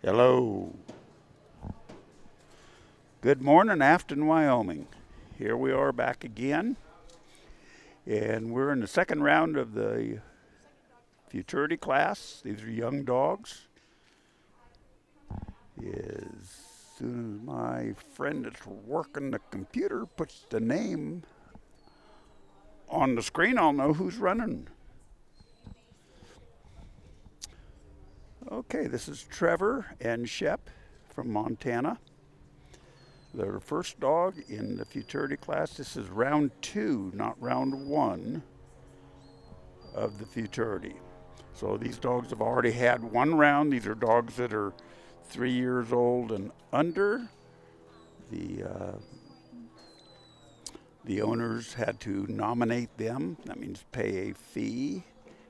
Hello. Good morning, Afton, Wyoming. Here we are back again, and we're in the second round of the futurity class. These are young dogs. As soon as my friend that's working the computer puts the name on the screen, I'll know who's running. Okay, this is Trevor and Shep from Montana. They're the first dog in the futurity class. This is round 2, not round 1 of the futurity. So these dogs have already had one round. These are dogs that are 3 years old and under. The owners had to nominate them. That means pay a fee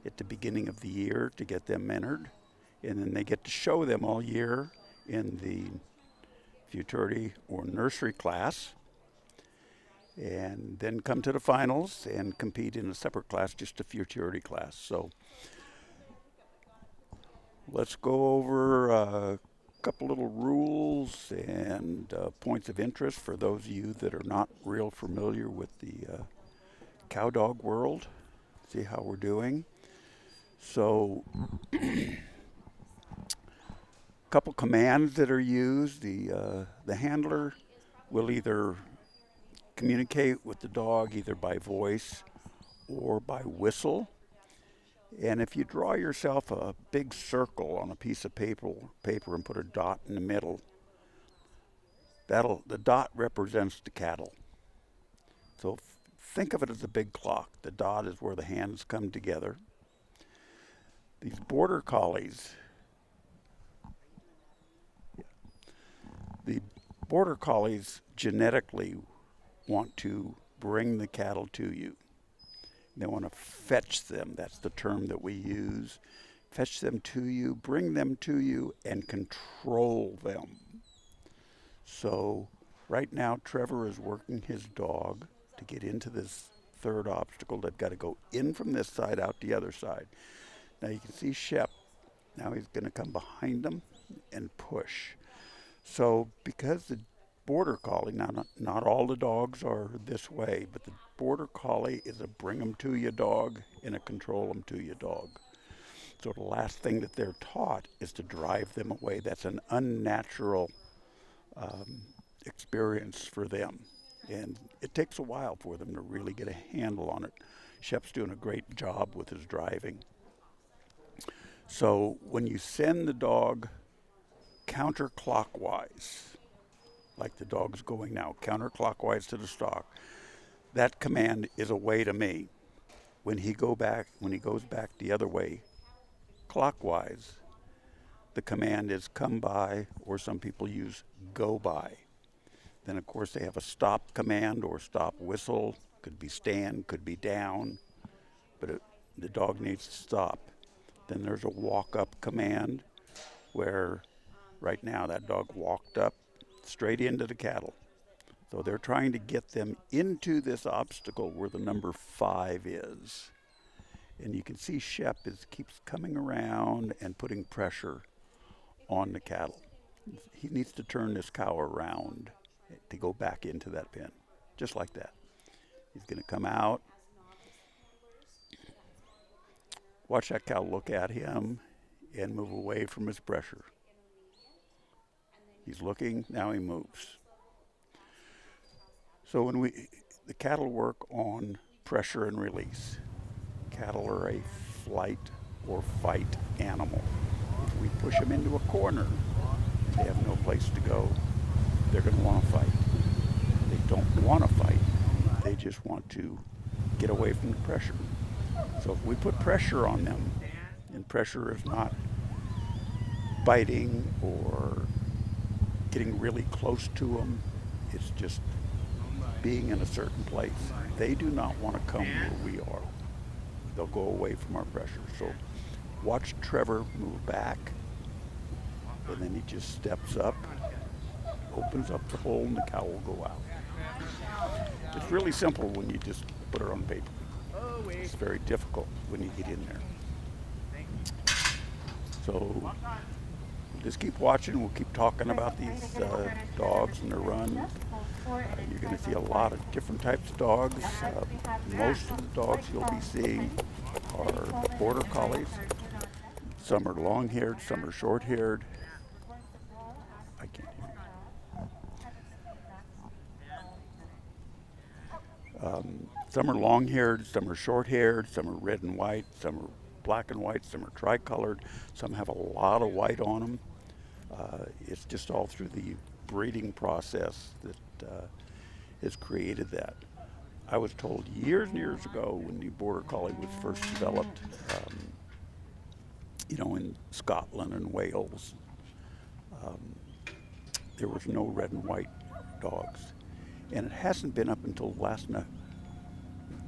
at the beginning of the year to get them entered. And then they get to show them all year in the futurity or nursery class, and then come to the finals and compete in a separate class, just a futurity class. So let's go over a couple little rules and points of interest for those of you that are not real familiar with the cow dog world. See how we're doing. So couple commands that are used. The handler will either communicate with the dog either by voice or by whistle. And if you draw yourself a big circle on a piece of paper and put a dot in the middle, the dot represents the cattle. So think of it as a big clock. The dot is where the hands come together. These border collies, genetically want to bring the cattle to you. They want to fetch them. That's the term that we use. Fetch them to you, bring them to you, and control them. So right now, Trevor is working his dog to get into this third obstacle. They've got to go in from this side, out the other side. Now you can see Shep. Now he's going to come behind them and push. So because the border collie, now not all the dogs are this way, but the border collie is a bring them to you dog and a control them to you dog. So the last thing that they're taught is to drive them away. That's an unnatural experience for them. And it takes a while for them to really get a handle on it. Shep's doing a great job with his driving. So when you send the dog counterclockwise, like the dog's going now, counterclockwise to the stalk, that command is away to me. When he goes back the other way, clockwise, the command is come by, or some people use go by. Then of course they have a stop command or stop whistle. Could be stand, could be down, but the dog needs to stop. Then there's a walk up command where right now that dog walked up straight into the cattle. So they're trying to get them into this obstacle where the number 5 is. And you can see Shep keeps coming around and putting pressure on the cattle. He needs to turn this cow around to go back into that pen, just like that. He's going to come out. Watch that cow look at him and move away from his pressure. He's looking, now he moves. So when the cattle work on pressure and release. Cattle are a flight or fight animal. If we push them into a corner, they have no place to go. They're going to want to fight. They don't want to fight. They just want to get away from the pressure. So if we put pressure on them, and pressure is not biting or getting really close to them, it's just being in a certain place. They do not want to come where we are. They'll go away from our pressure. So watch Trevor move back, and then he just steps up, opens up the hole, and the cow will go out. It's really simple when you just put it on paper. It's very difficult when you get in there. So just keep watching. We'll keep talking about these dogs and their runs. You're going to see a lot of different types of dogs. Most of the dogs you'll be seeing are border collies. Some are long-haired, some are short-haired. I can't hear you. Some are long-haired, some are short-haired, some are red and white, some are black and white, some are tricolored, some have a lot of white on them. It's just all through the breeding process that has created that. I was told years and years ago when the Border Collie was first developed, in Scotland and Wales, there was no red and white dogs. And it hasn't been up until the last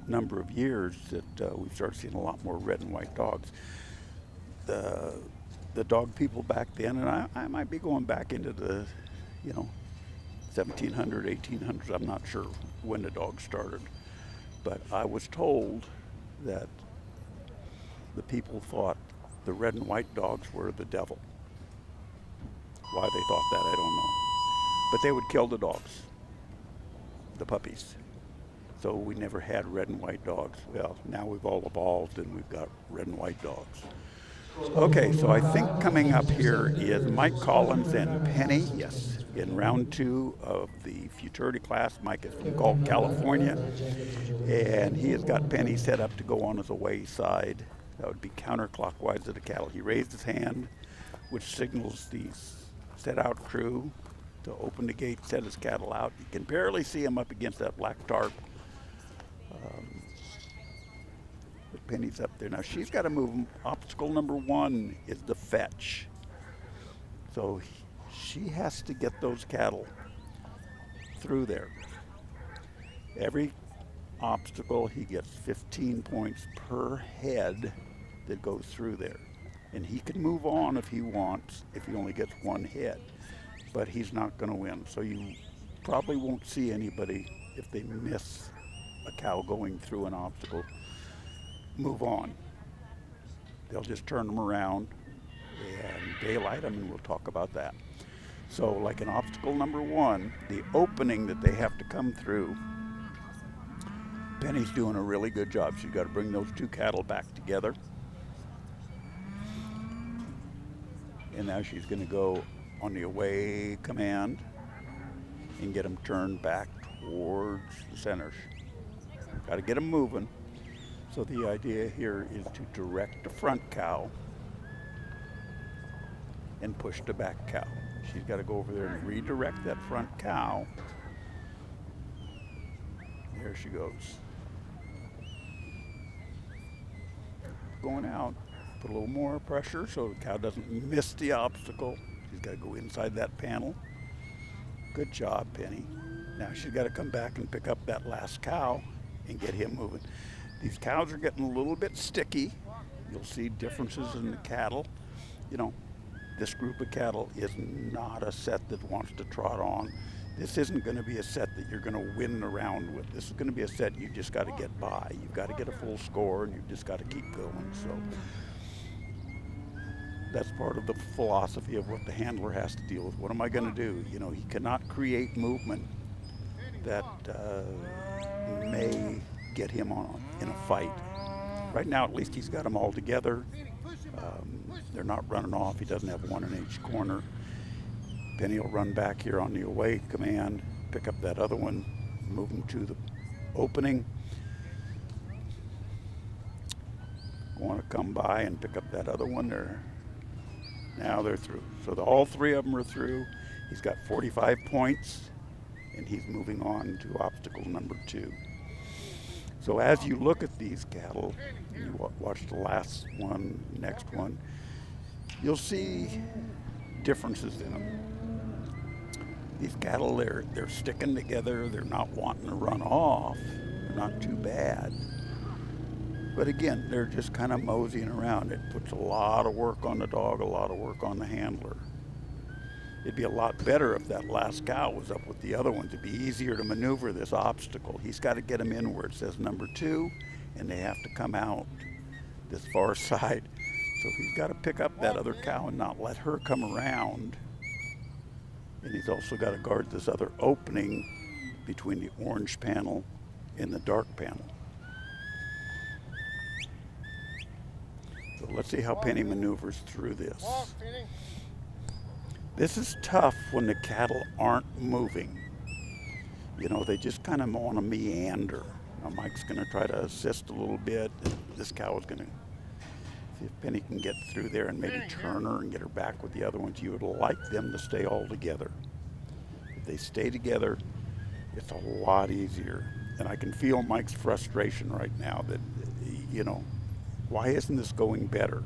number of years that we've started seeing a lot more red and white dogs. The dog people back then, and I might be going back into the, 1700, 1800s, I'm not sure when the dogs started, but I was told that the people thought the red and white dogs were the devil. Why they thought that, I don't know. But they would kill the dogs, the puppies. So we never had red and white dogs. Well, now we've all evolved and we've got red and white dogs. Okay, so I think coming up here is Mike Collins and Penny, yes, in round 2 of the futurity class. Mike is from Galt, California, and he has got Penny set up to go on his away side. That would be counterclockwise of the cattle. He raised his hand, which signals the set out crew to open the gate, set his cattle out. You can barely see him up against that black tarp. But Penny's up there. Now she's got to move. Obstacle number 1 is the fetch. So she has to get those cattle through there. Every obstacle, he gets 15 points per head that goes through there. And he can move on if he wants, if he only gets 1 head. But he's not going to win. So you probably won't see anybody, if they miss a cow going through an obstacle, move on. They'll just turn them around and daylight them, and we'll talk about that. So like in obstacle number 1, the opening that they have to come through, Penny's doing a really good job. She's got to bring those 2 cattle back together. And now she's going to go on the away command and get them turned back towards the center. Got to get them moving. So the idea here is to direct the front cow and push the back cow. She's got to go over there and redirect that front cow. There she goes. Going out. Put a little more pressure so the cow doesn't miss the obstacle. She's got to go inside that panel. Good job, Penny. Now she's got to come back and pick up that last cow and get him moving. These cows are getting a little bit sticky. You'll see differences in the cattle. This group of cattle is not a set that wants to trot on. This isn't going to be a set that you're going to win around with. This is going to be a set you just got to get by. You've got to get a full score, and you've just got to keep going. So that's part of the philosophy of what the handler has to deal with. What am I going to do? You know, he cannot create movement that may get him in a fight. Right now, at least he's got them all together. They're not running off. He doesn't have one in each corner. Penny will run back here on the away command, pick up that other one, move him to the opening. Want to come by and pick up that other one. Now they're through. So all three of them are through. He's got 45 points, and he's moving on to obstacle number 2. So as you look at these cattle, you watch the last one, next one, you'll see differences in them. These cattle, they're sticking together. They're not wanting to run off. They're not too bad. But again, they're just kind of moseying around. It puts a lot of work on the dog, a lot of work on the handler. It'd be a lot better if that last cow was up with the other ones. It'd be easier to maneuver this obstacle. He's got to get them in where it says number 2, and they have to come out this far side. So he's got to pick up that other cow and not let her come around. And he's also got to guard this other opening between the orange panel and the dark panel. So let's see how Penny maneuvers through this. This is tough when the cattle aren't moving. You know, they just kind of want to meander. Now Mike's going to try to assist a little bit. This cow is going to see if Penny can get through there and maybe turn her and get her back with the other ones. You would like them to stay all together. If they stay together, it's a lot easier. And I can feel Mike's frustration right now that, you know, why isn't this going better,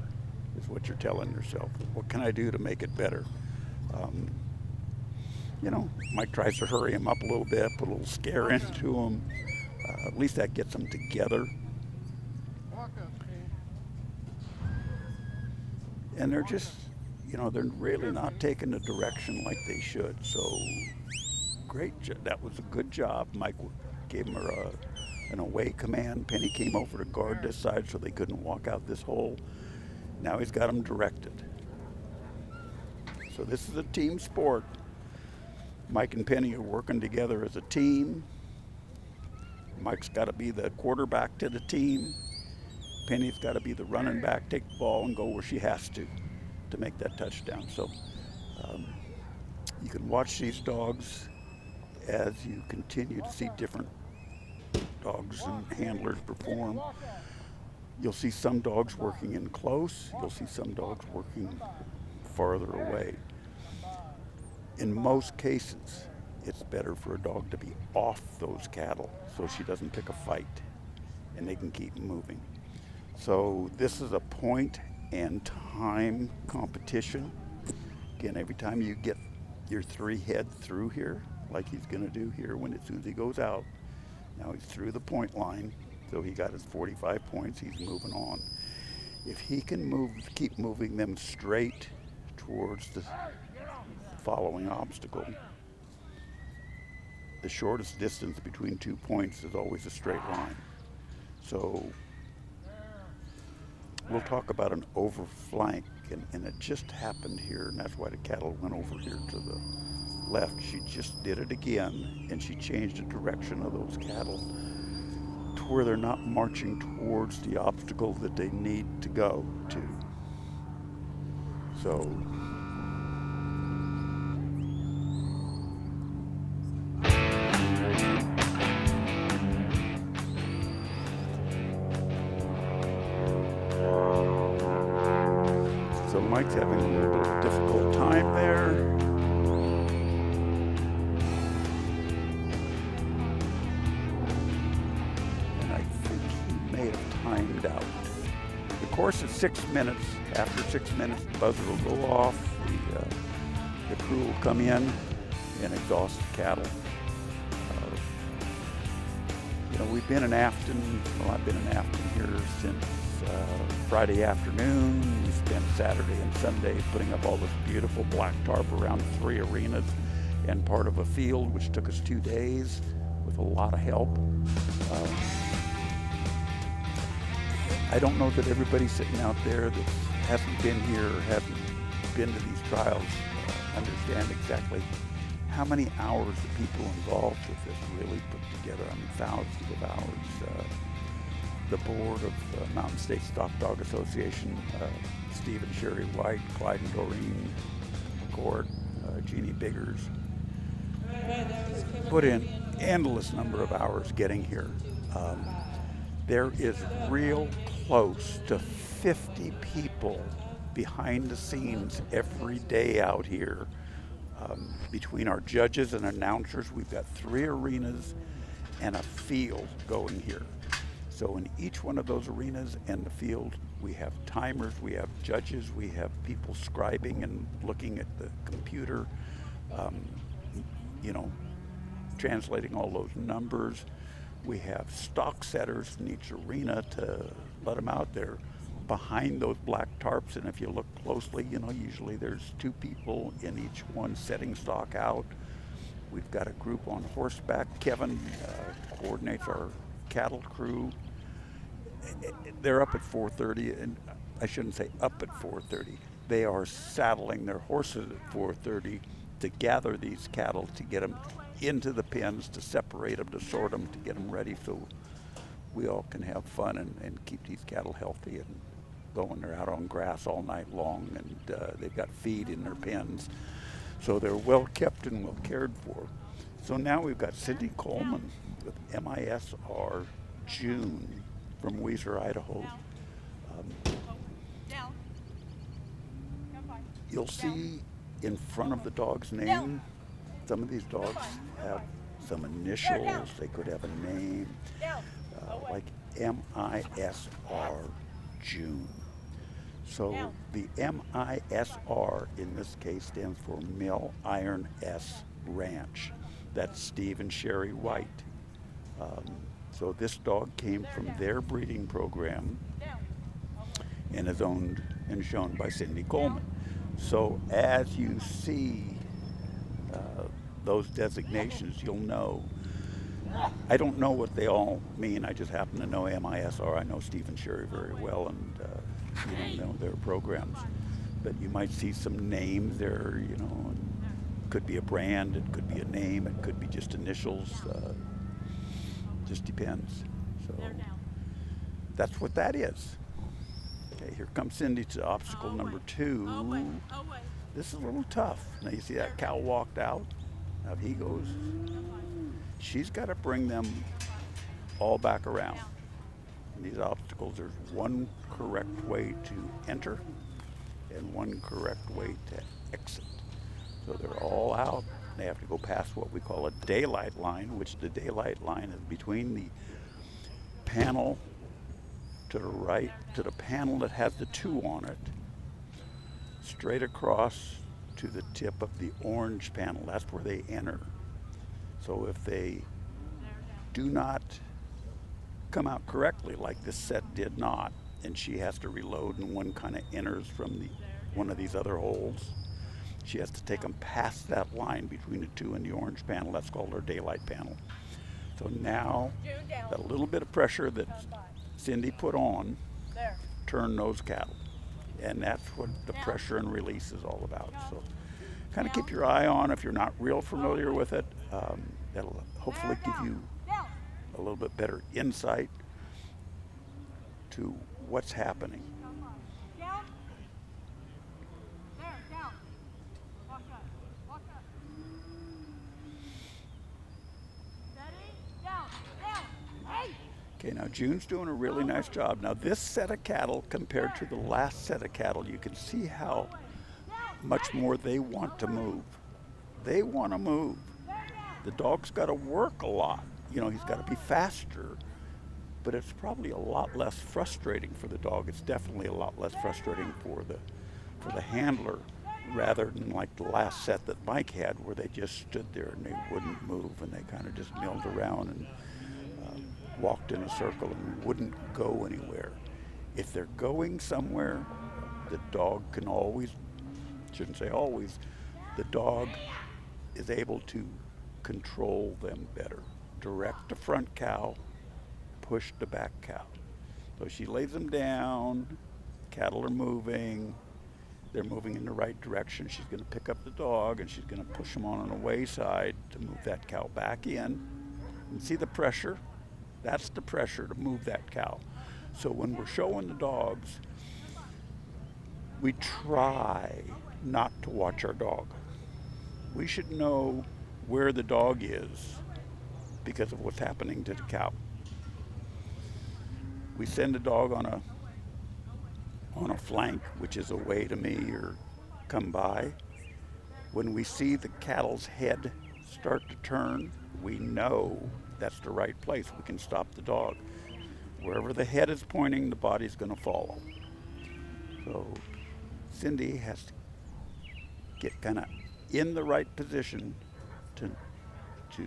is what you're telling yourself. What can I do to make it better? You know, Mike tries to hurry him up a little bit, put a little scare into him. At least that gets them together. And they're just, you know, they're really not taking the direction like they should. So great job. That was a good job. Mike gave her an away command. Penny came over to guard this side so they couldn't walk out this hole. Now he's got them directed. So this is a team sport. Mike and Penny are working together as a team. Mike's got to be the quarterback to the team. Penny's got to be the running back, take the ball and go where she has to make that touchdown. So you can watch these dogs as you continue to see different dogs and handlers perform. You'll see some dogs working in close. You'll see some dogs working farther away. In most cases, it's better for a dog to be off those cattle so she doesn't pick a fight and they can keep moving. So this is a point and time competition. Again, every time you get your 3 head through here, like he's gonna do here as soon as he goes out, now he's through the point line, so he got his 45 points, he's moving on. If he can keep moving them straight towards the following obstacle, the shortest distance between 2 points is always a straight line. So we'll talk about an overflank, and it just happened here, and that's why the cattle went over here to the left. She just did it again, and she changed the direction of those cattle to where they're not marching towards the obstacle that they need to go to. So Mike's having a little bit of difficult time there. And I think he may have timed out. The course is 6 minutes. After 6 minutes, the buzzer will go off. The crew will come in and exhaust the cattle. You know, we've been in Afton. Well, I've been in Afton here since Friday afternoon. We spent Saturday and Sunday putting up all this beautiful black tarp around 3 arenas, and part of a field which took us 2 days with a lot of help. I don't know that everybody sitting out there that hasn't been here or hasn't been to these trials understand exactly how many hours the people involved with this really put together. I mean, thousands of hours. The board of the Mountain State Stock Dog Association, Steve and Sherry White, Clyde and Doreen McCord, Jeannie Biggers, put in endless number of hours getting here. There is real close to 50 people behind the scenes every day out here. Between our judges and announcers, we've got 3 arenas and a field going here. So in each one of those arenas and the field, we have timers, we have judges, we have people scribing and looking at the computer, translating all those numbers. We have stock setters in each arena to let them out there behind those black tarps. And if you look closely, usually there's 2 people in each one setting stock out. We've got a group on horseback. Kevin coordinates our cattle crew. They're up at 4:30, and I shouldn't say up at 4:30. They are saddling their horses at 4:30 to gather these cattle, to get them into the pens, to separate them, to sort them, to get them ready so we all can have fun and keep these cattle healthy and going. They're out on grass all night long, and they've got feed in their pens. So they're well kept and well cared for. So now we've got Cindy Coleman with MISR June from Weiser, Idaho. You'll see in front of the dog's name, some of these dogs have some initials. They could have a name, like MISR June. So the MISR in this case stands for Mill Iron S Ranch. That's Steve and Sherry White. So this dog came from their breeding program and is owned and shown by Cindy Coleman. So as you see those designations, you'll know. I don't know what they all mean. I just happen to know MISR. I know Steve and Sherry very well, and know their programs. But you might see some names there. It could be a brand, it could be a name, it could be just initials. Just depends. So that's what that is. Okay, here comes Cindy to obstacle number 2. This is a little tough. Now you see that cow walked out. Now if he goes, she's got to bring them all back around. In these obstacles, there's one correct way to enter and one correct way to exit. So they're all out. They have to go past what we call a daylight line, which the daylight line is between the panel to the right, to the panel that has the 2 on it, straight across to the tip of the orange panel. That's where they enter. So if they do not come out correctly, like this set did not, and she has to reload, and one kind of enters from one of these other holes, she has to take them past that line between the 2 and the orange panel. That's called our daylight panel. So now, that little bit of pressure that Cindy put on, turn those cattle. And that's what the pressure and release is all about. So kind of keep your eye on if you're not real familiar with it. That'll hopefully give you a little bit better insight to what's happening. Okay, now June's doing a really nice job. Now this set of cattle compared to the last set of cattle, you can see how much more they want to move. They want to move. The dog's got to work a lot. He's got to be faster, but it's probably a lot less frustrating for the dog. It's definitely a lot less frustrating for the handler, rather than like the last set that Mike had, where they just stood there and they wouldn't move and they kind of just milled around and walked in a circle and wouldn't go anywhere. If they're going somewhere, the dog can always, shouldn't say always, the dog is able to control them better. Direct the front cow, push the back cow. So she lays them down, cattle are moving, they're moving in the right direction. She's going to pick up the dog and she's going to push him on a wayside to move that cow back in. And see the pressure? That's the pressure to move that cow. So when we're showing the dogs, we try not to watch our dog. We should know where the dog is because of what's happening to the cow. We send the dog on a flank, which is away to me or come by. When we see the cattle's head start to turn, we know that's the right place. We can stop the dog. Wherever the head is pointing, the body's going to follow. So Cindy has to get kind of in the right position to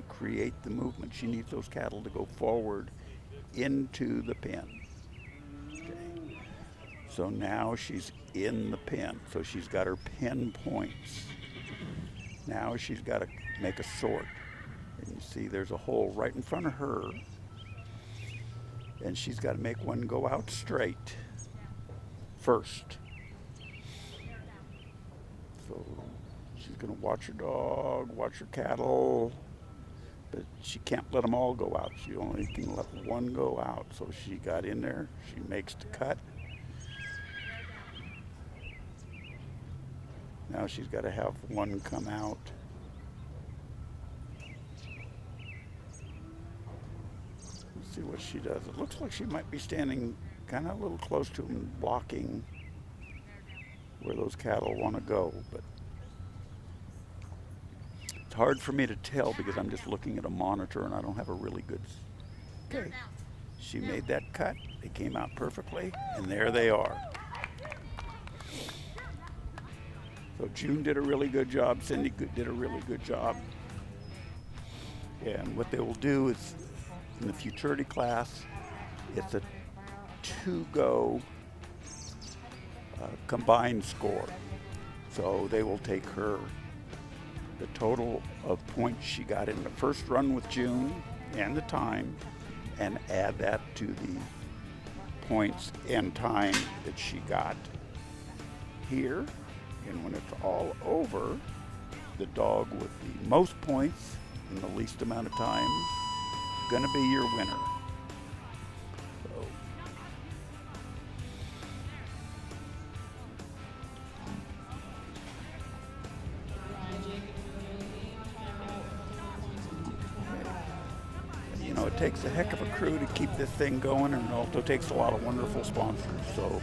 create the movement. She needs those cattle to go forward into the pen. Okay. So now she's in the pen. So she's got her pen points. Now she's got to make a sort. And you see there's a hole right in front of her. And she's got to make one go out straight first. So she's going to watch her dog, watch her cattle, but she can't let them all go out. She only can let one go out. So she got in there, she makes the cut. Now she's got to have one come out. Let's see what she does. It looks like she might be standing kind of a little close to him, blocking where those cattle want to go, but it's hard for me to tell because I'm just looking at a monitor and I don't have a really good. Okay, she made that cut. They came out perfectly, and there they are. So June did a really good job. Cindy did a really good job. And what they will do is, in the futurity class, it's a two-go combined score. So they will take the total of points she got in the first run with June and the time, and add that to the points and time that she got here. And when it's all over, the dog with the most points in the least amount of time gonna be your winner. So you know, it takes a heck of a crew to keep this thing going, and it also takes a lot of wonderful sponsors. So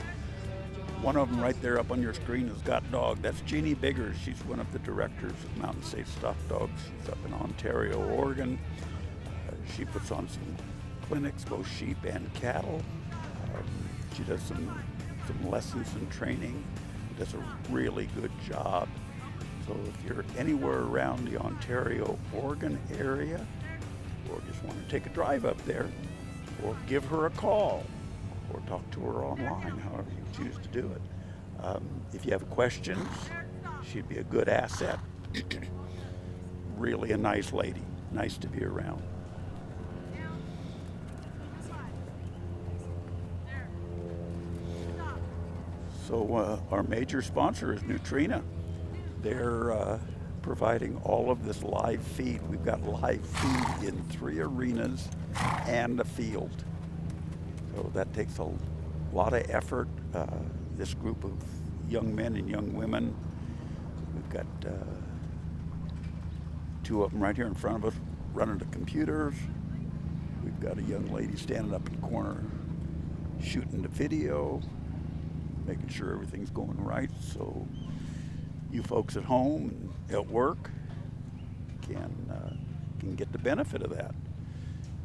one of them right there up on your screen is Got Dog. That's Jeannie Biggers. She's one of the directors of Mountain Safe Stock Dogs. She's up in Ontario, Oregon. She puts on some clinics, both sheep and cattle. She does some lessons and training. Does a really good job. So if you're anywhere around the Ontario, Oregon area, or just want to take a drive up there, or give her a call, or talk to her online, however you choose to do it. If you have questions, she'd be a good asset. Really a nice lady, nice to be around. So our major sponsor is Nutrina. They're providing all of this live feed. We've got live feed in 3 arenas and a field. So that takes a lot of effort. This group of young men and young women, we've got 2 of them right here in front of us running the computers. We've got a young lady standing up in the corner shooting the video, making sure everything's going right. So you folks at home and at work can get the benefit of that.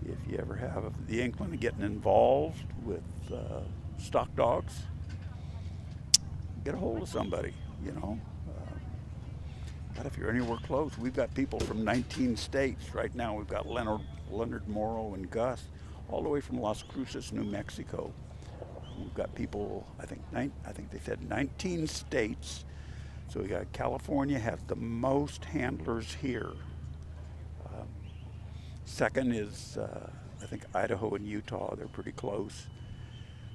If you ever have the inkling of getting involved with stock dogs, get a hold of somebody, you know. But if you're anywhere close, we've got people from 19 states. Right now we've got Leonard Morrow and Gus all the way from Las Cruces, New Mexico. We've got people, I think they said 19 states. So we got California has the most handlers here. Um, Second is, I think, Idaho and Utah. They're pretty close.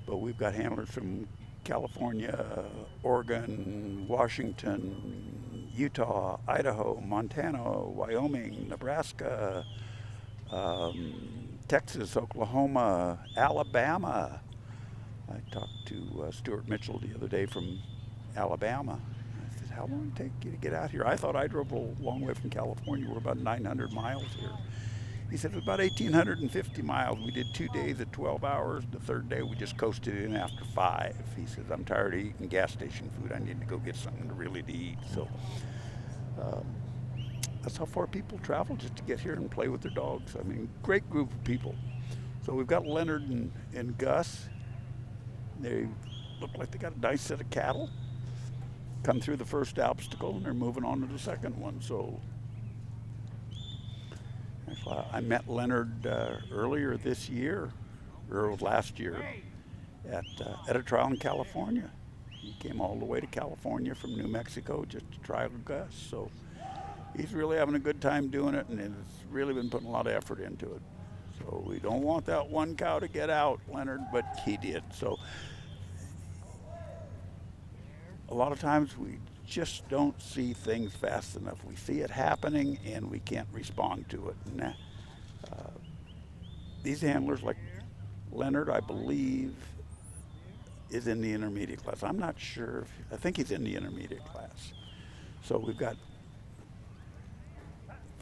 But we've got handlers from California, Oregon, Washington, Utah, Idaho, Montana, Wyoming, Nebraska, Texas, Oklahoma, Alabama. I talked to Stuart Mitchell the other day from Alabama. I said, how long did it take you to get out here? I thought I drove a long way from California. We're about 900 miles here. He said it was about 1,850 miles. We did 2 days at 12 hours. The third day we just coasted in after 5. He says, I'm tired of eating gas station food. I need to go get something to really to eat. So that's how far people travel just to get here and play with their dogs. I mean, great group of people. So we've got Leonard and Gus. They look like they got a nice set of cattle. Come through the first obstacle and they're moving on to the second one. So actually, I met Leonard earlier this year, or last year, at a trial in California. He came all the way to California from New Mexico just to trial Gus. So he's really having a good time doing it, and has really been putting a lot of effort into it. So we don't want that one cow to get out, Leonard, but he did. So a lot of times we just don't see things fast enough. We see it happening and we can't respond to it. And, these handlers, like Leonard, I believe, is in the intermediate class. I'm not sure. I think he's in the intermediate class. So we've got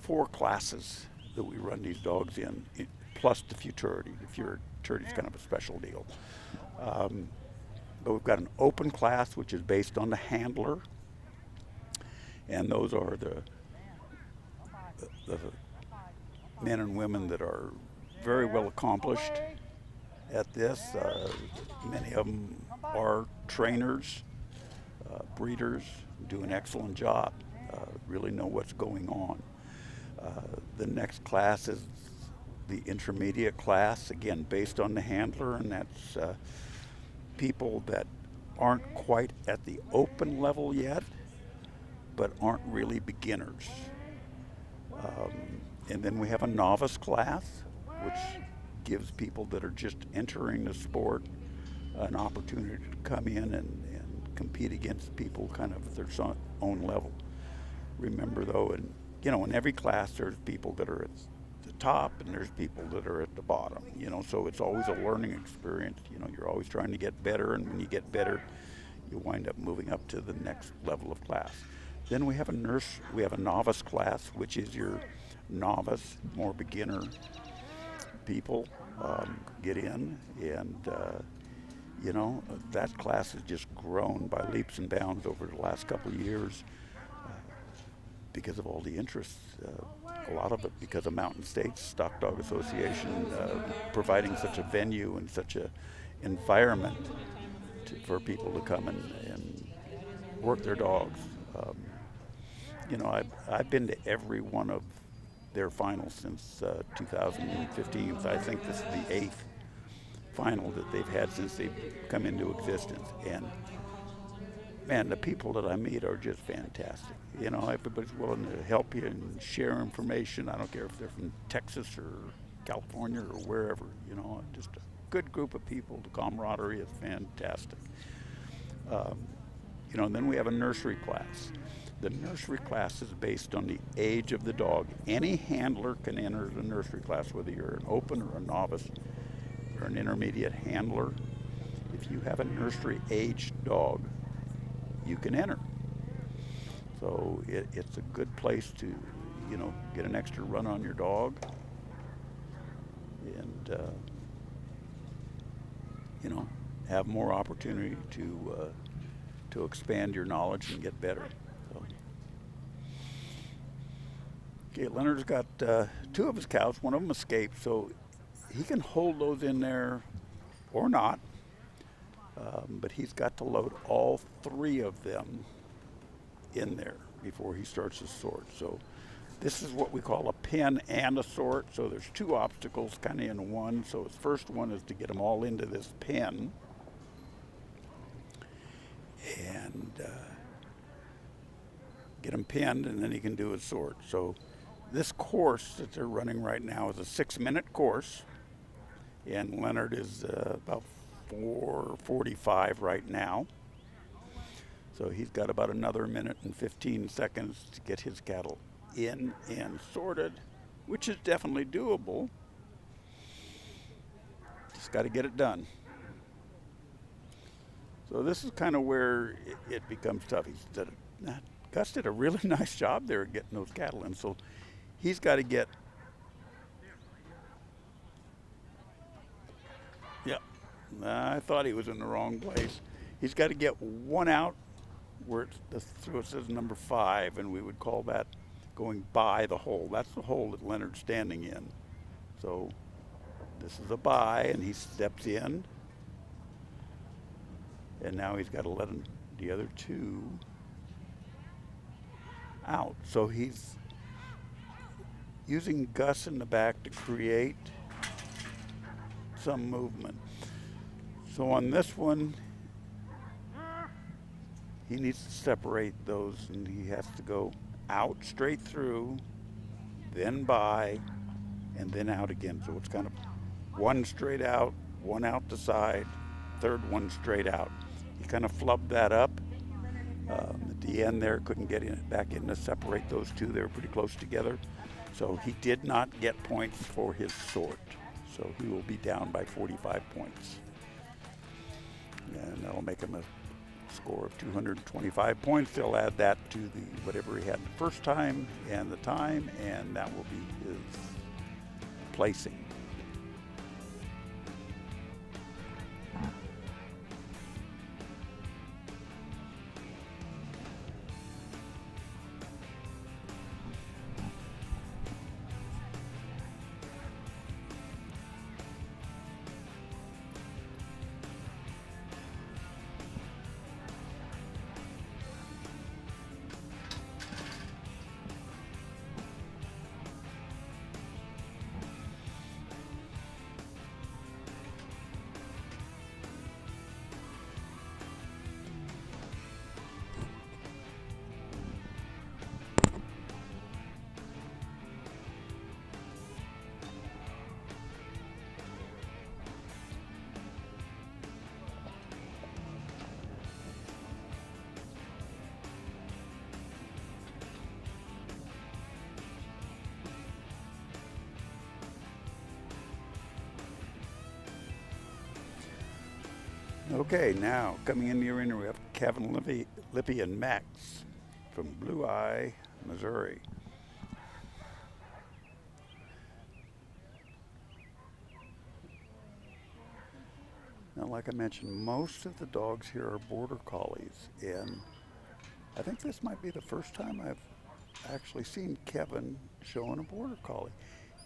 4 classes that we run these dogs in, plus the futurity. The futurity is kind of a special deal. But we've got an open class, which is based on the handler. And those are the men and women that are very well accomplished at this. Many of them are trainers, breeders, do an excellent job, really know what's going on. The next class is the intermediate class, again, based on the handler, and that's people that aren't quite at the open level yet, but aren't really beginners. And then we have a novice class, which gives people that are just entering the sport an opportunity to come in and compete against people kind of at their own level. Remember though, in every class there's people that are at the top and there's people that are at the bottom, so it's always a learning experience. You're always trying to get better, and when you get better, you wind up moving up to the next level of class. Then we have a novice class, which is your novice, more beginner people get in, and that class has just grown by leaps and bounds over the last couple of years because of all the interest. A lot of it because of Mountain States Stock Dog Association providing such a venue and such a environment for people to come and work their dogs. I've been to every one of their finals since 2015. I think this is the 8th final that they've had since they've come into existence. And man, the people that I meet are just fantastic. Everybody's willing to help you and share information. I don't care if they're from Texas or California or wherever, just a good group of people. The camaraderie is fantastic. And then we have a nursery class. The nursery class is based on the age of the dog. Any handler can enter the nursery class, whether you're an open or a novice or an intermediate handler. If you have a nursery aged dog, you can enter. So it's a good place to, get an extra run on your dog and, have more opportunity to expand your knowledge and get better. So. Okay, Leonard's got 2 of his cows. One of them escaped, so he can hold those in there or not. But he's got to load all 3 of them in there before he starts his sort. So this is what we call a pen and a sort. So there's 2 obstacles kind of in one. So his first one is to get them all into this pen. And get him pinned, and then he can do his sort. So this course that they're running right now is a 6-minute course, and Leonard is about 4:45 right now. So he's got about another minute and 15 seconds to get his cattle in and sorted, which is definitely doable. Just got to get it done. So this is kind of where it becomes tough. Gus did a really nice job there at getting those cattle in. So he's got to get, yeah, I thought he was in the wrong place. He's got to get one out where it says number 5, and we would call that going by the hole. That's the hole that Leonard's standing in. So this is a by, and he steps in. And now he's got to let the other 2 out. So he's using Gus in the back to create some movement. So on this one, he needs to separate those, and he has to go out straight through, then by, and then out again. So it's kind of one straight out, one out the side, third one straight out. He kind of flubbed that up. At the end there, couldn't get back in to separate those 2. They were pretty close together. So he did not get points for his sort. So he will be down by 45 points. And that'll make him a score of 225 points. They'll add that to whatever he had the first time and the time, and that will be his placing. Okay, now coming in the arena, we have Kevin Lippy and Max from Blue Eye, Missouri. Now, like I mentioned, most of the dogs here are border collies, and I think this might be the first time I've actually seen Kevin showing a border collie.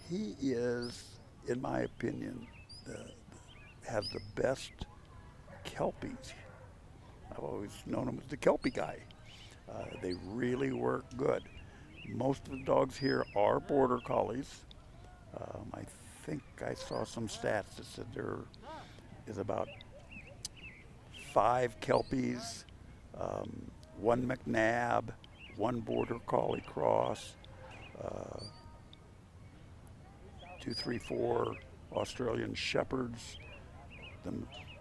He is, in my opinion, has the best Kelpies. I've always known him as the Kelpie guy. They really work good. Most of the dogs here are border collies. I think I saw some stats that said there is about 5 Kelpies, 1 McNab, 1 border collie cross, 2, 3, 4 Australian Shepherds.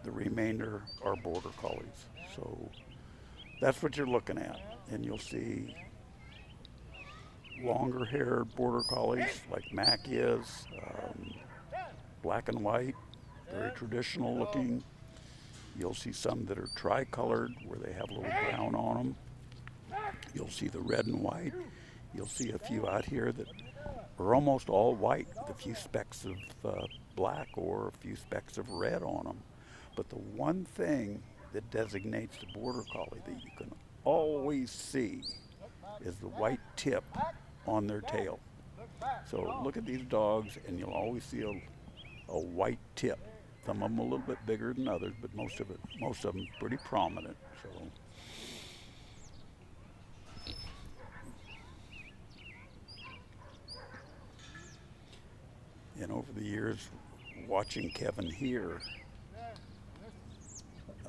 The remainder are border collies. So that's what you're looking at. And you'll see longer haired border collies like Mac is, black and white, very traditional looking. You'll see some that are tricolored where they have a little brown on them. You'll see the red and white. You'll see a few out here that are almost all white with a few specks of black or a few specks of red on them. But the one thing that designates the border collie that you can always see is the white tip on their tail. So look at these dogs and you'll always see a white tip. Some of them a little bit bigger than others, but most of them pretty prominent. So and over the years watching Kevin here,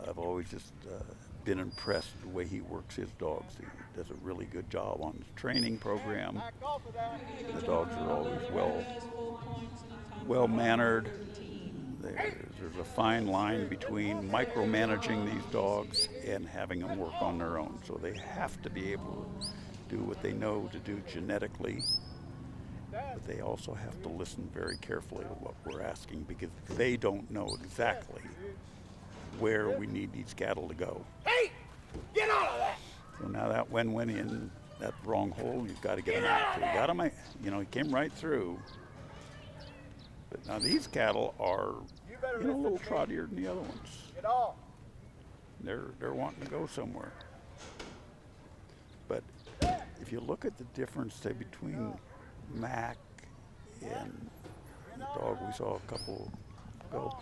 I've always just been impressed the way he works his dogs. He does a really good job on his training program. The dogs are always well mannered. There's a fine line between micromanaging these dogs and having them work on their own. So they have to be able to do what they know to do genetically, but they also have to listen very carefully to what we're asking, because they don't know exactly where we need these cattle to go. Hey, get out of that! So now that one went in that wrong hole, you've got to get him out. So he got him, he came right through. But now these cattle are, a little trottier than the other ones. Get off. They're wanting to go somewhere. But if you look at the difference, say, between Mac and the dog we saw a couple ago,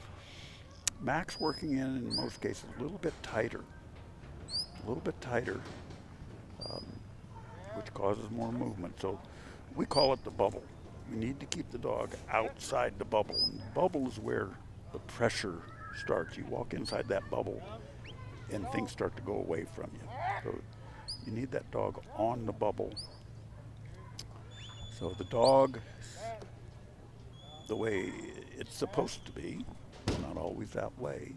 Mac's working in most cases, a little bit tighter, which causes more movement. So we call it the bubble. We need to keep the dog outside the bubble. And the bubble is where the pressure starts. You walk inside that bubble and things start to go away from you. So you need that dog on the bubble. So the dog, the way it's supposed to be, not always that way,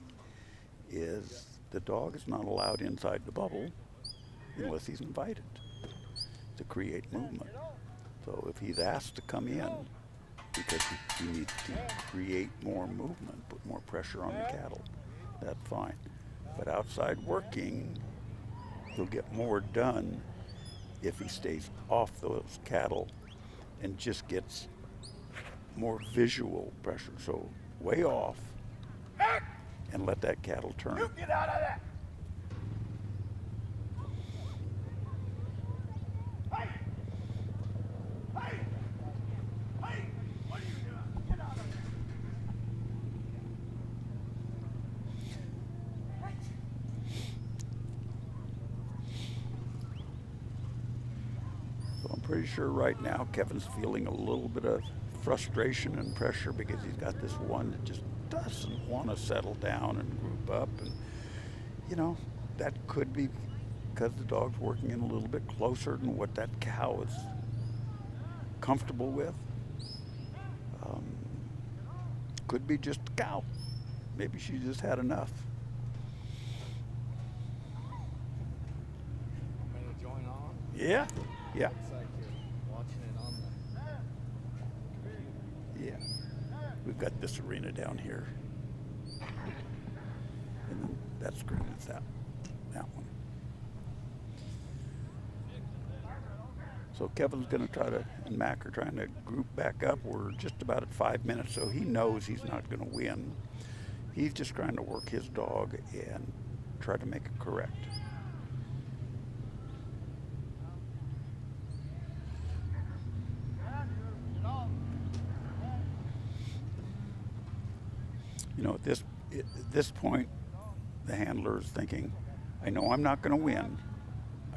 is the dog is not allowed inside the bubble unless he's invited to create movement. So if he's asked to come in because he needs to create more movement, put more pressure on the cattle, that's fine. But outside working, he'll get more done if he stays off those cattle and just gets more visual pressure. So way off and let that cattle turn. You get out of that! Hey! Hey! Hey! What are you doing? Get out of there! So I'm pretty sure right now Kevin's feeling a little bit of frustration and pressure because he's got this one that just doesn't want to settle down and group up. And, that could be because the dog's working in a little bit closer than what that cow is comfortable with. Could be just the cow. Maybe she just had enough. Ready to join on? Yeah. Looks like you're watching it on the Yeah. We've got this arena down here. And then that screen is that one. So Kevin's going to try to, and Mac are trying to group back up. We're just about at 5 minutes, so he knows he's not going to win. He's just trying to work his dog and try to make it correct. At this point, the handler is thinking, I know I'm not going to win.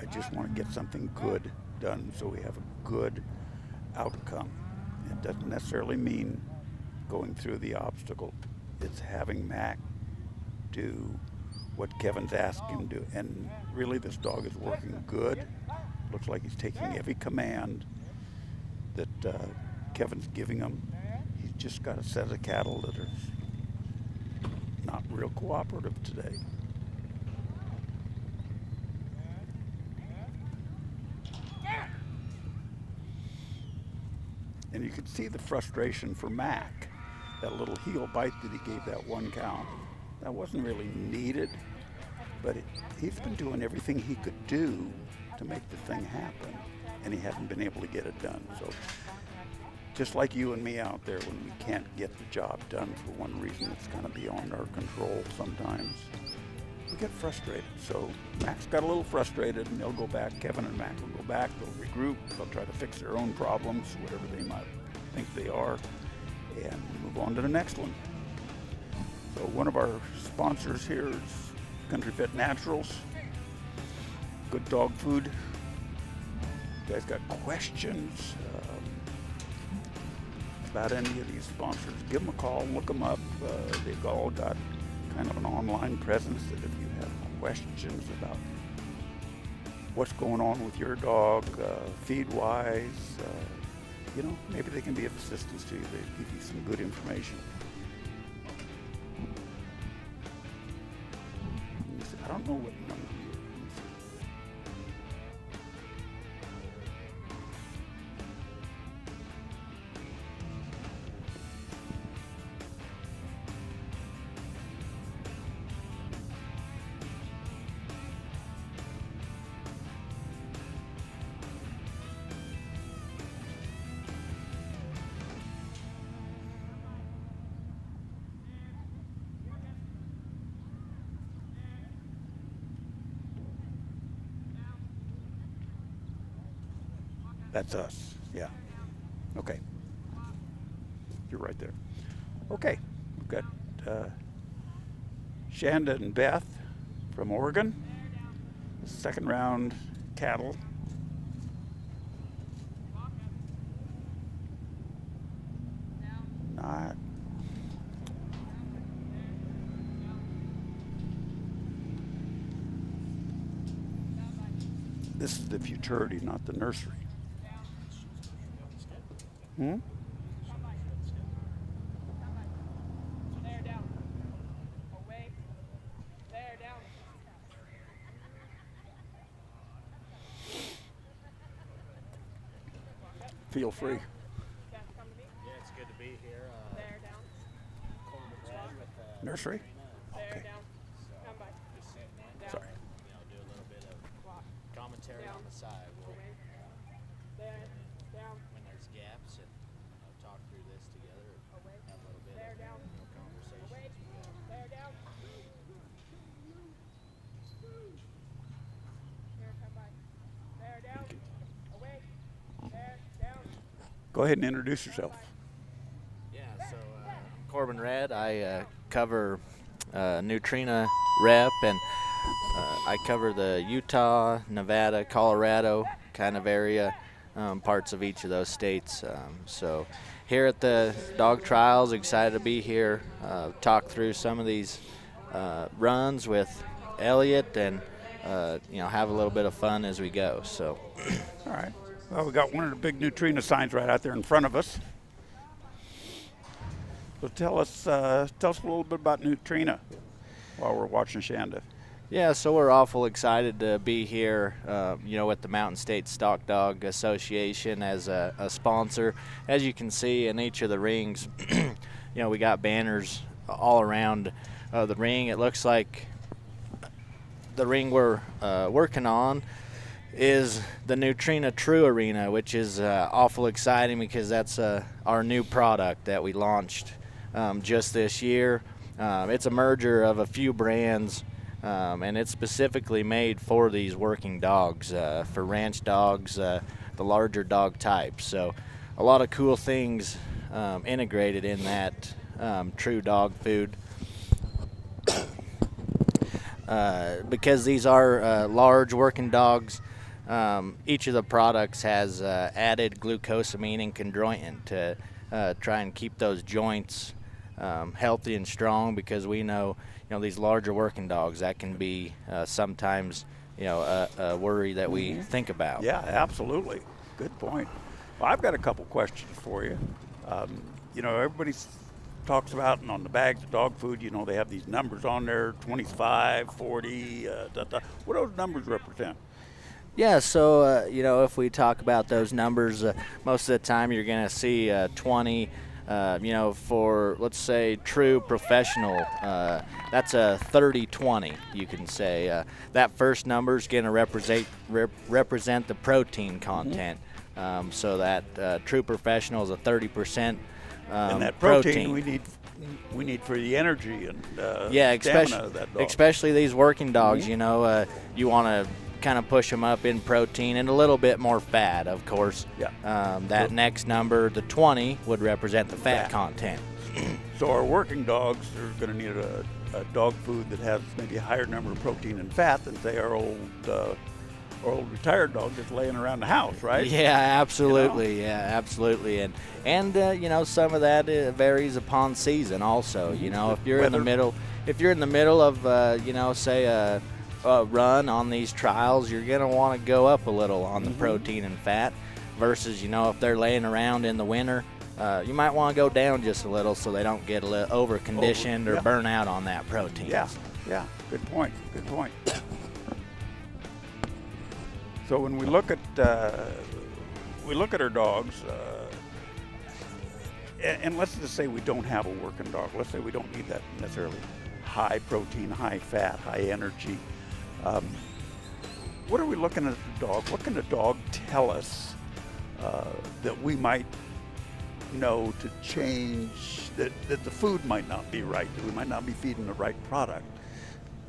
I just want to get something good done so we have a good outcome. It doesn't necessarily mean going through the obstacle. It's having Mac do what Kevin's asked him to do. And really, this dog is working good. Looks like he's taking every command that Kevin's giving him. He's just got a set of cattle that are not real cooperative today. And you could see the frustration for Mac, that little heel bite that he gave that one cow. That wasn't really needed, but he's been doing everything he could do to make the thing happen, and he hasn't been able to get it done. So just like you and me out there, when we can't get the job done for one reason, it's kind of beyond our control sometimes, we get frustrated. So Mac's got a little frustrated, and they'll go back. Kevin and Mac will go back, they'll regroup, they'll try to fix their own problems, whatever they might think they are, and move on to the next one. So one of our sponsors here is Country Fit Naturals, good dog food. You guys got questions about any of these sponsors, give them a call, look them up. They've all got kind of an online presence that if you have questions about what's going on with your dog, feed-wise, maybe they can be of assistance to you. They give you some good information. Let me see. I don't know what number you are. Let me see. That's us, yeah. Okay. You're right there. Okay, we've got Shanda and Beth from Oregon. Second round cattle. Not. This is the futurity, not the nursery. Hmm? There, down. Away. There, down. Feel free. Come to me. Yeah, it's good to be here. There, down. Corbin Red with Nursery? There, Okay. down. Come by. just sitting in, Down. Sorry. do a little bit of Walk. commentary Down. on the side. We'll, Away. There, down. when there's gaps and talk through this together. Away. Have a little bit There, of down. conversation. Away. There, down. Here, come by. There, down. Away. There, down. Go ahead and introduce yourself. Yeah, so Corbin Red, I cover Neutrina Rep, and I cover the Utah, Nevada, Colorado kind of area, parts of each of those states. So here at the dog trials, excited to be here, talk through some of these runs with Elliot, and have a little bit of fun as we go. So. All right. Well, we got one of the big Neutrina signs right out there in front of us. So tell us a little bit about Neutrina while we're watching Shanda. Yeah, so we're awful excited to be here, with the Mountain State Stock Dog Association as a sponsor. As you can see in each of the rings, we got banners all around the ring. It looks like the ring we're working on is the Neutrina True Arena, which is awful exciting because that's our new product that we launched just this year. It's a merger of a few brands, and it's specifically made for these working dogs, for ranch dogs, the larger dog types. So a lot of cool things integrated in that true dog food. Because these are large working dogs, each of the products has added glucosamine and chondroitin to try and keep those joints healthy and strong, because we know these larger working dogs, that can be sometimes a worry that we think about. Yeah, absolutely. Good point. Well, I've got a couple questions for you. Everybody talks about, and on the bags of dog food, they have these numbers on there, 25, 40, What do those numbers represent? Yeah, so, if we talk about those numbers, most of the time you're going to see 20, for, let's say, true professional, that's a 30-20, you can say. That first number is going to represent the protein content. So that true professional is a 30%. And that protein we need for the energy and stamina of that dog. Especially these working dogs. You want to kind of push them up in protein and a little bit more fat, of course. Yeah. That next number, the 20, would represent the fat content. So our working dogs are going to need a dog food that has maybe a higher number of protein and fat than, say, our old retired dog that's laying around the house, right? Yeah, absolutely. Yeah, absolutely. And some of that varies upon season also. If you're in the middle of say a run on these trials, you're going to want to go up a little on the protein and fat versus, if they're laying around in the winter, you might want to go down just a little so they don't get a little over-conditioned or burn out on that protein. Yeah, good point. So when we look at our dogs, and let's just say we don't have a working dog. Let's say we don't need that necessarily high protein, high fat, high energy. What are we looking at the dog? What can the dog tell us that we might know to change, that the food might not be right, that we might not be feeding the right product?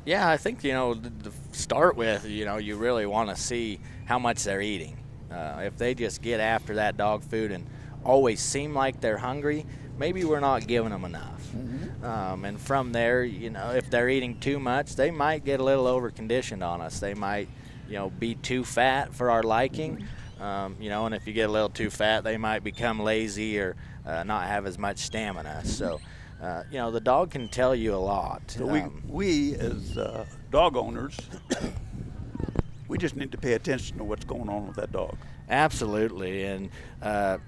Yeah, I think, to start with, you really want to see how much they're eating. If they just get after that dog food and always seem like they're hungry, maybe we're not giving them enough. And from there, if they're eating too much, they might get a little over-conditioned on us. They might, be too fat for our liking. And if you get a little too fat, they might become lazy or not have as much stamina. So, the dog can tell you a lot. So we as dog owners, we just need to pay attention to what's going on with that dog. Absolutely. And, a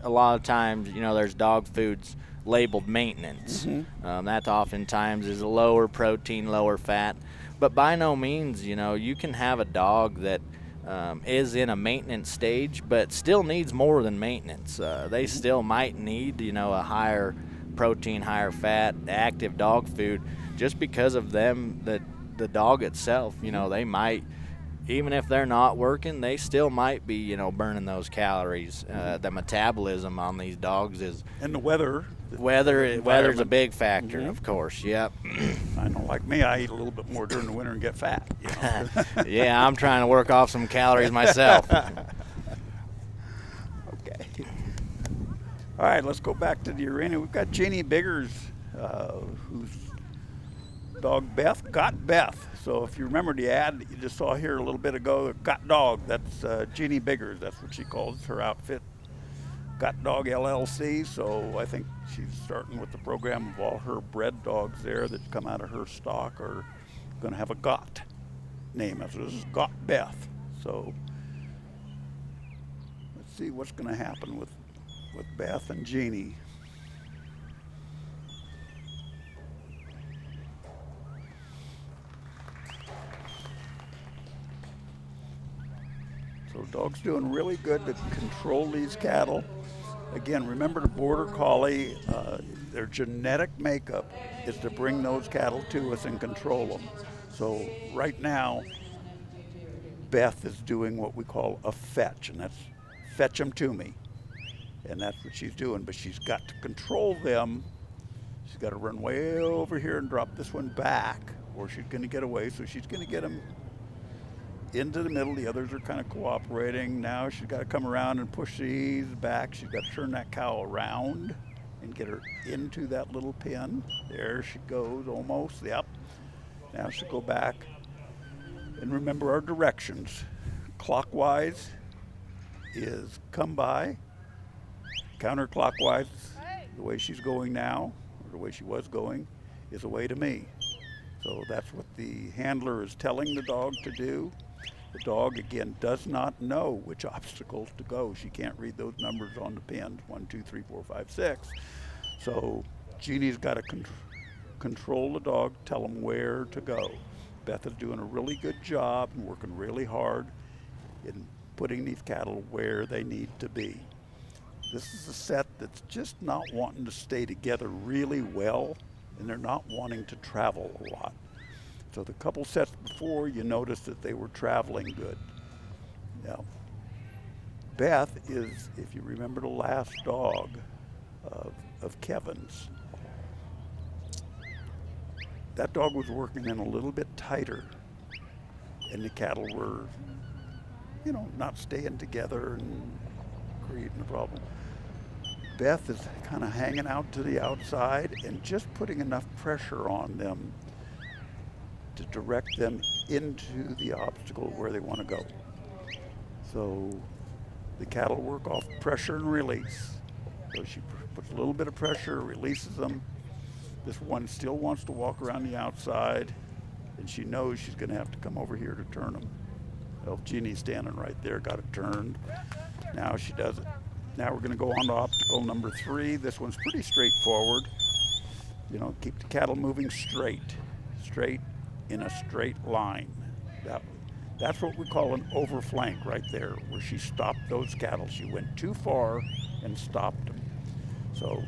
lot of times, there's dog foods labeled maintenance. That oftentimes is a lower protein, lower fat. But by no means, you can have a dog that is in a maintenance stage, but still needs more than maintenance. They still might need, a higher protein, higher fat, active dog food, just because of them, the dog itself. They might, even if they're not working, they still might be, burning those calories. The metabolism on these dogs is, and the weather. Weather's a big factor, of course. Yep. I know, like me, I eat a little bit more during the winter and get fat. Yeah, I'm trying to work off some calories myself. Okay. All right, let's go back to the arena. We've got Jeannie Biggers, whose dog Beth got Beth. So if you remember the ad that you just saw here a little bit ago, Got Dog, that's Jeannie Biggers. That's what she calls her outfit. Got Dog LLC, so I think she's starting with the program of all her bred dogs there that come out of her stock are going to have a Got name. So this is Got Beth. So let's see what's going to happen with Beth and Jeannie. So dog's doing really good to control these cattle. Again, remember the Border Collie, their genetic makeup is to bring those cattle to us and control them. So right now, Beth is doing what we call a fetch, and that's fetch them to me. And that's what she's doing, but she's got to control them. She's got to run way over here and drop this one back, or she's going to get away. So she's going to get them into the middle. The others are kind of cooperating. Now she's got to come around and push these back. She's got to turn that cow around and get her into that little pen. There she goes, almost. Yep. Now she'll go back. And remember our directions. Clockwise is come by. Counterclockwise, the way she's going now, or the way she was going, is away to me. So that's what the handler is telling the dog to do. The dog, again, does not know which obstacles to go. She can't read those numbers on the pins, 1, 2, 3, 4, 5, 6. So Jeannie's got to control the dog, tell him where to go. Beth is doing a really good job and working really hard in putting these cattle where they need to be. This is a set that's just not wanting to stay together really well, and they're not wanting to travel a lot. So the couple sets before, you noticed that they were traveling good. Now, Beth is, if you remember the last dog of Kevin's, that dog was working in a little bit tighter, and the cattle were, not staying together and creating a problem. Beth is kind of hanging out to the outside and just putting enough pressure on them to direct them into the obstacle where they want to go. So the cattle work off pressure and release. So she puts a little bit of pressure, releases them. This one still wants to walk around the outside. and she knows she's going to have to come over here to turn them. Well, Jeannie's standing right there, got it turned. Now she does it. Now we're going to go on to obstacle number 3. This one's pretty straightforward. You know, keep the cattle moving straight in a straight line. That's what we call an overflank right there, where she stopped those cattle. She went too far and stopped them. So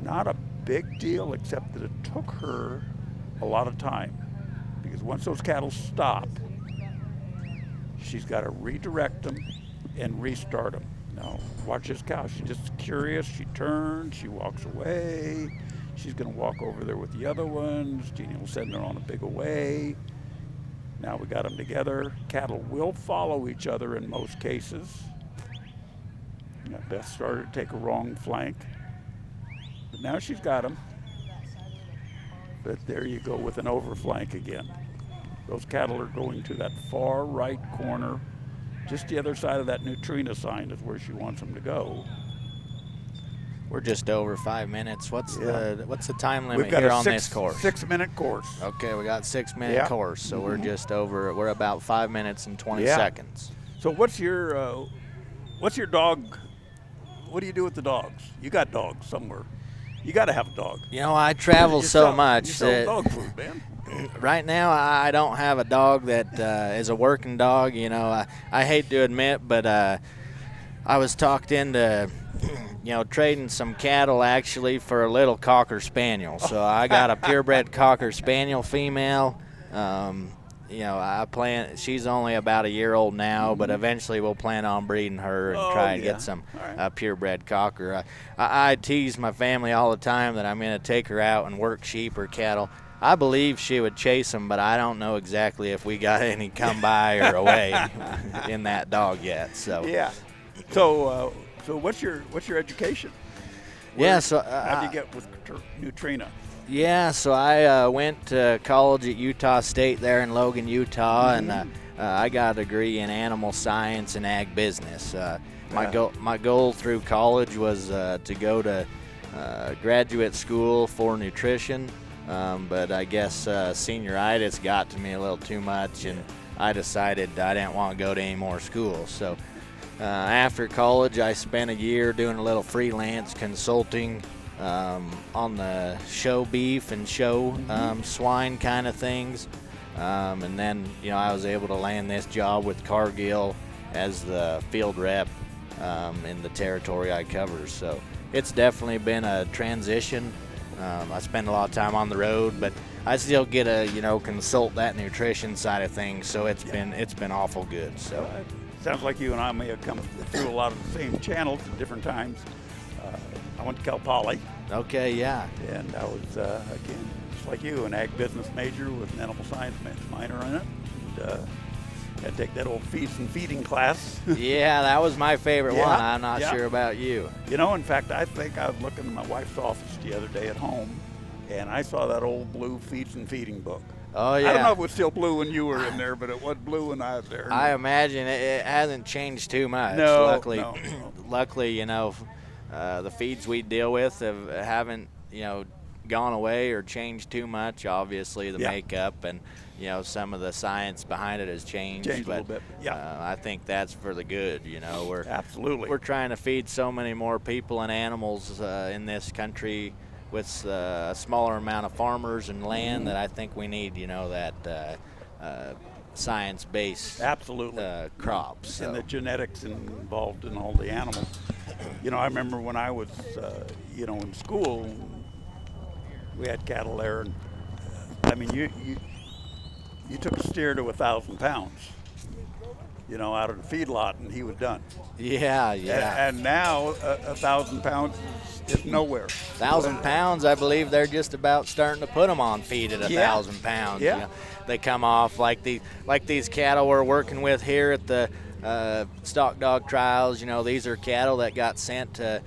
not a big deal, except that it took her a lot of time, because once those cattle stop, she's got to redirect them and restart them. Now, watch this cow. She's just curious. She turns, she walks away. She's going to walk over there with the other ones. Jeannie will send her on a big away. Now we got them together. Cattle will follow each other in most cases. Now Beth started to take a wrong flank, but now she's got them. But there you go with an overflank again. Those cattle are going to that far right corner. Just the other side of that Neutrina sign is where she wants them to go. We're just over 5 minutes. What's the time limit We've got here a on this course? 6-minute course. Okay, we got 6-minute course, so we're just over. We're about 5 minutes and 20 seconds. So what's your dog? What do you do with the dogs? You got dogs somewhere. You got to have a dog. You know, I travel so much you sell that dog food, man. right now I don't have a dog that is a working dog. You know, I hate to admit, but I was talked into, you know, trading some cattle actually for a little Cocker Spaniel. So I got a purebred Cocker Spaniel female. You know, she's only about a year old now, but eventually we'll plan on breeding her and try and get some purebred Cocker. I tease my family all the time that I'm going to take her out and work sheep or cattle. I believe she would chase them, but I don't know exactly if we got any come by or away in that dog yet. So yeah. So what's your education? How'd you get with Neutrina? Yeah, so I went to college at Utah State there in Logan, Utah, and I got a degree in animal science and ag business. My goal through college was to go to graduate school for nutrition, but I guess senioritis got to me a little too much, and I decided I didn't want to go to any more school. So after college, I spent a year doing a little freelance consulting on the show beef and show swine kind of things, and then I was able to land this job with Cargill as the field rep in the territory I cover. So it's definitely been a transition. I spend a lot of time on the road, but I still get to consult that nutrition side of things. So it's been awful good. So sounds like you and I may have come through a lot of the same channels at different times. I went to Cal Poly. Okay, yeah. And I was, again, just like you, an ag business major with an animal science minor in it. And, had to take that old feeds and feeding class. Yeah, that was my favorite one. I'm not sure about you. In fact, I think I was looking in my wife's office the other day at home, and I saw that old blue feeds and feeding book. Oh, yeah. I don't know if it was still blue when you were in there, but it was blue when I was there. I imagine it hasn't changed too much. No, luckily, no. Luckily, the feeds we deal with haven't gone away or changed too much. Obviously, the makeup and some of the science behind it has changed a little bit. Yeah, I think that's for the good. We're trying to feed so many more people and animals in this country with a smaller amount of farmers and land that I think we need that science-based crops. So. And the genetics involved in all the animals. I remember when I was in school, we had cattle there, and I mean you took a steer to 1,000 pounds out of the feedlot, and he was done. Yeah. And now 1,000 pounds is nowhere. 1,000 pounds, I believe they're just about starting to put them on feed at 1,000 pounds. Yeah. They come off like these cattle we're working with here at the stock dog trials. These are cattle that got sent to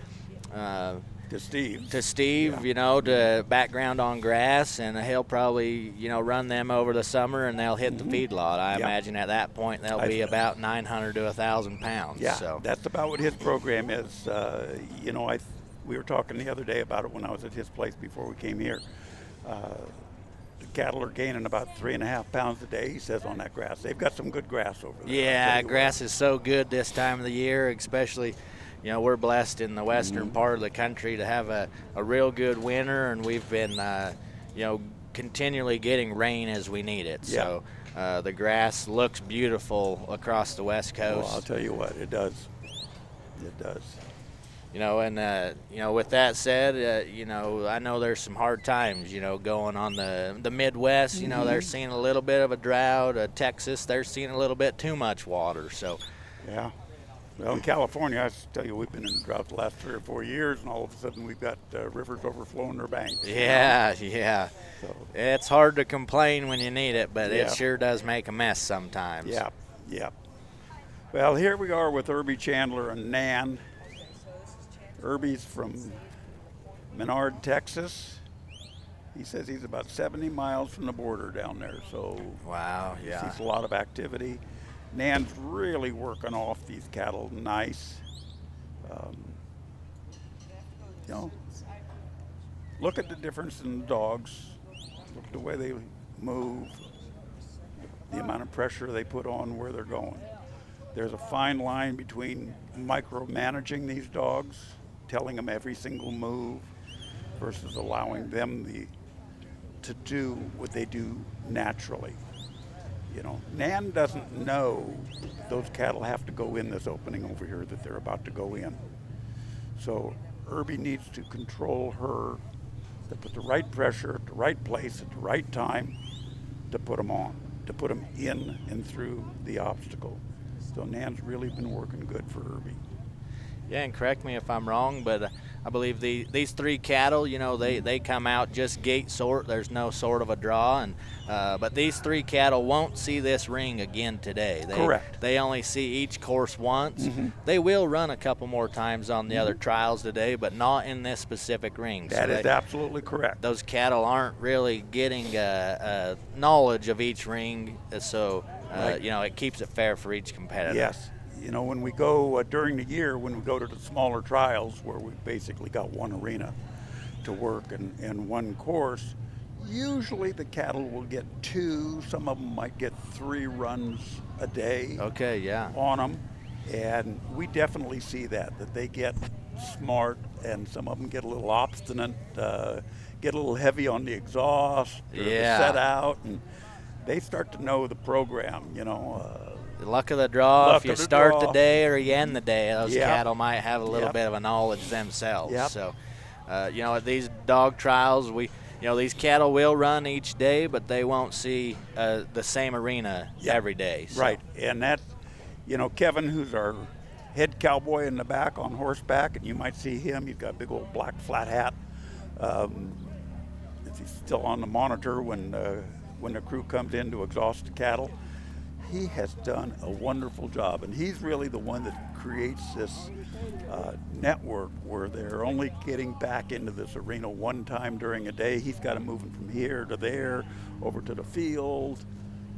Steve, to background on grass, and he'll probably, run them over the summer, and they'll hit the feedlot. I imagine at that point they'll be about 900 to 1,000 pounds. Yeah, so that's about what his program is. We were talking the other day about it when I was at his place before we came here. the cattle are gaining about 3.5 pounds a day, he says, on that grass. They've got some good grass over there. Yeah, grass is so good this time of the year, especially, you know, we're blessed in the western part of the country to have a real good winter, and we've been, you know, continually getting rain as we need it. Yeah. So the grass looks beautiful across the West Coast. Well, I'll tell you what, it does. It does. You know, and, you know, with that said, you know, I know there's some hard times, you know, going on the Midwest. You know, they're seeing a little bit of a drought. Texas, they're seeing a little bit too much water. So, Yeah. Well, in California, I tell you, we've been in a drought the last 3 or 4 years, and all of a sudden we've got rivers overflowing their banks. yeah. So, It's hard to complain when you need it, but Yeah. it sure does make a mess sometimes. yeah. Well, here we are with Irby Chandler and Nan. Irby's from Menard, Texas. He says he's about 70 miles from the border down there, so Wow, he yeah. sees a lot of activity. Nan's really working off these cattle nice. You know, look at the difference in the dogs. Look at the way they move, the amount of pressure they put on where they're going. There's a fine line between micromanaging these dogs, telling them every single move, versus allowing them to do what they do naturally. You know, Nan doesn't know those cattle have to go in this opening over here that they're about to go in. So Irby needs to control her to put the right pressure at the right place at the right time to put them on, to put them in and through the obstacle. So Nan's really been working good for Irby. Yeah, and correct me if I'm wrong, but I believe these 3 cattle, you know, they come out just gate sort. There's no sort of a draw, and but these 3 cattle won't see this ring again today. Correct. They only see each course once. They will run a couple more times on the other trials today, but not in this specific ring. That is absolutely correct. Those cattle aren't really getting knowledge of each ring, so Right. you know, it keeps it fair for each competitor. Yes. You know, when we go during the year, when we go to the smaller trials where we've basically got one arena to work and one course, usually the cattle will get 2, some of them might get 3 runs a day Okay, yeah. on them. And we definitely see that they get smart, and some of them get a little obstinate, get a little heavy on the exhaust or the Yeah. set out, and they start to know the program, you know. The luck of the draw, Luck if you of the start draw. the day or you end the day, those Yep. cattle might have a little Yep. bit of a knowledge themselves. Yep. So, you know, at these dog trials, you know, these cattle will run each day, but they won't see the same arena Yep. every day. So. Right, and that, you know, Kevin, who's our head cowboy in the back on horseback, and you might see him, he's got a big old black flat hat. He's still on the monitor when the crew comes in to exhaust the cattle. He has done a wonderful job, and he's really the one that creates this network where they're only getting back into this arena one time during a day. He's got them moving from here to there, over to the field.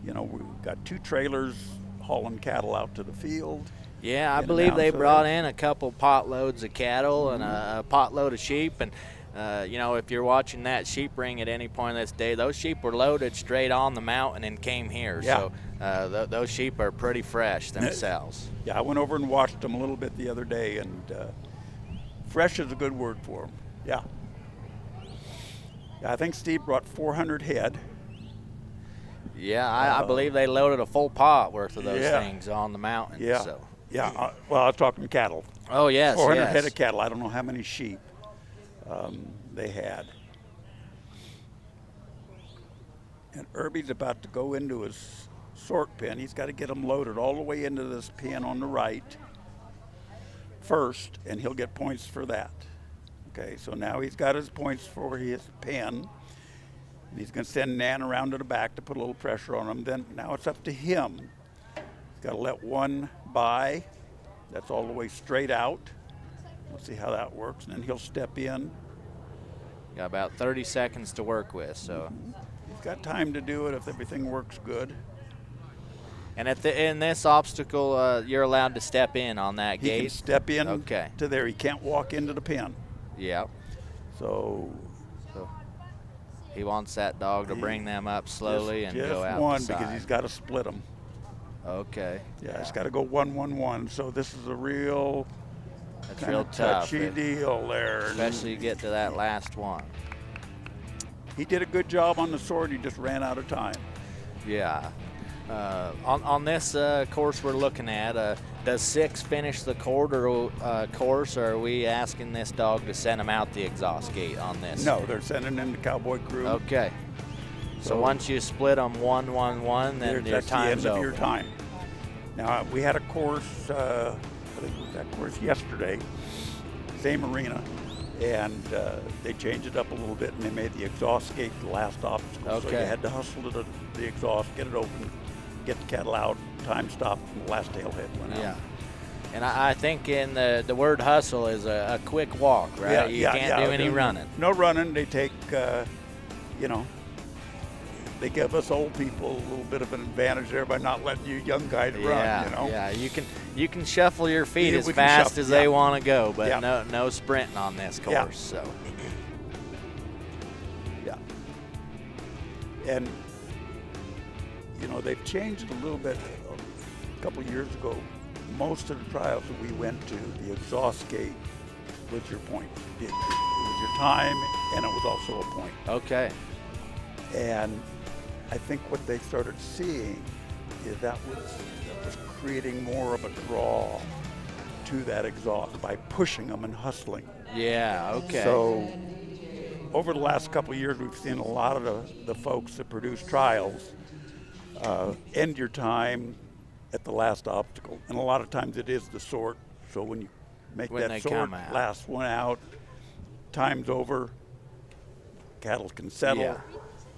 You know, we've got 2 trailers hauling cattle out to the field. Yeah, I in and believe out, they so brought that- in a couple pot loads of cattle and a pot load of sheep. And, you know, if you're watching that sheep ring at any point this day, those sheep were loaded straight on the mountain and came here. Yeah. So those sheep are pretty fresh themselves. Yeah, I went over and watched them a little bit the other day, and fresh is a good word for them. Yeah. I think Steve brought 400 head. Yeah, I believe they loaded a full pot worth of those Yeah. things on the mountain. Yeah. So. Yeah. Well, I was talking cattle. Oh, yes, 400 yes. head of cattle. I don't know how many sheep they had. And Irby's about to go into his sort pen. He's got to get them loaded all the way into this pen on the right first, and he'll get points for that. Okay, so now he's got his points for his pen. And he's going to send Nan around to the back to put a little pressure on him. Then now it's up to him. He's got to let one by. That's all the way straight out. We'll see how that works. And then he'll step in. Got about 30 seconds to work with. So, He's got time to do it if everything works good. and in this obstacle, you're allowed to step in on that He gate. can step in Okay. to there. He can't walk into the pen. Yeah. So He wants that dog to bring them up slowly and go out one the side. because he's got to split them. Okay. Yeah, it's got to go 1-1-1. So this is a real That's kind real of tough. touchy deal there. Especially you get to that last one. He did a good job on the sword. He just ran out of time. Yeah. On this course we're looking at, does 6 finish the quarter course, or are we asking this dog to send him out the exhaust gate on this? No, they're sending in the Cowboy Crew. Okay. So once you split them 1-1-1, then your that's time's the end over. of your time. Now, we had a course, I think it was that course yesterday, same arena, and they changed it up a little bit, and they made the exhaust gate the last obstacle. Okay. So you had to hustle to the exhaust, get it open, get the cattle out, time stopped, and the last tailhead went out. Yeah. And I think in the word hustle is a quick walk, right? You can't do any running. No running. They take, they give us old people a little bit of an advantage there by not letting you young guys run. Yeah, you can shuffle your feet Yeah, as we can fast shuffle, as they yeah. want to go, but Yeah. no sprinting on this course. Yeah. So Yeah. And, they've changed it a little bit. A couple of years ago, most of the trials that we went to, the exhaust gate was your point. It was your time, and it was also a point. okay, And I think what they started seeing is that was creating more of a draw to that exhaust by pushing them and hustling. yeah, okay. So over the last couple of years, we've seen a lot of the folks that produce trials end your time at the last obstacle. And a lot of times it is the sort. So when you make When they that sort come out. last one out, time's over, cattle can settle, Yeah.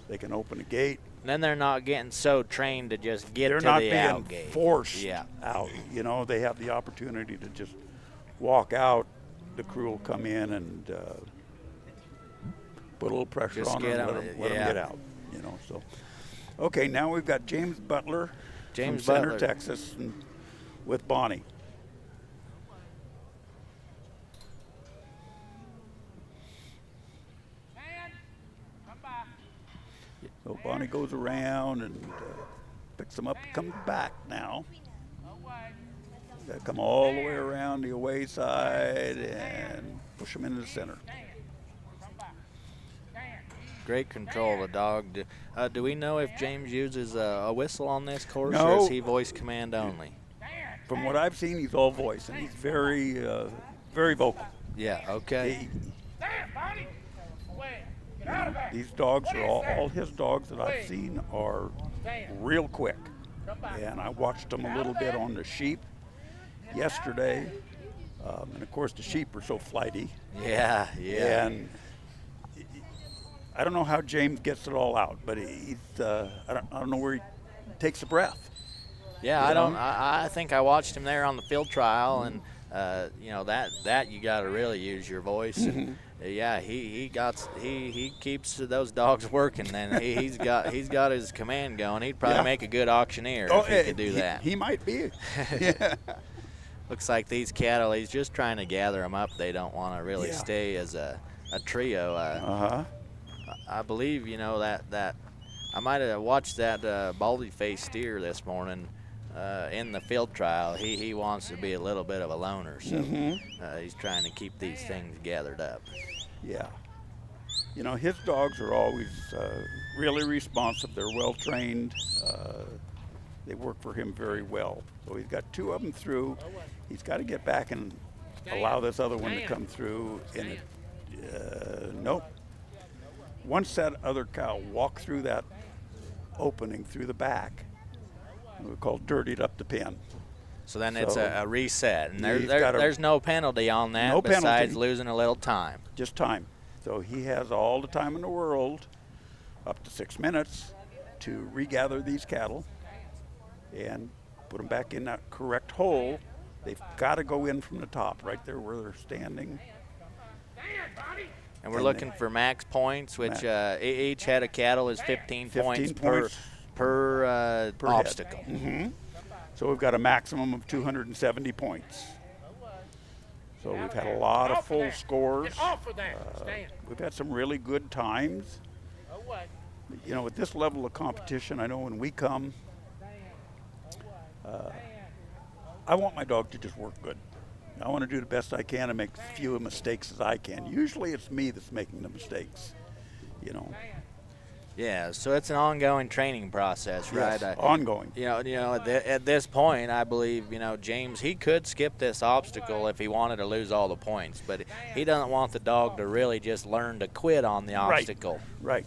they can open a gate. And then they're not getting so trained to just get They're to not the being out gate. forced Yeah. out. They have the opportunity to just walk out. The crew will come in and put a little pressure Just on get them, 'em, let them yeah. get out. So okay, now we've got James Butler James from Center, Butler. Texas, and with Bonnie. So Bonnie goes around and picks them up, comes back now. Got to come all the way around the away side and push them into the center. Great control of the dog. Do we know if James uses a whistle on this course, or No. is he voice command only? From what I've seen, he's all voice, and he's very, very vocal. Yeah, okay. He- These dogs are all his dogs that I've seen are real quick. And I watched them a little bit on the sheep yesterday. And of course the sheep are so flighty. Yeah. And I don't know how James gets it all out, but he's, I don't know where he takes a breath. Yeah, You know? I think I watched him there on the field trial, and that you got to really use your voice. And, yeah, he keeps those dogs working. Then he's got his command going. He'd probably make a good auctioneer if he could do that. He might be. Yeah. Looks like these cattle, he's just trying to gather them up. They don't want to really Yeah. stay as a trio. I believe that I might have watched that baldy-faced steer this morning. In the field trial, he wants to be a little bit of a loner, so he's trying to keep these things gathered up. Yeah. His dogs are always really responsive. They're well trained. They work for him very well. So he's got 2 of them through. He's got to get back and allow this other one to come through. And nope. Once that other cow walked through that opening through the back, we call dirtied up the pen. So then it's a reset, and He's got there's no penalty on that No besides penalty. losing a little time. Just time. So he has all the time in the world, up to 6 minutes, to regather these cattle and put them back in that correct hole. They've got to go in from the top, right there where they're standing. And we're And looking for max points, which each head of cattle is 15 points 15 points per per obstacle. head. So we've got a maximum of 270 points. So we've had a lot of full scores. We've had some really good times. You know, at this level of competition, I know when we come, I want my dog to just work good. I want to do the best I can and make as few mistakes as I can. Usually it's me that's making the mistakes, you know. Yeah, so it's an ongoing training process, right? Yes, ongoing. At this point, I believe, James, he could skip this obstacle if he wanted to lose all the points, but he doesn't want the dog to really just learn to quit on the obstacle. Right.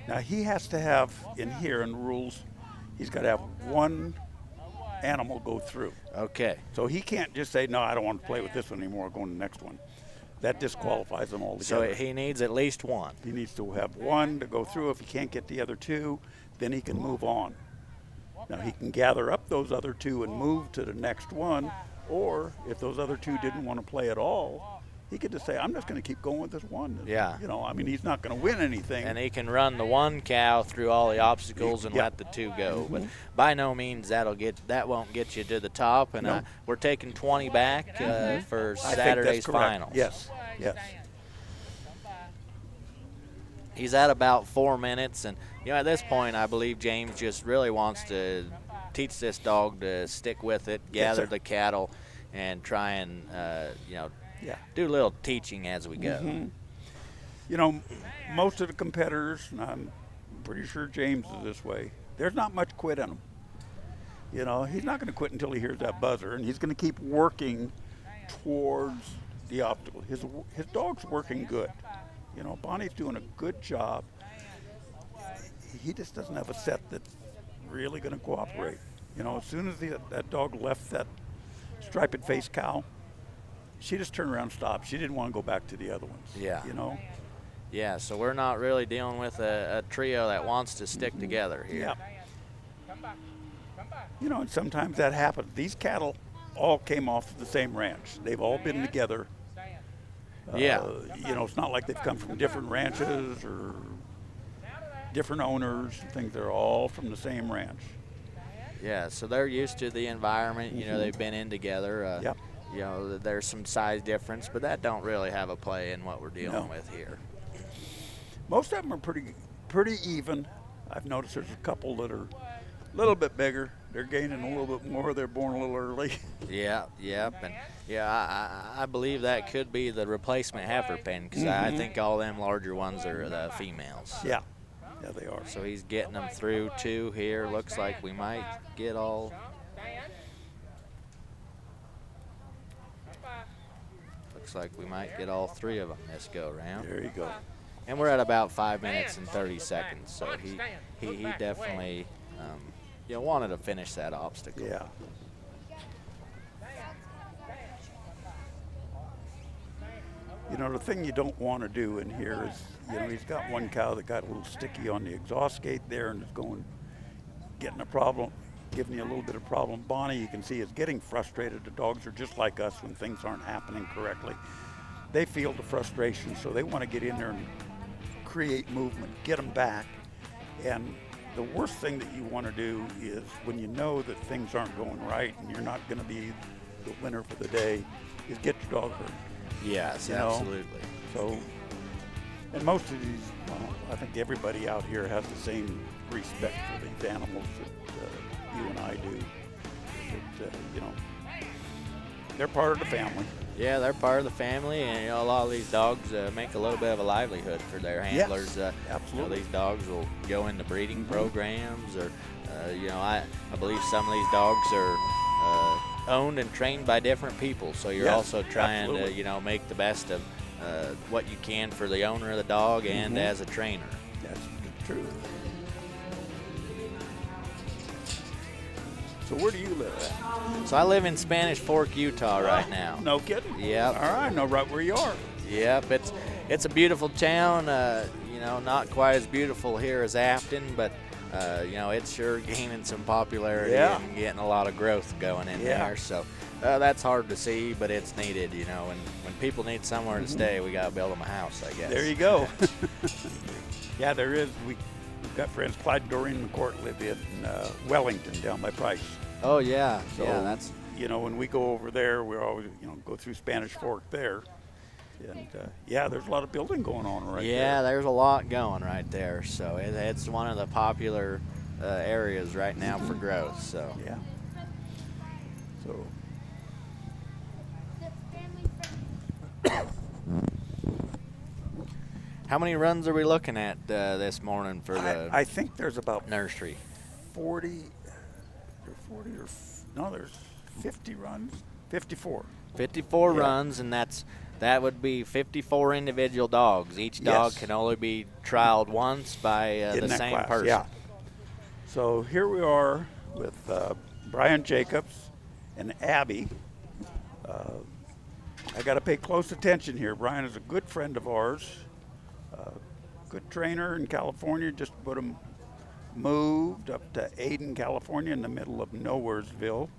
Now he has to have in here in the rules, he's got to have one animal go through. Okay. So he can't just say, no, I don't want to play with this one anymore, go to the next one. That disqualifies him altogether. So he needs at least one. He needs to have one to go through. If he can't get the other two, then he can move on. Now he can gather up those other two and move to the next one, or if those other two didn't want to play at all, he could just say, I'm just going to keep going with this one. Yeah. You know, I mean, he's not going to win anything. And he can run the one cow through all the obstacles and Yep. let the two go. But by no means that won't get you to the top. And No. we're taking 20 back for I think that's Saturday's correct. finals. Yes, yes. He's at about 4 minutes, and at this point, I believe James just really wants to teach this dog to stick with it, gather sir. the cattle, and try and Yeah. do a little teaching as we go. You know, most of the competitors, and I'm pretty sure James is this way, there's not much quit in him. You know, he's not going to quit until he hears that buzzer, and he's going to keep working towards the obstacle. His dog's working good. You know, Bonnie's doing a good job. He just doesn't have a set that's really going to cooperate. You know, as soon as that dog left that striped-faced cow, she just turned around and stopped. She didn't want to go back to the other ones. Yeah. You know? Yeah, so we're not really dealing with a trio that wants to stick together here. Yeah. You know, and sometimes that happens. These cattle all came off the same ranch. They've all been together. Yeah. You know, it's not like they've come from different ranches or different owners and things. They're all from the same ranch. Yeah, so they're used to the environment. They've been in together. Yep. There's some size difference, but that don't really have a play in what we're dealing with here. Most of them are pretty even. I've noticed there's a couple that are a little bit bigger. They're gaining a little bit more. They're born a little early. Yeah, yep, and I believe that could be the replacement heifer pen because I think all them larger ones are the females. Yeah, they are. So he's getting them through two here. Looks like we might get all. Looks like we might get all three of them this go round. There you go. And we're at about 5 minutes and 30 seconds, so he definitely wanted to finish that obstacle. Yeah. You know, the thing you don't want to do in here is, he's got one cow that got a little sticky on the exhaust gate there and is getting a problem, giving you a little bit of problem. Bonnie, you can see, is getting frustrated. The dogs are just like us when things aren't happening correctly. They feel the frustration, so they want to get in there and create movement, get them back. And the worst thing that you want to do is when you know that things aren't going right and you're not going to be the winner for the day, is get your dog hurt. Yes, know? absolutely. So, and most of these, I think everybody out here has the same respect for these animals that you and I do. That, they're part of the family. Yeah, they're part of the family, and a lot of these dogs make a little bit of a livelihood for their handlers. Yes, absolutely. These dogs will go into breeding programs, or I believe some of these dogs are owned and trained by different people. So you're Yes, also trying absolutely. to make the best of what you can for the owner of the dog and as a trainer. That's true. So where do you live at? So I live in Spanish Fork, Utah right now. No kidding? Yep. All right, I know right where you are. Yep, it's a beautiful town. Not quite as beautiful here as Afton, but it's sure gaining some popularity and getting a lot of growth going in there. So that's hard to see, but it's needed. When people need somewhere to stay, we gotta build them a house, I guess. There you go. Yeah, there is. We've got friends. Clyde and Doreen McCourt live in Wellington, down by Price. Oh yeah, So, yeah. That's when we go over there, we always go through Spanish Fork there. And yeah, there's a lot of building going on right Yeah, there. there's a lot going right there. So it's one of the popular areas right now for growth. So Yeah. So how many runs are we looking at this morning for the I think there's about nursery? 40 or 40 or no, there's 50 runs. 54. 54 Yeah. runs, and that would be 54 individual dogs. Each dog Yes. can only be trialed once by In the that same class, person. yeah. So here we are with Brian Jacobs and Abby. I got to pay close attention here. Brian is a good friend of ours, good trainer in California. Just put him moved up to Aden, California, in the middle of Nowheresville.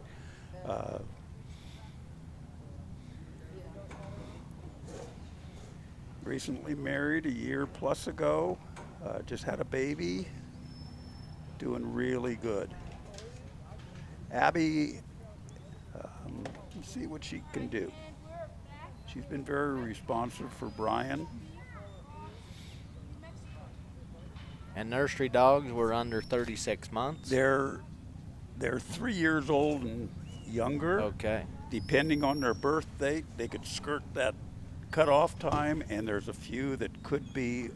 Recently married a year plus ago. Just had a baby. Doing really good. Abby, let's see what she can do. She's been very responsive for Brian. And nursery dogs were under 36 months. They're 3 years old and younger. Okay. Depending on their birth date, they could skirt that cutoff time, and there's a few that could be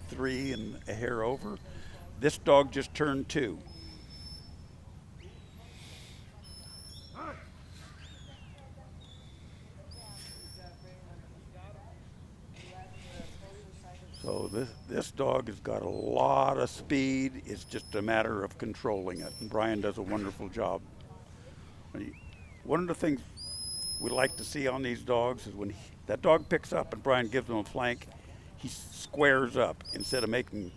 3 and a hair over. This dog just turned 2. So this dog has got a lot of speed. It's just a matter of controlling it, and Brian does a wonderful job. One of the things we like to see on these dogs is when that dog picks up and Brian gives him a flank, he squares up. Instead of making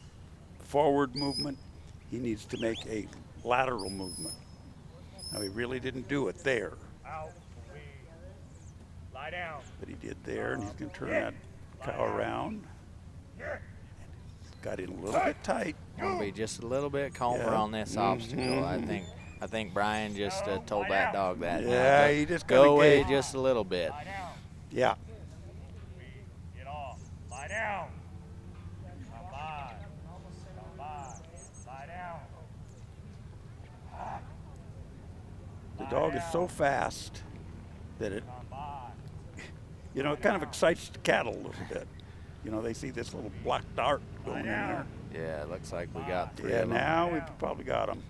forward movement, he needs to make a lateral movement. Now, he really didn't do it there, Out. Lie down. but he did there, and he's going to turn that cow around. Got in a little bit tight. Want to be just a little bit calmer Yeah. on this obstacle. I think Brian just told that dog that. Yeah, Go- he just go kinda away gave- just a little bit. Lie down. Yeah. Get off. Lie down. Come by. Come by. Lie down. The dog is so fast that it, Come by. it kind of excites the cattle a little bit. They see this little black dart going in there. Yeah, it looks like we got 3 Yeah, of them. now we've probably got him.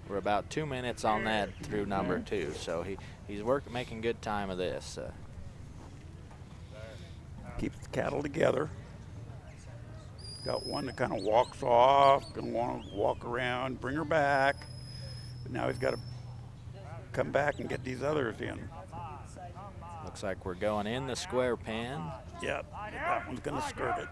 We're about 2 minutes on that through number 2, so he's making good time of this. Keeps the cattle together. Got one that kind of walks off, gonna want to walk around, bring her back. But now he's got to come back and get these others in. Looks like we're going in the square pen. Yep, that one's gonna skirt it.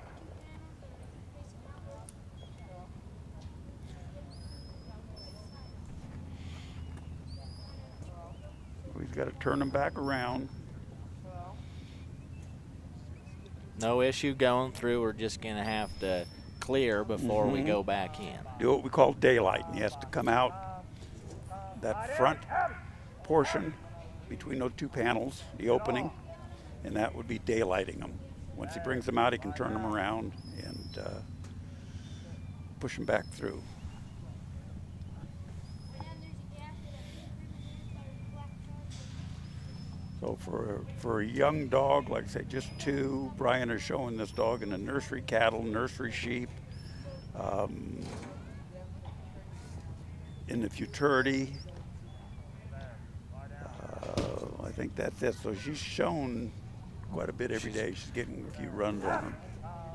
He's got to turn them back around. No issue going through. We're just going to have to clear before we go back in. Do what we call daylight, and he has to come out that front portion between those two panels, the opening, and that would be daylighting them. Once he brings them out, he can turn them around and push them back through. So for a young dog, like I say, just 2, Brian is showing this dog in the nursery cattle, nursery sheep, in the futurity. I think that's it. So she's shown quite a bit every day. She's getting a few runs on her.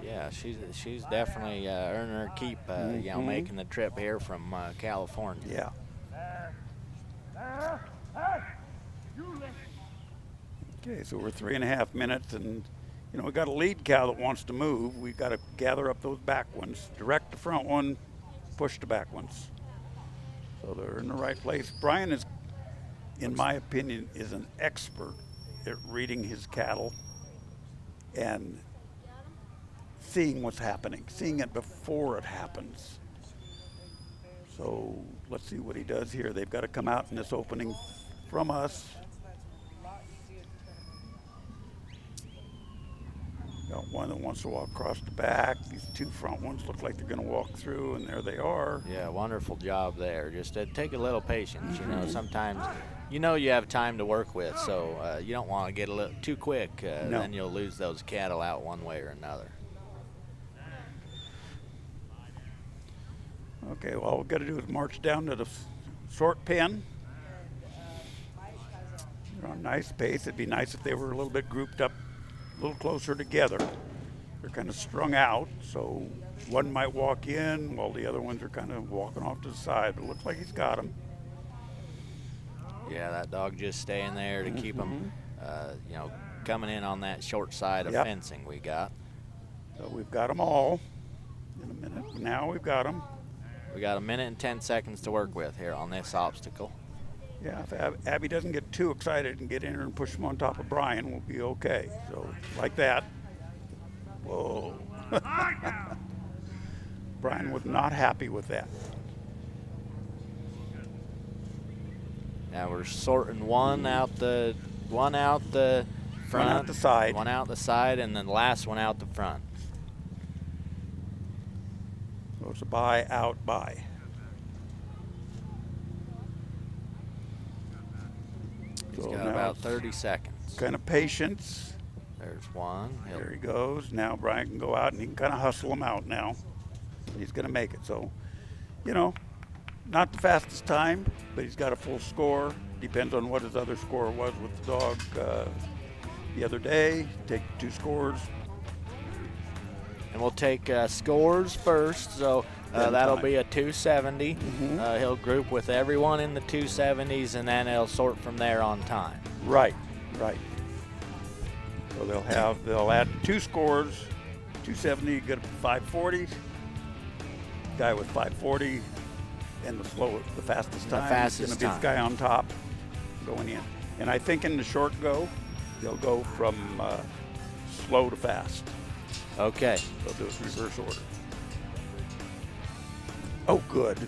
Yeah, she's definitely earning her keep, making the trip here from California. Yeah. Okay, so we're 3.5 minutes, and we got a lead cow that wants to move. We got to gather up those back ones, direct the front one, push the back ones. So they're in the right place. Brian is, in my opinion, is an expert at reading his cattle and seeing what's happening, seeing it before it happens. So let's see what he does here. They've got to come out in this opening from us. Got one that wants to walk across the back. These two front ones look like they're going to walk through, and there they are. Yeah, wonderful job there. Just take a little patience. You know, sometimes you know you have time to work with, so you don't want to get a little too quick. No. Then you'll lose those cattle out one way or another. Okay, well, all we've got to do is march down to the sort pen. They're on a nice pace. It'd be nice if they were a little bit grouped up, a little closer together. They're kind of strung out, so one might walk in while the other ones are kind of walking off to the side, but it looks like he's got them. Yeah, that dog just staying there to keep them, you know, coming in on that short side of fencing we got. So we've got them all in a minute. Now we've got them. We got 1 minute and 10 seconds to work with here on this obstacle. Yeah, if Abby doesn't get too excited and get in here and push him on top of Brian, we'll be okay. So, like that. Whoa. Brian was not happy with that. Now we're sorting one out the front, One out the side. one out the side, and then the last one out the front. So it's a buy, out, buy. He's So got now about it's 30 seconds. kind of patience. There's one. There he goes. Now Brian can go out and he can kind of hustle him out now. He's going to make it. So, you know, not the fastest time, but he's got a full score. Depends on what his other score was with the dog the other day. Take 2 scores. And we'll take scores first. So that'll be a 270. He'll group with everyone in the 270s, and then he'll sort from there on time. Right, right. So they'll add 2 scores, 270, get 540. Guy with 540 and the fastest time. fastest is going to be time. the guy on top going in. And I think in the short go, they'll go from slow to fast. Okay. They'll do it in reverse order. Oh, good.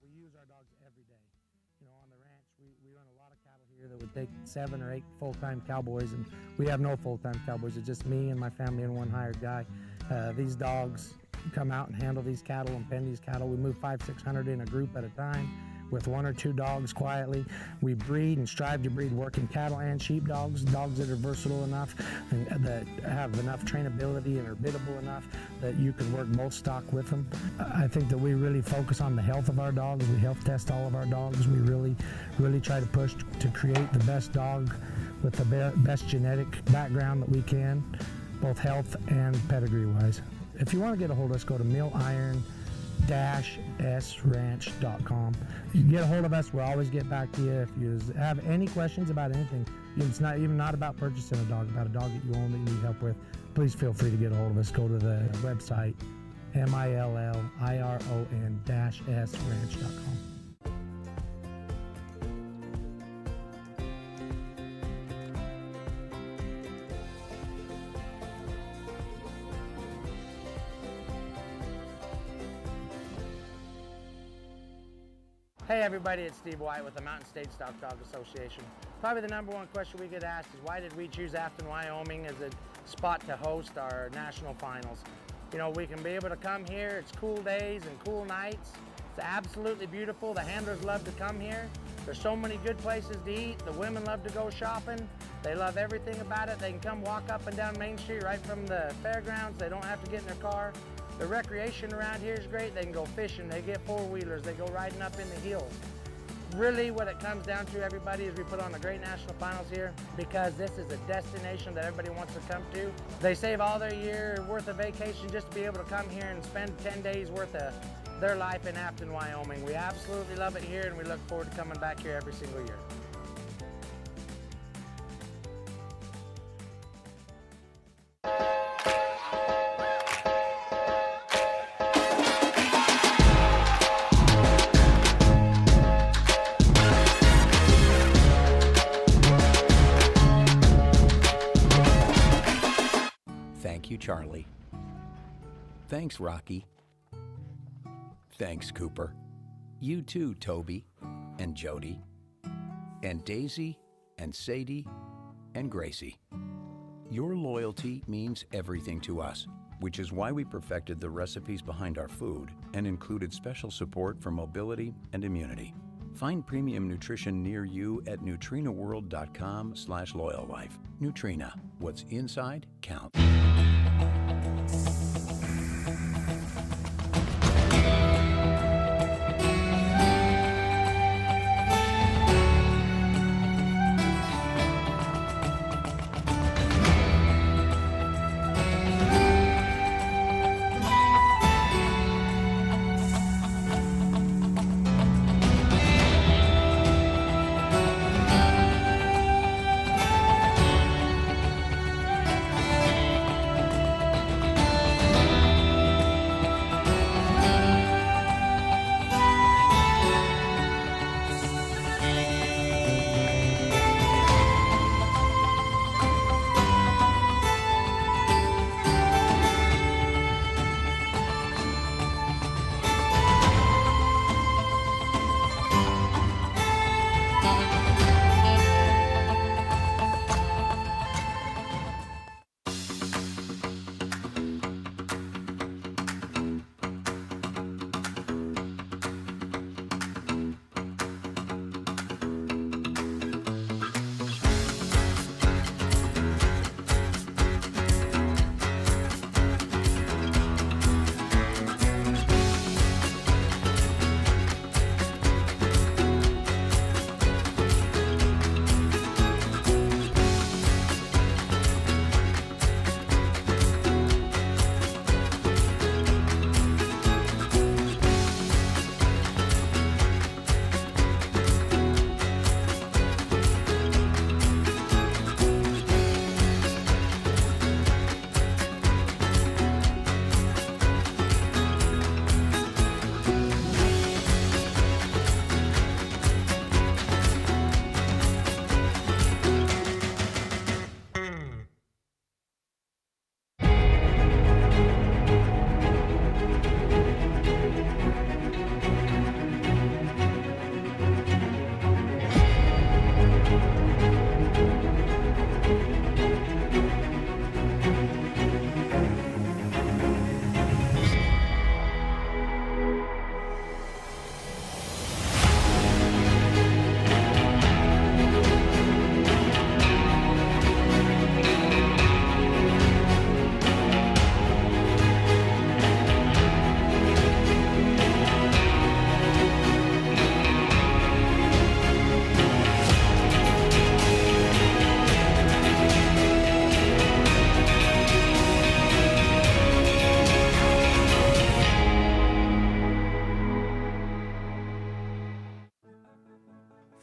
We use our dogs every day. You know, on the ranch, we run a lot of cattle here that would take 7 or 8 full-time cowboys, and we have no full-time cowboys. It's just me and my family and one hired guy. These dogs come out and handle these cattle and pen these cattle. We move 500-600 in a group at a time with 1 or 2 dogs quietly. We breed and strive to breed working cattle and sheep dogs that are versatile enough and that have enough trainability and are biddable enough that you can work both stock with them. I think that we really focus on the health of our dogs. We health test all of our dogs. We really try to push to create the best dog with the best genetic background that we can, both health and pedigree wise. If you want to get a hold of us, go to milliron-sranch.com. You can get a hold of us. We'll always get back to you. If you have any questions about anything, it's not even about purchasing a dog, about a dog that you own that you need help with, please feel free to get a hold of us. Go to the website, milliron-sranch.com. Hey everybody, it's Steve White with the Mountain State Stock Dog Association. Probably the number one question we get asked is why did we choose Afton, Wyoming as a spot to host our national finals? You know, we can be able to come here, it's cool days and cool nights. It's absolutely beautiful. The handlers love to come here. There's so many good places to eat. The women love to go shopping. They love everything about it. They can come walk up and down Main Street right from the fairgrounds. They don't have to get in their car. The recreation around here is great. They can go fishing, they get four-wheelers, they go riding up in the hills. Really what it comes down to, everybody, is we put on a great national finals here because this is a destination that everybody wants to come to. They save all their year worth of vacation just to be able to come here and spend 10 days worth of their life in Afton, Wyoming. We absolutely love it here and we look forward to coming back here every single year. Thank you, Charlie. Thanks, Rocky. Thanks, Cooper. You too, Toby and Jody and Daisy and Sadie and Gracie. Your loyalty means everything to us, which is why we perfected the recipes behind our food and included special support for mobility and immunity. Find premium nutrition near you at nutrinaworld.com/loyallife. Nutrina, what's inside counts.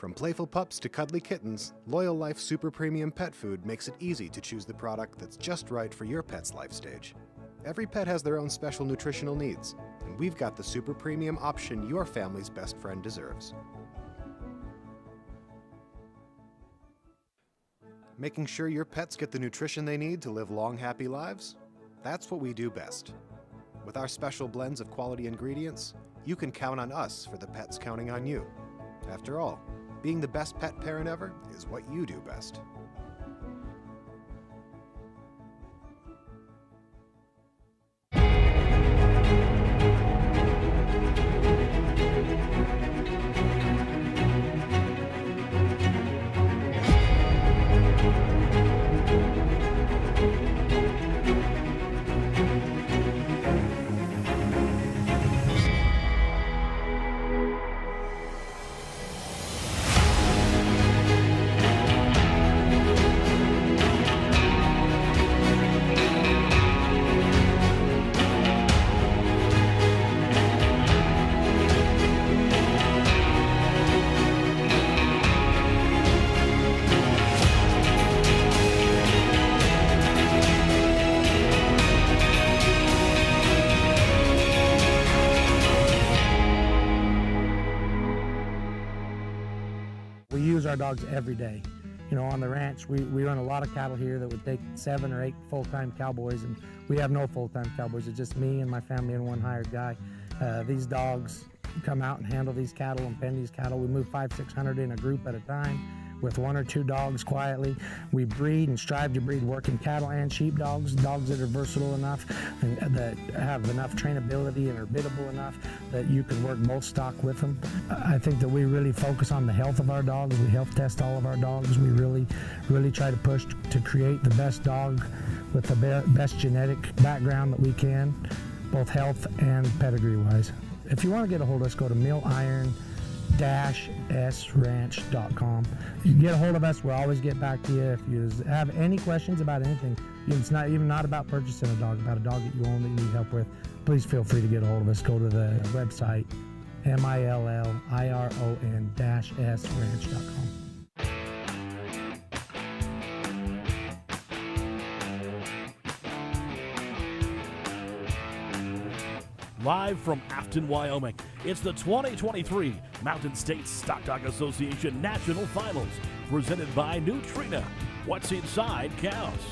From playful pups to cuddly kittens, Loyal Life Super Premium Pet Food makes it easy to choose the product that's just right for your pet's life stage. Every pet has their own special nutritional needs, and we've got the super premium option your family's best friend deserves. Making sure your pets get the nutrition they need to live long, happy lives? That's what we do best. With our special blends of quality ingredients, you can count on us for the pets counting on you. After all, being the best pet parent ever is what you do best. We use our dogs every day. on the ranch, we run a lot of cattle here that would take 7 or 8 full-time cowboys, and we have no full-time cowboys. It's just me and my family and one hired guy. These dogs come out and handle these cattle and pen these cattle. We move 500-600 in a group at a time with 1 or 2 dogs quietly. We breed and strive to breed working cattle and sheep dogs that are versatile enough and that have enough trainability and are biddable enough that you can work both stock with them. I think that we really focus on the health of our dogs. We health test all of our dogs. We really try to push to create the best dog with the best genetic background that we can, both health and pedigree wise. If you want to get a hold of us, go to milliron-sranch.com. You can get a hold of us. We'll always get back to you. If you have any questions about anything, it's not even about purchasing a dog, about a dog that you own that you need help with, please feel free to get a hold of us. Go to the website, milliron-sranch.com. Live from Afton, Wyoming, it's the 2023 Mountain States Stock Dog Association National Finals, presented by Nursery. What's inside counts.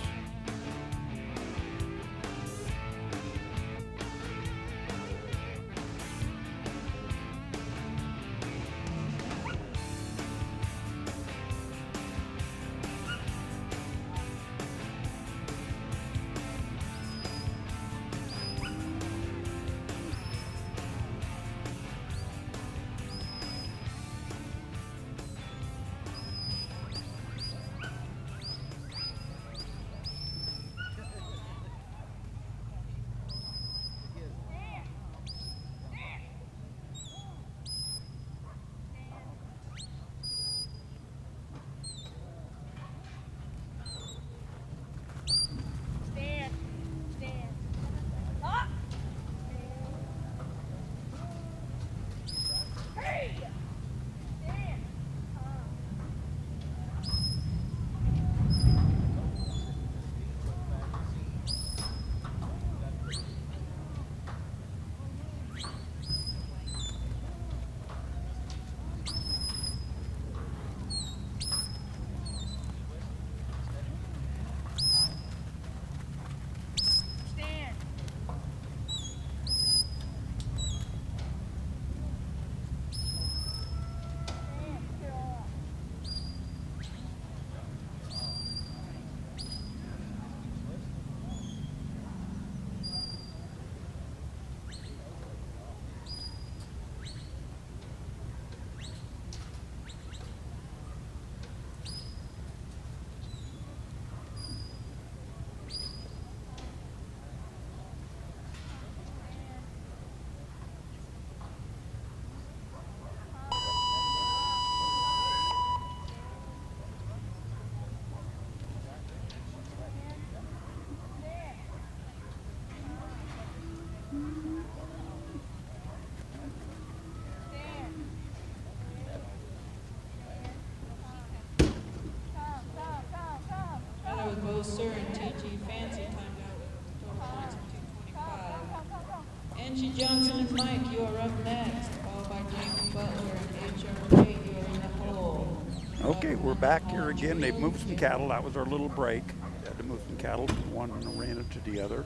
With both Sir and TG Fancy timed out with total points of 225. Angie Johnson and Mike, you are up next, followed by James Butler and HR Kate, you are in the hole. Okay, we're back here again. They've moved some cattle. That was our little break. Had to move some cattle from one arena to the other.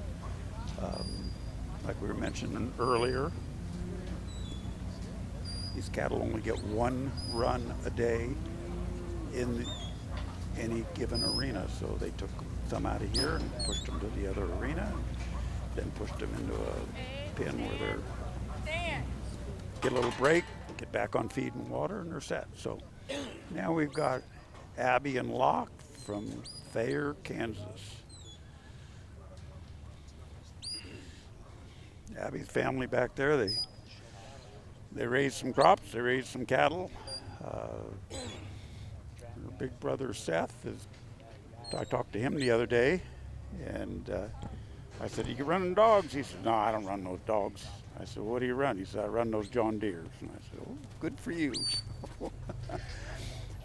Like we were mentioning earlier, these cattle only get 1 run a day in any given arena, so they took some out of here and pushed them to the other arena, then pushed them into a pen where they're get a little break, get back on feed and water, and they're set. So now we've got Abby and Locke from Thayer, Kansas. Abby's family back there, they raised some crops, they raised some cattle. Her big brother Seth I talked to him the other day, and I said, "You running dogs?" He said, "No, I don't run those dogs." I said, "What do you run?" He said, "I run those John Deeres." And I said, "Oh, good for you."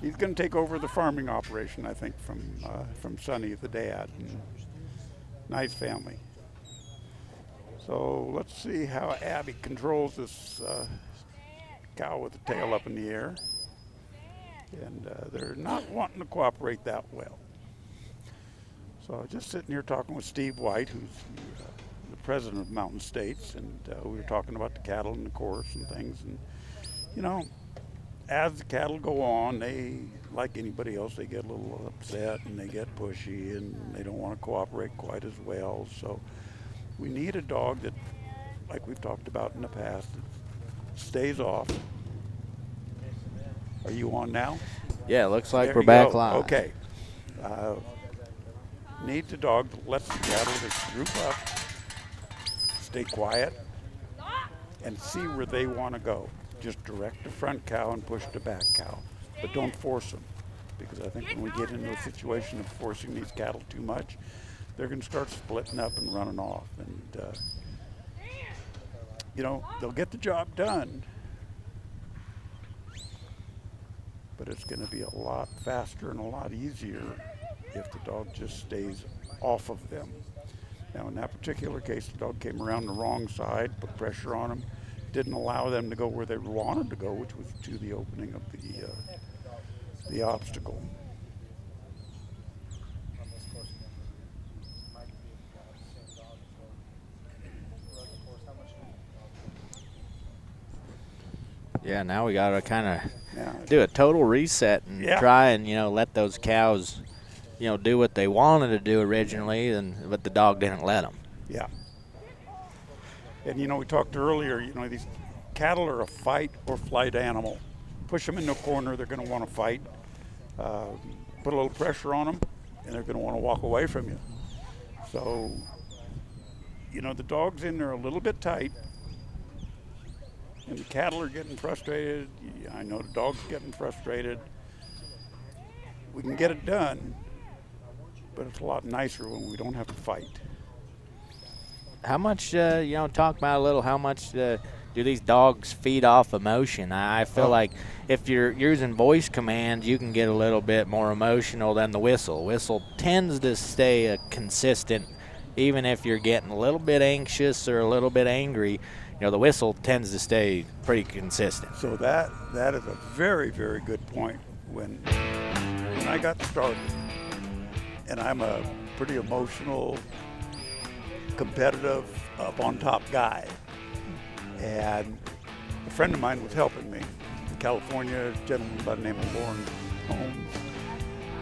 He's going to take over the farming operation, I think, from Sonny, the dad. And nice family. So let's see how Abby controls this cow with the tail up in the air. and they're not wanting to cooperate that well. So I was just sitting here talking with Steve White, who's the president of Mountain States, and we were talking about the cattle and the course and things. And you know, as the cattle go on, they, like anybody else, they get a little upset and they get pushy and they don't want to cooperate quite as well. So we need a dog that, like we've talked about in the past, that stays off. Are you on now? Yeah, looks like There we're you back go. live. Okay. Needs a dog that lets the cattle just group up, stay quiet, and see where they want to go. Just direct the front cow and push the back cow, but don't force them, because I think when we get into a situation of forcing these cattle too much, they're going to start splitting up and running off, and you know, they'll get the job done, but it's going to be a lot faster and a lot easier if the dog just stays off of them. Now, in that particular case, the dog came around the wrong side, put pressure on them, didn't allow them to go where they wanted to go, which was to the opening of the obstacle. Yeah, now we got to kind of Now, do a total reset and Yeah. try and, you know, let those cows, you know, do what they wanted to do originally, but the dog didn't let them. yeah. And you know, we talked earlier, you know, these cattle are a fight or flight animal. Push them in the corner, they're going to want to fight. Put a little pressure on them, and they're going to want to walk away from you. So, you know, the dog's in there a little bit tight, and the cattle are getting frustrated. I know the dog's getting frustrated. We can get it done, but it's a lot nicer when we don't have to fight. How much, you know, talk about a little, how much do these dogs feed off emotion? I feel like if you're using voice commands, you can get a little bit more emotional than the whistle. Whistle tends to stay consistent, even if you're getting a little bit anxious or a little bit angry. You know, the whistle tends to stay pretty consistent. So that is a very, very good point. When I got started, and I'm a pretty emotional, competitive, up on top guy, and a friend of mine was helping me in California, a gentleman by the name of Lauren Holmes.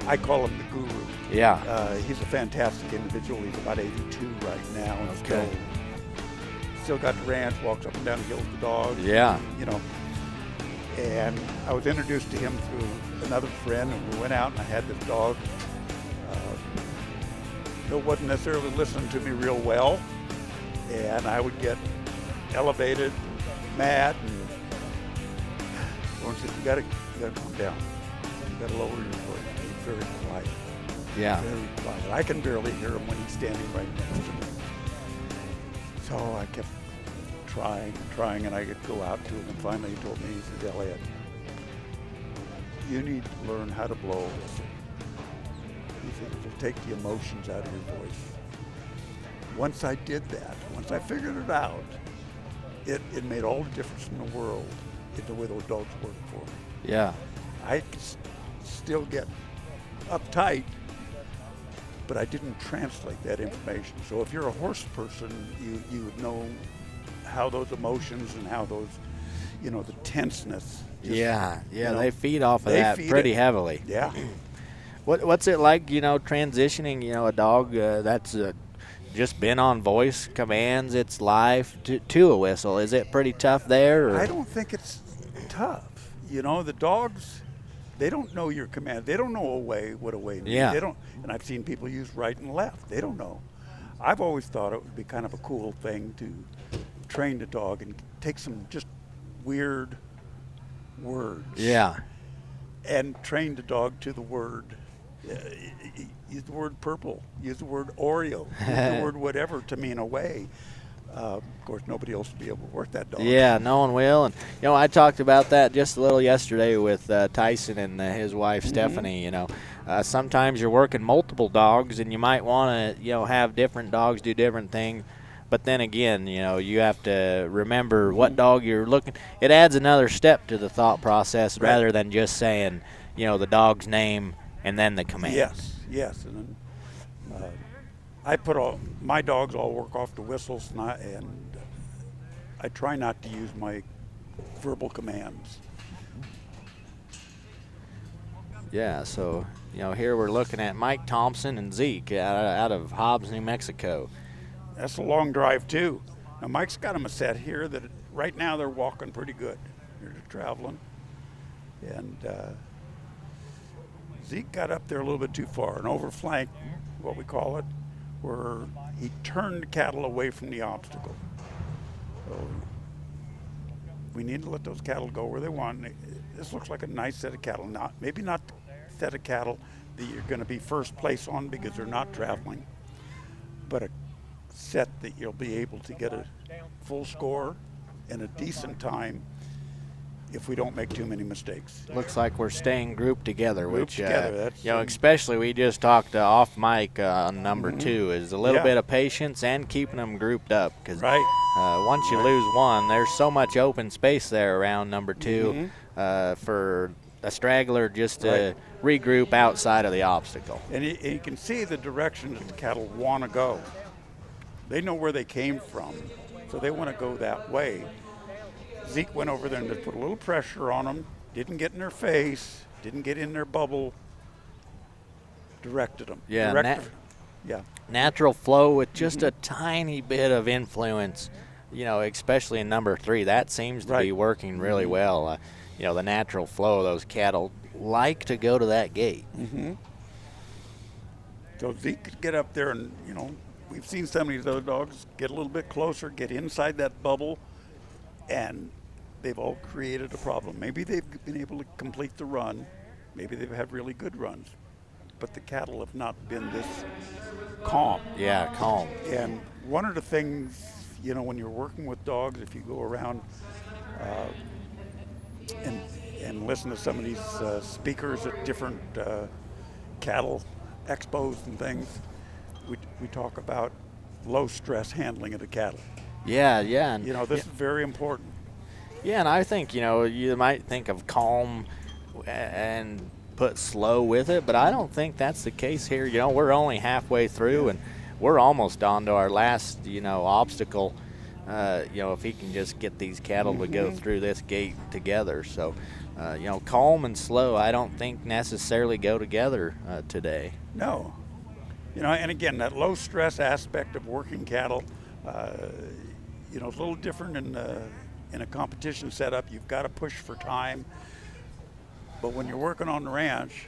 I call him the guru. Yeah. He's a fantastic individual. He's about 82 right now, and Okay. still got the ranch, walks up and down the hill with the dog. Yeah. You know, and I was introduced to him through another friend, and we went out and I had this dog. Bill wasn't necessarily listening to me real well, and I would get elevated, mad, and Lauren said, you gotta calm down. You gotta lower your voice. Be very quiet. Yeah. Very quiet. I can barely hear him when he's standing right next to me. So I kept trying, and I could go out to him, and finally he told me, he said, Elliot, you need to learn how to blow a whistle. He said, it'll take the emotions out of your voice. Once I did that, once I figured it out, it made all the difference in the world in the way those dogs work for me. Yeah. I still get uptight, but I didn't translate that information. So if you're a horse person, you would know how those emotions and how those, you know, the tenseness. Just, Yeah. you know, They feed off of they that feed pretty it. heavily. Yeah. What's it like, you know, transitioning, you know, a dog that's just been on voice commands its life to a whistle? Is it pretty tough there? Or? I don't think it's tough. You know, the dogs, they don't know your command. They don't know what away means. Yeah. They don't, and I've seen people use right and left. They don't know. I've always thought it would be kind of a cool thing to train the dog and take some just weird words. Yeah. And train the dog to the word. Use the word purple. Use the word Oreo. Use the word whatever to mean away. Of course, nobody else will be able to work that dog. Yeah, no one will. And, you know, I talked about that just a little yesterday with Tyson and his wife, Stephanie. You know, sometimes you're working multiple dogs and you might want to, you know, have different dogs do different things. But then again, you know, you have to remember what dog you're looking. It adds another step to the thought process rather than just saying, the dog's name and then the command. Yes, yes. And then, I put all my dogs all work off the whistles, and I try not to use my verbal commands. Yeah, so here we're looking at Mike Thompson and Zeke out of Hobbs, New Mexico. That's a long drive too. Now Mike's got them a set here that right now they're walking pretty good. They're traveling, and Zeke got up there a little bit too far, an overflank, what we call it, where he turned the cattle away from the obstacle. So we need to let those cattle go where they want. This looks like a nice set of cattle. Maybe not the set of cattle that you're going to be first place on because they're not traveling, but a set that you'll be able to get a full score and a decent time if we don't make too many mistakes. Looks like we're staying grouped together, Grouped together, that's, especially we just talked off mic on number 2 is a little bit of patience and keeping them grouped up, because once you lose one, there's so much open space there around number 2 for a straggler just to regroup outside of the obstacle. And you can see the direction that the cattle want to go. They know where they came from, so they want to go that way. Zeke went over there and just put a little pressure on them, didn't get in their face, didn't get in their bubble, directed them. Natural flow with just a tiny bit of influence, especially in number 3. That seems to be working really well. The natural flow, those cattle like to go to that gate. So Zeke could get up there and, we've seen some of these other dogs get a little bit closer, get inside that bubble, and they've all created a problem. Maybe they've been able to complete the run. Maybe they've had really good runs. But the cattle have not been this calm. Yeah, calm. And one of the things, when you're working with dogs, if you go around and listen to some of these speakers at different cattle expos and things, we talk about low stress handling of the cattle. Yeah. And, this is very important. Yeah, and I think, you might think of calm and put slow with it, but I don't think that's the case here. We're only halfway through, and we're almost on to our last, obstacle. If he can just get these cattle to go through this gate together. So, calm and slow, I don't think necessarily go together today. No. And again, that low stress aspect of working cattle, it's a little different in a competition setup. You've got to push for time. But when you're working on the ranch,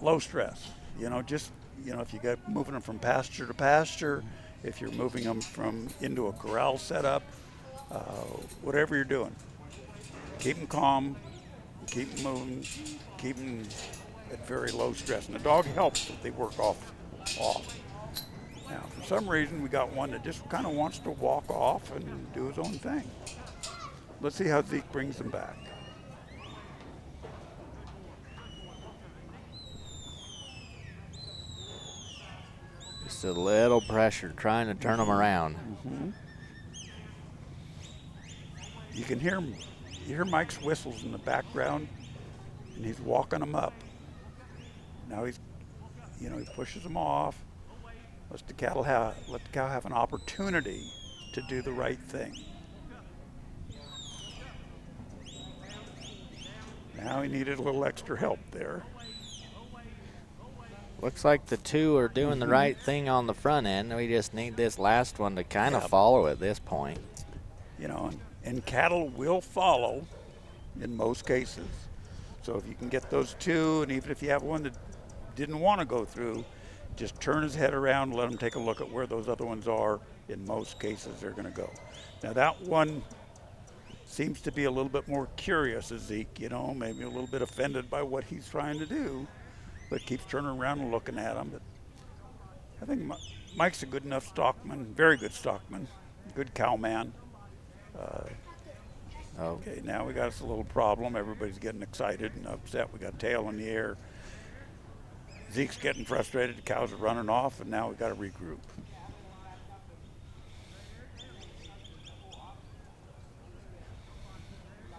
low stress. If you got moving them from pasture to pasture, if you're moving them into a corral setup, whatever you're doing, keep them calm, keep them moving, keep them at very low stress. And the dog helps if they work off. Now, for some reason, we got one that just kind of wants to walk off and do his own thing. Let's see how Zeke brings them back. Just a little pressure trying to turn them around. You can hear him. You hear Mike's whistles in the background, and he's walking them up. Now he pushes them off. Let the cow have an opportunity to do the right thing. Now he needed a little extra help there. Looks like the 2 are doing the right thing on the front end. We just need this last one to kind of follow at this point. And cattle will follow in most cases. So if you can get those 2, and even if you have one that didn't want to go through, just turn his head around, let him take a look at where those other ones are. In most cases, they're going to go. Now that one seems to be a little bit more curious, Zeke, maybe a little bit offended by what he's trying to do, but keeps turning around and looking at him. But I think Mike's a good enough stockman, very good stockman, good cowman. Okay, now we got us a little problem. Everybody's getting excited and upset. We got tail in the air. Zeke's getting frustrated. The cows are running off, and now we got to regroup.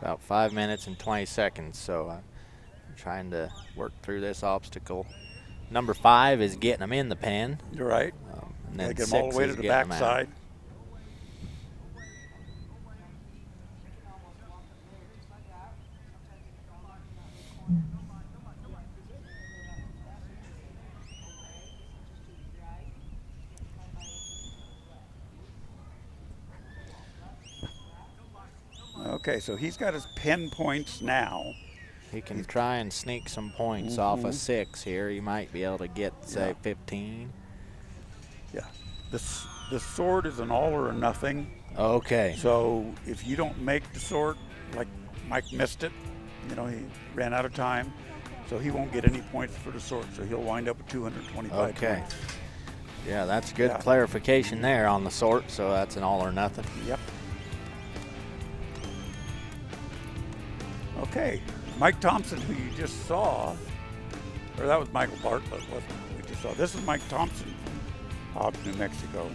About 5 minutes and 20 seconds, so trying to work through this obstacle. Number 5 is getting them in the pen. You're right. And then Get them 6 all the way is to the getting 'em back out. side. Okay, so he's got his pen points now. He can try and sneak some points off a 6 here. He might be able to get, say, 15. Yeah. The sort is an all or nothing. Okay. So if you don't make the sort, like Mike missed it, you know, he ran out of time, so he won't get any points for the sort, so he'll wind up with 225 Okay. points. Yeah, that's good Yeah. clarification there on the sort, so that's an all or nothing. Yep. Okay, Mike Thompson, who you just saw, or that was Michael Bartlett, wasn't it? We just saw. This is Mike Thompson from Hobbs, New Mexico.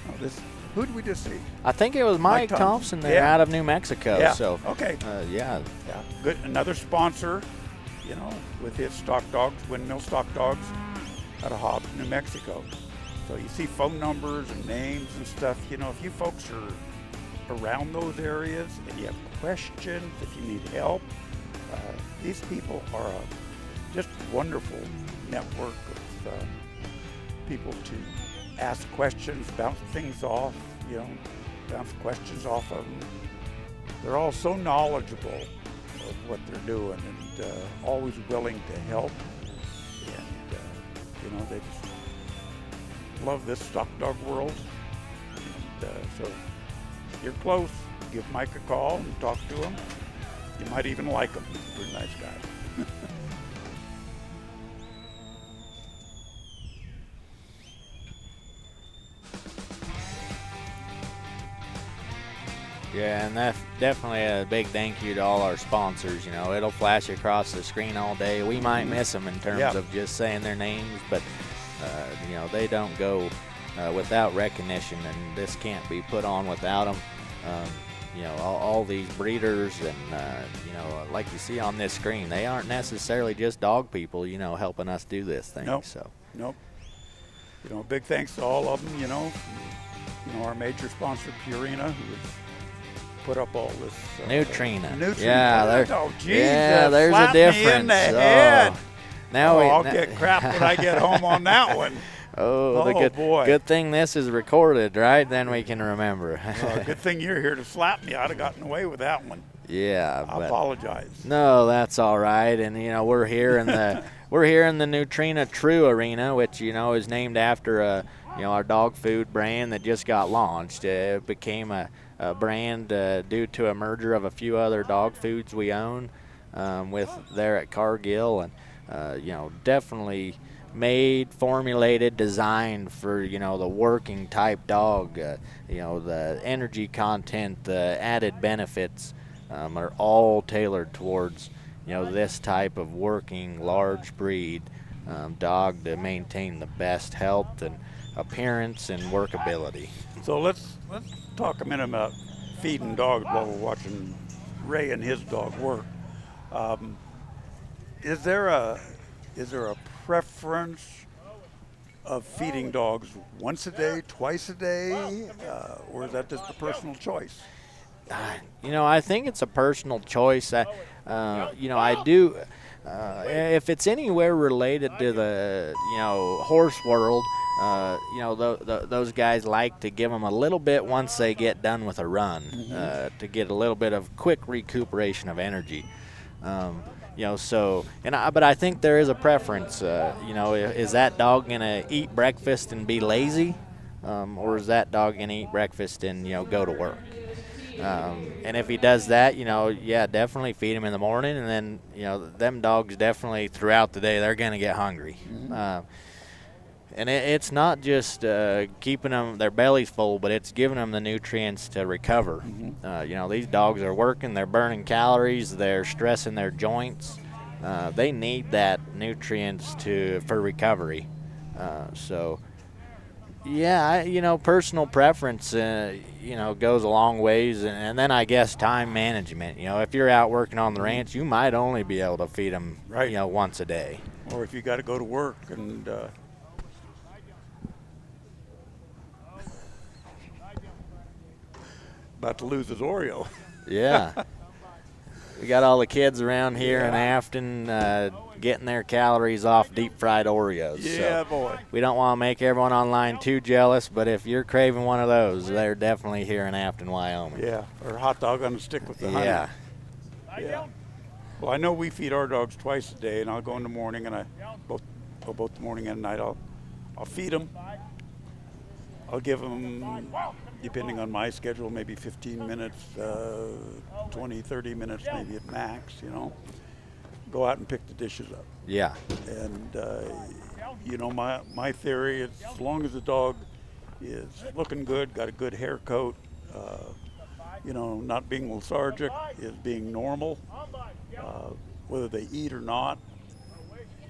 Oh, who did we just see? I think it was Mike Thompson there Yeah. out of New Mexico. Yeah. So, Okay. yeah. Yeah, good. Another sponsor, you know, with his stock dogs, Windmill Stock Dogs, out of Hobbs, New Mexico. So you see phone numbers and names and stuff. You know, if you folks are around those areas and you have questions, if you need help, these people are a just wonderful network of people to ask questions, bounce things off, you know, bounce questions off of them. They're all so knowledgeable of what they're doing and always willing to help. And, you know, they just love this stock dog world. And so if you're close, give Mike a call and talk to him. You might even like him. He's a pretty nice guy. Yeah, and that's definitely a big thank you to all our sponsors. You know, it'll flash across the screen all day. We might miss them in terms of just saying their names, but, you know, they don't go without recognition, and this can't be put on without them. You know, all these breeders and, you know, like you see on this screen, they aren't necessarily just dog people, you know, helping us do this thing. Nope. So. Nope. You know, big thanks to all of them, you know. You know, our major sponsor, Purina, who has put up all this. Nutrina. Yeah, there's a difference. In the head. Now I'll get crap when I get home on that one. Boy. Good thing this is recorded, right? Then we can remember. Good thing you're here to slap me. I'd have gotten away with that one. Yeah, I apologize. No, that's all right. And you know, we're here in the Nutrina True Arena, which you know is named after you know, our dog food brand that just got launched. It became a brand due to a merger of a few other dog foods we own with there at Cargill, and you know, definitely made, formulated, designed for, you know, the working type dog. You know, the energy content, the added benefits are all tailored towards, you know, this type of working large breed dog to maintain the best health and appearance and workability. So let's talk a minute about feeding dogs while we're watching Ray and his dog work. Is there a preference of feeding dogs once a day, twice a day, or is that just a personal choice? You know, I think it's a personal choice. You know, I do. If it's anywhere related to the, you know, horse world, you know, those guys like to give them a little bit once they get done with a run, to get a little bit of quick recuperation of energy. You know, so, but I think there is a preference. You know, is that dog gonna eat breakfast and be lazy, or is that dog gonna eat breakfast and, you know, go to work? And if he does that, you know, yeah, definitely feed him in the morning, and then, you know, them dogs definitely throughout the day, they're gonna get hungry. And it's not just keeping them their bellies full, but it's giving them the nutrients to recover. You know, these dogs are working, they're burning calories, they're stressing their joints. They need that nutrients for recovery. So Yeah, personal preference, goes a long ways, and then I guess time management. If you're out working on the ranch, you might only be able to feed them, Right. Once a day. Or if you got to go to work and about to lose his Oreo. Yeah. We got all the kids around here in Afton getting their calories off deep-fried Oreos. Yeah, so boy. We don't want to make everyone online too jealous, but if you're craving one of those, they're definitely here in Afton, Wyoming. Yeah, or a hot dog on a stick with the honey. Yeah. Yeah. Well, I know we feed our dogs twice a day, and I'll go in the morning and both the morning and night. I'll feed them. I'll give them, depending on my schedule, maybe 15 minutes, 20, 30 minutes, maybe at max. Go out and pick the dishes up. Yeah. And my theory is, as long as the dog is looking good, got a good hair coat, not being lethargic, is being normal, whether they eat or not,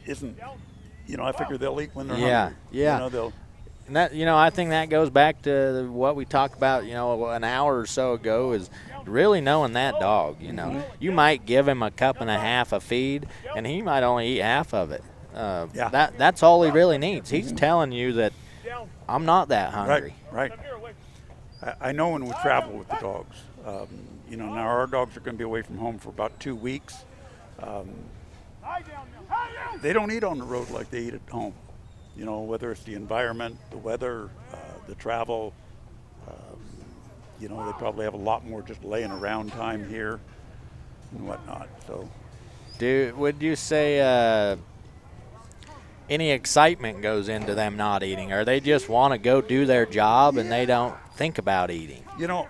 isn't. I figure they'll eat when they're hungry. Yeah. They'll. And that, I think that goes back to what we talked about, an hour or so ago, is really knowing that dog. You might give him a cup and a half of feed, and he might only eat half of it. That's all he really needs. He's telling you that I'm not that hungry. Right. I know when we travel with the dogs. Now our dogs are going to be away from home for about 2 weeks. They don't eat on the road like they eat at home. Whether it's the environment, the weather, the travel. They probably have a lot more just laying around time here and whatnot. So, would you say any excitement goes into them not eating, or they just want to go do their job and they don't think about eating?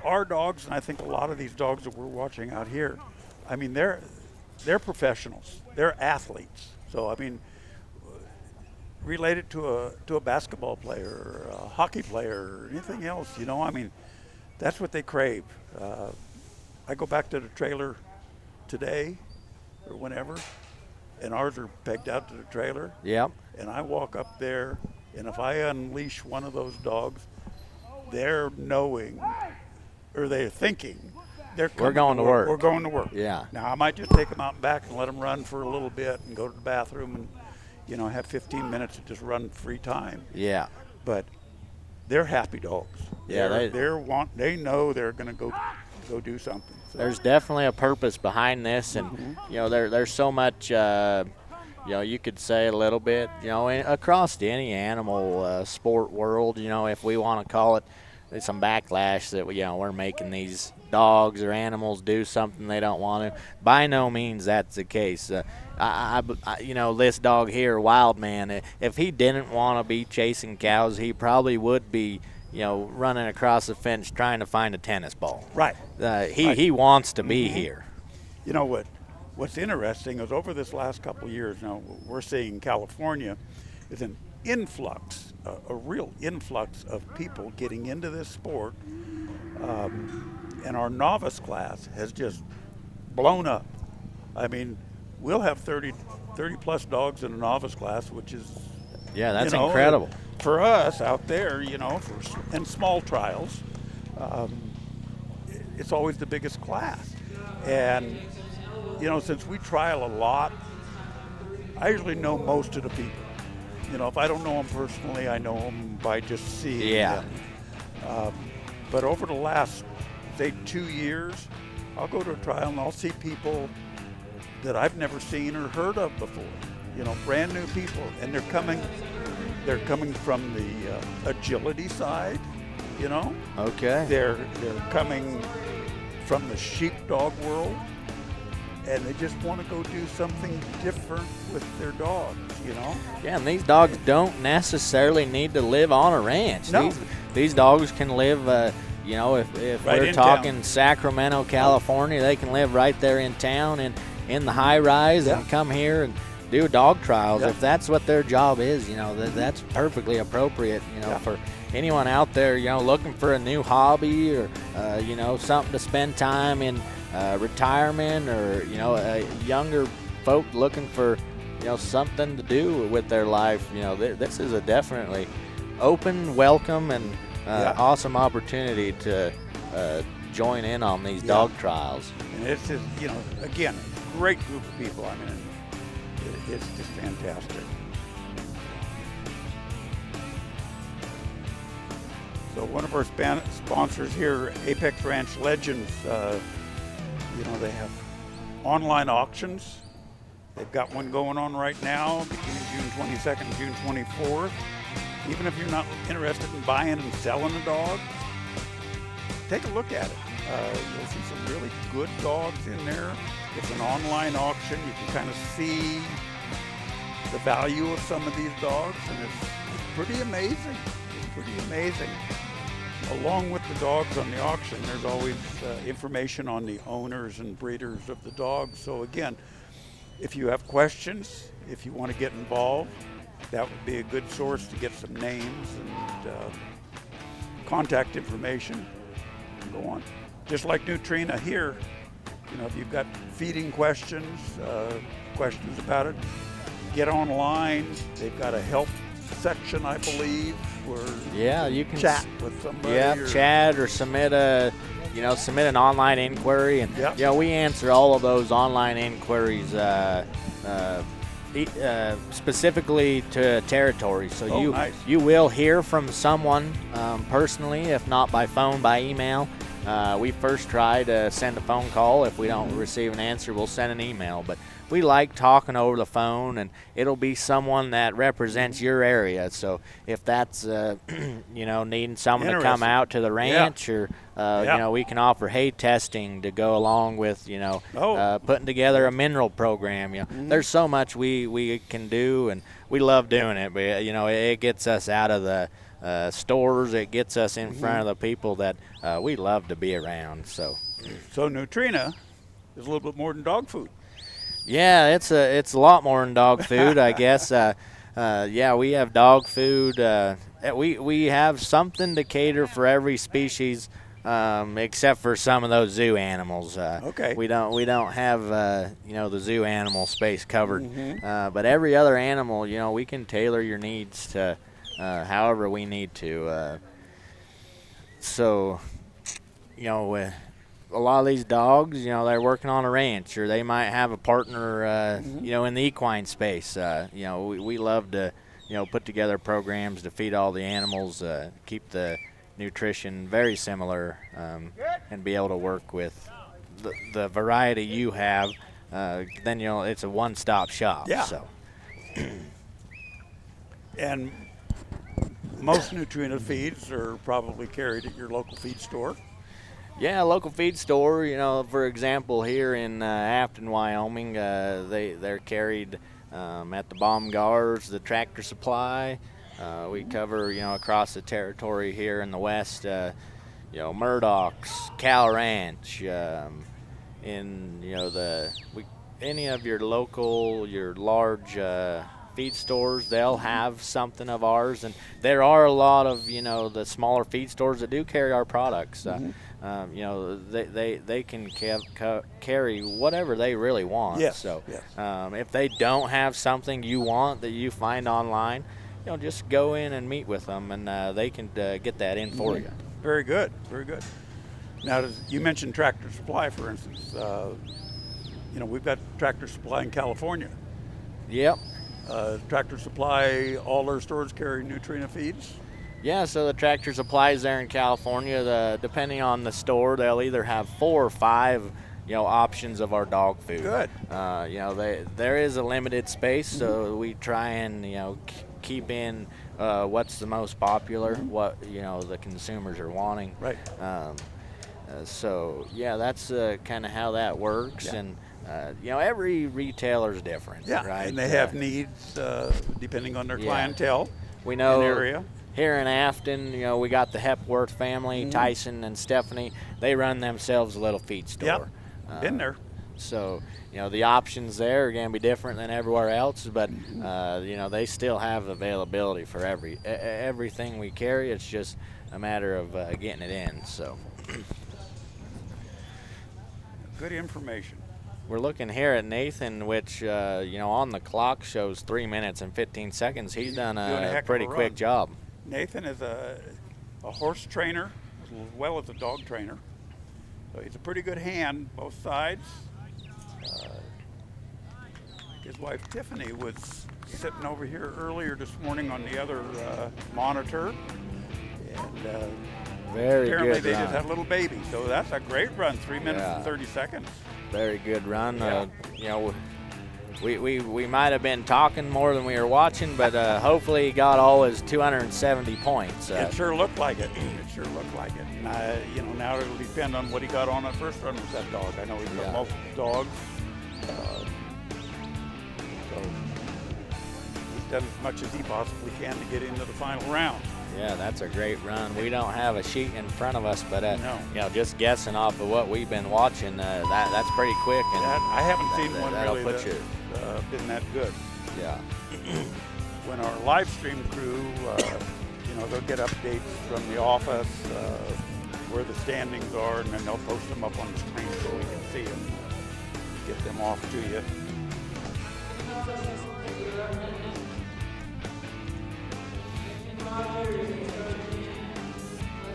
Our dogs, and I think a lot of these dogs that we're watching out here, I mean, they're professionals. They're athletes. So, related to a basketball player, or a hockey player, or anything else, that's what they crave. I go back to the trailer today or whenever, and ours are pegged out to the trailer. Yep. And I walk up there, and if I unleash one of those dogs, they're knowing, or they're thinking, we're going to work. We're going to work. Yeah. Now, I might just take them out back and let them run for a little bit and go to the bathroom and, have 15 minutes to just run free time. Yeah. But they're happy dogs. Yeah, they know they're going to go do something. So. There's definitely a purpose behind this, and there's so much. You could say a little bit, across any animal sport world. If we want to call it, there's some backlash that we're making these dogs or animals do something they don't want to. By no means that's the case. This dog here, Wild Man, if he didn't want to be chasing cows, he probably would be, running across the fence trying to find a tennis ball. Right. He wants to be here. What's interesting is over this last couple of years now, we're seeing California is an influx, a real influx of people getting into this sport. And our novice class has just blown up. We'll have 30 plus dogs in a novice class, which is that's incredible. For us out there, in small trials, it's always the biggest class. And, since we trial a lot, I usually know most of the people. If I don't know them personally, I know them by just seeing them. But over the last, say, 2 years, I'll go to a trial and I'll see people that I've never seen or heard of before. Brand new people, and they're coming from the agility side. Okay. They're coming from the sheepdog world, and they just want to go do something different with their dogs. Yeah, and these dogs don't necessarily need to live on a ranch. No. These dogs can live. If right we're talking town. Sacramento, California, they can live right there in town and in the high rise and come here and do dog trials. If that's what their job is, that's perfectly appropriate, for anyone out there, looking for a new hobby or, something to spend time in retirement, or, younger folk looking for, something to do with their life. This is definitely open, welcome, and Yeah. awesome opportunity to join in on these Yeah. dog trials. And it's just, again, great group of people. I mean, it's just fantastic. So one of our sponsors here, Apex Ranch Legends, they have online auctions. They've got one going on right now between June 22nd and June 24th. Even if you're not interested in buying and selling a dog, take a look at it. You'll see some really good dogs in there. It's an online auction. You can kind of see the value of some of these dogs, and it's pretty amazing. It's pretty amazing. Along with the dogs on the auction, there's always information on the owners and breeders of the dogs. So again, if you have questions, if you want to get involved, that would be a good source to get some names and contact information and go on. Just like Nutrina here, if you've got feeding questions, questions about it, get online. They've got a help section, I believe, where you can chat with somebody. Yeah, chat or submit an online inquiry, and Yep. we answer all of those online inquiries specifically to territory. So Nice. you will hear from someone personally, if not by phone, by email. We first try to send a phone call. If we don't receive an answer, we'll send an email. But we like talking over the phone, and it'll be someone that represents your area. So if that's needing someone to come Interesting. out to the ranch, or Yeah. we can offer hay testing to go along with putting together a mineral program. There's so much we can do, and we love doing it. But it gets us out of the stores. It gets us in front of the people that we love to be around. So Nutrina is a little bit more than dog food. yeah, it's a lot more than dog food, I guess. We have dog food. We have something to cater for every species, except for some of those zoo animals. Okay. We don't have the zoo animal space covered, but every other animal, we can tailor your needs to however we need to. A lot of these dogs, they're working on a ranch, or they might have a partner, in the equine space. We love to, put together programs to feed all the animals, keep the nutrition very similar, and be able to work with the variety you have. Then, it's a one-stop shop. Yeah. So. And most Nutrina feeds are probably carried at your local feed store. Yeah, local feed store. For example, here in Afton, Wyoming, they're carried at the Baumgars, the Tractor Supply. We cover across the territory here in the west. Murdoch's, Cal Ranch. Any of your local, your large feed stores, they'll have something of ours, and there are a lot of the smaller feed stores that do carry our products. They can carry whatever they really want. Yes, So yes. If they don't have something you want that you find online, just go in and meet with them, and they can get that in for you. Very good, very good. Now, you mentioned Tractor Supply, for instance. We've got Tractor Supply in California. Yep. Tractor Supply, all their stores carry Nutrina feeds. Yeah, so the Tractor Supplies there in California, depending on the store, they'll either have 4 or 5, options of our dog food. Good. There is a limited space, so we try and keep in what's the most popular, what the consumers are wanting. Right. That's kind of how that works, Yeah. and every retailer is different. Yeah, right? and they have needs depending on their Yeah. clientele. We know and area. here in Afton, we got the Hepworth family, Tyson and Stephanie. They run themselves a little feed store. Yep. Been there. So, the options there are going to be different than everywhere else, but, they still have availability for everything we carry. It's just a matter of getting it in. So, Good information. we're looking here at Nathan, which, on the clock shows 3 minutes and 15 seconds. He's done Doing a a heck of pretty a quick run. job. Nathan is a horse trainer as well as a dog trainer. So he's a pretty good hand, both sides. His wife Tiffany was sitting over here earlier this morning on the other monitor. And Very apparently good they run. just had a little baby. So that's a great run, 3 minutes Yeah. and 30 seconds. Very good run. Yeah. You know, we might have been talking more than we were watching, but hopefully he got all his 270 points. It sure looked like it. It sure looked like it. And you know, now it'll depend on what he got on that first run with that dog. I know he's got Yeah. multiple dogs. So he's done as much as he possibly can to get into the final round. Yeah, that's a great run. We don't have a sheet in front of us, but No. you know, just guessing off of what we've been watching, that's pretty quick. And I haven't seen one that'll really put you. that's been that good. Yeah. When our live stream crew, you know, they'll get updates from the office, where the standings are, and then they'll post them up on the screen so we can see them, get them off to you.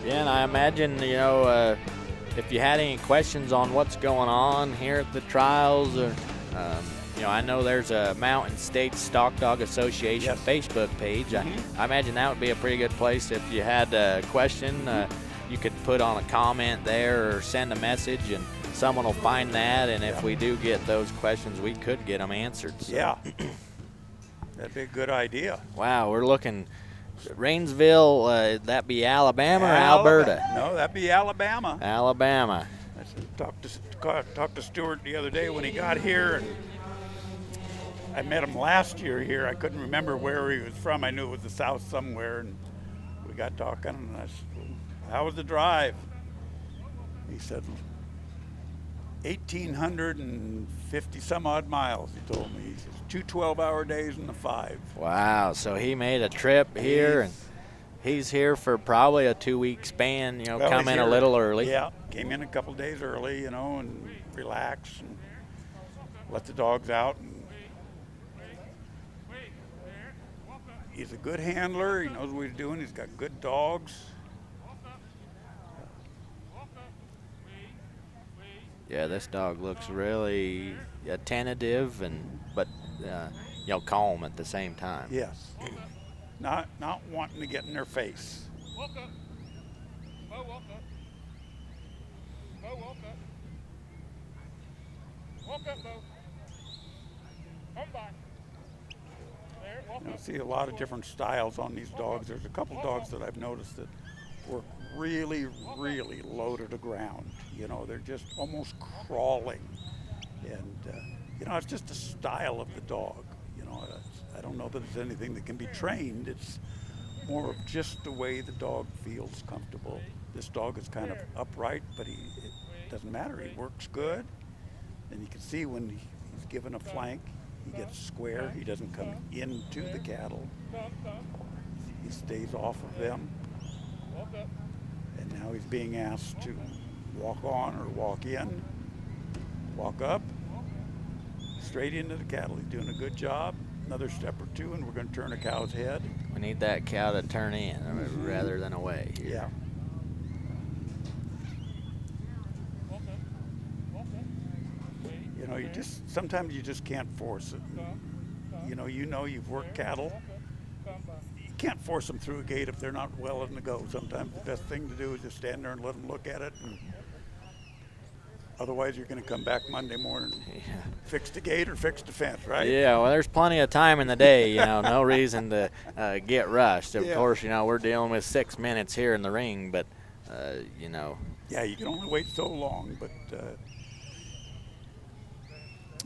Yeah, and I imagine, you know, if you had any questions on what's going on here at the trials, or you know, I know there's a Mountain States Stock Dog Association Yes. Facebook page. I imagine that would be a pretty good place if you had a question. You could put on a comment there or send a message, and someone will find that. And if we do get those questions, we could get them answered. So. Yeah, that'd be a good idea. Wow, we're looking. Rainsville, that be Alabama or Alberta? No, that'd be Alabama. Alabama. I talked to Stuart the other day when he got here, and I met him last year here. I couldn't remember where he was from. I knew it was the South somewhere, and we got talking, and I said, well, how was the drive? He said, 1,850 some odd miles, he told me. He says, 2 12-hour days and a 5. Wow, so he made a trip here, and he's here for probably a 2-week span, you know, Well, come he's in a here- little early. Yeah, came in a couple days early, you know, and relax and let the dogs out. And he's a good handler. He knows what he's doing. He's got good dogs. Yeah, this dog looks really tentative, but you know, calm at the same time. Yes. Not wanting to get in their face. Walk up. Bo, walk up. Bo, walk up. Walk up, Bo. Come by. There, walk You know, up. see a lot of different styles on these dogs. There's a couple dogs that I've noticed that work really, really low to the ground. You know, they're just almost crawling. And, you know, it's just the style of the dog. You know, I don't know that it's anything that can be trained. It's more of just the way the dog feels comfortable. This dog is kind of upright, but it doesn't matter. He works good. And you can see when he's given a flank, he gets square. He doesn't come into the cattle. He stays off of them. Walk up. And now he's being asked to walk on or walk in, walk up, straight into the cattle. He's doing a good job. Another step or two, and we're going to turn a cow's head. We need that cow to turn in rather than away here. Yeah. Walk up. Walk up. Wait. You know, sometimes you just can't force it. You know you've worked cattle. Come by. You can't force them through a gate if they're not well in the go. Sometimes the best thing to do is just stand there and let them look at it. And otherwise, you're going to come back Monday morning, fix the gate or fix the fence, right? Yeah, well, there's plenty of time in the day, you know, no reason to get rushed. Of Yeah. course, you know, we're dealing with 6 minutes here in the ring, but, you know. Yeah, you can only wait so long, but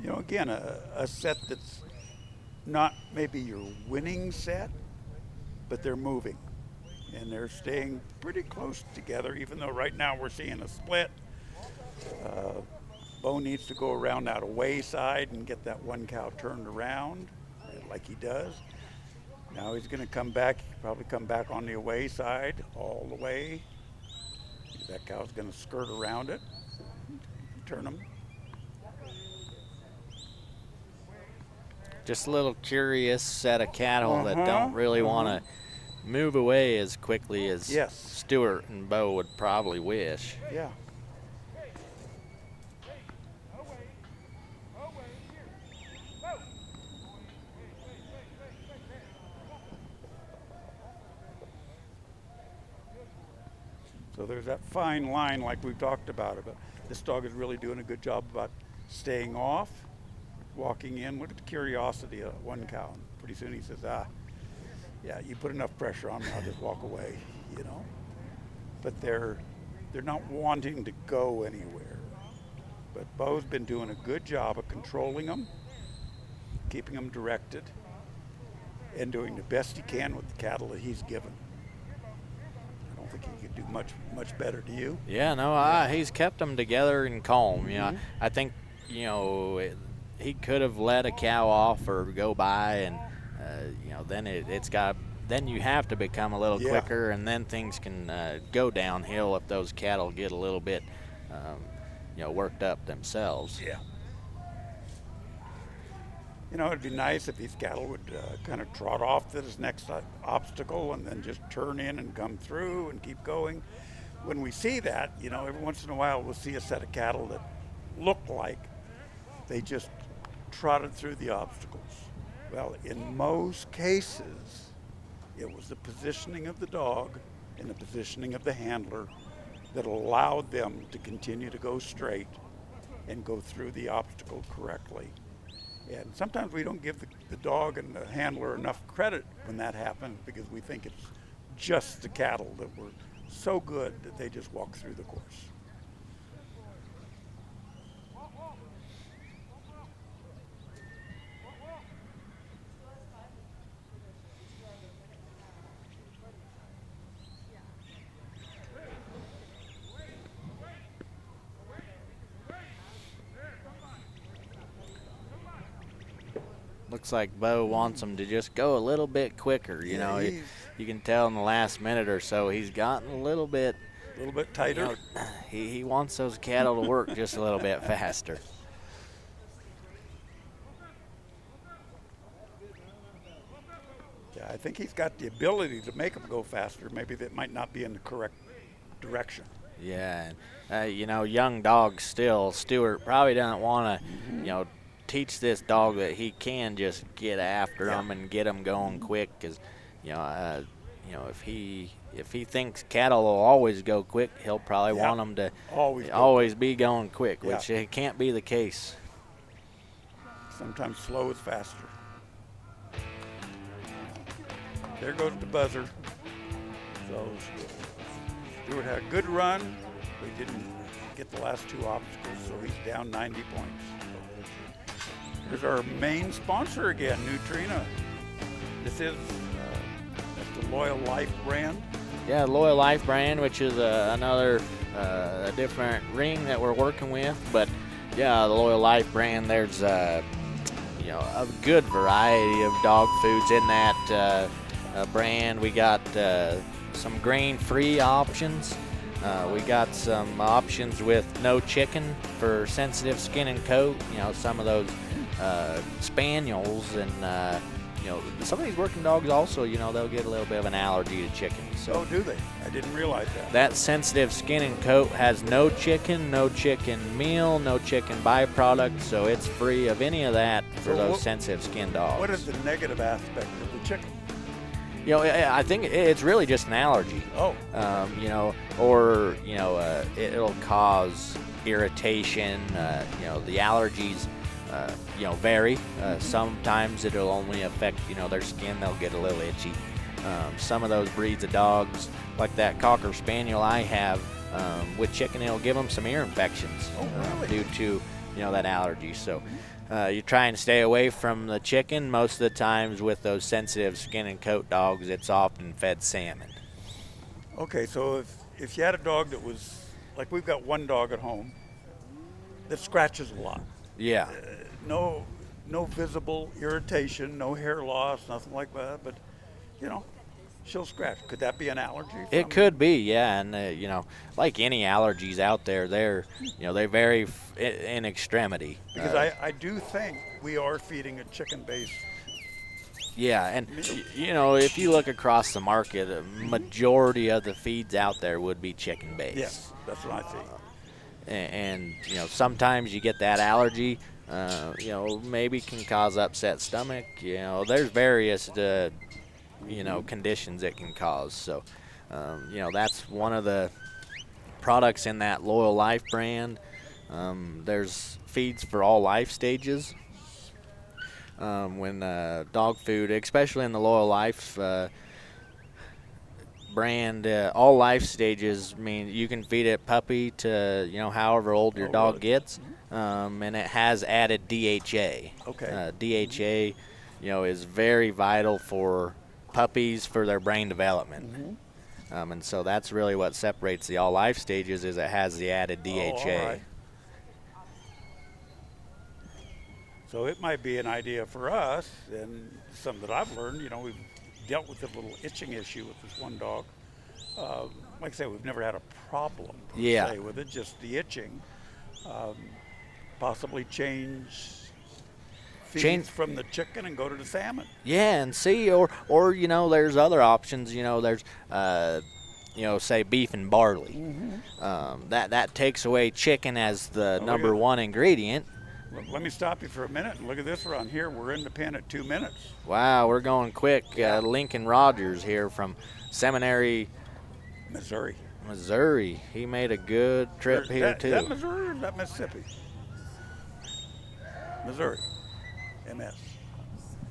you know, again, a set that's not maybe your winning set, but they're moving and they're staying pretty close together, even though right now we're seeing a split. Bo needs to go around that away side and get that one cow turned around like he does. Now he's going to come back, probably come back on the away side all the way. That cow's going to skirt around it, turn him. Just a little curious set of cattle that don't really want to move away as quickly as Yes. Stuart and Bo would probably wish. Yeah. So there's that fine line like we've talked about. This dog is really doing a good job about staying off, walking in. Look at the curiosity of one cow. And pretty soon he says, yeah, you put enough pressure on me, I'll just walk away, you know. But they're not wanting to go anywhere. But Bo's been doing a good job of controlling them, keeping them directed, and doing the best he can with the cattle that he's given. I don't think he could do much better, do you? Yeah, no, he's kept them together and calm. You know, Mhm. I think, you know, he could have let a cow off or go by, and you know, then then you have to become a little quicker, and then things can go downhill if those cattle get a little bit, you know, worked up themselves. Yeah. You know, it'd be nice if these cattle would kind of trot off to this next obstacle and then just turn in and come through and keep going. When we see that, you know, every once in a while we'll see a set of cattle that look like they just trotted through the obstacles. Well, in most cases, it was the positioning of the dog and the positioning of the handler that allowed them to continue to go straight and go through the obstacle correctly. And sometimes we don't give the dog and the handler enough credit when that happens because we think it's just the cattle that were so good that they just walk through the course. Looks like Bo wants him to just go a little bit quicker. You know, you can tell in the last minute or so he's gotten a little bit tighter. You know, he wants those cattle to work just a little bit faster. Yeah, I think he's got the ability to make them go faster. Maybe that might not be in the correct direction. Yeah, you know, young dogs still. Stuart probably doesn't want to, you know, teach this dog that he can just get after them and get them going quick. Because, you know, if he thinks cattle will always go quick, he'll probably want them to always be going quick, which it can't be the case. Sometimes slow is faster. There goes the buzzer. So Stuart had a good run, but he didn't get the last two obstacles, so he's down 90 points. Here's our main sponsor again, Nutrina. This is that's the Loyal Life brand. Yeah, Loyal Life brand, which is another a different ring that we're working with. But yeah, the Loyal Life brand, there's you know, a good variety of dog foods in that brand. We got some grain-free options. We got some options with no chicken for sensitive skin and coat. You know, some of those spaniels and you know, some of these working dogs also, you know, they'll get a little bit of an allergy to chicken. So oh, do they? I didn't realize that. That sensitive skin and coat has no chicken meal, no chicken byproduct, so it's free of any of that for those sensitive skin dogs. What is the negative aspect of the chicken? You know, I think it's really just an allergy. Oh. You know, or, you know, it'll cause irritation. You know, the allergies, you know, vary. Sometimes it'll only affect, you know, their skin. They'll get a little itchy. Some of those breeds of dogs, like that Cocker Spaniel I have, with chicken, it'll give them some ear infections due to, you know, that allergy. So you try and stay away from the chicken. Most of the times with those sensitive skin and coat dogs, it's often fed salmon. Okay, so if you had a dog that was, like we've got one dog at home that scratches a lot. Yeah. No visible irritation, no hair loss, nothing like that, but, you know, she'll scratch. Could that be an allergy? It could be, yeah, and you know, like any allergies out there, they vary in extremity. Because I do think we are feeding a chicken-based Yeah, and you know, if you look across the market, a majority of the feeds out there would be chicken-based. Yes, that's what I see. And you know, sometimes you get that allergy. You know, maybe can cause upset stomach. You know, there's various you know, conditions it can cause. So, you know, that's one of the products in that Loyal Life brand. There's feeds for all life stages. When dog food, especially in the Loyal Life brand, all life stages mean you can feed it puppy to, you know, however old your dog gets, and it has added DHA. Okay. DHA, you know, is very vital for puppies for their brain development. And so that's really what separates the all life stages, is it has the added DHA. Oh, all right. So it might be an idea for us, and something that I've learned. You know, we've dealt with a little itching issue with this one dog. Like I say, we've never had a problem per se with it, just the itching. Possibly change feeds from the chicken and go to the salmon. Yeah, and see, or you know, there's other options. You know, there's you know, say beef and barley. That takes away chicken as the number one ingredient. Let me stop you for a minute and look at this run here. We're in the pen at 2 minutes. Wow, we're going quick. Lincoln Rogers here from Seminary, Missouri. He made a good trip here too. Is that Missouri or is that Mississippi? Missouri. MS.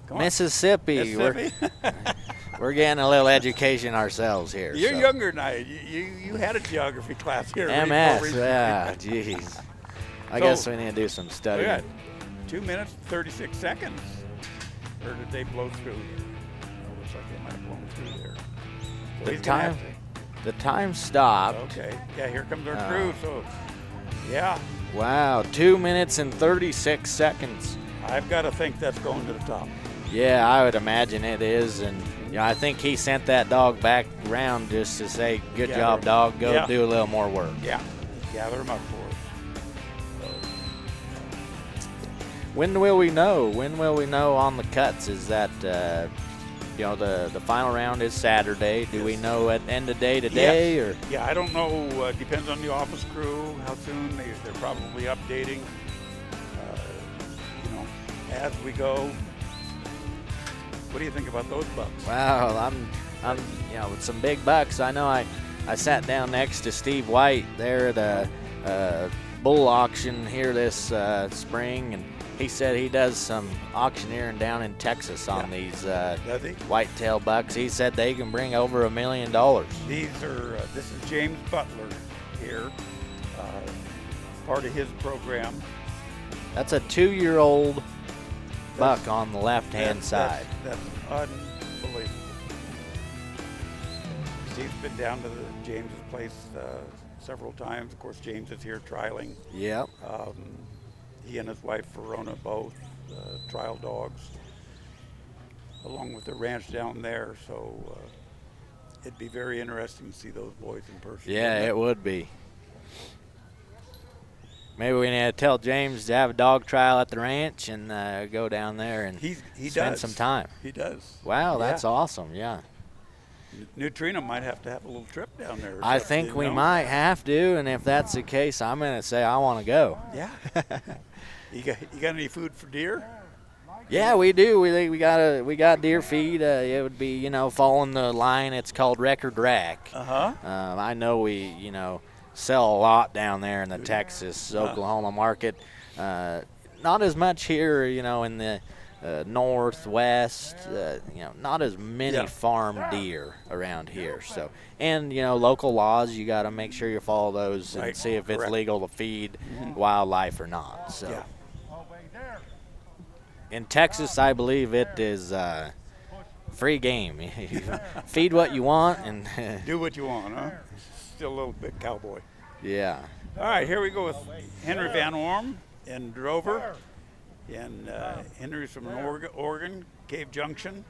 Come on. Mississippi. We're getting a little education ourselves here. You're so. Younger than I. You had a geography class here. MS. Yeah. Jeez. I guess we need to do some studying. We got 2 minutes, 36 seconds. Or did they blow through here? Oh, looks like they might have blown through there. So the time stopped. Okay. Yeah, here comes our crew. So, yeah. Wow, 2 minutes and 36 seconds. I've got to think that's going to the top. Yeah, I would imagine it is. And you know, I think he sent that dog back around just to say, good job, dog. Go do a little more work. Yeah. Gather him up for us. When will we know? When will we know on the cuts? Is that, you know, the final round is Saturday. Do we know at end of day today? Yes. Or? Yeah, I don't know. Depends on the office crew, how soon they're probably updating, you know, as we go. What do you think about those bucks? Wow, I'm you know, with some big bucks. I know I sat down next to Steve White there at a bull auction here this spring, and he said he does some auctioneering down in Texas on these whitetail bucks. He said they can bring over $1 million. These are, this is James Butler here, part of his program. That's a 2-year-old buck on the left-hand side. That's unbelievable. Steve's been down to James's place several times. Of course, James is here trialing. Yep. He and his wife Verona both trial dogs, along with the ranch down there. So it'd be very interesting to see those boys in person. Yeah, it would be. Maybe we need to tell James to have a dog trial at the ranch and go down there and spend some time. He does. Wow, that's awesome. Yeah. Neutrino might have to have a little trip down there. I think we might have to, and if that's the case, I'm going to say I want to go. Yeah. You got any food for deer? Yeah, we do. We got deer feed. It would be, you know, following the line. It's called Record Rack. I know we, you know, sell a lot down there in the Texas, Oklahoma market. Not as much here, you know, in the northwest. You know, not as many farm deer around here. So, and you know, local laws, you got to make sure you follow those and see if it's legal to feed wildlife or not. So, in Texas, I believe it is free game. Feed what you want and do what you want, huh? Still a little bit cowboy. Yeah. All right, here we go with Henry Van Orm in Drover. And Henry's from Oregon, Cave Junction.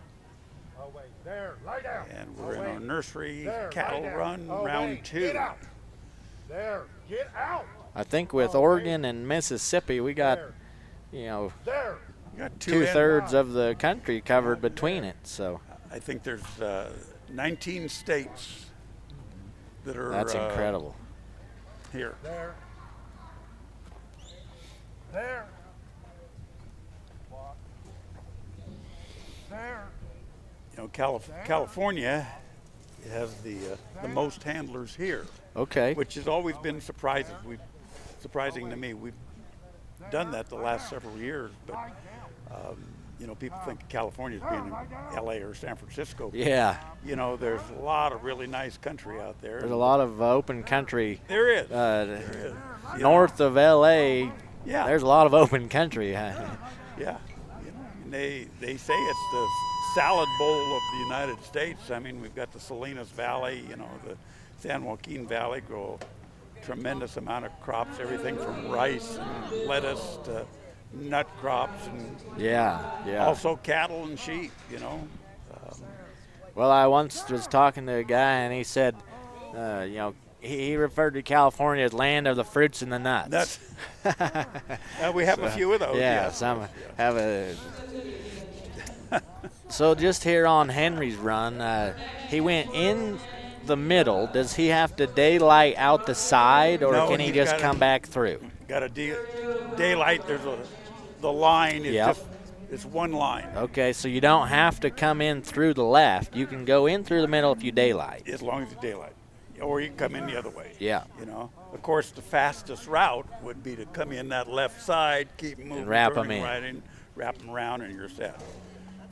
And we're in our nursery cattle run, round 2. Get out. There, get out. I think with Oregon and Mississippi, we got, you know, got two 2/3 of the country covered between it. So I think there's 19 states that are that's incredible. here. There. There. There. You know, California has the most handlers here, Okay. which has always been surprising to me. We've done that the last several years, but you know, people think of California as being in L.A. or San Francisco. Yeah. You know, there's a lot of really nice country out there. There's a lot of open country. There is. There is. North of L.A. Yeah. There's a lot of open country. Yeah. You know, and they say it's the salad bowl of the United States. I mean, we've got the Salinas Valley, you know, the San Joaquin Valley grow a tremendous amount of crops, everything from rice and lettuce to nut crops, and Yeah. also cattle and sheep, you know. Well, I once was talking to a guy, and he said, you know, he referred to California as land of the fruits and the nuts. We have a few of those. Yeah, yes. some have a. So just here on Henry's run, he went in the middle. Does he have to daylight out the side, or No, can he he's just gotta- come back through? Got a daylight. There's the line is Yep. it's one line. Okay, so you don't have to come in through the left. You can go in through the middle if you daylight. As long as it's daylight, or you can come in the other way. Yeah. You know, of course, the fastest route would be to come in that left side, keep moving, wrap 'em turning in. right in, wrap them around, and you're set.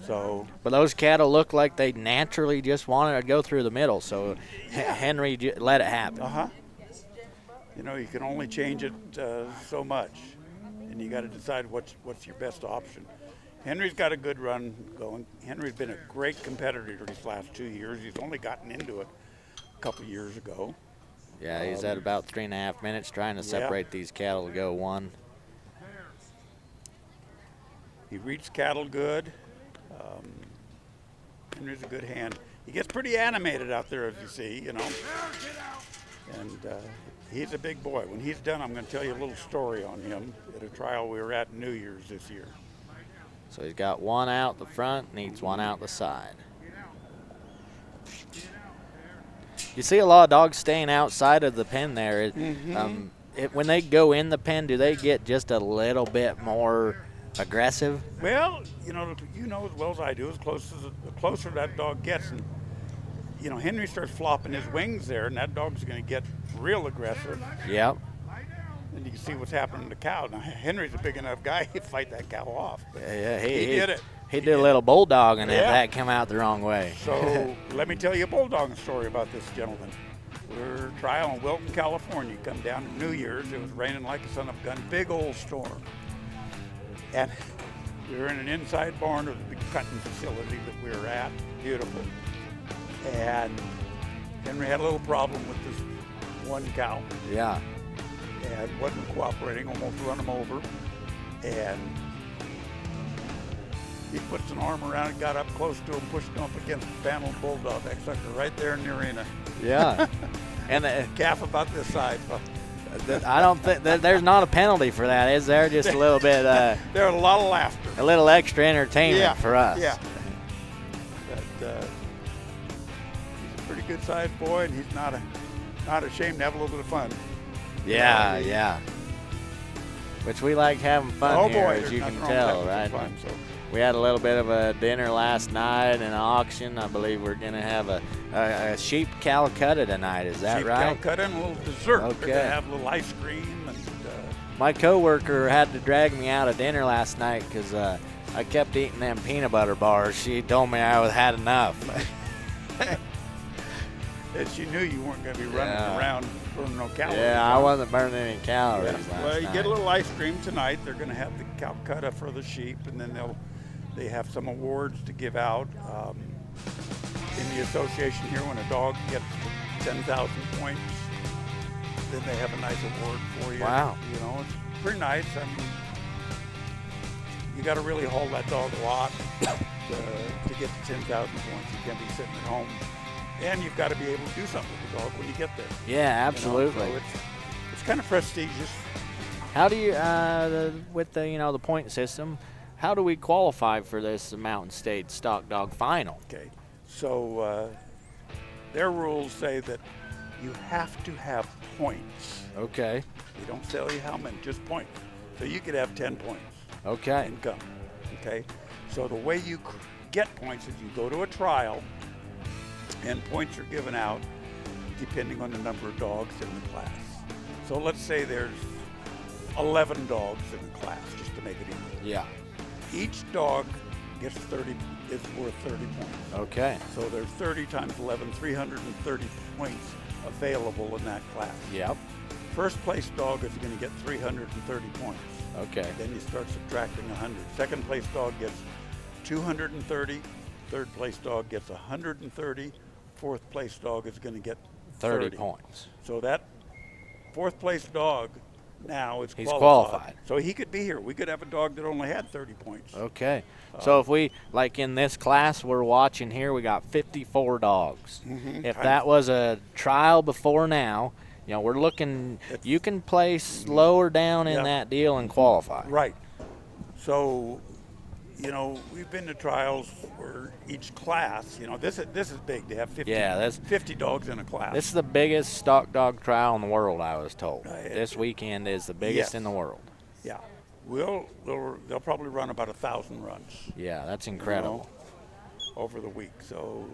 So But those cattle look like they naturally just wanted to go through the middle, so Henry let it happen. you know, you can only change it so much, and you got to decide what's your best option. Henry's got a good run going. Henry's been a great competitor these last 2 years. He's only gotten into it a couple years ago. Yeah, he's at about 3.5 minutes trying to separate these cattle to go one. He reads cattle good. Henry's a good hand. He gets pretty animated out there, as you see, you know. And he's a big boy. When he's done, I'm going to tell you a little story on him at a trial we were at New Year's this year. So he's got one out the front, needs one out the side. You see a lot of dogs staying outside of the pen there. When they go in the pen, do they get just a little bit more aggressive? Well, you know as well as I do, the closer that dog gets, and you know, Henry starts flopping his wings there, and that dog's going to get real aggressive. Yep. And you can see what's happening to the cow. Now, Henry's a big enough guy, he'd fight that cow off. But Yeah, he did it. He did a little bulldogging if Yeah. that came out the wrong way. So let me tell you a bulldogging story about this gentleman. We're trial in Wilton, California. Come down to New Year's. It was raining like a son of a gun. Big old storm. And we were in an inside barn of the big cutting facility that we were at. Beautiful. And Henry had a little problem with this one cow. Yeah. And wasn't cooperating, almost run him over. And he puts an arm around it, got up close to him, pushed him up against the panel bulldog, that sucker right there in the arena. Yeah. And Calf about this size. I don't think there's not a penalty for that, is there? Just a little bit, There's a lot of laughter. a little extra entertainment for us. Yeah. But, he's a pretty good sized boy, and he's not ashamed to have a little bit of fun. Yeah, yeah. Which we like having fun here, boy, as there's you can nothing wrong tell, with having right? some fun, so. We had a little bit of a dinner last night and an auction. I believe we're going to have a sheep Calcutta tonight. Is that Sheep right? Calcutta and a little dessert. Okay. They're gonna have a little ice cream and. My coworker had to drag me out of dinner last night because I kept eating them peanut butter bars. She told me I had enough. And she knew you weren't going to be running around burning no calories. Yeah, I wasn't burning any calories Yeah. last Well, you night. get a little ice cream tonight. They're going to have the Calcutta for the sheep, and then they have some awards to give out in the association here. When a dog gets 10,000 points, then they have a nice award for you. Wow. You know, it's pretty nice. I mean, you got to really hold that dog a lot to get to 10,000 points. You can't be sitting at home. And you've got to be able to do something with the dog when you get there. Yeah, absolutely. You know? So it's kind of prestigious. How do you, with the the point system, How do we qualify for this Mountain State Stock Dog Final? Okay, so their rules say that you have to have points. Okay. They don't tell you how many, just points. So you could have 10 points Okay. income. Okay, so the way you get points is you go to a trial, and points are given out depending on the number of dogs in the class. So let's say there's 11 dogs in the class, just to make it easy. Yeah. Each dog gets 30, is worth 30 points. Okay. So there's 30 times 11, 330 points available in that class. Yep. First place dog is going to get 330 points. Okay. Then you start subtracting 100. Second place dog gets 230. Third place dog gets 130. Fourth place dog is going to get 30 points. So that fourth place dog now is He's qualified. qualified. So he could be here. We could have a dog that only had 30 points. Okay. So if we, like in this class we're watching here, we got 54 dogs. If that was a trial before now, you know, we're looking, you can place lower down in that deal and qualify. Right. So, you know, we've been to trials where each class, you know, this is big to have 50 dogs in a class. This is the biggest stock dog trial in the world, I was told. This weekend is the biggest Yes. in the world. Yeah. They'll probably run about 1,000 runs. Yeah, that's incredible. You know, over the week. So,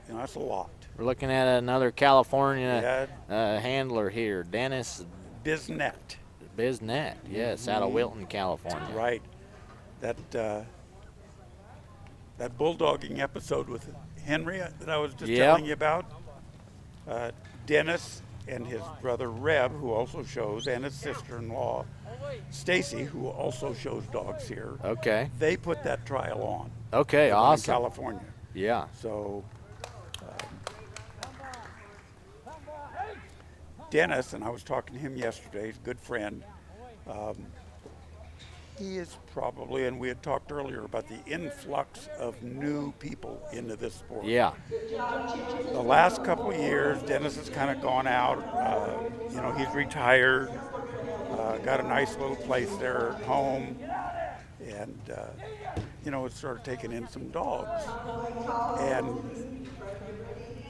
you know, that's a lot. We're looking at another California handler here, Dennis Biznett. Biznett. Yes, out of Wilton, California. Right. That bulldogging episode with Henry that I was just telling you about. Dennis and his brother Reb, who also shows, and his sister-in-law Stacy, who also shows dogs here. Okay. They put that trial on. Okay, in awesome. California. Yeah. So Dennis, and I was talking to him yesterday, he's a good friend. He is probably, and we had talked earlier about the influx of new people into this sport. Yeah. The last couple of years, Dennis has kind of gone out. You know, he's retired, got a nice little place there at home, and, you know, it started taking in some dogs. And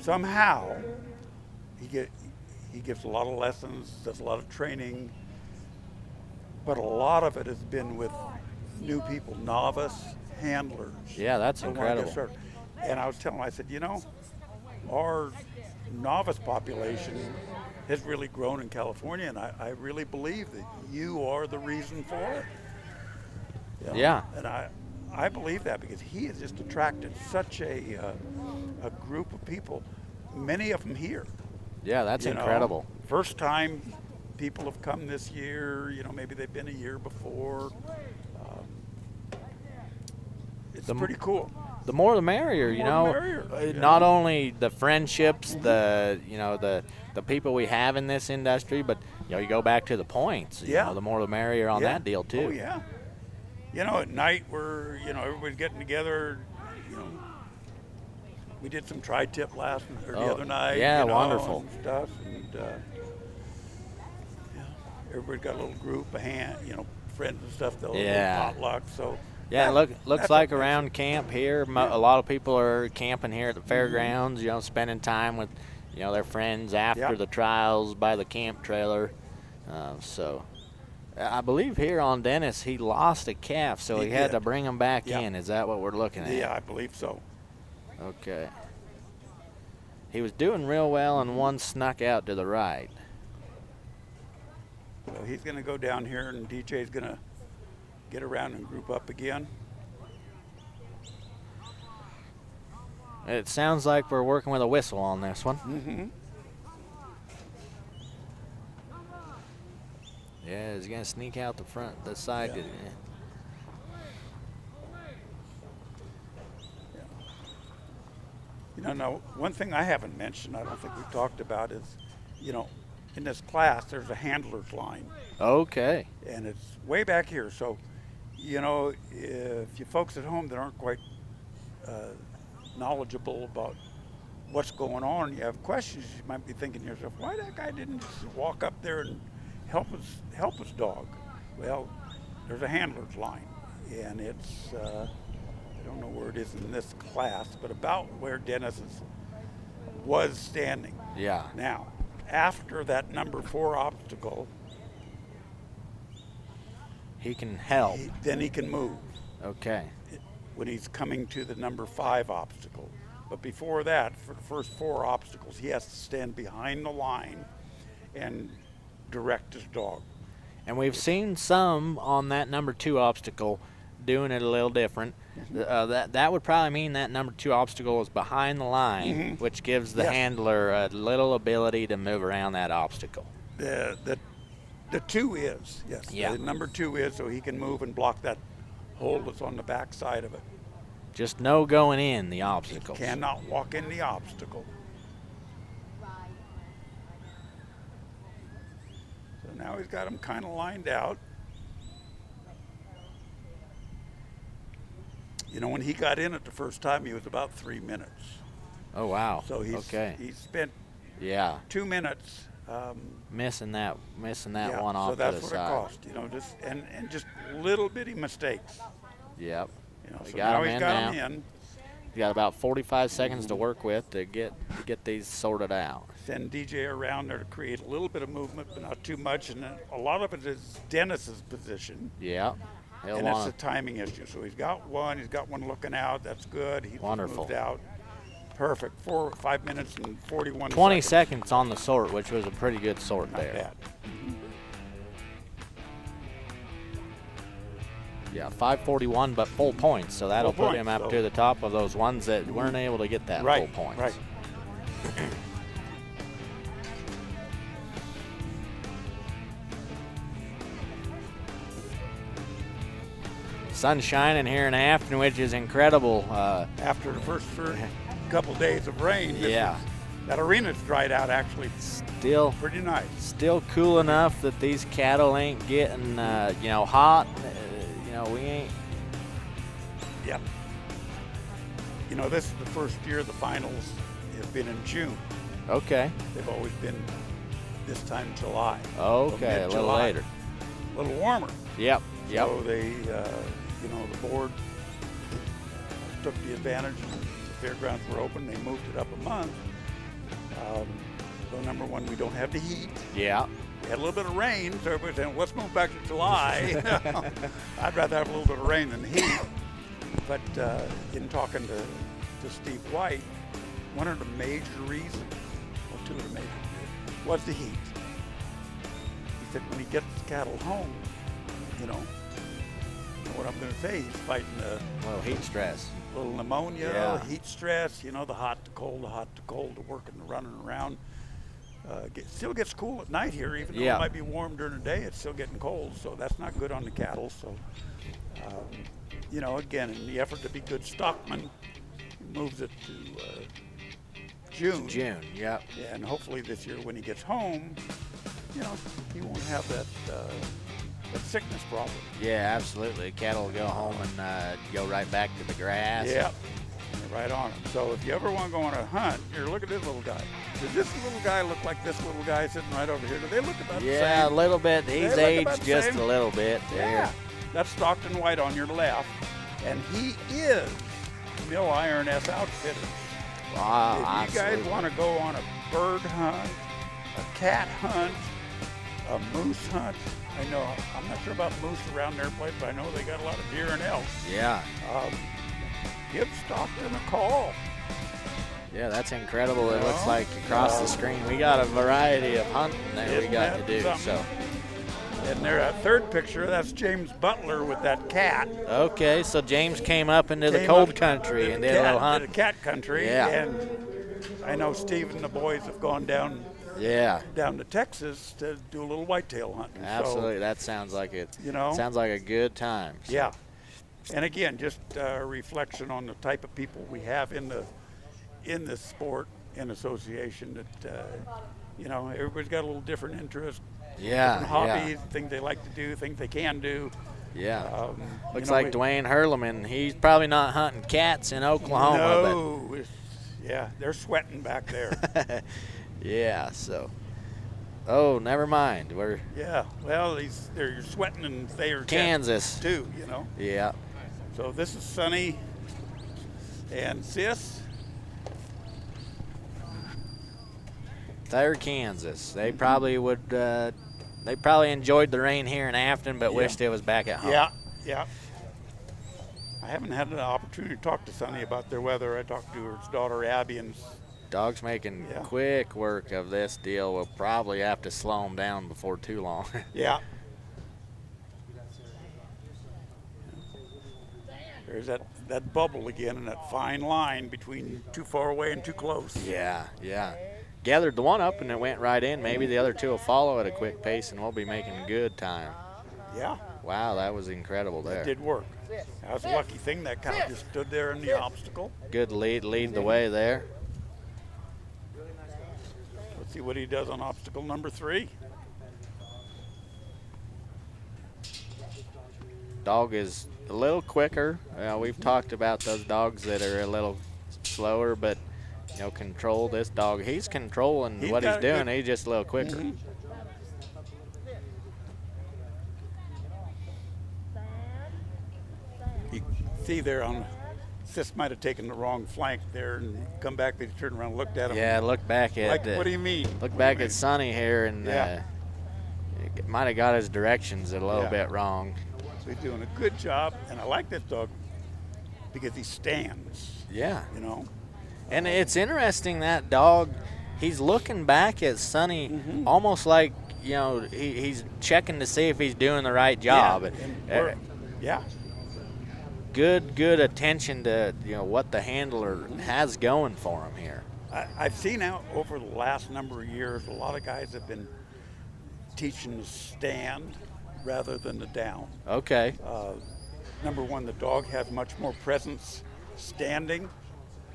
somehow, he gives a lot of lessons, does a lot of training, but a lot of it has been with new people, novice handlers. Yeah, that's who wanna get incredible. started. And I was telling him, I said, you know, our novice population has really grown in California, and I really believe that you are the reason for it. You know? Yeah. And I believe that because he has just attracted such a group of people, many of them here. Yeah, that's You know, incredible. first time people have come this year, you know, maybe they've been a year before. It's pretty cool. The more the merrier, you The more know. the merrier, Not only the friendships, the people we have in this industry, but you know, you go back to the points. You know, the more the merrier on that deal too. Oh yeah. You know, at night we're, you know, everybody's getting together. You know, we did some tri-tip the other night. Yeah, you know, wonderful. and stuff, and everybody's got a little group of friends and stuff. They'll potluck. So. Yeah, looks that's like amazing. around camp here, a lot of people are camping here at the fairgrounds, you know, spending time with, you know, their friends after the trials by the camp trailer. So I believe here on Dennis, he lost a calf, so he had to bring him back in. Is that what we're looking at? Yeah, I believe so. Okay. He was doing real well, and one snuck out to the right. So he's going to go down here, and DJ's going to get around and group up again. It sounds like we're working with a whistle on this one. Mm-hmm. Yeah, he's going to sneak out the side. Yeah. You know, now, one thing I haven't mentioned, I don't think we've talked about is, you know, in this class, there's a handler's line. Okay. And it's way back here. So, you know, if you folks at home that aren't quite knowledgeable about what's going on, you have questions, you might be thinking to yourself, why that guy didn't just walk up there and help his dog? Well, there's a handler's line. and it's I don't know where it is in this class, but about where Dennis was standing. Yeah. Now, after that number 4 obstacle, He can help. then he can move Okay. when he's coming to the number 5 obstacle. But before that, for the first 4 obstacles, he has to stand behind the line and direct his dog. And we've seen some on that number 2 obstacle doing it a little different. That would probably mean that number 2 obstacle is behind the line, which gives the Yes. handler a little ability to move around that obstacle. The 2 is, yes. Yeah. The number 2 is so he can move and block that hole that's on the back side of it. Just no going in the obstacles. Cannot walk in the obstacle. So now he's got him kind of lined out. You know, when he got in it the first time, he was about 3 minutes. Oh, wow. So he's spent Yeah. 2 minutes. Missing that Yeah, one off so that's to the what side. it cost. You know, just and just little bitty mistakes. Yep. You know, We so got now him he's in got now. him in. You got about 45 seconds to work with to get these sorted out. Send DJ around there to create a little bit of movement, but not too much. And then a lot of it is Dennis's position, Yep. He'll and it's a want timing issue. So he's got one looking out. That's good. He's Wonderful. moved out. Perfect. 5 minutes and 41 20 seconds. seconds on the sort, which was a pretty good sort Not there. bad. Yeah, 5:41, but full points, so that'll Full put him points, up so- to the top of those ones that weren't able to get that Right, full points. right. Sun's shining here in Afton, which is incredible. After the first couple days of rain, Yeah. that arena's dried out actually Still pretty nice. Still cool enough that these cattle ain't getting, hot. We ain't. Yep. You know, this is the first year the finals have been in June. Okay. They've always been this time July. Okay, a little mid-July. later. A little warmer. Yep. Yep. So they, the board took the advantage. The fairgrounds were open. They moved it up a month. So number one, we don't have the heat. Yeah. We had a little bit of rain, so everybody's saying, let's move back to July. I'd rather have a little bit of rain than heat. But in talking to Steve White, one of the major reasons, well, 2 of the major reasons, was the heat. He said when he gets the cattle home, you know what I'm going to say, he's fighting a Heat stress. little pneumonia, Yeah. heat stress, the hot to cold, the working, the running around. Still gets cool at night here, even though Yeah. it might be warm during the day, it's still getting cold, so that's not good on the cattle. So, again, in the effort to be good stockman, he moves it to June. June. Yep. And hopefully this year when he gets home, he won't have that sickness problem. Yeah, absolutely. Cattle will go home and go right back to the grass. Yep. Right on him. So if you ever want to go on a hunt, here, look at this little guy. Does this little guy look like this little guy sitting right over here? Do they look about the same? Yeah, a little bit. They He's look aged about the just same. a little bit. Yeah. That's Stockton White on your left. And he is Mill Iron S Outfitters. Wow, If you guys want to go on a bird hunt, a cat hunt, a moose hunt, I know, I'm not sure about moose around their place, but I know they got a lot of deer and elk. Yeah. Give Stockton a call. Yeah, that's incredible. It looks like across the screen we got a variety of hunting that we Isn't got to that do. something? So, And there, a third picture, that's James Butler with that cat. okay, so James came up into the Came cold up, country and did a cat- little hunt. did a cat country. Yeah. And I know Steve and the boys have gone down Yeah, to Texas to do a little whitetail hunting. absolutely. That sounds like it. So, Sounds like a good time. So, yeah. And again, just a reflection on the type of people we have in the sport and association that, everybody's got a little different interest, Yeah, different hobbies, things they like to do, things they can do. yeah. You Looks know, like Dwayne Hurleman. He's probably not hunting cats in Oklahoma, No, yeah, they're sweating back there. but yeah. So, Oh, never mind. We're Yeah, well, they're sweating and they are Kansas. too, you know. Yeah. So this is Sonny and Sis. They're Kansas. They probably would. They probably enjoyed the rain here in Afton, but wished it was back at home. Yeah. I haven't had an opportunity to talk to Sonny about their weather. I talked to his daughter Abby, and Dog's making quick work of this deal. We'll probably have to slow him down before too long. yeah. There's that bubble again and that fine line between too far away and too close. Yeah. Gathered the one up and it went right in. Maybe the other two will follow at a quick pace and we'll be making good time. Yeah. Wow, that was incredible there. That did work. That was a lucky thing that cow just stood there in the obstacle. Good lead the way there. Let's see what he does on obstacle number 3. Dog is a little quicker. We've talked about those dogs that are a little slower, but control this dog. He's controlling what he's doing. He's just a little quicker. Mm-hmm. You see there on Sis might have taken the wrong flank there and come back, but he turned around and looked at him. Yeah, look back at what do you mean? Look back at Sonny here and might have got his directions a little bit wrong. So he's doing a good job, and I like this dog because he stands. Yeah. And it's interesting, that dog, he's looking back at Sonny almost like, he's checking to see if he's doing the right job. Yeah. Good attention to, what the handler has going for him here. I've seen out over the last number of years, a lot of guys have been teaching to stand rather than the down. Okay. Number one, the dog has much more presence standing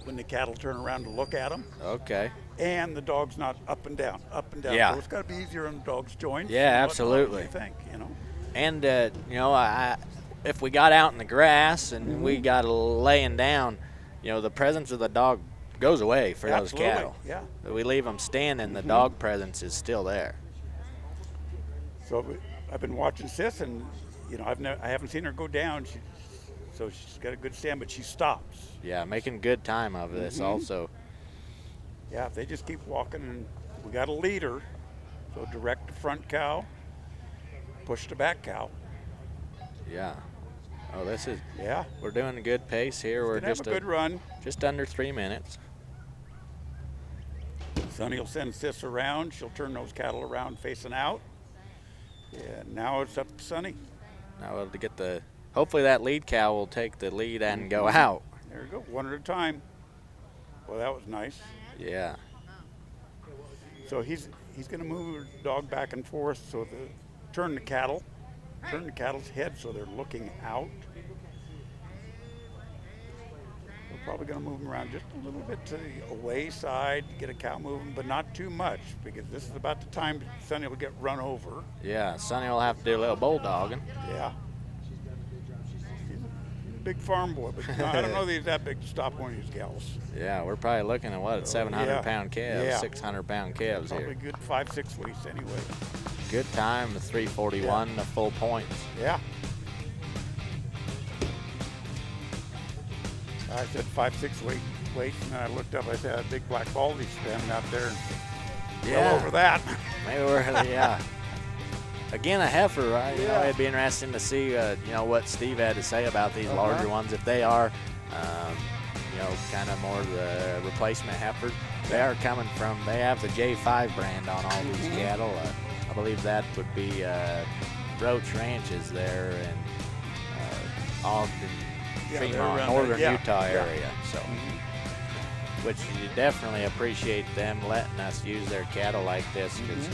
when the cattle turn around to look at him. Okay. And the dog's not up and down. Yeah. So it's got to be easier on the dog's joints. Yeah, absolutely. What do you think, And, if we got out in the grass and we got laying down, the presence of the dog goes away for those cattle. Yeah. But we leave them standing, the dog presence is still there. So I've been watching Sis, and I haven't seen her go down. So she's got a good stand, but she stops. Yeah, making good time of this also. Yeah, if they just keep walking, and we got a leader, so direct the front cow, push the back cow. Yeah. Oh, this is. Yeah. We're doing a good pace here. We're just have a good run. Just under 3 minutes. Sonny will send Sis around. She'll turn those cattle around facing out. Yeah, now it's up to Sonny. Now we'll to get the. Hopefully that lead cow will take the lead and go out. There we go, one at a time. Well, that was nice. Yeah. So he's going to move the dog back and forth. So turn the cattle's head so they're looking out. We're probably going to move them around just a little bit to the away side to get a cow moving, but not too much, because this is about the time Sonny will get run over. Yeah, Sonny will have to do a little bulldogging. Yeah. He's a big farm boy, but I don't know that he's that big to stop one of these gals. Yeah, we're probably looking at 700-pound calves, 600-pound calves probably here. Probably good 5-6 weeks anyway. Good time, the 341, the full points. Yeah. I said 5-6 weights, and then I looked up. I said, a big black baldy standing out there. Well over that. Maybe we're again a heifer, right? It'd be interesting to see what Steve had to say about these larger ones. If they are, kind of more the replacement heifers. They are coming from. They have the J5 brand on all these cattle. I believe that would be Roach Ranches there in Ogden, Fremont, northern Utah area. So, which you definitely appreciate them letting us use their cattle like this, because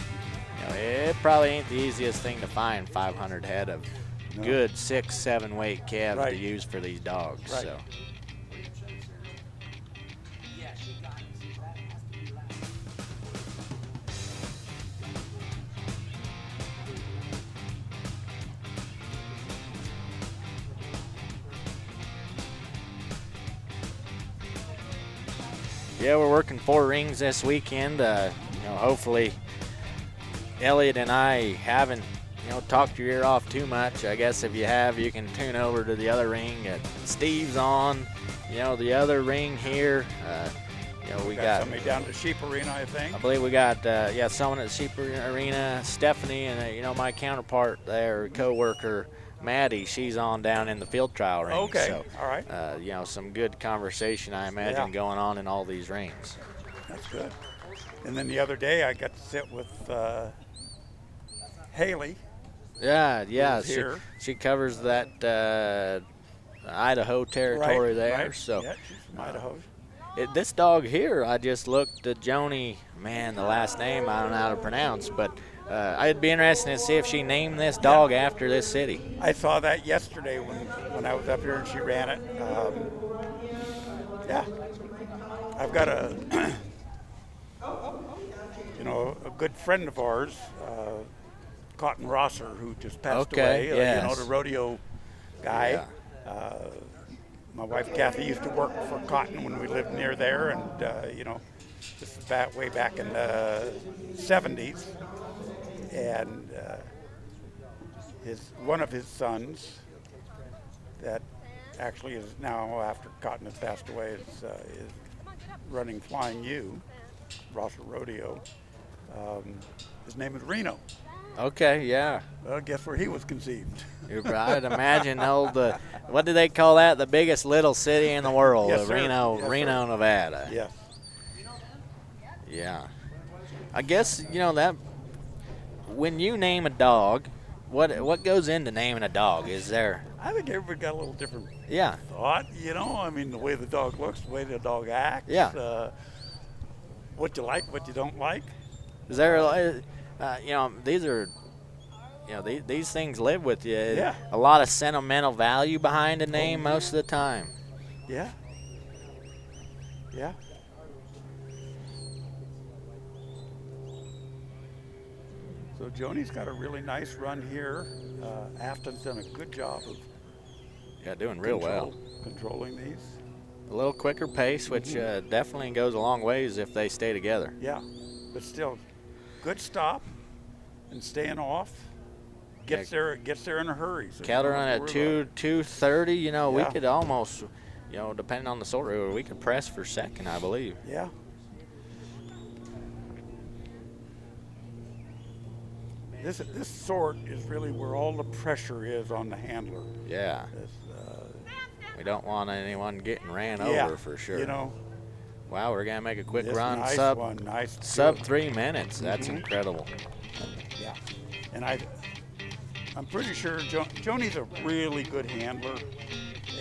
it probably ain't the easiest thing to find 500 head of good 6-7 weight calves to use for these dogs. Right. So. Yeah, we're working 4 rings this weekend. Hopefully Elliot and I haven't, talked your ear off too much. I guess if you have, you can tune over to the other ring. Steve's on, the other ring here. We got somebody down at the Sheep Arena, I think. I believe we got, someone at the Sheep Arena, Stephanie, and, my counterpart there, co-worker, Maddie, she's on down in the field trial ring. Okay, so, all right. Some good conversation, I imagine, going on in all these rings. That's good. And then the other day I got to sit with Haley. Yeah. Here. She covers that Idaho territory there. Right. So Yeah, she's from Idaho. This dog here, I just looked at Joni, man, the last name I don't know how to pronounce, but I'd be interested to see if she named this dog after this city. I saw that yesterday when I was up here and she ran it. Yeah. I've got a good friend of ours, Cotton Rosser, who just passed away. Yes. The rodeo guy. Yeah. My wife Kathy used to work for Cotton when we lived near there, and this is way back in the 70s. And one of his sons, that actually is now, after Cotton has passed away, is running Flying U, Rosser Rodeo. His name is Reno. Okay, yeah. Well, guess where he was conceived? I'd imagine what do they call that? The biggest little city in the world, Yes, sir. Reno, Yes, Reno, sir. Nevada. Yes. Yeah. I guess, that when you name a dog, what goes into naming a dog? Is there? I think everybody got a little different Yeah. thought, I mean, the way the dog looks, the way the dog acts. Yeah. What you like, what you don't like. Is there, these are, these things live with you. Yeah. A lot of sentimental value behind a name most of the time. Yeah. Yeah. So Joni's got a really nice run here. Afton's done a good job of Doing real well. controlling these. A little quicker pace, which definitely goes a long ways if they stay together. Yeah, but still, good stop and staying off. Gets there in a hurry. So Cattle run at 2:30. We Yeah. could almost, depending on the sort, we could press for second, I believe. Yeah. This sort is really where all the pressure is on the handler. Yeah. We don't want anyone getting ran Yeah, over for sure. Wow, we're gonna make a quick this run. nice sub one, nice. sub good. 3 minutes. That's Mhm. incredible. Yeah, and I'm pretty sure Joni's a really good handler,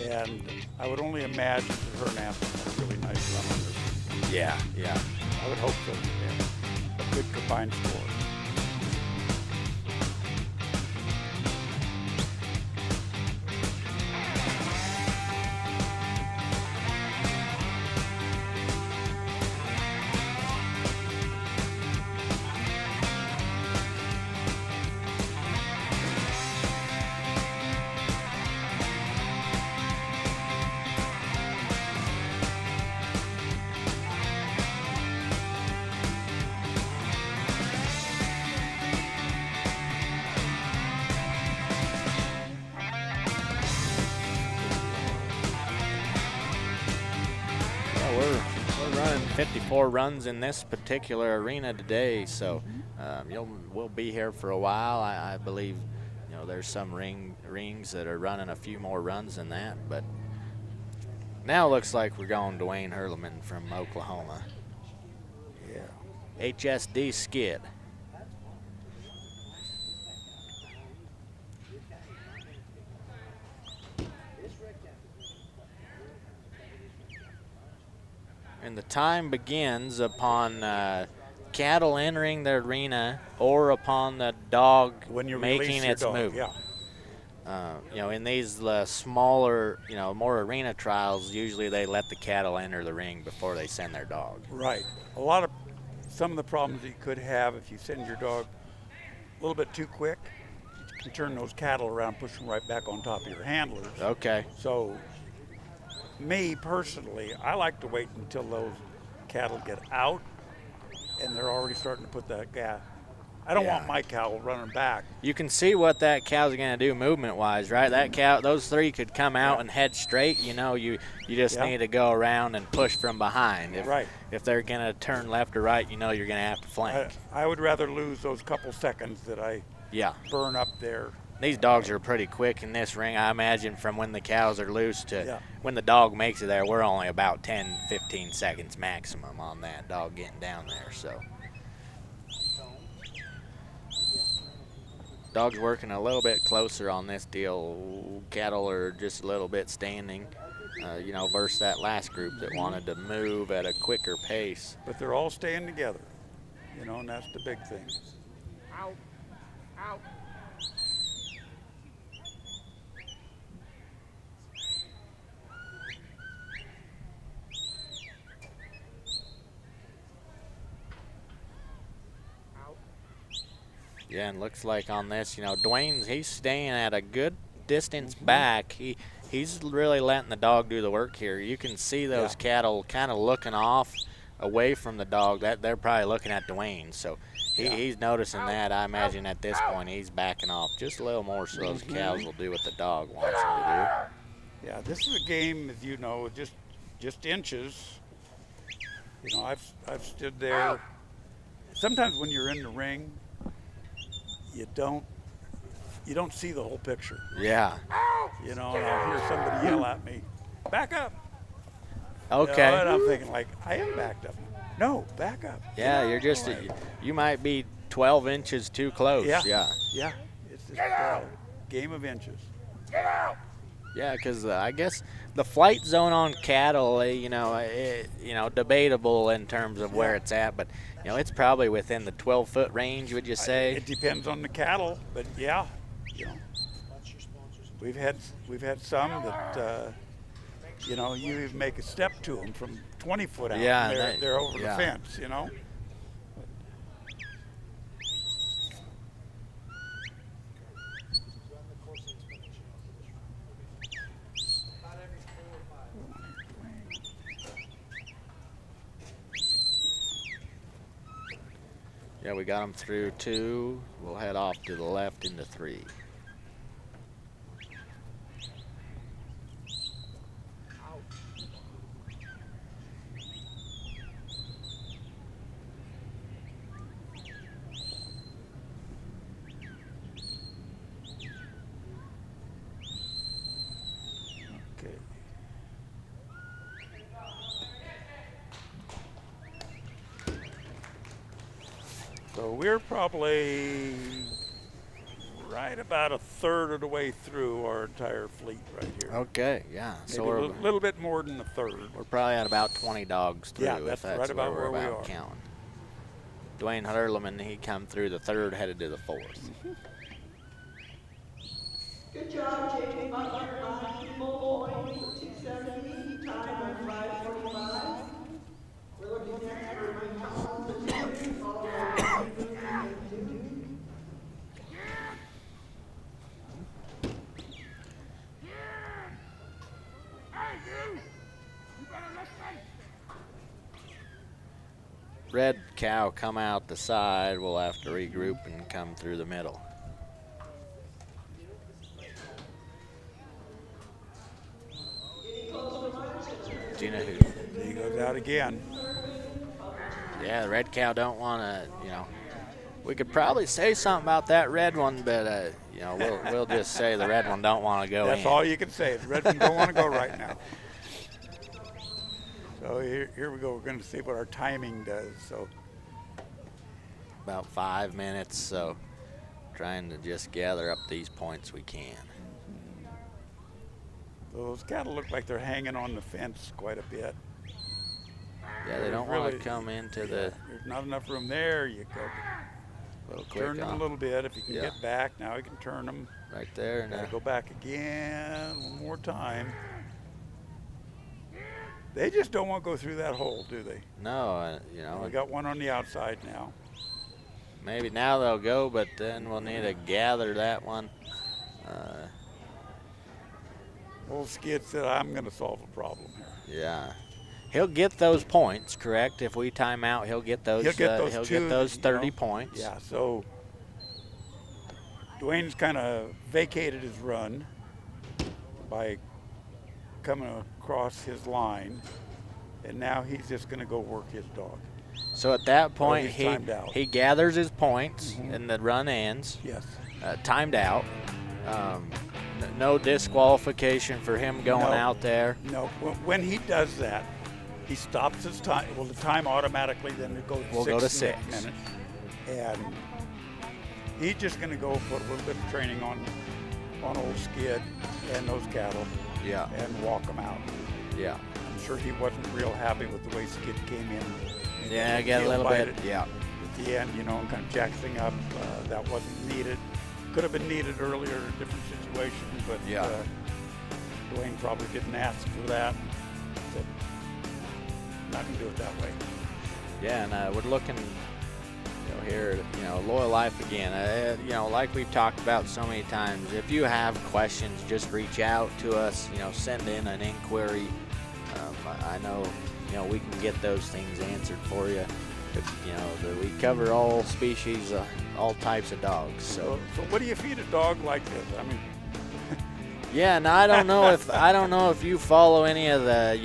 and I would only imagine that her and Afton have a really nice run on this. Yeah. I would hope so. Yeah. A good combined score. We're running 54 runs in this particular arena today, so we'll be here for a while. I believe there's some rings that are running a few more runs than that, but now it looks like we're going Dwayne Hurleman from Oklahoma. Yeah. HSD skid. And the time begins upon cattle entering the arena or upon the dog When you making release your its dog, move. Yeah. In these smaller, more arena trials, usually they let the cattle enter the ring before they send their dog. Right. Some of the problems that you could have if you send your dog a little bit too quick, you can turn those cattle around, push them right back on top of your handlers. Okay. So, me personally, I like to wait until those cattle get out and they're already starting to put that I don't want my cow running back. You can see what that cow's going to do movement-wise, right? That cow, those three could come out and head straight. You know, you just need to go around and push from behind. If they're going to turn left or right, you know you're going to have to flank. I would rather lose those couple seconds that I burn up there. These dogs are pretty quick in this ring. I imagine from when the cows are loose to when the dog makes it there, we're only about 10, 15 seconds maximum on that dog getting down there. So dog's working a little bit closer on this deal. Cattle are just a little bit standing, you know, versus that last group that wanted to move at a quicker pace. But they're all staying together, you know, and that's the big thing. Out. Out. Yeah, and looks like on this, you know, Dwayne's, he's staying at a good distance back. He's really letting the dog do the work here. You can see those cattle kind of looking off away from the dog. That they're probably looking at Dwayne. So he's noticing that. I imagine at this point he's backing off just a little more so those cows will do what the dog wants them to do. Yeah, this is a game, as you know, just inches. You know, I've stood there. Sometimes when you're in the ring, you don't see the whole picture. Yeah. You know, and I'll hear somebody yell at me, "Back up." Okay. You know, and I'm thinking, like, I am backed up. No, back up. Yeah, you're just, you might be 12 inches too close. Yeah. It's just a game of inches. Get out. Yeah, because I guess the flight zone on cattle, you know, debatable in terms of where it's at, but you know, it's probably within the 12-foot range. Would you say? It depends on the cattle, but yeah, you know, we've had some that you know, you even make a step to them from 20 foot out. Yeah, and they're over the fence, you know. Yeah, we got them through 2. We'll head off to the left into 3. Okay. So we're probably right about a third of the way through our entire fleet right here. Okay, yeah. Maybe So we're a little bit more than a third. We're probably at about 20 dogs through. Yeah, if that's that's right about where we we're are. counting. Dwayne Hurleman, he come through the 3rd, headed to the 4th. Good job, J.K. Butler. Full point for 270, time of 5:45. We're looking next for Mike Collins, followed by Steve Booth and Duke. Hey, you! You better listen! Red cow come out the side. We'll have to regroup and come through the middle. Gina who? He goes out again. Yeah, the red cow don't want to, you know. We could probably say something about that red one, but, you know, we'll just say the red one don't want to go in. That's all you can say. The red one don't want to go right now. So here we go. We're going to see what our timing does. So about 5 minutes, so trying to just gather up these points we can. those cattle look like they're hanging on the fence quite a bit. Yeah, they don't want to come into the. There's not enough room there. You go turn them a little bit. If you can get back, now you can turn them. Right there. Now go back again one more time. They just don't want to go through that hole, do they? No, you know. We got one on the outside now. Maybe now they'll go, but then we'll need to gather that one. Old Skid said, I'm going to solve a problem here. Yeah. he'll get those points, correct? If we time out, he'll get those. He'll get those, he'll get those 30 points. Yeah. So Dwayne's kind of vacated his run by coming across his line, and now he's just going to go work his dog. So at that point, he's timed out. he gathers his points, and the run ends. Yes. Timed out. No disqualification for him going out there. No. When he does that, he stops his time. Well, the time automatically then it goes We'll go to 6 minutes. And he's just going to go put a little bit of training on old Skid and those cattle. Yeah. And walk them out. Yeah. I'm sure he wasn't real happy with the way Skid came in. Yeah, I got a little bit. Yeah. At the end, and kind of jacked thing up. That wasn't needed. Could have been needed earlier in a different situation, but Dwayne probably didn't ask for that. Said, not going to do it that way. Yeah, and we're looking here at, Loyal Life again. Like we've talked about so many times, if you have questions, just reach out to us, send in an inquiry. I know, we can get those things answered for you. We cover all species, all types of dogs. So what do you feed a dog like this? I mean, yeah, and I don't know if you follow any of the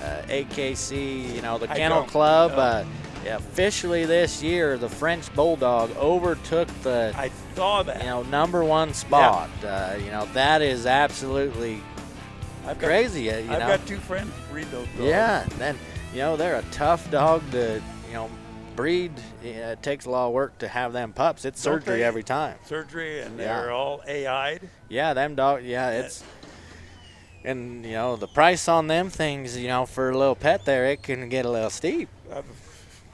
AKC, the Kennel Club. No. Officially this year, the French Bulldog overtook the I saw that #1 spot. Yeah. That is absolutely crazy. I've got 2 friends who breed those dogs. Yeah, and they're a tough dog to breed. It takes a lot of work to have them pups. It's surgery every time. Surgery, and they're all AI'd. Yeah, them dogs. Yeah, it's. And the price on them things, for a little pet there, it can get a little steep.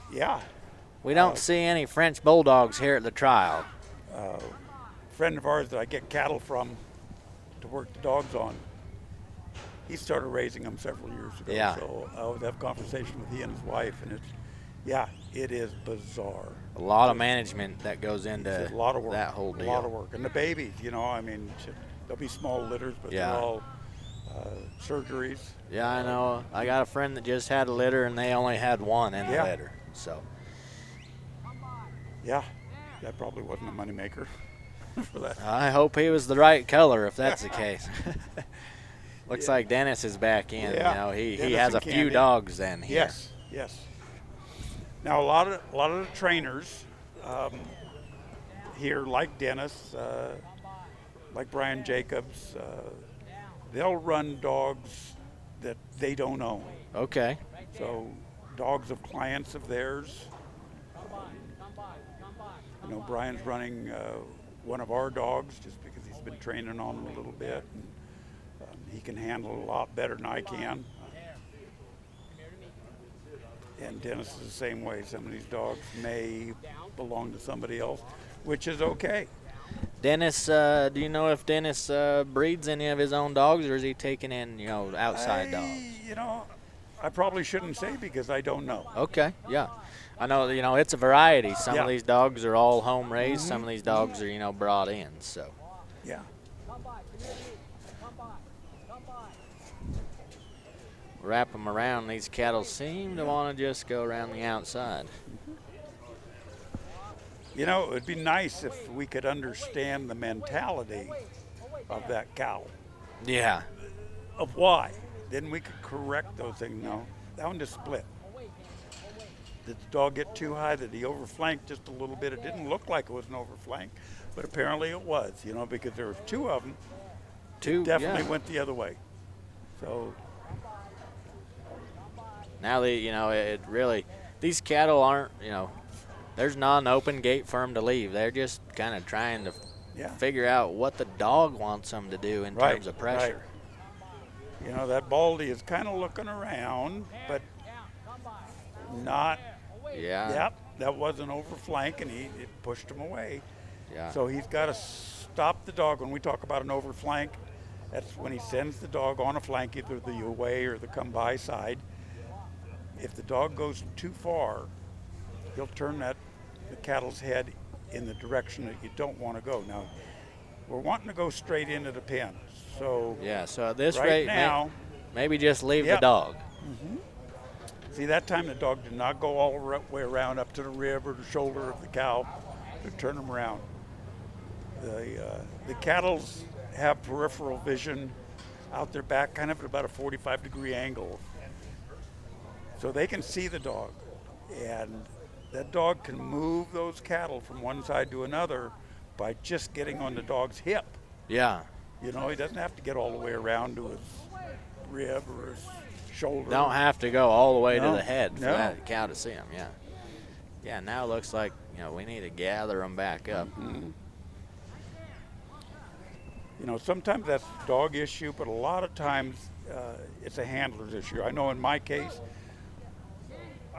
Yeah. We don't see any French Bulldogs here at the trial. A friend of ours that I get cattle from to work the dogs on, he started raising them several years ago. Yeah. So I always have a conversation with he and his wife, and it is bizarre. A lot of management that goes into a lot of work, that whole deal. A lot of work. And the babies, they'll be small litters, but they're all surgeries. Yeah, I know. I got a friend that just had a litter, and they only had one in the litter. So. Yeah, that probably wasn't a moneymaker for that. I hope he was the right color if that's the case. Looks like Dennis is back in. Yeah. He has a few dogs then here. Yes. Now a lot of the trainers here, like Dennis, like Brian Jacobs, they'll run dogs that they don't own. Okay. So dogs of clients of theirs. Brian's running one of our dogs just because he's been training on him a little bit. And, he can handle it a lot better than I can. And Dennis is the same way. Some of these dogs may belong to somebody else, which is okay. Dennis, do you know if Dennis breeds any of his own dogs, or is he taking in, outside dogs? I probably shouldn't say because I don't know. Okay, yeah. I know, it's a variety. Some of these dogs are all home raised. Some of these dogs are, brought in, so. Yeah. Wrap them around. These cattle seem to want to just go around the outside. It would be nice if we could understand the mentality of that cow. Yeah. Of why. Then we could correct those things. No, that one just split. Did the dog get too high? Did he overflank just a little bit? It didn't look like it was an overflank, but apparently it was, because there was 2 of them. Two definitely went the other way. So now it really, these cattle aren't, there's not an open gate for them to leave. They're just kind of trying to figure out what the dog wants them to do in terms of pressure. Right. That Baldy is kind of looking around, but not. Yeah. Yep, that was an overflank, and it pushed him away. Yeah. So he's got to stop the dog. When we talk about an overflank, that's when he sends the dog on a flank, either the away or the come by side. If the dog goes too far, he'll turn the cattle's head in the direction that you don't want to go. Now, we're wanting to go straight into the pen. So yeah. So at this right rate, now, maybe just leave the dog. See, that time the dog did not go all the way around up to the rib or the shoulder of the cow to turn them around. The cattles have peripheral vision out their back, kind of at about a 45-degree angle. So they can see the dog. And that dog can move those cattle from one side to another by just getting on the dog's hip. Yeah. You know, he doesn't have to get all the way around to his rib or his shoulder. Don't have to go all the way to the head for No. that cow to see him. Yeah. Yeah. Now it looks like we need to gather them back up. You know, sometimes that's a dog issue, but a lot of times it's a handler's issue. I know in my case,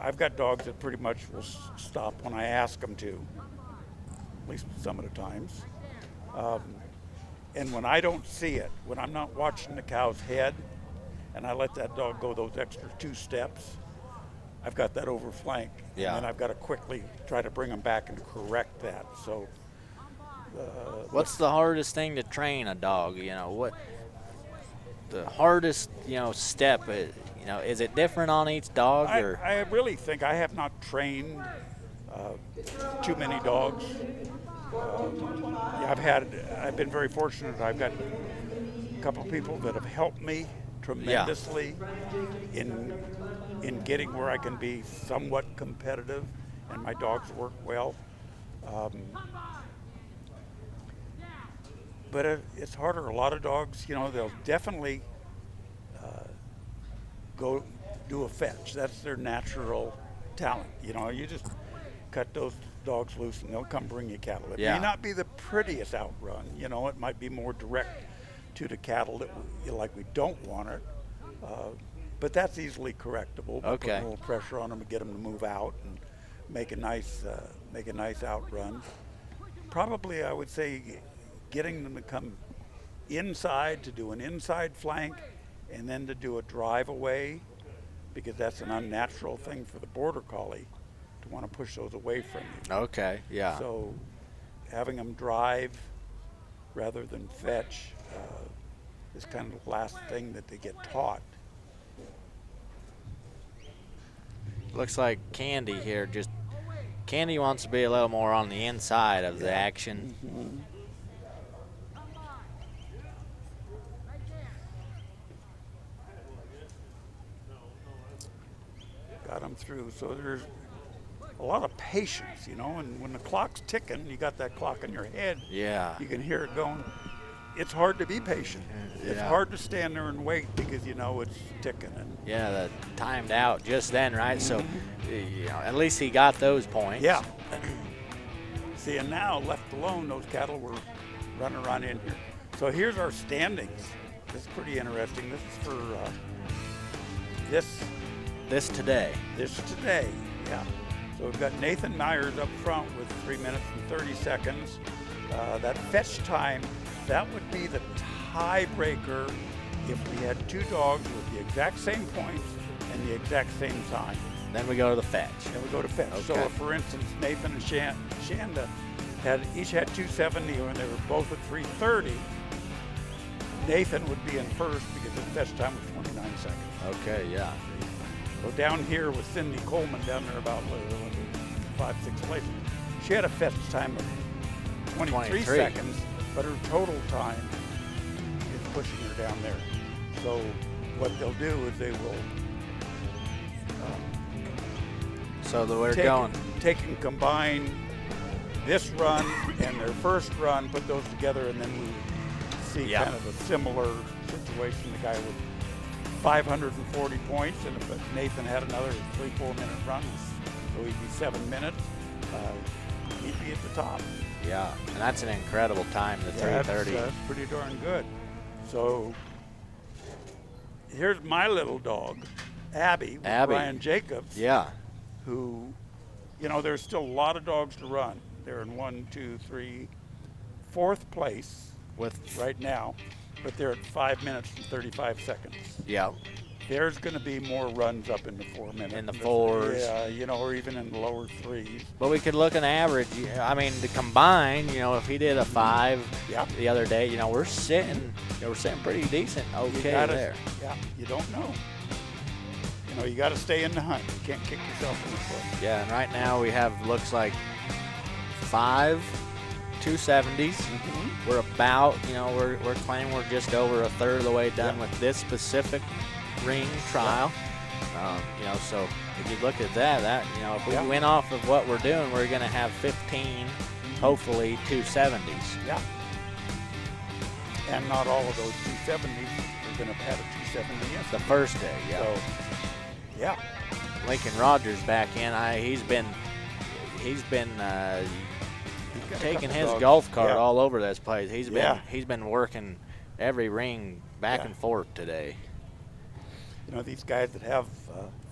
I've got dogs that pretty much will stop when I ask them to, at least some of the times. And when I don't see it, when I'm not watching the cow's head, and I let that dog go those extra 2 steps, I've got that overflank. Yeah. And then I've got to quickly try to bring them back and correct that. So. What's the hardest thing to train a dog? What the hardest step? Is it different on each dog? Or I really think I have not trained too many dogs. I've been very fortunate. I've got a couple of people that have helped me tremendously in getting where I can be somewhat competitive, and my dogs work well. But it's harder. A lot of dogs, they'll definitely go do a fetch. That's their natural talent. You just cut those dogs loose and they'll come bring you cattle. It may not be the prettiest outrun. It might be more direct to the cattle that we don't want it. But that's easily correctable. Put a little pressure on them to get them to move out and make a nice outrun. Probably, I would say, getting them to come inside to do an inside flank and then to do a drive away, because that's an unnatural thing for the border collie to want to push those away from you. Okay, yeah. So having them drive rather than fetch is kind of the last thing that they get taught. Looks like Candy here. Candy wants to be a little more on the inside of the action. Got them through. So there's a lot of patience, and when the clock's ticking, you got that clock in your head. Yeah. You can hear it going. It's hard to be patient. It's hard to stand there and wait because it's ticking. Yeah, the timed out just then, right? So, at least he got those points. Yeah. See, and now left alone, those cattle were running around in here. So here's our standings. This is pretty interesting. This is for This today, yeah. So we've got Nathan Myers up front with 3 minutes and 30 seconds. That fetch time, that would be the tiebreaker if we had 2 dogs with the exact same points and the exact same time. then we go to the fetch. Then we go to fetch. Okay. So if, for instance, Nathan and Shanda each had 270 and they were both at 330, Nathan would be in first because his fetch time was 29 seconds. Okay, yeah. So down here with Cindy Coleman down there about 5-6 places, she had a fetch time of 23 seconds, but her total time is pushing her down there. So what they'll do is they will take and combine this run and their first run, put those together, and then we see kind of a similar situation. The guy with 540 points, and if Nathan had another 3-4 minute run, so he'd be 7 minutes, he'd be at the top. Yeah, and that's an incredible time, the 3:30. That's pretty darn good. So here's my little dog, Abby, with Brian Jacobs. Yeah. Who, there's still a lot of dogs to run. They're in 4th place right now, but they're at 5 minutes and 35 seconds. Yeah. There's going to be more runs up in the 4 minutes. In the 4s. Yeah, or even in the lower 3s. But we could look an average. I mean, to combine, if he did a 5 the other day, we're sitting pretty decent. Okay there. Yeah, you don't know. know, you got to stay in the hunt. You can't kick yourself in the foot. Yeah, and right now we have, looks like 5 270s. We're about, you know, we're claiming we're just over a third of the way done with this specific ring trial. You know, so if you look at that, you know, if we went off of what we're doing, we're going to have 15, hopefully 270s. Yeah. And not all of those 270s are going to have a 270 yesterday. The first day, yeah. So, yeah. Lincoln Rogers back in. He's been taking his golf cart all over this place. He's been working every ring back and forth today. You know, these guys that have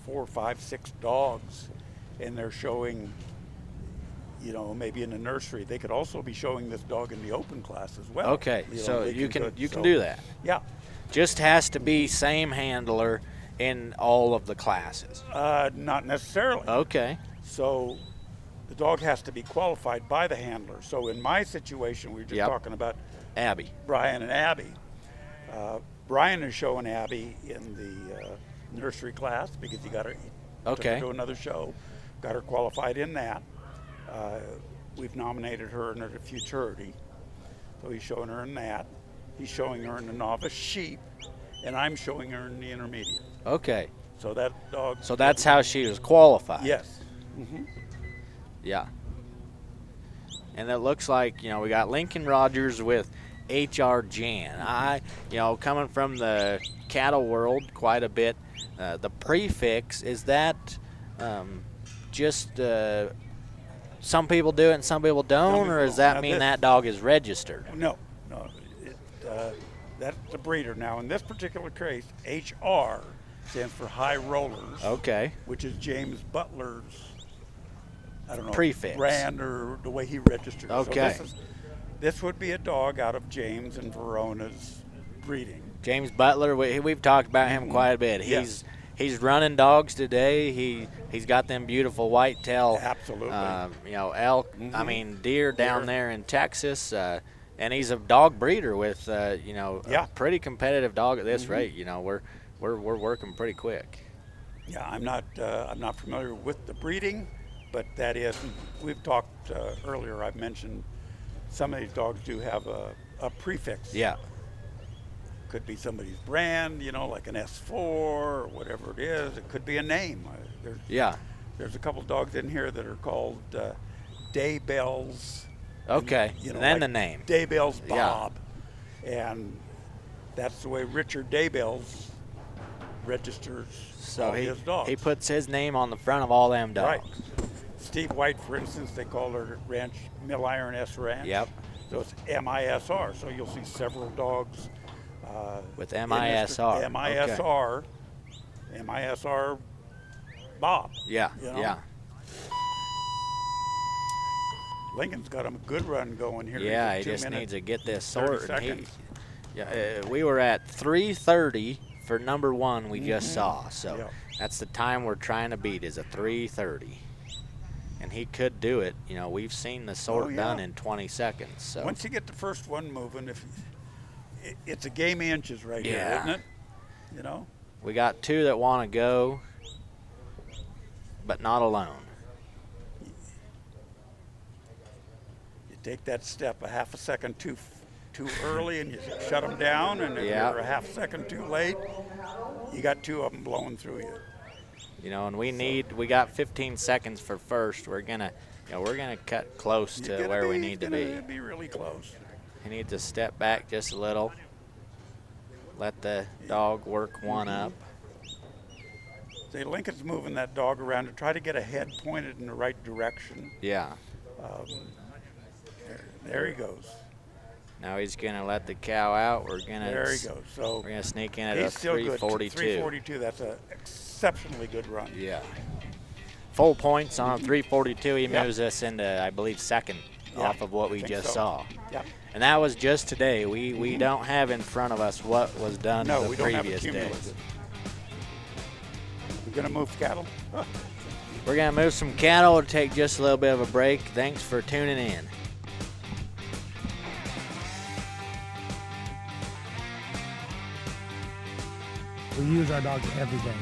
4, 5, 6 dogs, and they're showing, you know, maybe in the nursery, they could also be showing this dog in the open class as well. Okay, you know, so you can do that. Yeah. Just has to be same handler in all of the classes. Not necessarily. Okay. So the dog has to be qualified by the handler. So in my situation, we were just talking about Abby, Brian and Abby. Brian is showing Abby in the nursery class because he got her took her to another show, got her qualified in that. We've nominated her in the futurity, so he's showing her in that. He's showing her in the novice sheep, and I'm showing her in the intermediate. Okay. So that dog. So that's how she was qualified. Yes. Yeah. And it looks like, you know, we got Lincoln Rogers with H.R. Jan. You know, coming from the cattle world quite a bit, the prefix, is that just some people do it and some people don't, or does that mean that dog is registered? No. That's the breeder. Now, in this particular case, HR stands for High Rollers. Okay. Which is James Butler's, I don't know, prefix, brand, or the way he registered. Okay. So this would be a dog out of James and Verona's breeding. James Butler, we've talked about him quite a bit. He's running dogs today. He's got them beautiful whitetail. Absolutely. You know, elk. I mean, deer down there in Texas. And he's a dog breeder with you know, a pretty competitive dog at this rate. You know, we're working pretty quick. Yeah, I'm not familiar with the breeding, but that is, we've talked earlier. I've mentioned some of these dogs do have a prefix. Yeah. Could be somebody's brand, you know, like an S4 or whatever it is. It could be a name. There's a couple dogs in here that are called Daybells. Okay, you know, and then like the name. Daybell's Bob. And that's the way Richard Daybell's registers all his dogs. He puts his name on the front of all them dogs. Right. Steve White, for instance, they call her Ranch Mill Iron S Ranch. Yep. So it's MISR. So you'll see several dogs with MISR. MISR. Okay. MISR Bob. Yeah. You know? Yeah. Lincoln's got him a good run going here. Yeah, he just needs to get this sorted. Yeah, we were at 3:30 for number 1 we just saw. So that's the time we're trying to beat, is a 3:30. And he could do it. You know, we've seen the sort done in 20 seconds. So once you get the first one moving, it's a game of inches right here, isn't it? You know? We got 2 that want to go, but not alone. Take that step a half a second too early and you shut them down, and if you're a half second too late, you got 2 of them blowing through you. You know, and we got 15 seconds for first. We're gonna cut close to where we need to be. Be really close. He needs to step back just a little. Let the dog work one up. See, Lincoln's moving that dog around to try to get a head pointed in the right direction. Yeah. There he goes. Now he's gonna let the cow out. There he goes. So we're gonna sneak in at he's a still 342. Good. 342. That's an exceptionally good run. Yeah. Full points on 342. He moves us into, I believe, second off of what we just saw. Yep. And that was just today. We don't have in front of us what was done the previous days. We're gonna move cattle. We're gonna move some cattle to take just a little bit of a break. Thanks for tuning in. We use our dogs every day.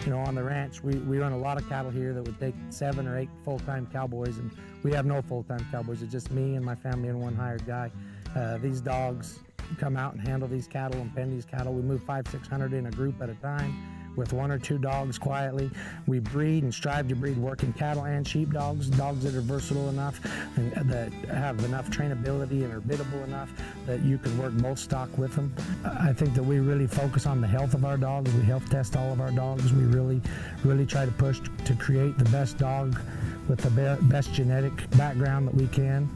You know, on the ranch, we run a lot of cattle here that would take 7 or 8 full-time cowboys, and we have no full-time cowboys. It's just me and my family and one hired guy. These dogs come out and handle these cattle and pen these cattle. We move 500-600 in a group at a time with 1 or 2 dogs quietly. We breed and strive to breed working cattle and sheep dogs that are versatile enough and that have enough trainability and are biddable enough that you can work both stock with them. I think that we really focus on the health of our dogs. We health test all of our dogs. We really try to push to create the best dog with the best genetic background that we can,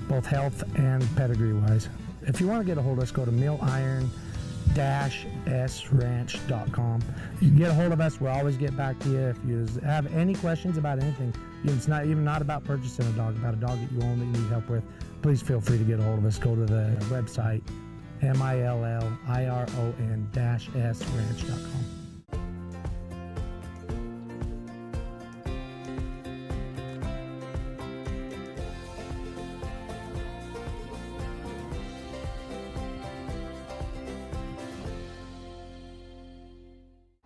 both health and pedigree wise. If you want to get a hold of us, go to milliron-sranch.com. You can get a hold of us. We'll always get back to you. If you have any questions about anything, it's not even about purchasing a dog, about a dog that you own that you need help with, please feel free to get a hold of us. Go to the website, milliron-sranch.com.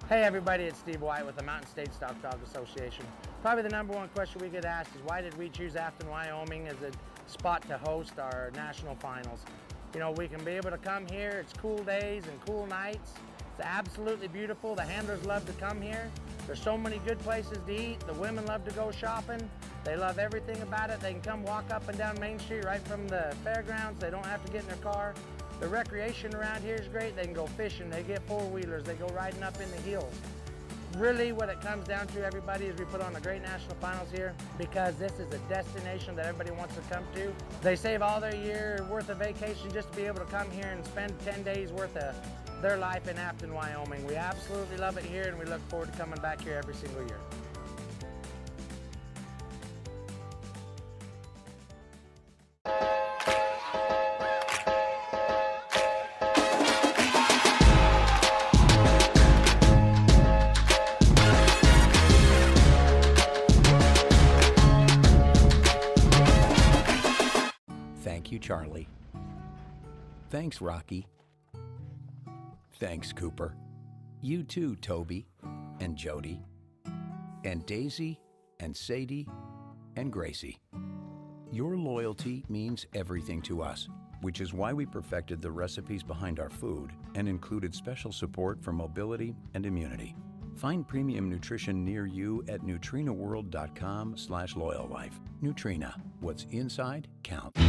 Hey everybody, it's Steve White with the Mountain State Stock Dog Association. Probably the number one question we get asked is why did we choose Afton, Wyoming as a spot to host our national finals? You know, we can be able to come here, it's cool days and cool nights. It's absolutely beautiful. The handlers love to come here. There's so many good places to eat. The women love to go shopping. They love everything about it. They can come walk up and down Main Street right from the fairgrounds. They don't have to get in their car. The recreation around here is great. They can go fishing, they get four-wheelers, they go riding up in the hills. Really what it comes down to, everybody, is we put on a great national finals here because this is a destination that everybody wants to come to. They save all their year worth of vacation just to be able to come here and spend 10 days worth of their life in Afton, Wyoming. We absolutely love it here and we look forward to coming back here every single year. Thank you, Charlie. Thanks, Rocky. Thanks, Cooper. You too, Toby and Jody and Daisy and Sadie and Gracie. Your loyalty means everything to us, which is why we perfected the recipes behind our food and included special support for mobility and immunity. Find premium nutrition near you at nutrinaworld.com/loyallife. Nutrina, what's inside counts.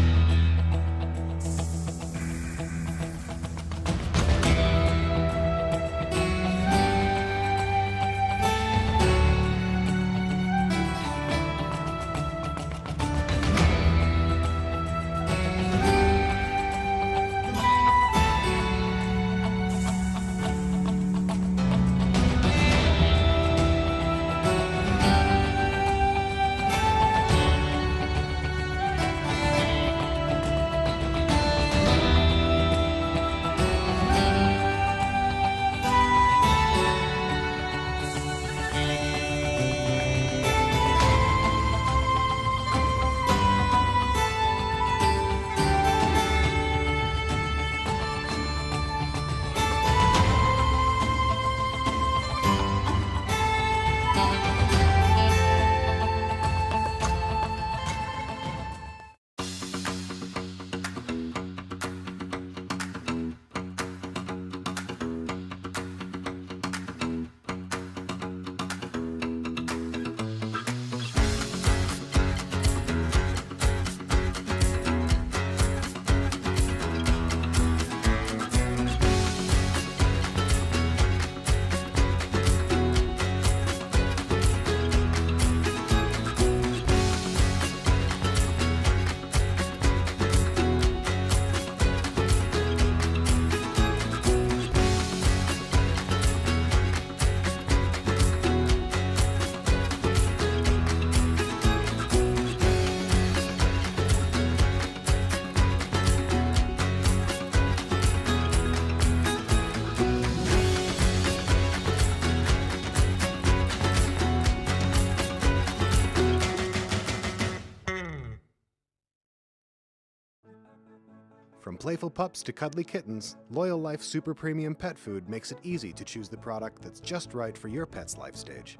From playful pups to cuddly kittens, Loyal Life Super Premium Pet Food makes it easy to choose the product that's just right for your pet's life stage.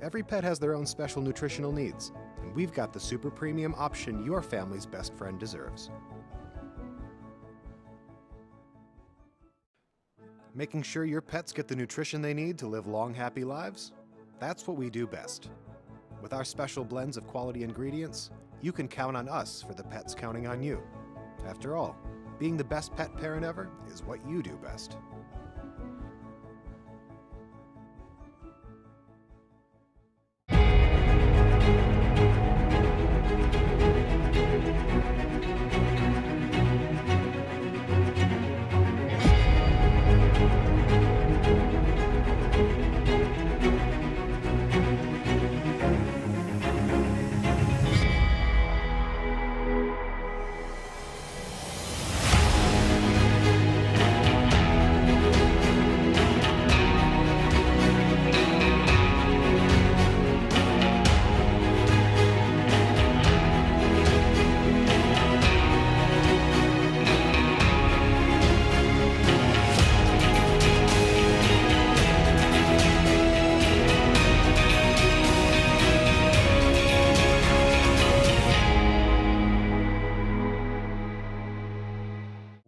Every pet has their own special nutritional needs, and we've got the super premium option your family's best friend deserves. Making sure your pets get the nutrition they need to live long, happy lives? That's what we do best. With our special blends of quality ingredients, you can count on us for the pets counting on you. After all, being the best pet parent ever is what you do best.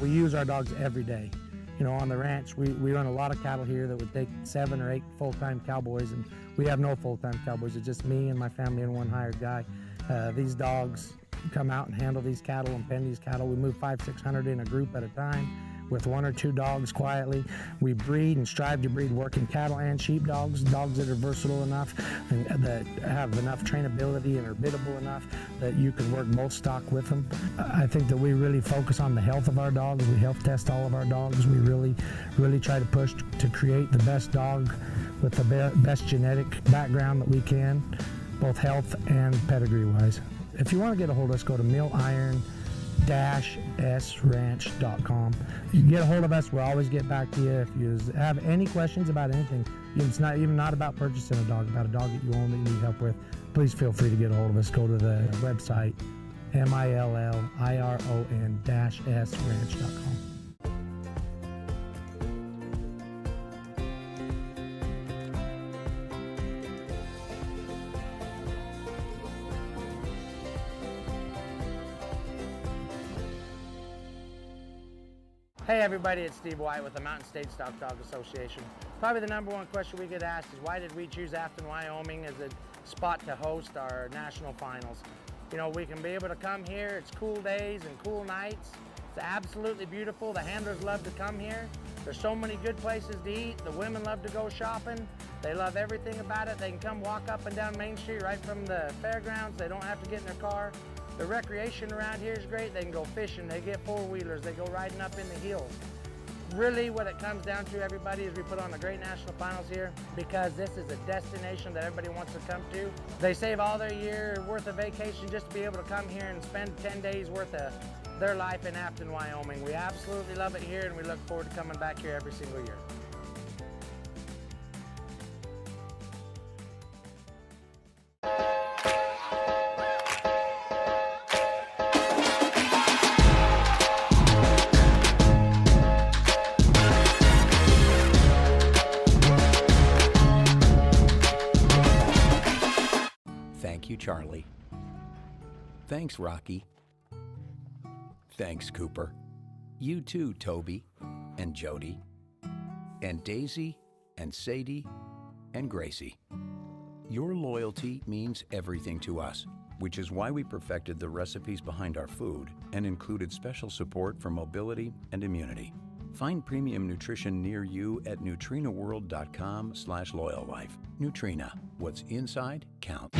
We use our dogs every day. You know, on the ranch, we run a lot of cattle here that would take 7 or 8 full-time cowboys, and we have no full-time cowboys. It's just me and my family and one hired guy. These dogs come out and handle these cattle and pen these cattle. We move 500-600 in a group at a time with 1 or 2 dogs quietly. We breed and strive to breed working cattle and sheep dogs that are versatile enough and that have enough trainability and are biddable enough that you can work both stock with them. I think that we really focus on the health of our dogs. We health test all of our dogs. We really try to push to create the best dog with the best genetic background that we can, both health and pedigree wise. If you want to get a hold of us, go to milliron-sranch.com. You can get a hold of us. We'll always get back to you. If you have any questions about anything, it's not even about purchasing a dog, about a dog that you own that you need help with, please feel free to get a hold of us. Go to the website, milliron-sranch.com. Hey everybody, it's Steve White with the Mountain State Stock Dog Association. Probably the number one question we get asked is why did we choose Afton, Wyoming as a spot to host our national finals? You know, we can be able to come here, it's cool days and cool nights. It's absolutely beautiful. The handlers love to come here. There's so many good places to eat. The women love to go shopping. They love everything about it. They can come walk up and down Main Street right from the fairgrounds. They don't have to get in their car. The recreation around here is great. They can go fishing, they get four-wheelers, they go riding up in the hills. Really what it comes down to, everybody, is we put on a great national finals here because this is a destination that everybody wants to come to. They save all their year worth of vacation just to be able to come here and spend 10 days worth of their life in Afton, Wyoming. We absolutely love it here and we look forward to coming back here every single year. Thank you, Charlie. Thanks, Rocky. Thanks, Cooper. You too, Toby and Jody and Daisy and Sadie and Gracie. Your loyalty means everything to us, which is why we perfected the recipes behind our food and included special support for mobility and immunity. Find premium nutrition near you at nutrinaworld.com/loyallife. Nutrina, what's inside counts.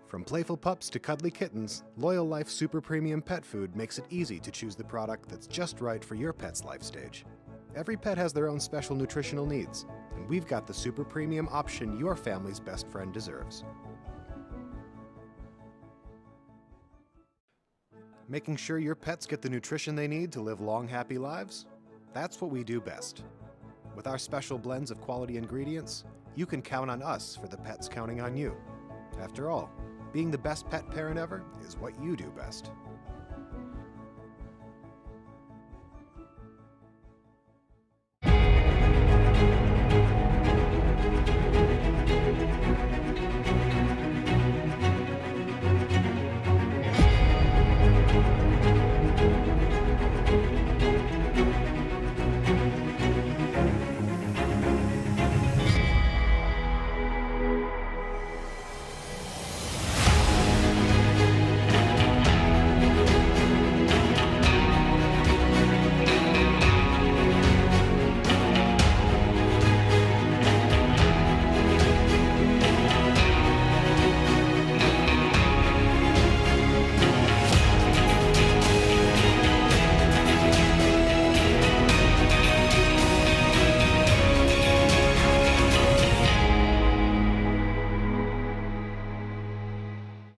From playful pups to cuddly kittens, Loyal Life Super Premium Pet Food makes it easy to choose the product that's just right for your pet's life stage. Every pet has their own special nutritional needs, and we've got the super premium option your family's best friend deserves. Making sure your pets get the nutrition they need to live long, happy lives? That's what we do best. With our special blends of quality ingredients, you can count on us for the pets counting on you. After all, being the best pet parent ever is what you do best.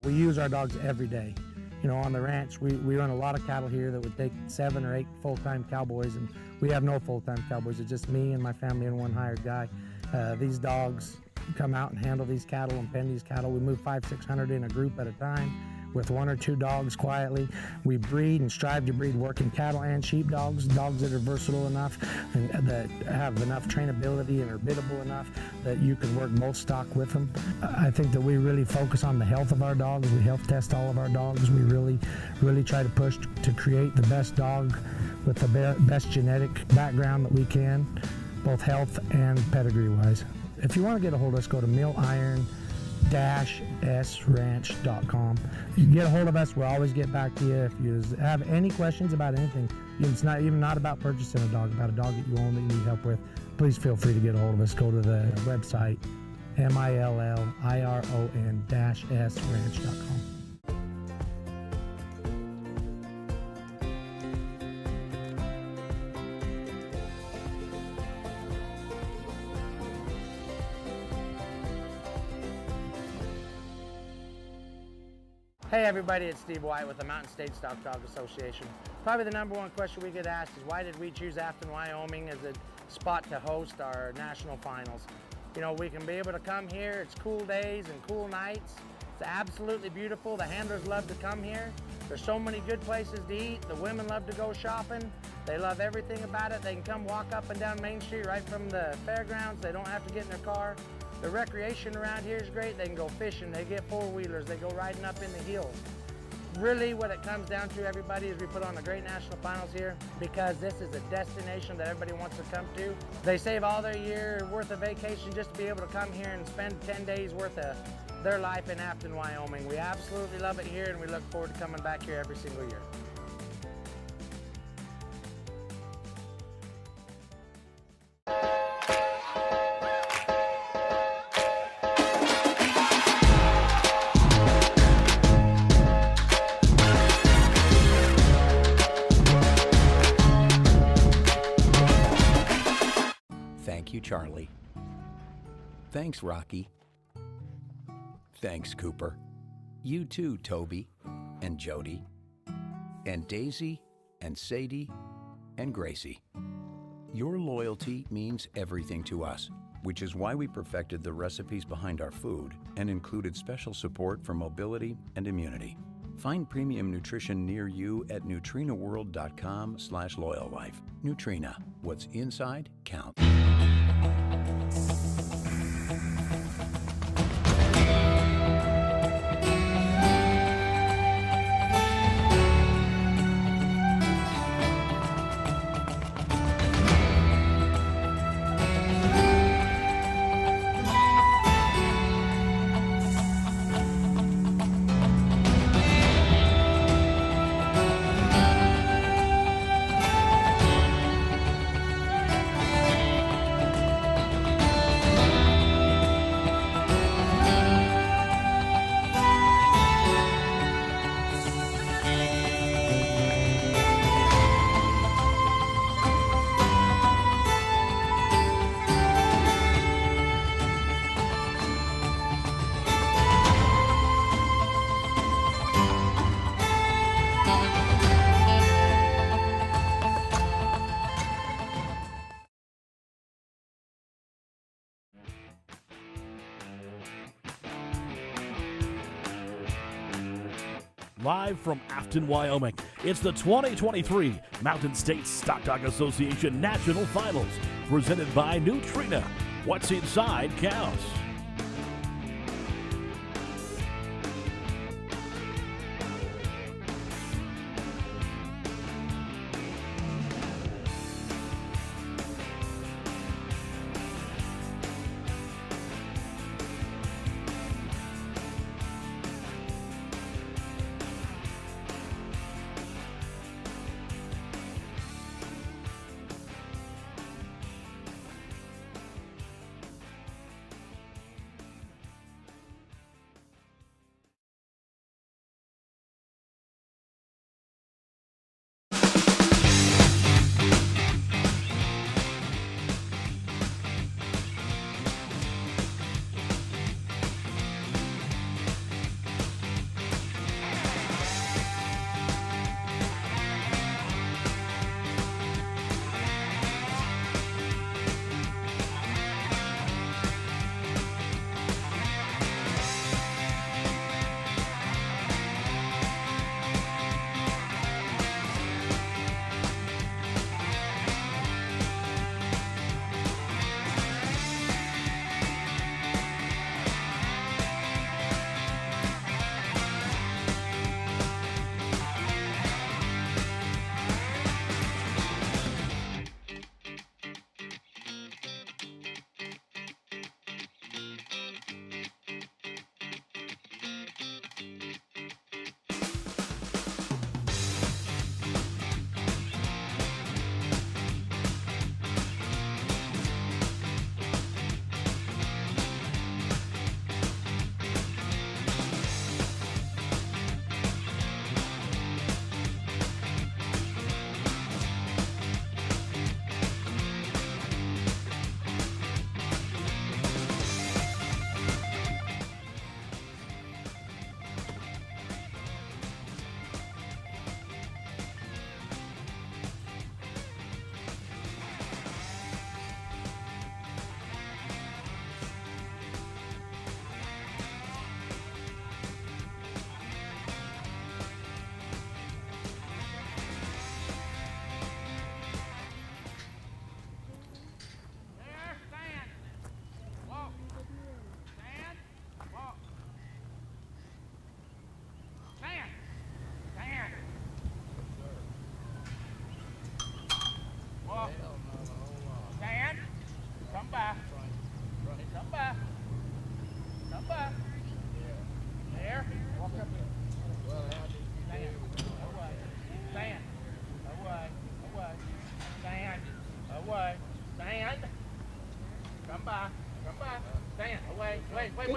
We use our dogs every day. You know, on the ranch, we run a lot of cattle here that would take 7 or 8 full-time cowboys, and we have no full-time cowboys. It's just me and my family and one hired guy. These dogs come out and handle these cattle and pen these cattle. We move 500-600 in a group at a time with 1 or 2 dogs quietly. We breed and strive to breed working cattle and sheep dogs that are versatile enough and that have enough trainability and are biddable enough that you can work most stock with them. I think that we really focus on the health of our dogs. We health test all of our dogs. We really try to push to create the best dog with the best genetic background that we can, both health and pedigree wise. If you want to get a hold of us, go to milliron-sranch.com. You can get a hold of us. We'll always get back to you. If you have any questions about anything, it's not even about purchasing a dog, about a dog that you own that you need help with, please feel free to get a hold of us. Go to the website, milliron-sranch.com. Hey everybody, it's Steve White with the Mountain State Stock Dog Association. Probably the number one question we get asked is why did we choose Afton, Wyoming as a spot to host our national finals? You know, we can be able to come here, it's cool days and cool nights. It's absolutely beautiful. The handlers love to come here. There's so many good places to eat. The women love to go shopping. They love everything about it. They can come walk up and down Main Street right from the fairgrounds. They don't have to get in their car. The recreation around here is great. They can go fishing, they get four-wheelers, they go riding up in the hills. Really what it comes down to, everybody, is we put on a great national finals here because this is a destination that everybody wants to come to. They save all their year worth of vacation just to be able to come here and spend 10 days worth of their life in Afton, Wyoming. We absolutely love it here and we look forward to coming back here every single year. Thank you, Charlie. Thanks, Rocky. Thanks, Cooper. You too, Toby and Jody and Daisy and Sadie and Gracie. Your loyalty means everything to us, which is why we perfected the recipes behind our food and included special support for mobility and immunity. Find premium nutrition near you at nutrinaworld.com/loyallife. Nutrina, what's inside counts. Live from Afton, Wyoming, it's the 2023 Mountain States Stock Dog Association National Finals, presented by Nursery. What's inside counts.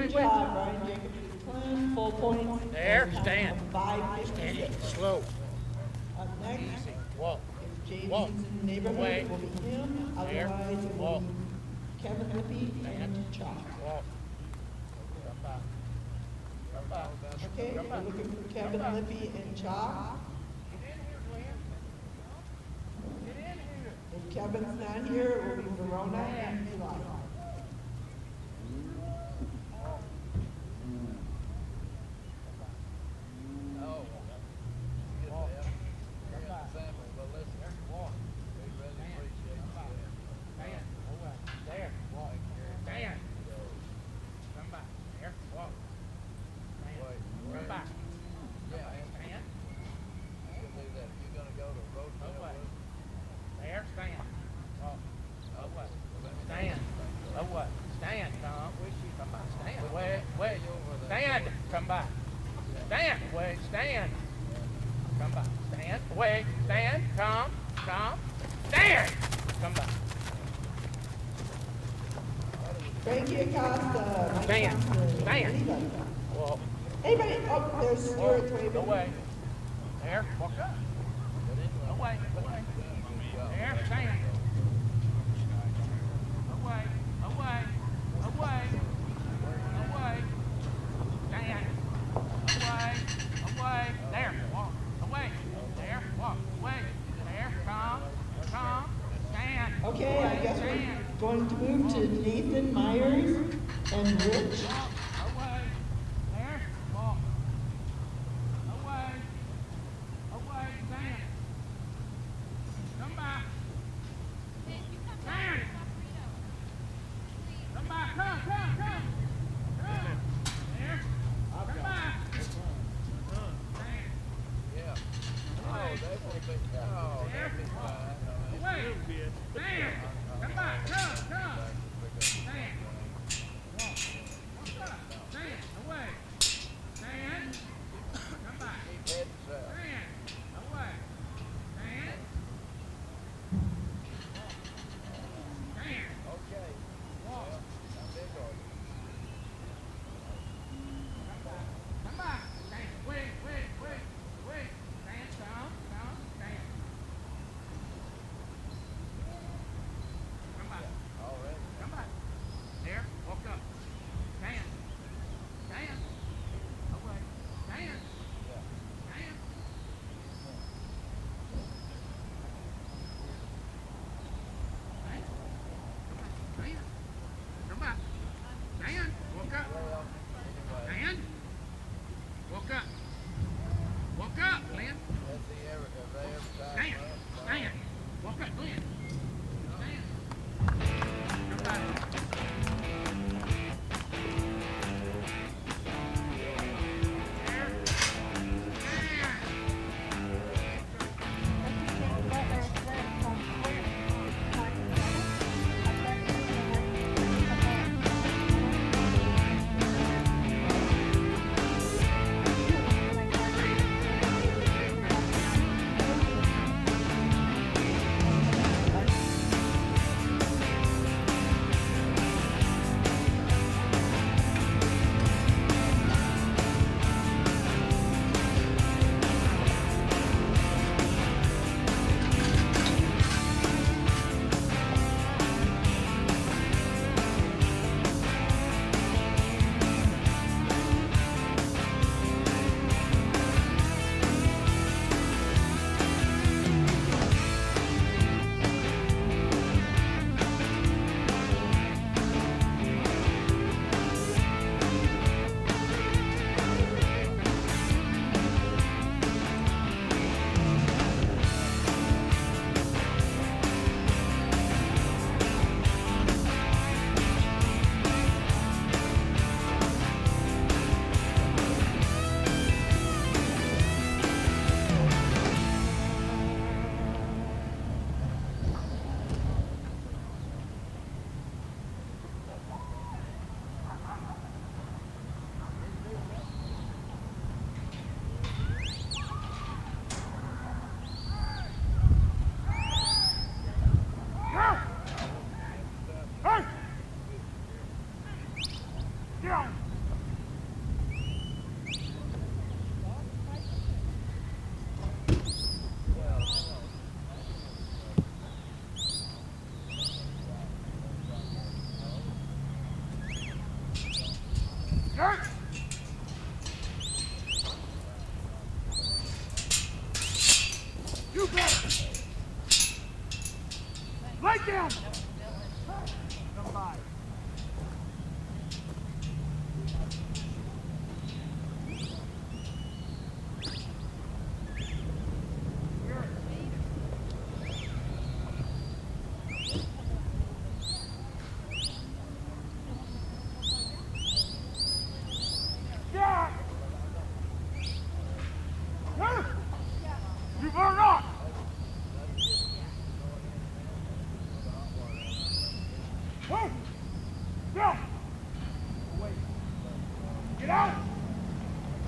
Good job, Brian Jacobs. Full point. There, stand. 556. Slow. Up next, Walk. if Jamie's Walk. in the neighborhood, Away. it will be him. There. Otherwise, it will Walk. be Kevin Lippy and Chuck. Walk. Come back. Come back. Okay, we're looking for Kevin Lippy and Chuck. If Kevin's not here, it will be Verona and Eli. Frankie Acosta. Stand. Stand. Anybody. Walk. Anybody? Oh, there's Stuart waving. Away. There. Walk up. Away. Away. There. Stand. Away. Away. Away. Away. Stand. Away. Away. There. Walk. Away. There. Walk. Away. There. Come. Come. Stand. Okay, I Away. guess we're Stand. going to move to Nathan Myers and Rich. Away. There. Walk. Away.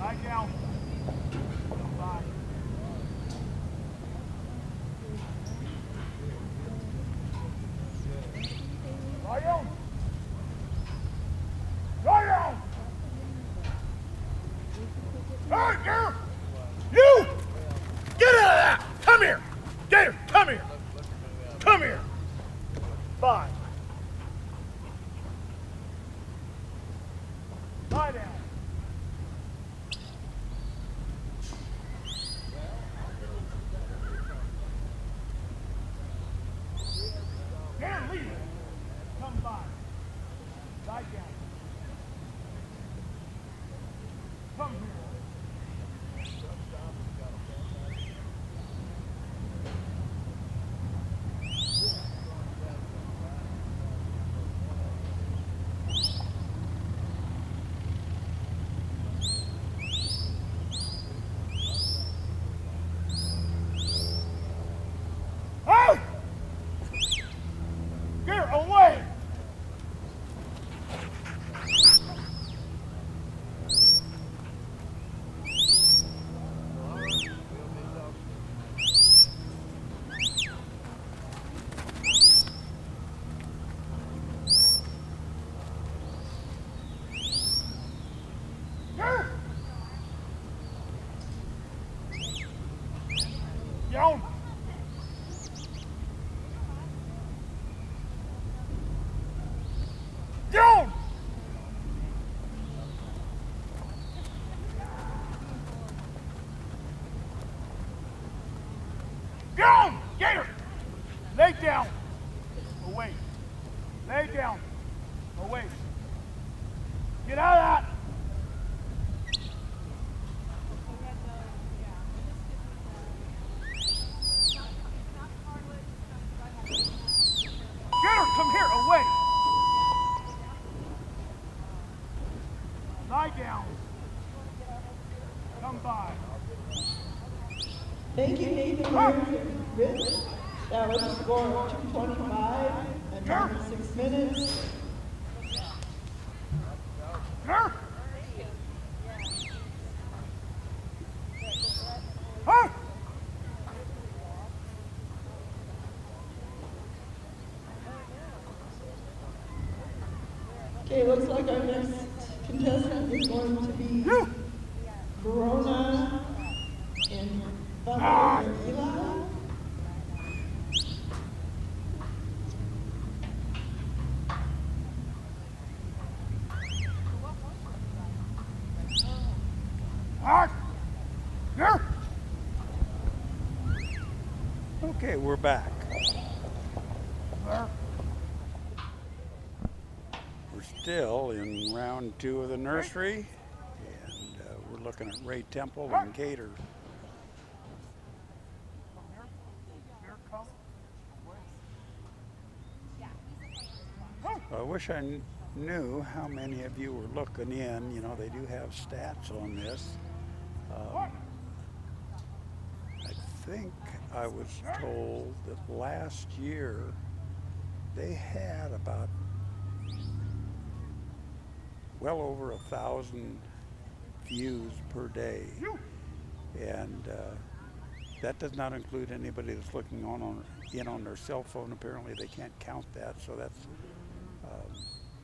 Lie down. Bye. Lie down. Lie down. Hey, Gator! You! Get out of that! Come here! Gator, come here! Come here! 5. Lie down. Gator, leave it. Come by. Lie down. Come here. Hey! Get away! Down! Down! Down! Gator! Lay down! Away. Lay down. Away. Get out of that! Gator, come here, away! Lie down. Come by. Thank you, Nathan. Rich. That was a score of 225 and 96 minutes. Here. Huh? Okay, looks like our next contestant is going to be Verona and Butler and Eli. Alright. Here. Okay, we're back. There. We're still in round 2 of the nursery, and we're looking at Ray Temple and Gator. Here, come. I wish I knew how many of you were looking in. You know, they do have stats on this. I think I was told that last year they had about well over 1,000 views per day, and that does not include anybody that's looking in on their cell phone. Apparently they can't count that, so that's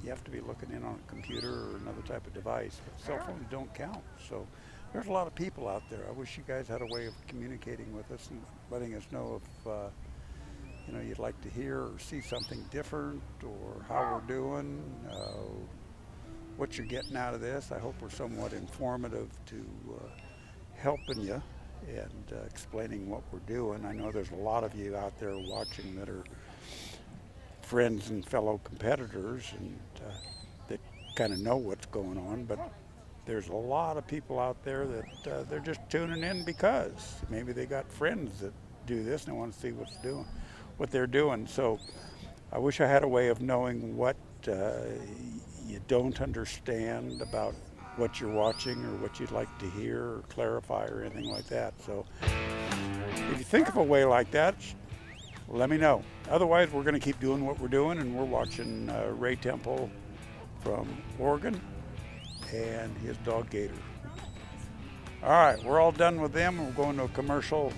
you have to be looking in on a computer or another type of device, but cell phones don't count. So there's a lot of people out there. I wish you guys had a way of communicating with us and letting us know if you know, you'd like to hear or see something different, or how we're doing, what you're getting out of this. I hope we're somewhat informative to helping you and explaining what we're doing. I know there's a lot of you out there watching that are friends and fellow competitors, and that kind of know what's going on, but there's a lot of people out there that they're just tuning in because maybe they got friends that do this and they want to see what they're doing. So I wish I had a way of knowing what you don't understand about what you're watching, or what you'd like to hear or clarify or anything like that. So if you think of a way like that, let me know. Otherwise, we're going to keep doing what we're doing, and we're watching Ray Temple from Oregon and his dog Gator. All right, we're all done with them. We're going to a commercial.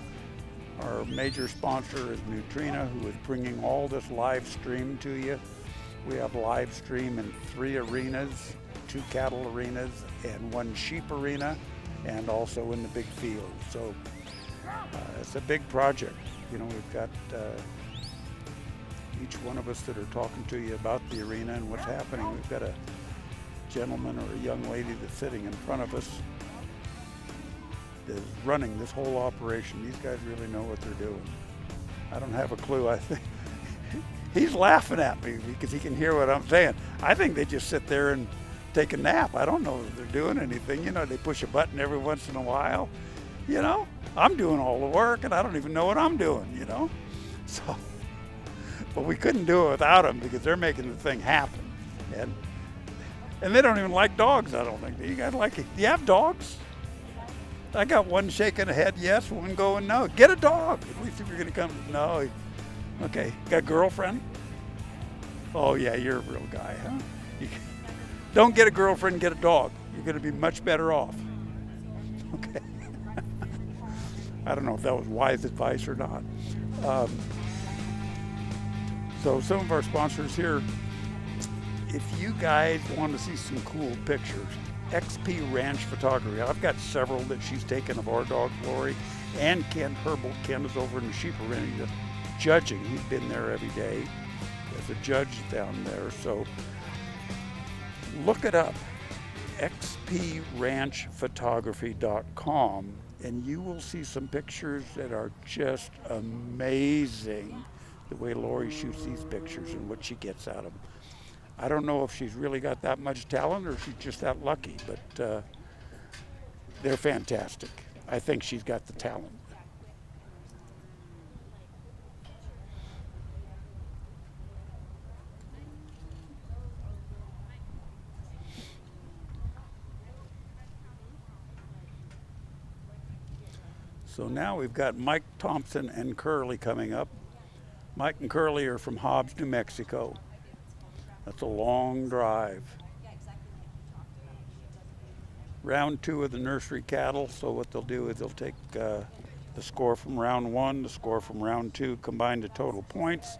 Our major sponsor is Nutrina, who is bringing all this live stream to you. We have live stream in 3 arenas, 2 cattle arenas and 1 sheep arena, and also in the big field. So it's a big project. You know, we've got each one of us that are talking to you about the arena and what's happening. We've got a gentleman or a young lady that's sitting in front of us is running this whole operation. These guys really know what they're doing. I don't have a clue. I think he's laughing at me because he can hear what I'm saying. I think they just sit there and take a nap. I don't know if they're doing anything. You know, they push a button every once in a while. You know, I'm doing all the work and I don't even know what I'm doing, you know? So, but we couldn't do it without them because they're making the thing happen. And they don't even like dogs, I don't think. Do you guys like it? Do you have dogs? I got one shaking a head yes, one going no. Get a dog, at least if you're gonna come. No. Okay, got a girlfriend? Oh yeah, you're a real guy, huh? Don't get a girlfriend, get a dog. You're gonna be much better off. Okay. I don't know if that was wise advice or not. So some of our sponsors here, if you guys want to see some cool pictures, XP Ranch Photography. I've got several that she's taken of our dog, Lori, and Ken Herbal. Ken is over in the sheep arena judging. He's been there every day as a judge down there. So look it up, xpranchphotography.com, and you will see some pictures that are just amazing, the way Lori shoots these pictures and what she gets out of them. I don't know if she's really got that much talent or she's just that lucky, but they're fantastic. I think she's got the talent. So now we've got Mike Thompson and Curly coming up. Mike and Curly are from Hobbs, New Mexico. That's a long drive. Round 2 of the nursery cattle, so what they'll do is they'll take the score from round 1, the score from round 2, combine the total points.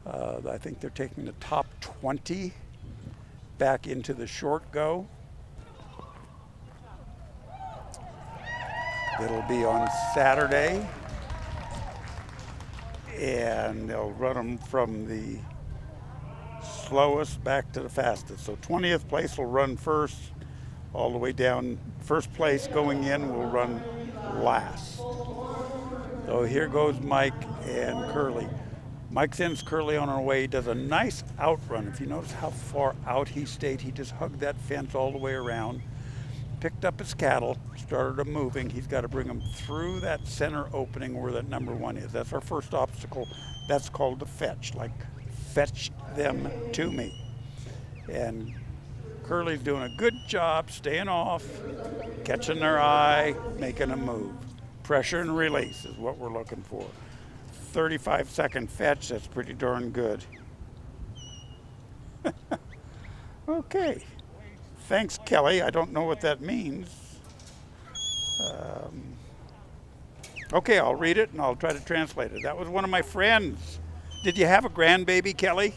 I think they're taking the top 20 back into the short go. It'll be on Saturday, and they'll run them from the slowest back to the fastest. So 20th place will run first, all the way down. First place going in will run last. So here goes Mike and Curly. Mike sends Curly on her way. He does a nice outrun. If you notice how far out he stayed, he just hugged that fence all the way around, picked up his cattle, started them moving. He's got to bring them through that center opening where that number 1 is. That's our first obstacle. That's called the fetch, like fetch them to me. And Curly's doing a good job staying off, catching their eye, making them move. Pressure and release is what we're looking for. 35-second fetch, that's pretty darn good. Okay. Thanks, Kelly. I don't know what that means. Okay, I'll read it and I'll try to translate it. That was one of my friends. Did you have a grandbaby, Kelly?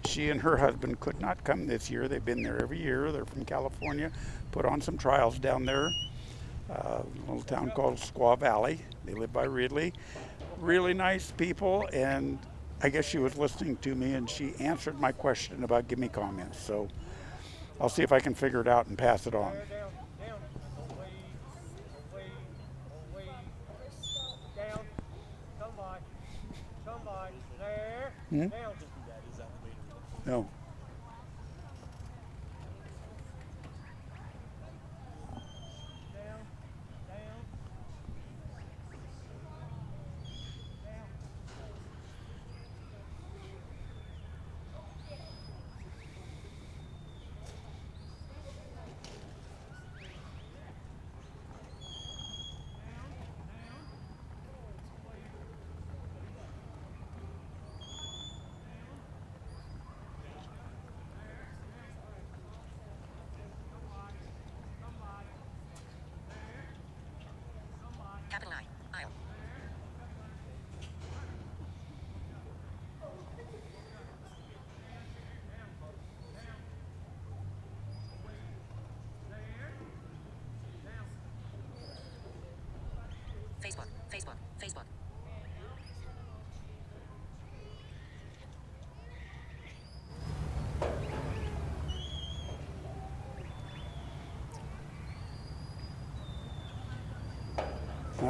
She and her husband could not come this year. They've been there every year. They're from California. Put on some trials down there. A little town called Squaw Valley. They live by Ridley. Really nice people, and I guess she was listening to me and she answered my question about give me comments. So I'll see if I can figure it out and pass it on. Hmm? No.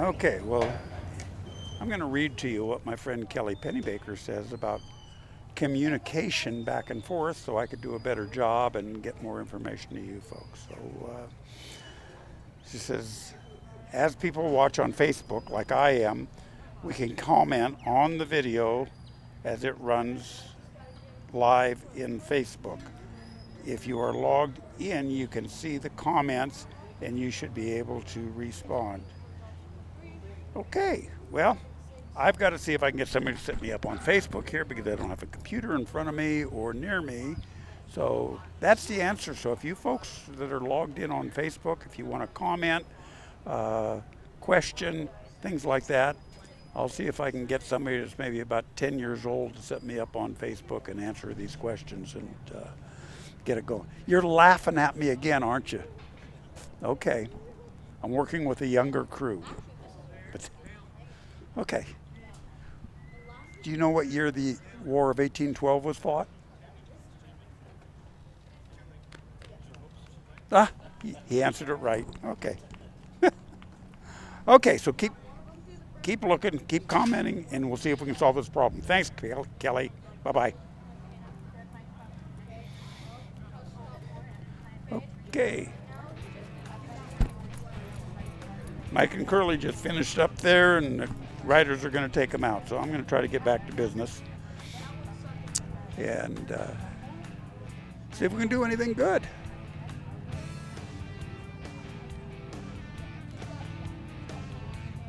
Okay, well, I'm going to read to you what my friend Kelly Pennybaker says about communication back and forth so I could do a better job and get more information to you folks. So she says, as people watch on Facebook like I am, we can comment on the video as it runs live in Facebook. If you are logged in, you can see the comments and you should be able to respond. Okay, well, I've got to see if I can get somebody to set me up on Facebook here because I don't have a computer in front of me or near me. So that's the answer. So if you folks that are logged in on Facebook, if you want to comment, question, things like that, I'll see if I can get somebody that's maybe about 10 years old to set me up on Facebook and answer these questions and get it going. You're laughing at me again, aren't you? Okay. I'm working with a younger crew. But, okay. Do you know what year the War of 1812 was fought? Ah, he answered it right. Okay. Okay, so keep looking, keep commenting, and we'll see if we can solve this problem. Thanks, Kelly. Bye-bye. Okay. Mike and Curly just finished up there, and the riders are going to take them out. So I'm going to try to get back to business and see if we can do anything good.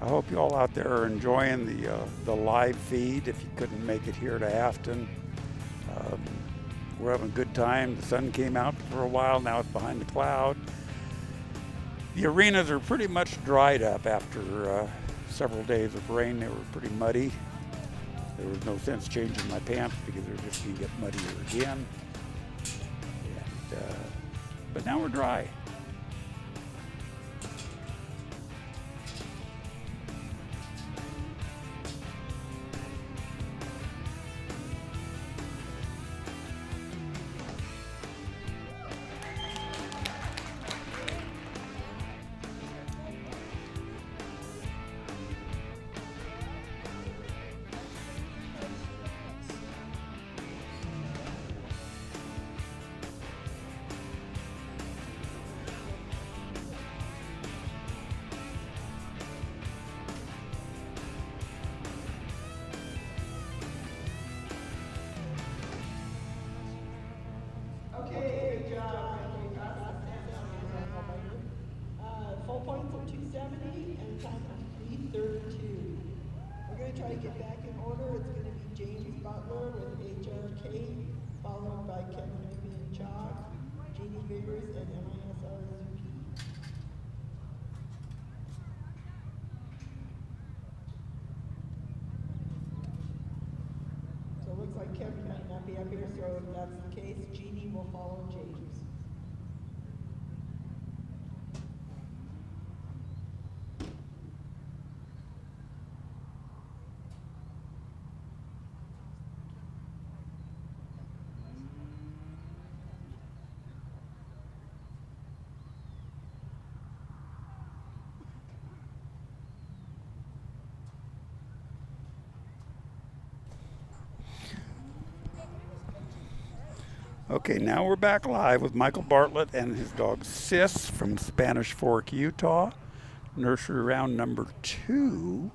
I hope you all out there are enjoying the live feed. If you couldn't make it here to Afton, we're having a good time. The sun came out for a while. Now it's behind the cloud. The arenas are pretty much dried up after several days of rain. They were pretty muddy. There was no sense changing my pants because they're just going to get muddier again. And, but now we're dry. Okay, good job. Full points of 270 and time of 3:32. We're going to try to get back in order. It's going to be James Butler with HRK, followed by Kevin Vivian Chalk, Jeannie Biggers, and MISRZP. So it looks like Kevin might not be up here, so if that's the case, Jeannie will follow James. Okay, now we're back live with Michael Bartlett and his dog Sis from Spanish Fork, Utah. Nursery round number 2.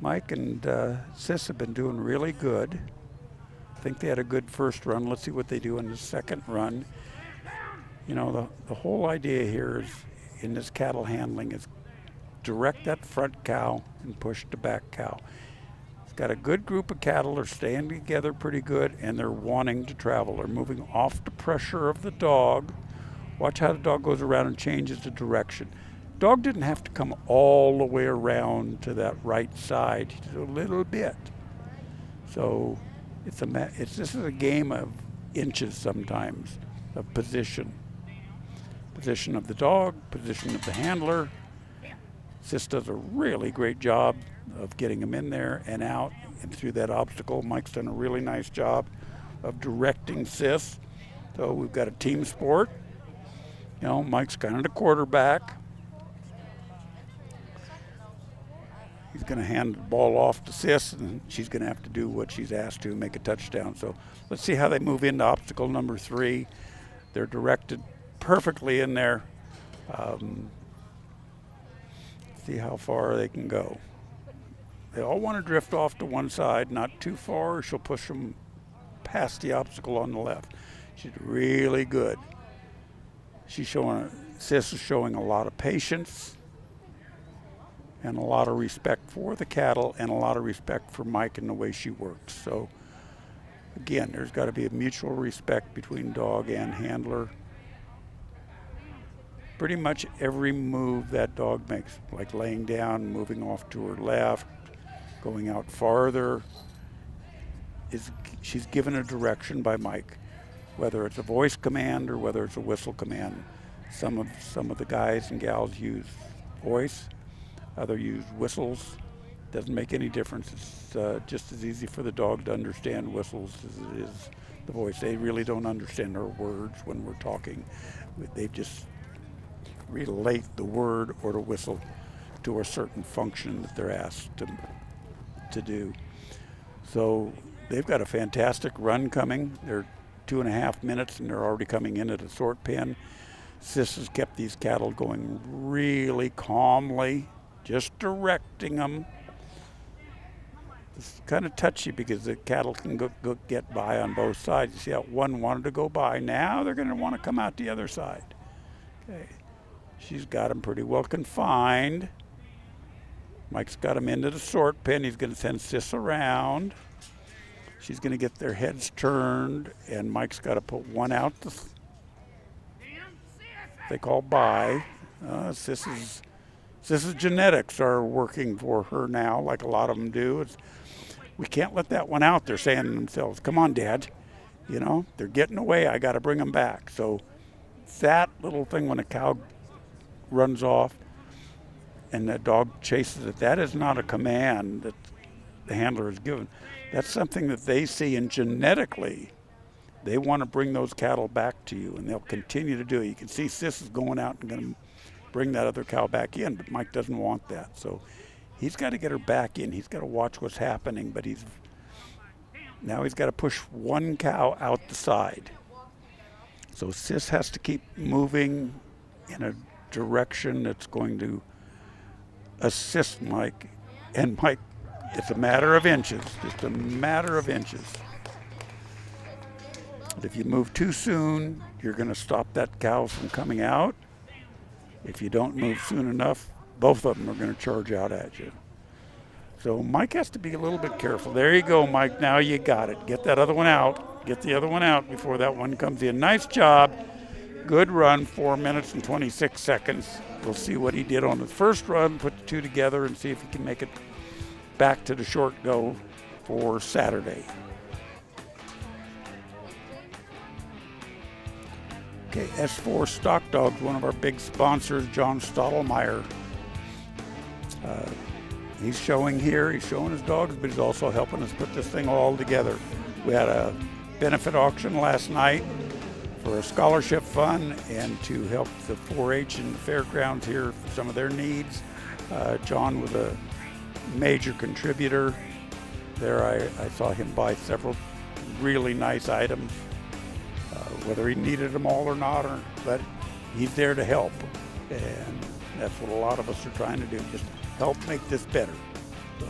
Mike and Sis have been doing really good. I think they had a good first run. Let's see what they do in the second run. You know, the whole idea here is in this cattle handling is direct that front cow and push the back cow. It's got a good group of cattle. They're staying together pretty good, and they're wanting to travel. They're moving off the pressure of the dog. Watch how the dog goes around and changes the direction. Dog didn't have to come all the way around to that right side, just a little bit. So this is a game of inches sometimes, of position. Position of the dog, position of the handler. Sis does a really great job of getting him in there and out and through that obstacle. Mike's done a really nice job of directing Sis. So we've got a team sport. You know, Mike's kind of the quarterback. He's going to hand the ball off to Sis, and she's going to have to do what she's asked to, make a touchdown. So let's see how they move into obstacle number 3. They're directed perfectly in there. See how far they can go. They all want to drift off to one side, not too far, or she'll push them past the obstacle on the left. She's really good. Sis is showing a lot of patience and a lot of respect for the cattle and a lot of respect for Mike and the way she works. So again, there's got to be a mutual respect between dog and handler. Pretty much every move that dog makes, like laying down, moving off to her left, going out farther, she's given a direction by Mike, whether it's a voice command or whether it's a whistle command. Some of the guys and gals use voice, others use whistles. Doesn't make any difference. It's just as easy for the dog to understand whistles as it is the voice. They really don't understand our words when we're talking. They just relate the word or the whistle to a certain function that they're asked to do. So they've got a fantastic run coming. They're 2.5 minutes and they're already coming into the sort pen. Sis has kept these cattle going really calmly, just directing them. It's kind of touchy because the cattle can get by on both sides. You see how one wanted to go by. Now they're going to want to come out the other side. Okay. She's got them pretty well confined. Mike's got them into the sort pen. He's going to send Sis around. She's going to get their heads turned, and Mike's got to put one out they call by. Sis's genetics are working for her now, like a lot of them do. We can't let that one out. They're saying to themselves, come on, Dad. You know, they're getting away. I got to bring them back. So that little thing when a cow runs off and the dog chases it, that is not a command that the handler is given. That's something that they see, and genetically they want to bring those cattle back to you, and they'll continue to do it. You can see Sis is going out and going to bring that other cow back in, but Mike doesn't want that. So he's got to get her back in. He's got to watch what's happening, but now he's got to push one cow out the side. So Sis has to keep moving in a direction that's going to assist Mike. And Mike, it's a matter of inches, just a matter of inches. But if you move too soon, you're going to stop that cow from coming out. If you don't move soon enough, both of them are going to charge out at you. So Mike has to be a little bit careful. There you go, Mike. Now you got it. Get that other one out. Get the other one out before that one comes in. Nice job. Good run, 4 minutes and 26 seconds. We'll see what he did on the first run, put the two together, and see if he can make it back to the short go for Saturday. Okay, S4 Stock Dogs, one of our big sponsors, John Stottlemyre. He's showing here, he's showing his dogs, but he's also helping us put this thing all together. We had a benefit auction last night for a scholarship fund and to help the 4-H and the fairgrounds here for some of their needs. John was a major contributor there. I saw him buy several really nice items. Whether he needed them all or not, but he's there to help. And that's what a lot of us are trying to do, just help make this better. So.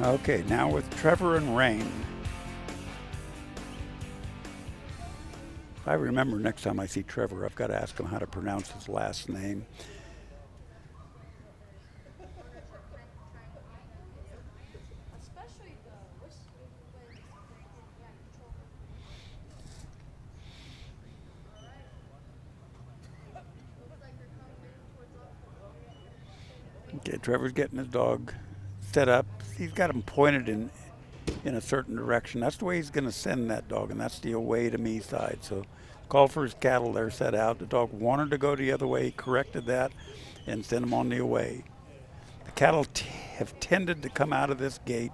Okay, now with Trevor and Rain. If I remember next time I see Trevor, I've got to ask him how to pronounce his last name. Okay, Trevor's getting his dog set up. He's got him pointed in a certain direction. That's the way he's going to send that dog, and that's the away to me side. So call for his cattle, they're set out. The dog wanted to go the other way, he corrected that, and sent him on the away. The cattle have tended to come out of this gate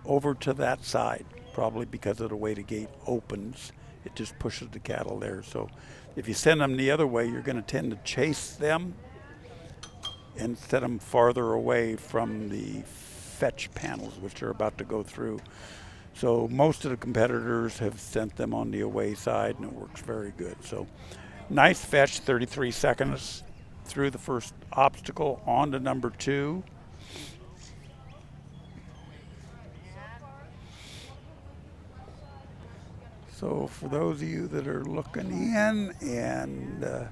over to that side, probably because of the way the gate opens. It just pushes the cattle there. So if you send them the other way, you're going to tend to chase them and set them farther away from the fetch panels, which are about to go through. So most of the competitors have sent them on the away side, and it works very good. So nice fetch, 33 seconds through the first obstacle, on to number 2. So for those of you that are looking in and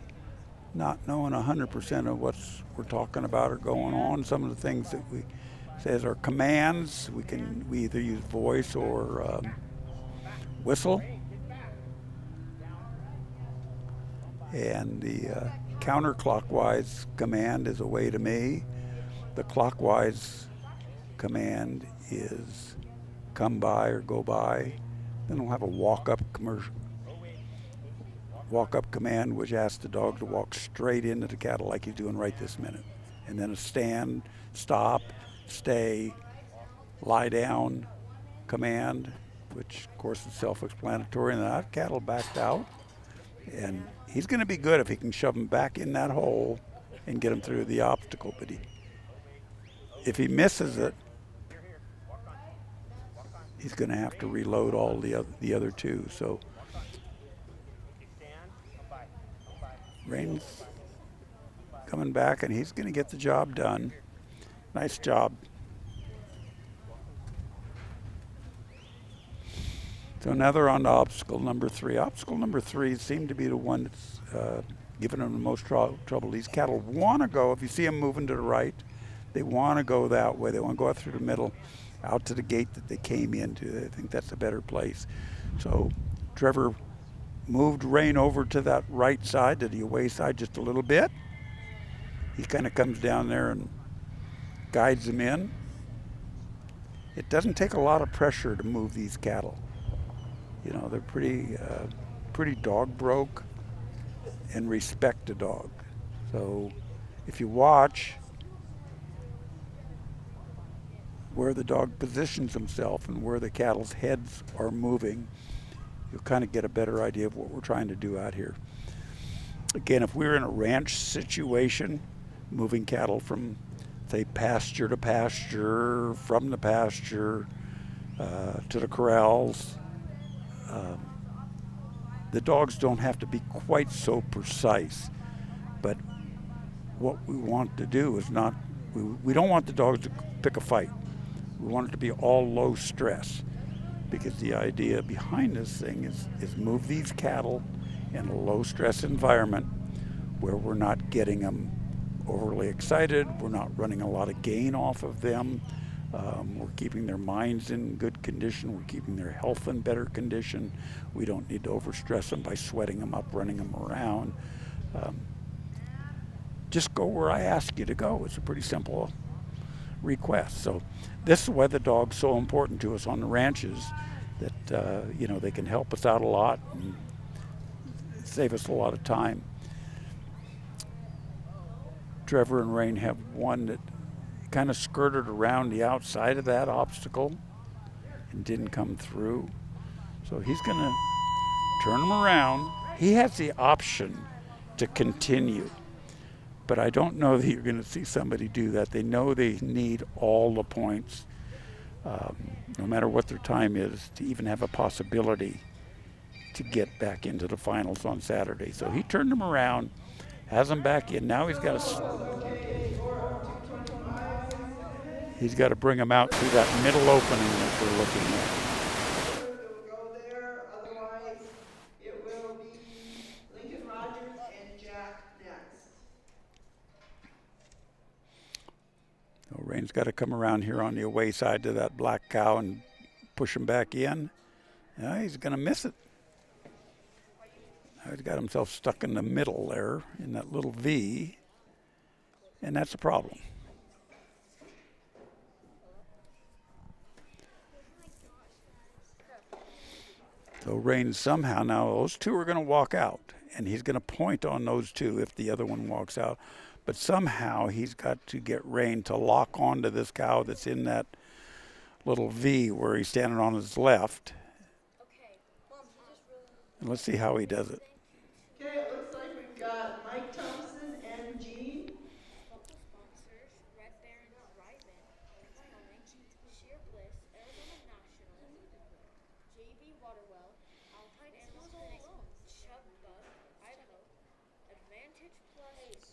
not knowing 100% of what we're talking about or going on, some of the things that we says are commands. We either use voice or whistle. And the counterclockwise command is away to me. The clockwise command is come by or go by. Then we'll have a walk-up command, which asks the dog to walk straight into the cattle like he's doing right this minute. And then a stand, stop, stay, lie down command, which of course is self-explanatory. And that cattle backed out. And he's going to be good if he can shove him back in that hole and get him through the obstacle. But if he misses it, he's going to have to reload all the other two. So Rain's coming back, and he's going to get the job done. Nice job. So now they're on to obstacle number 3. Obstacle number 3 seemed to be the one that's giving them the most trouble. These cattle want to go, if you see them moving to the right, they want to go that way. They want to go out through the middle, out to the gate that they came into. They think that's a better place. So Trevor moved Rain over to that right side, to the away side just a little bit. He kind of comes down there and guides them in. It doesn't take a lot of pressure to move these cattle. You know, they're pretty dog broke and respect the dog. So if you watch where the dog positions himself and where the cattle's heads are moving, you'll kind of get a better idea of what we're trying to do out here. Again, if we were in a ranch situation, moving cattle from, say, pasture to pasture, from the pasture to the corrals, the dogs don't have to be quite so precise. But what we want to do is not, we don't want the dogs to pick a fight. We want it to be all low stress, because the idea behind this thing is move these cattle in a low stress environment where we're not getting them overly excited, we're not running a lot of gain off of them, we're keeping their minds in good condition, we're keeping their health in better condition. We don't need to overstress them by sweating them up, running them around. Just go where I ask you to go. It's a pretty simple request. So this is why the dog's so important to us on the ranches, that you know, they can help us out a lot and save us a lot of time. Trevor and Rain have one that kind of skirted around the outside of that obstacle and didn't come through. So he's going to turn him around. He has the option to continue, but I don't know that you're going to see somebody do that. They know they need all the points, no matter what their time is, to even have a possibility to get back into the finals on Saturday. So he turned him around, has him back in. Now he's got He's got to bring them out through that middle opening that we're looking at. It will go there, otherwise it will be Lincoln Rogers and Jack next. So Rain's got to come around here on the away side to that black cow and push him back in. Yeah, he's going to miss it. Now he's got himself stuck in the middle there in that little V, and that's a problem. So Rain somehow, now those two are going to walk out, and he's going to point on those two if the other one walks out. But somehow he's got to get Rain to lock onto this cow that's in that little V where he's standing on his left. And let's see how he does it. Okay, it looks like we've got Mike Thompson and Gene.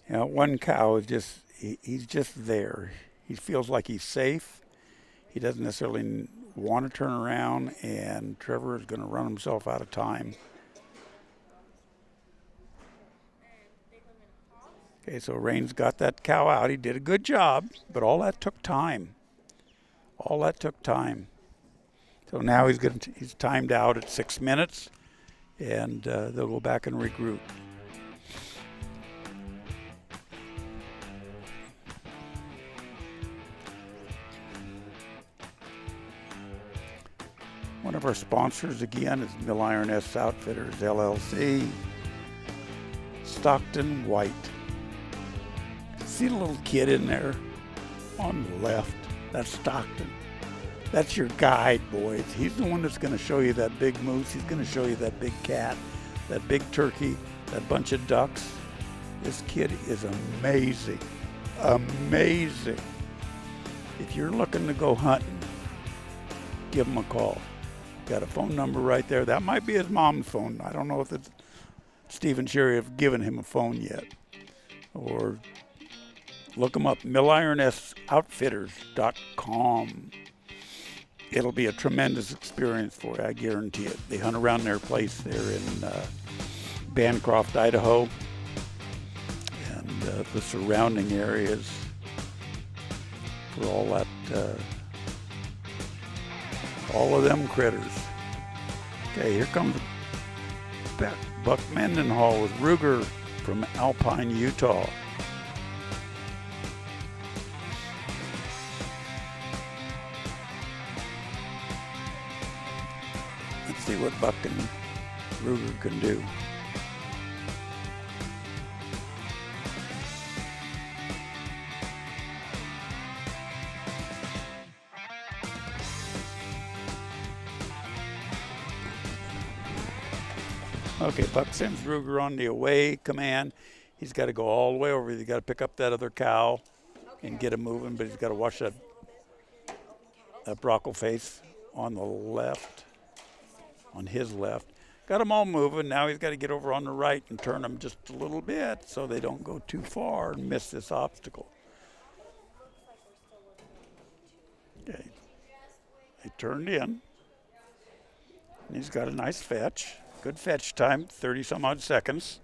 You know, one cow is just, he's just there. He feels like he's safe. He doesn't necessarily want to turn around, and Trevor is going to run himself out of time. Okay, so Rain's got that cow out. He did a good job, but all that took time. All that took time. So now he's timed out at 6 minutes, and they'll go back and regroup. One of our sponsors again is Mill Iron S Outfitters LLC, Stockton White. See the little kid in there on the left? That's Stockton. That's your guide, boys. He's the one that's going to show you that big moose. He's going to show you that big cat, that big turkey, that bunch of ducks. This kid is amazing. Amazing. If you're looking to go hunting, give him a call. Got a phone number right there. That might be his mom's phone. I don't know if it's Steve and Sherry have given him a phone yet. Or look him up, millirsoutfitters.com. It'll be a tremendous experience for you, I guarantee it. They hunt around their place there in Bancroft, Idaho, and the surrounding areas for all that, all of them critters. Okay, here comes Buck Mendenhall with Ruger from Alpine, Utah. Let's see what Buck and Ruger can do. Okay, Buck sends Ruger on the away command. He's got to go all the way over. He's got to pick up that other cow and get him moving, but he's got to watch that brockle face on the left, on his left. Got them all moving. Now he's got to get over on the right and turn them just a little bit so they don't go too far and miss this obstacle. Okay, they turned in, and he's got a nice fetch. Good fetch time, 30 some odd seconds.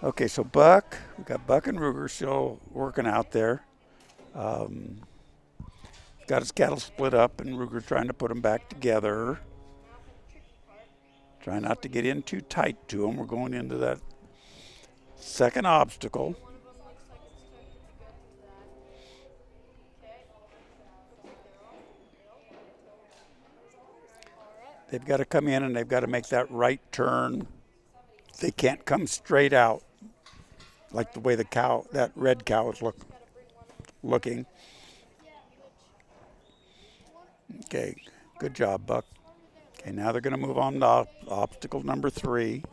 Okay, so Buck, we got Buck and Ruger still working out there. Got his cattle split up, and Ruger trying to put them back together. Try not to get in too tight to them. We're going into that second obstacle. They've got to come in and they've got to make that right turn. They can't come straight out like the way the cow, that red cow is looking. Okay, good job, Buck. Okay, now they're going to move on to obstacle number 3.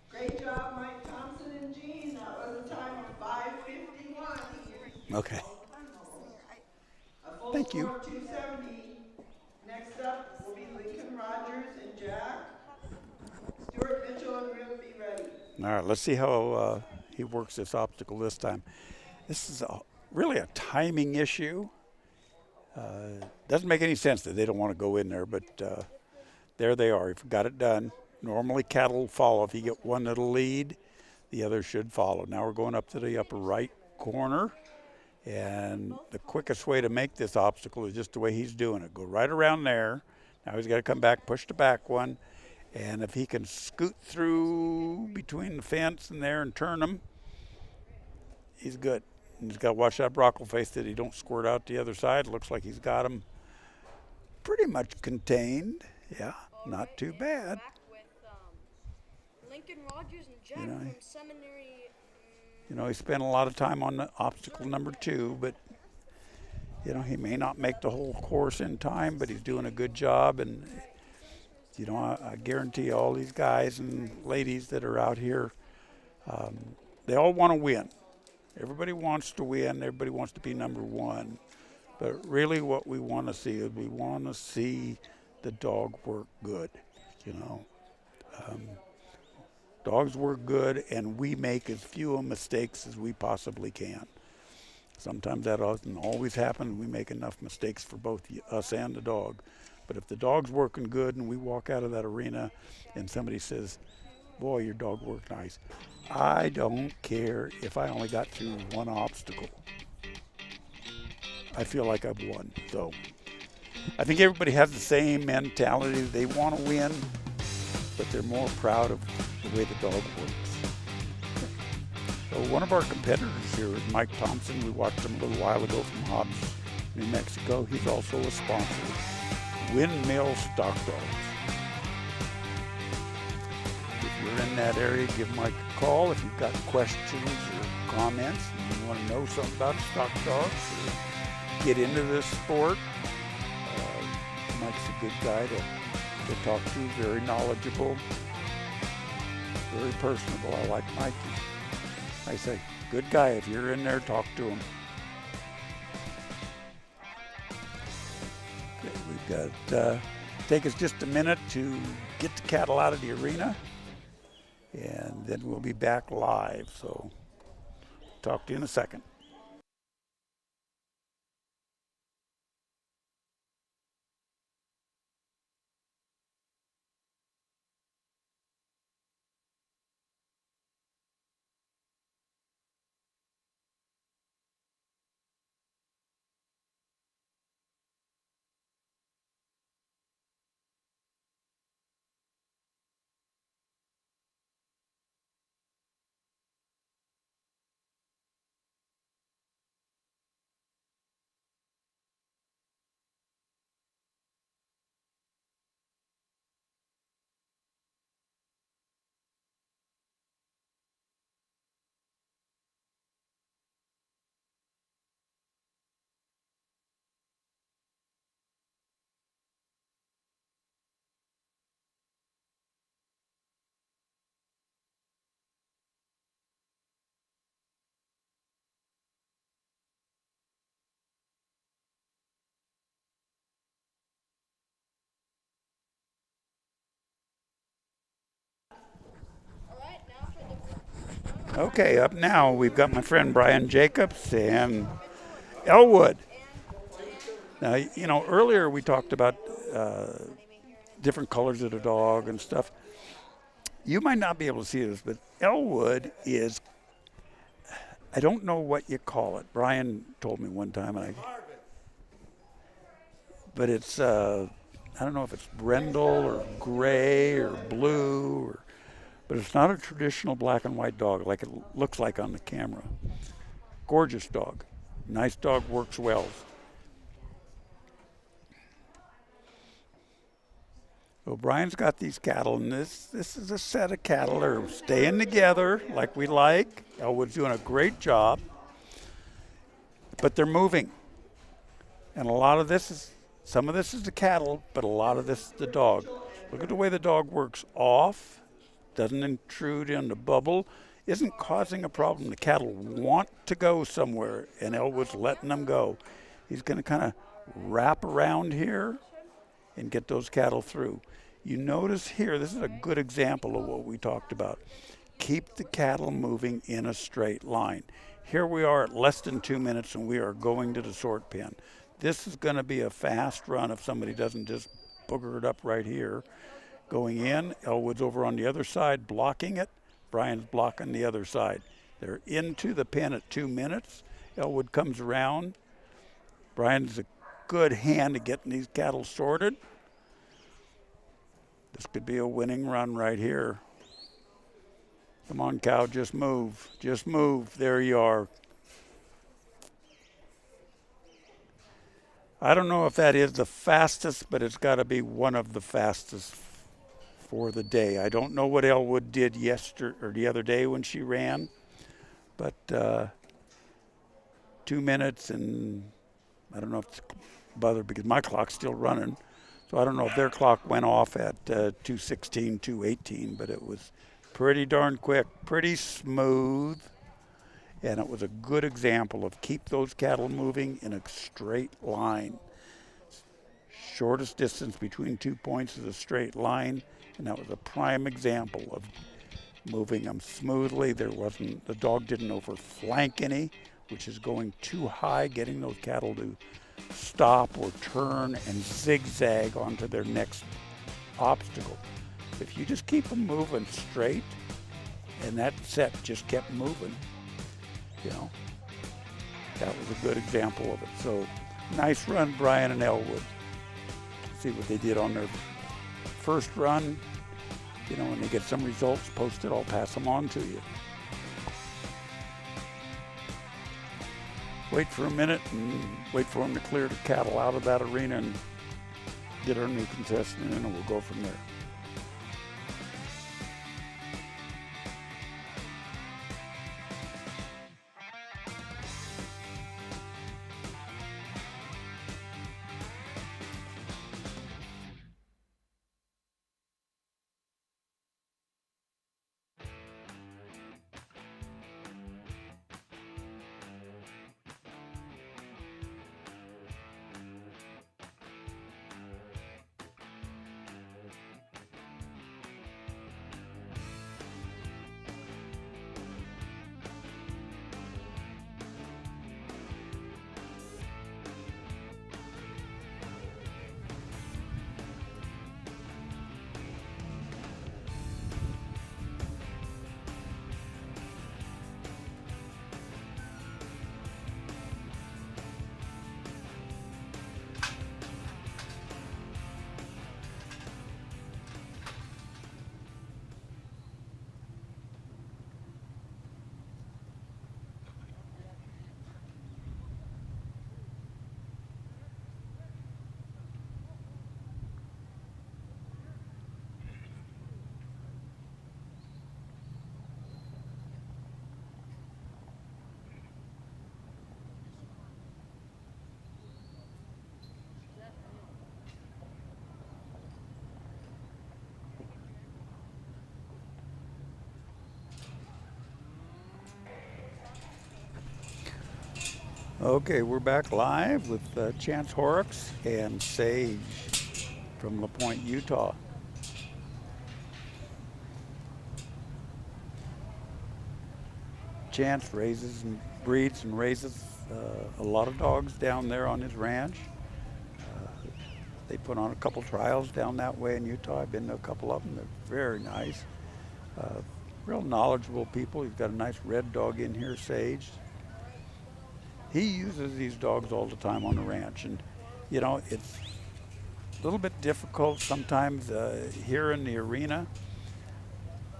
Great job, Mike Thompson and Gene. That was a time of 5:51. He used Okay, all the time bubbles. A full thank you. score of 270. Next up will be Lincoln Rogers and Jack. Stuart Mitchell and Rick, be ready. All right, let's see how he works this obstacle this time. This is really a timing issue. Doesn't make any sense that they don't want to go in there, but there they are. You've got it done. Normally cattle will follow. If you get one that'll lead, the other should follow. Now we're going up to the upper right corner. And the quickest way to make this obstacle is just the way he's doing it. Go right around there. Now he's got to come back, push the back one. And if he can scoot through between the fence and there and turn them, he's good. And he's got to watch that broccoli face that he don't squirt out the other side. Looks like he's got him pretty much contained. Yeah, not too bad. Lincoln Rogers and Jack You know, from Seminary. He spent a lot of time on the obstacle number 2, but he may not make the whole course in time, but he's doing a good job. And I guarantee all these guys and ladies that are out here, they all want to win. Everybody wants to win. Everybody wants to be number 1. But really what we want to see is we want to see the dog work good, Dogs work good, and we make as few mistakes as we possibly can. Sometimes that doesn't always happen. We make enough mistakes for both us and the dog. But if the dog's working good and we walk out of that arena and somebody says, boy, your dog worked nice, I don't care if I only got through one obstacle. I feel like I've won. So I think everybody has the same mentality. They want to win, but they're more proud of the way the dog works. So one of our competitors here is Mike Thompson. We watched him a little while ago from Hobbs, New Mexico. He's also a sponsor. Windmill Stock Dogs. If you're in that area, give Mike a call. If you've got questions or comments and you want to know something about stock dogs or get into this sport, Mike's a good guy to talk to, very knowledgeable, very personable. I like Mike. I say, good guy. If you're in there, talk to him. Okay, we've got, take us just a minute to get the cattle out of the arena, and then we'll be back live. So talk to you in a second. Okay, up now we've got my friend Brian Jacobs and Elwood. Now, you know, earlier we talked about different colors of the dog and stuff. You might not be able to see this, but Elwood is, I don't know what you call it. Brian told me one time, but it's, I don't know if it's brindle or gray or blue, but it's not a traditional black and white dog like it looks like on the camera. Gorgeous dog. Nice dog, works well. So Brian's got these cattle, and this is a set of cattle. They're staying together like we like. Elwood's doing a great job, but they're moving. And some of this is the cattle, but a lot of this is the dog. Look at the way the dog works off, doesn't intrude in the bubble, isn't causing a problem. The cattle want to go somewhere, and Elwood's letting them go. He's going to kind of wrap around here and get those cattle through. You notice here, this is a good example of what we talked about. Keep the cattle moving in a straight line. Here we are at less than 2 minutes, and we are going to the sort pen. This is going to be a fast run if somebody doesn't just booger it up right here. Going in, Elwood's over on the other side blocking it. Brian's blocking the other side. They're into the pen at 2 minutes. Elwood comes around. Brian's a good hand at getting these cattle sorted. This could be a winning run right here. Come on, cow, just move. Just move. There you are. I don't know if that is the fastest, but it's got to be one of the fastest for the day. I don't know what Elwood did yesterday or the other day when she ran, but 2 minutes, and I don't know if it's bothered because my clock's still running. So I don't know if their clock went off at 2:16, 2:18, but it was pretty darn quick, pretty smooth, and it was a good example of keep those cattle moving in a straight line. Shortest distance between 2 points is a straight line, and that was a prime example of moving them smoothly. The dog didn't overflank any, which is going too high, getting those cattle to stop or turn and zigzag onto their next obstacle. If you just keep them moving straight, and that set just kept moving, you know, that was a good example of it. So nice run, Brian and Elwood. See what they did on their first run. You know, when they get some results posted, I'll pass them on to you. Wait for a minute and wait for them to clear the cattle out of that arena and get our new contestant in, and we'll go from there. Okay, we're back live with Chance Horrocks and Sage from La Pointe, Utah. Chance raises and breeds and raises a lot of dogs down there on his ranch. They put on a couple trials down that way in Utah. I've been to a couple of them. They're very nice. Real knowledgeable people. He's got a nice red dog in here, Sage. He uses these dogs all the time on the ranch, and you know, it's a little bit difficult sometimes here in the arena.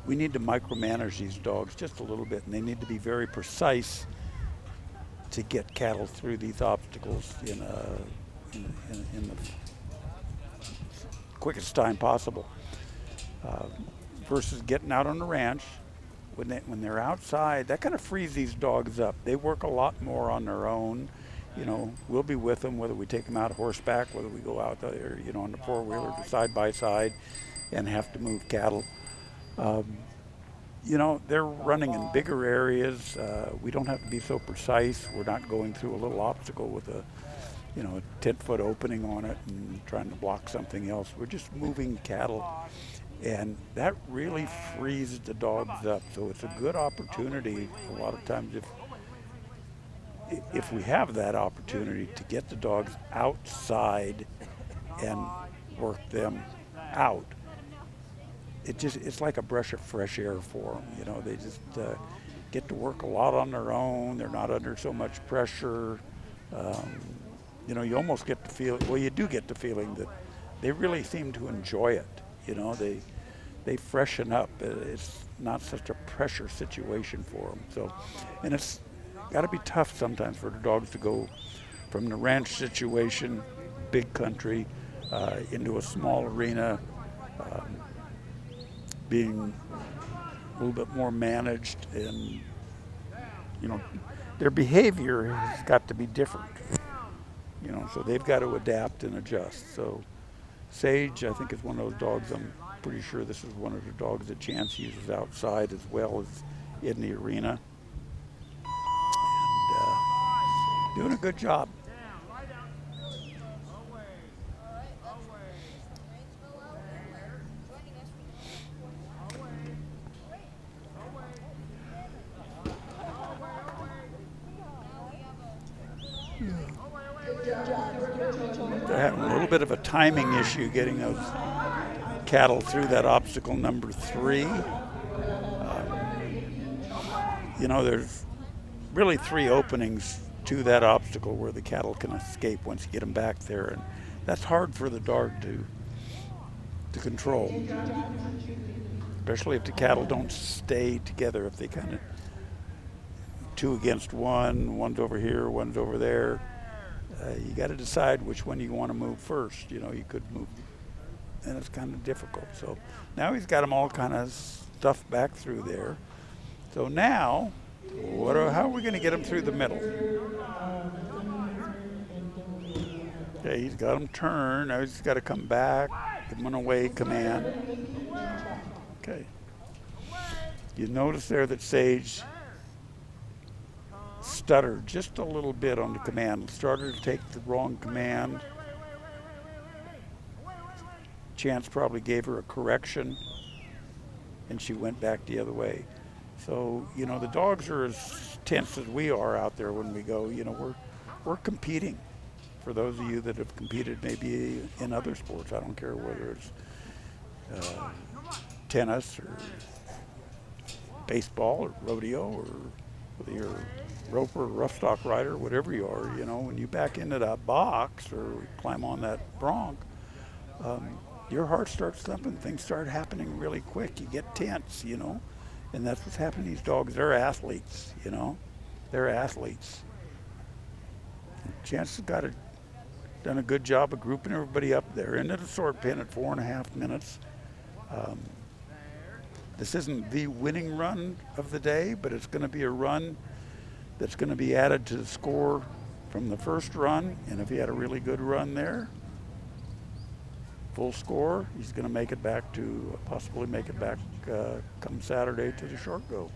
We need to micromanage these dogs just a little bit, and they need to be very precise to get cattle through these obstacles in the quickest time possible. Versus getting out on the ranch, when they're outside, that kind of frees these dogs up. They work a lot more on their own. You know, we'll be with them, whether we take them out horseback, whether we go out there, you know, on the four-wheeler, side by side, and have to move cattle. You know, they're running in bigger areas. We don't have to be so precise. We're not going through a little obstacle with a 10-foot opening on it and trying to block something else. We're just moving cattle, and that really frees the dogs up. So it's a good opportunity a lot of times if we have that opportunity to get the dogs outside and work them out. It's like a breath of fresh air for them. You know, they just get to work a lot on their own. They're not under so much pressure. You know, you almost get the feel, well, you do get the feeling that they really seem to enjoy it. You know, they freshen up. It's not such a pressure situation for them. So, and it's got to be tough sometimes for the dogs to go from the ranch situation, big country, into a small arena, being a little bit more managed, and you know, their behavior has got to be different. You know, so they've got to adapt and adjust. So Sage, I think, is one of those dogs. I'm pretty sure this is one of the dogs that Chance uses outside as well as in the arena. And doing a good job. They're having a little bit of a timing issue getting those cattle through that obstacle number 3. You know, there's really 3 openings to that obstacle where the cattle can escape once you get them back there, and that's hard for the dog to control, especially if the cattle don't stay together. If they kind of 2 against 1, one's over here, one's over there. You got to decide which one you want to move first. You know, you could move, and it's kind of difficult. So now he's got them all kind of stuffed back through there. So now, how are we going to get them through the middle? Okay, he's got them turned. Now he's got to come back, give them an away command. Okay. You notice there that Sage stuttered just a little bit on the command. Started to take the wrong command. Chance probably gave her a correction, and she went back the other way. So, you know, the dogs are as tense as we are out there when we go. You know, we're competing. For those of you that have competed maybe in other sports, I don't care whether it's tennis or baseball or rodeo, or whether you're a roper or rough stock rider, whatever you are, you know, when you back into that box or climb on that bronc, your heart starts thumping, things start happening really quick. You get tense, you know, and that's what's happening to these dogs. They're athletes, you know, they're athletes. Chance has done a good job of grouping everybody up there into the sort pen at 4.5 minutes. This isn't the winning run of the day, but it's going to be a run that's going to be added to the score from the first run. And if he had a really good run there, full score, he's going to make it back to, possibly make it back come Saturday to the short go.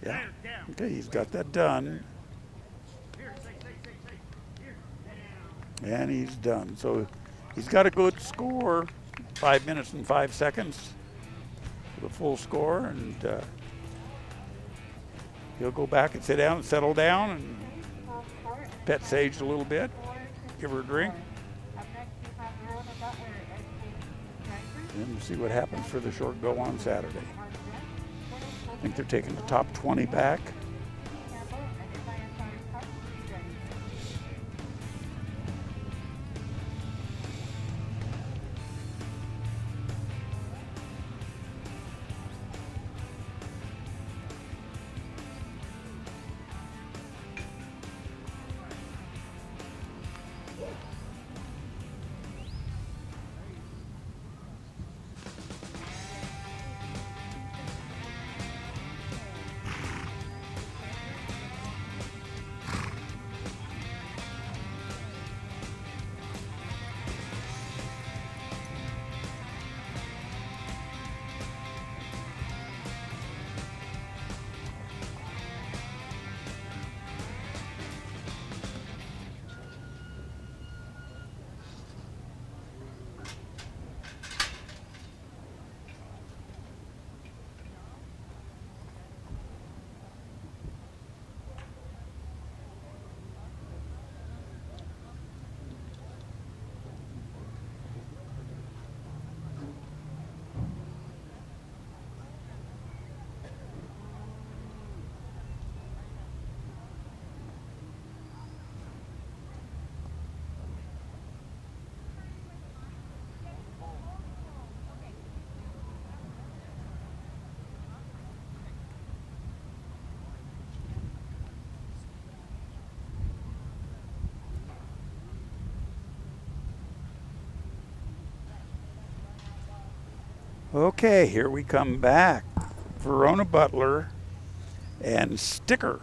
Yeah. Okay, he's got that done. And he's done. So he's got a good score, 5 minutes and 5 seconds. The full score, and he'll go back and sit down and settle down and pet Sage a little bit, give her a drink. And we'll see what happens for the short go on Saturday. I think they're taking the top 20 back. Okay, here we come back. Verona Butler and Sticker.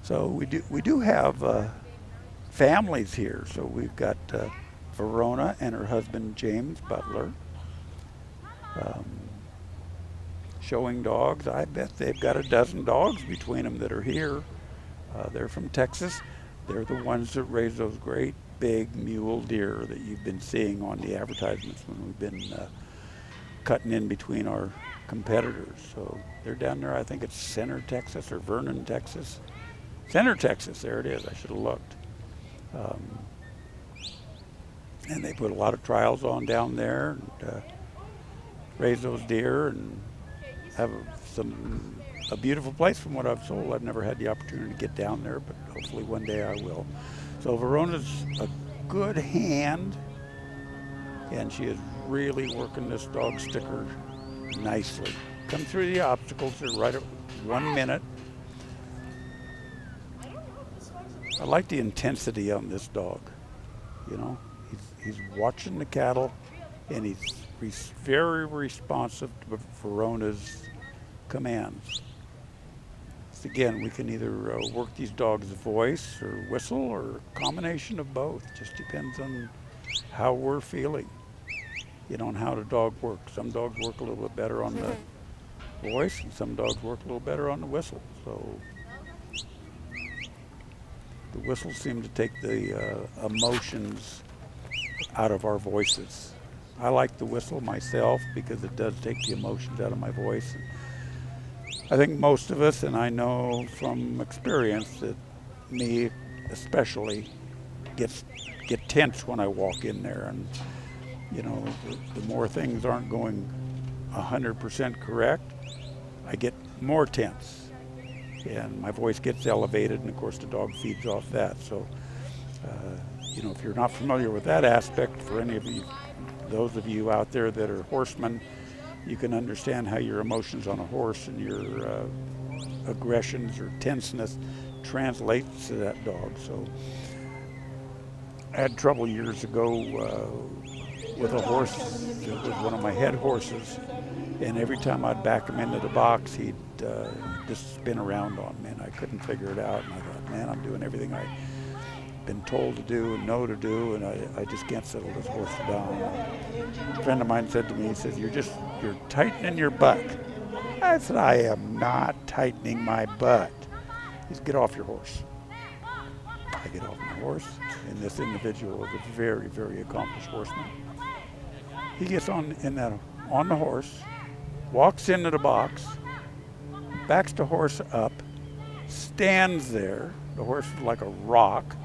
So we do have families here. So we've got Verona and her husband James Butler showing dogs. I bet they've got a dozen dogs between them that are here. They're from Texas. They're the ones that raise those great big mule deer that you've been seeing on the advertisements when we've been cutting in between our competitors. So they're down there, I think it's Center, Texas, or Vernon, Texas. Center, Texas, there it is, I should have looked. And they put a lot of trials on down there and raise those deer and have a beautiful place from what I've sold. I've never had the opportunity to get down there, but hopefully one day I will. So Verona's a good hand, and she is really working this dog Sticker nicely. Come through the obstacles, they're right at 1 minute. I like the intensity on this dog. You know, he's watching the cattle, and he's very responsive to Verona's commands. Again, we can either work these dogs' voice or whistle or a combination of both. Just depends on how we're feeling, you know, and how the dog works. Some dogs work a little bit better on the voice, and some dogs work a little better on the whistle. So the whistles seem to take the emotions out of our voices. I like the whistle myself because it does take the emotions out of my voice. I think most of us, and I know from experience that me especially, get tense when I walk in there. And, you know, the more things aren't going 100% correct, I get more tense. And my voice gets elevated, and of course the dog feeds off that. So, you know, if you're not familiar with that aspect, for any of you, those of you out there that are horsemen, you can understand how your emotions on a horse and your aggressions or tenseness translates to that dog. So I had trouble years ago with a horse that was one of my head horses, and every time I'd back him into the box, he'd just spin around on me, and I couldn't figure it out. And I thought, man, I'm doing everything I've been told to do and know to do, and I just can't settle this horse down. A friend of mine said to me, he says, you're tightening your butt. I said, I am not tightening my butt. He said, get off your horse. I get off my horse, and this individual is a very, very accomplished horseman. He gets on the horse, walks into the box, backs the horse up, stands there. The horse is like a rock,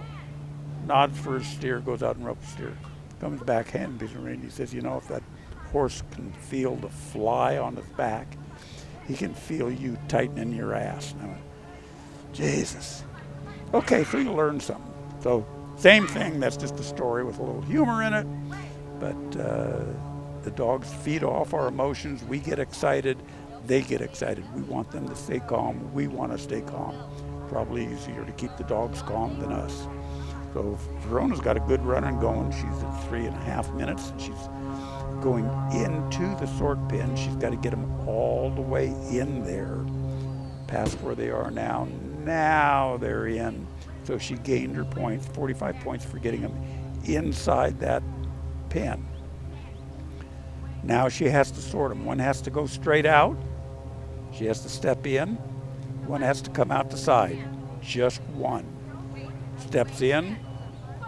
nods for his steer, goes out and ropes the steer. Comes back, hands me the rein. He says, you know, if that horse can feel the fly on his back, he can feel you tightening your ass. And I went, Jesus. Okay, so you learn something. So same thing, that's just a story with a little humor in it. But the dogs feed off our emotions. We get excited. They get excited. We want them to stay calm. We want to stay calm. Probably easier to keep the dogs calm than us. So Verona's got a good running going. She's at 3.5 minutes. She's going into the sort pen. She's got to get them all the way in there, past where they are now. Now they're in. So she gained her points, 45 points for getting them inside that pen. Now she has to sort them. One has to go straight out. She has to step in. One has to come out the side. Just one. Steps in.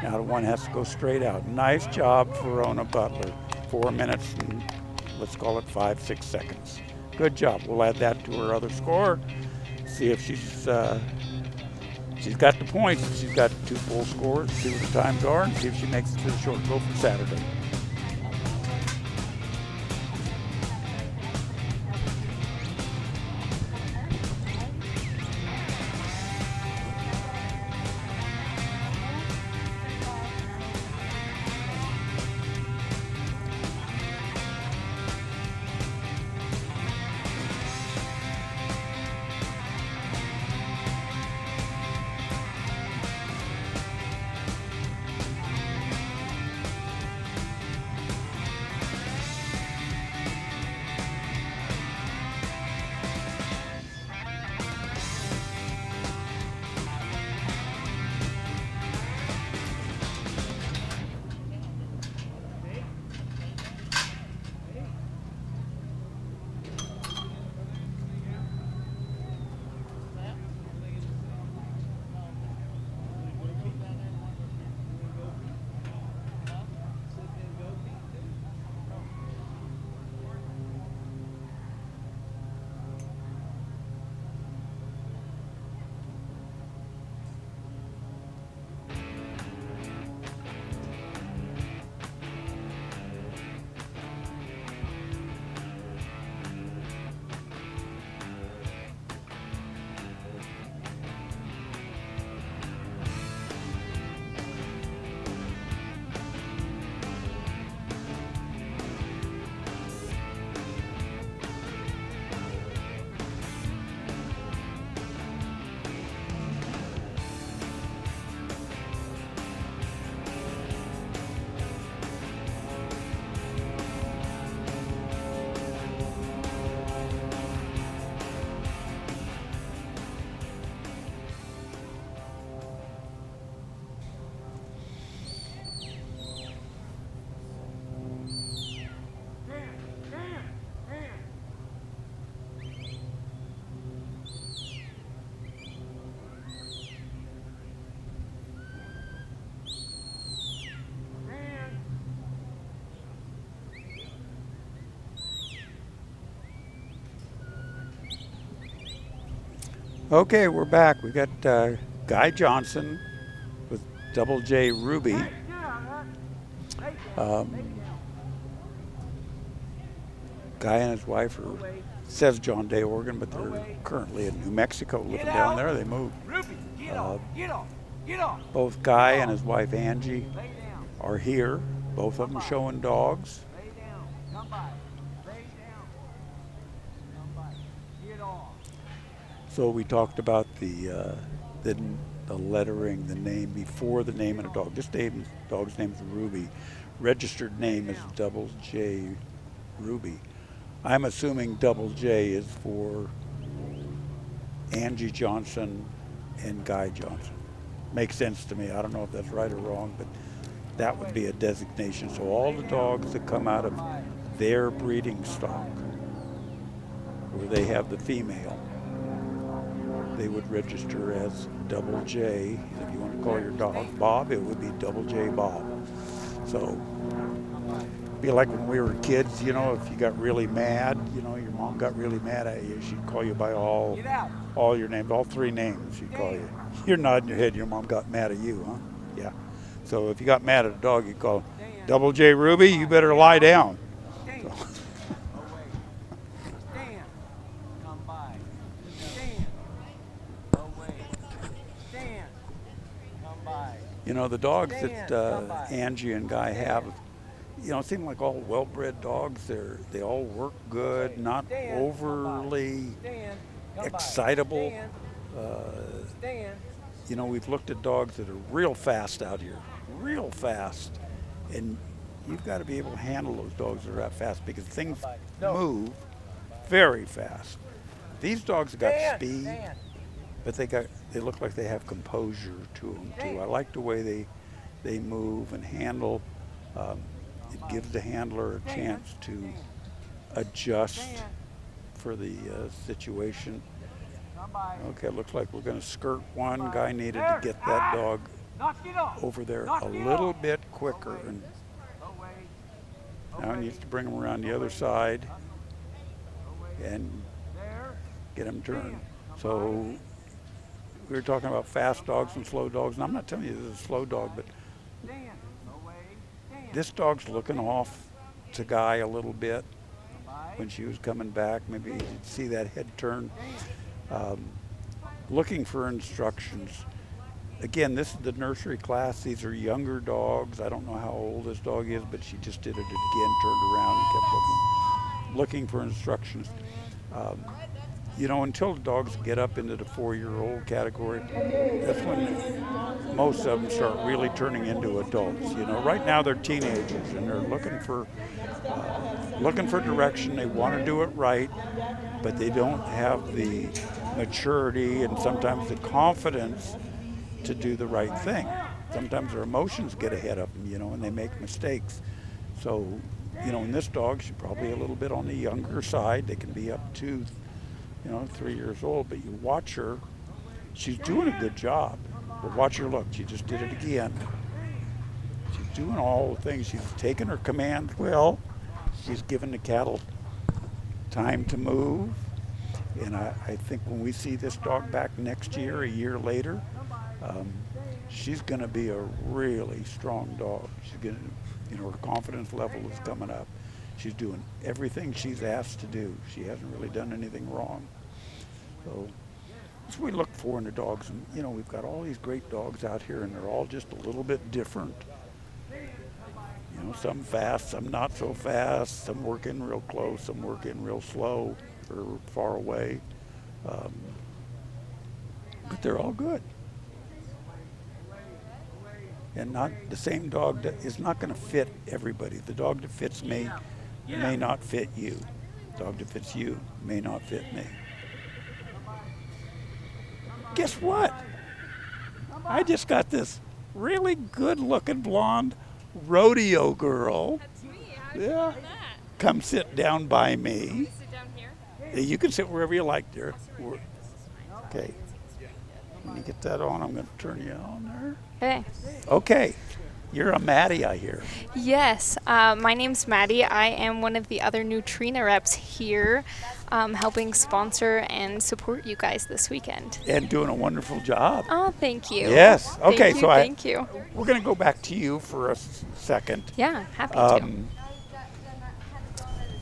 Now the one has to go straight out. Nice job, Verona Butler. 4 minutes and let's call it 5-6 seconds. Good job. We'll add that to her other score. See if she's got the points. She's got 2 full scores, see what the times are, and see if she makes it to the short go for Saturday. Okay, we're back. We got Guy Johnson with Double J Ruby. Guy and his wife are, says John Day, Oregon, but they're currently in New Mexico, living down there. They moved. Both Guy and his wife Angie are here. Both of them showing dogs. So we talked about the lettering, the name before the name of the dog. This dog's name is Ruby. Registered name is Double J Ruby. I'm assuming Double J is for Angie Johnson and Guy Johnson. Makes sense to me. I don't know if that's right or wrong, but that would be a designation. So all the dogs that come out of their breeding stock, where they have the female, they would register as Double J. If you want to call your dog Bob, it would be Double J Bob. So Be like when we were kids, you know, if you got really mad, you know, your mom got really mad at you, she'd call you by all your names, all 3 names she'd call you. You're nodding your head, your mom got mad at you, huh? Yeah. So if you got mad at a dog, you'd call, Double J Ruby, you better lie down. So. You know, the dogs that Angie and Guy have, you know, it seems like all well-bred dogs. They all work good, not overly excitable. You know, we've looked at dogs that are real fast out here, real fast, and you've got to be able to handle those dogs that are that fast because things move very fast. These dogs have got speed, but they look like they have composure to them too. I like the way they move and handle. It gives the handler a chance to adjust for the situation. Okay, it looks like we're going to skirt one. Guy needed to get that dog over there a little bit quicker. And now he needs to bring him around the other side and get him turned. So we were talking about fast dogs and slow dogs, and I'm not telling you this is a slow dog, but this dog's looking off to Guy a little bit when she was coming back. Maybe you could see that head turn. Looking for instructions. Again, this is the nursery class. These are younger dogs. I don't know how old this dog is, but she just did it again, turned around and kept looking for instructions. You know, until the dogs get up into the 4-year-old category, that's when most of them start really turning into adults. You know, right now they're teenagers and they're looking for direction. They want to do it right, but they don't have the maturity and sometimes the confidence to do the right thing. Sometimes their emotions get ahead of them, you know, and they make mistakes. So, you know, in this dog, she's probably a little bit on the younger side. They can be up to, 3 years old, but you watch her, she's doing a good job. But watch her look, she just did it again. She's doing all the things. She's taking her commands well. She's giving the cattle time to move. And I think when we see this dog back next year, a year later, she's going to be a really strong dog. She's going to, her confidence level is coming up. She's doing everything she's asked to do. She hasn't really done anything wrong. So that's what we look for in the dogs. And, we've got all these great dogs out here, and they're all just a little bit different. Some fast, some not so fast, some work in real close, some work in real slow or far away. But they're all good. And not the same dog that is not going to fit everybody. The dog that fits me may not fit you. The dog that fits you may not fit me. Guess what? I just got this really good-looking blonde rodeo girl. That's me. Yeah. Come sit down by me. Can we sit down here? You can sit wherever you like, dear. Okay. When you get that on, I'm going to turn you on there. Okay. Okay. You're a Maddie, I hear. Yes. My name's Maddie. I am one of the other Neutrina reps here, helping sponsor and support you guys this weekend. And doing a wonderful job. Oh, thank you. Yes. Okay. Thank you. We're going to go back to you for a second. Yeah, happy to.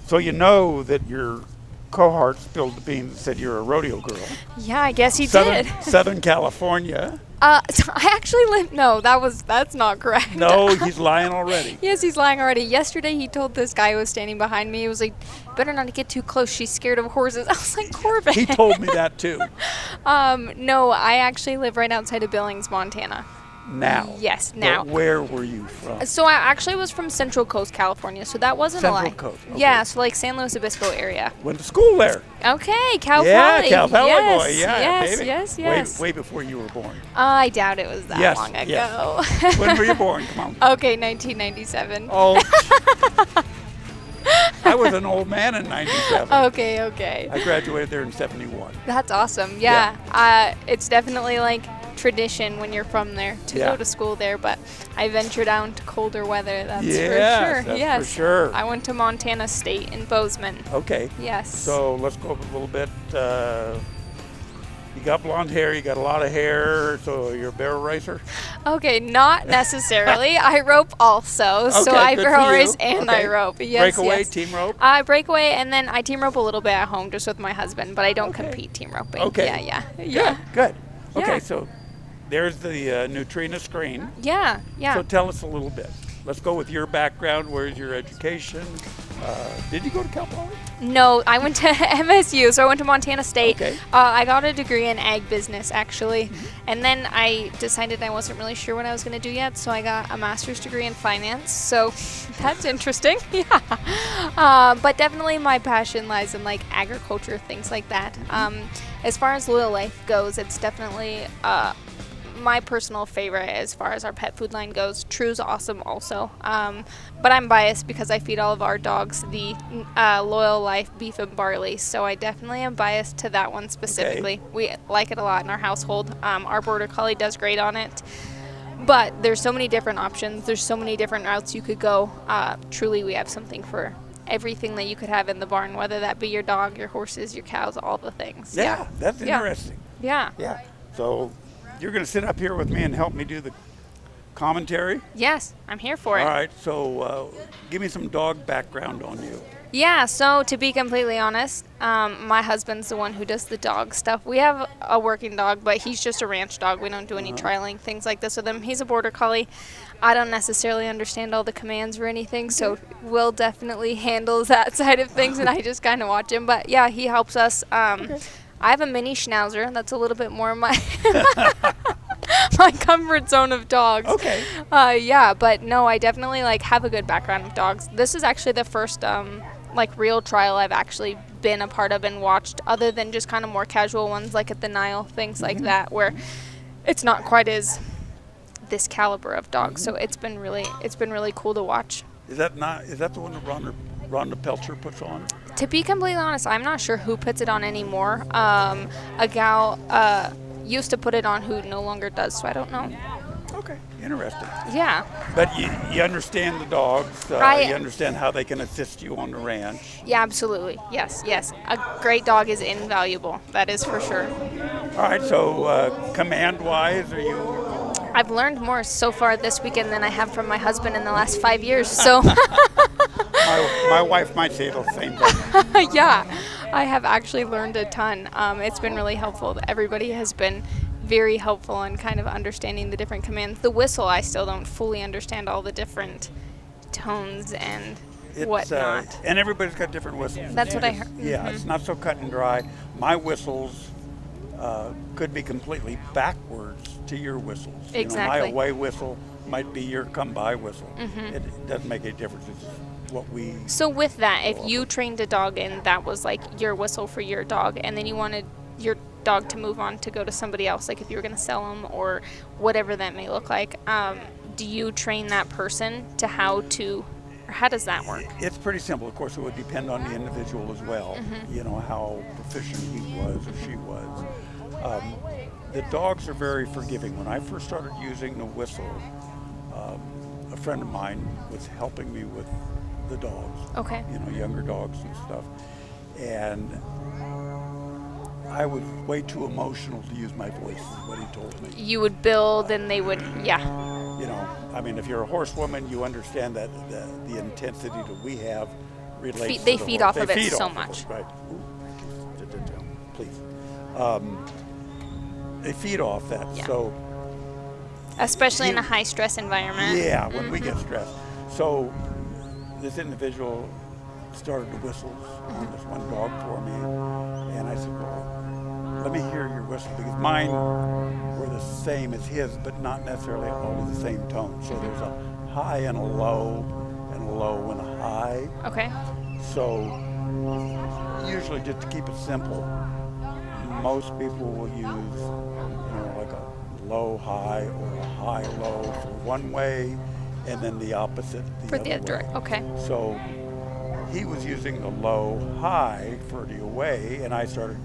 So you know that your cohort spilled the beans and said you're a rodeo girl. Yeah, I guess he did. Southern California. So I actually live. No, that's not correct. No, he's lying already. Yes, he's lying already. Yesterday, he told this guy who was standing behind me, he was like, "Better not to get too close. She's scared of horses." I was like, "Corbin." He told me that too. No, I actually live right outside of Billings, Montana. Now. Yes, now. But where were you from? So I actually was from Central Coast, California, so that wasn't a lie. Central Coast. Okay. Yeah, so like San Luis Obispo area. Went to school there. Okay, Cal Yeah, Poly. Cal Poly yes, boy. Yeah, yes, baby. yes. Way before you were born. I doubt it was that long ago. Yes. When were you born? Come on. Okay, 1997. Oh. I was an old man in 97. Okay. I graduated there in 71. That's awesome. Yeah. It's definitely like tradition when you're from there to Yeah. go to school there, but I venture down to colder weather, that's Yes, for sure. that's Yes. for sure. I went to Montana State in Bozeman. Okay. Yes. So let's go up a little bit. You got blonde hair, you got a lot of hair, so you're a barrel racer? Okay, not necessarily. I rope also, so Okay, I good barrel for you. race and I Okay. rope. Yes, Breakaway, yes. team rope? I breakaway, and then I team rope a little bit at home just with my husband, but I don't compete team roping. Okay. Yeah. Good. Okay, Yeah. so there's the Neutrina screen. Yeah. So tell us a little bit. Let's go with your background. Where's your education? Did you go to Cal Poly? No, I went to MSU, so I went to Montana State. Okay. I got a degree in ag business, actually, and then I decided I wasn't really sure what I was going to do yet, so I got a master's degree in finance. So that's interesting. Yeah. But definitely my passion lies in like agriculture, things like that. As far as Loyal Life goes, it's definitely my personal favorite as far as our pet food line goes. True's awesome also, but I'm biased because I feed all of our dogs the Loyal Life beef and barley, so I definitely am biased to that one specifically. We like it a lot in our household. Our border collie does great on it, but there's so many different options, there's so many different routes you could go. Truly, we have something for everything that you could have in the barn, whether that be your dog, your horses, your cows, all the things. Yeah, that's Yeah. interesting. Yeah. Yeah. So you're going to sit up here with me and help me do the commentary? Yes, I'm here for it. All right, so give me some dog background on you. Yeah, so to be completely honest, my husband's the one who does the dog stuff. We have a working dog, but he's just a ranch dog. We don't do any trialing, things like this with him. He's a border collie. I don't necessarily understand all the commands or anything, so Will definitely handles that side of things, and I just kind of watch him. But yeah, he helps us. I have a mini schnauzer. That's a little bit more my my comfort zone of dogs. Okay. Yeah, but no, I definitely like have a good background with dogs. This is actually the first like real trial I've actually been a part of and watched, other than just kind of more casual ones like at the Nile, things like that, where it's not quite as this caliber of dog. So it's been really cool to watch. Is that the one that Rhonda Pelcher puts on? To be completely honest, I'm not sure who puts it on anymore. A gal used to put it on who no longer does, so I don't know. Okay, interesting. Yeah. But you understand the dogs. You understand how they can assist you on the ranch. Yeah, absolutely. Yes. A great dog is invaluable. That is for sure. All right, so command-wise, are you... I've learned more so far this weekend than I have from my husband in the last 5 years, so... my wife might say the same thing. Yeah, I have actually learned a ton. It's been really helpful. Everybody has been very helpful in kind of understanding the different commands. The whistle, I still don't fully understand all the different tones and whatnot. And everybody's got different whistles. That's what I heard. Yeah, it's not so cut and dry. My whistles could be completely backwards to your whistles. Exactly. My away whistle might be your come-by whistle. It doesn't make any difference. It's what we... So with that, if you trained a dog and that was like your whistle for your dog, and then you wanted your dog to move on to go to somebody else, like if you were going to sell them or whatever that may look like, do you train that person to how does that work? It's pretty simple. Of course, it would depend on the individual as well, how proficient he was or she was. The dogs are very forgiving. When I first started using the whistle, a friend of mine was helping me with the dogs. Okay. Younger dogs and stuff. And I was way too emotional to use my voice, is what he told me. You would build and they would, yeah. If you're a horsewoman, you understand that the intensity that we have relates They to the feed horse. off of it so off much. Right. Please. They feed off that. Yeah. So especially in a high stress environment. Yeah, when we get stressed. So this individual started to whistle on this one dog for me, and I said, well, let me hear your whistle, because mine were the same as his, but not necessarily always the same tone. So there's a high and a low, and a low and a high. Okay. So usually, just to keep it simple, most people will use, like a low high or a high low for one way, and then the opposite for the other way. Okay. So he was using the low high for the away, and I started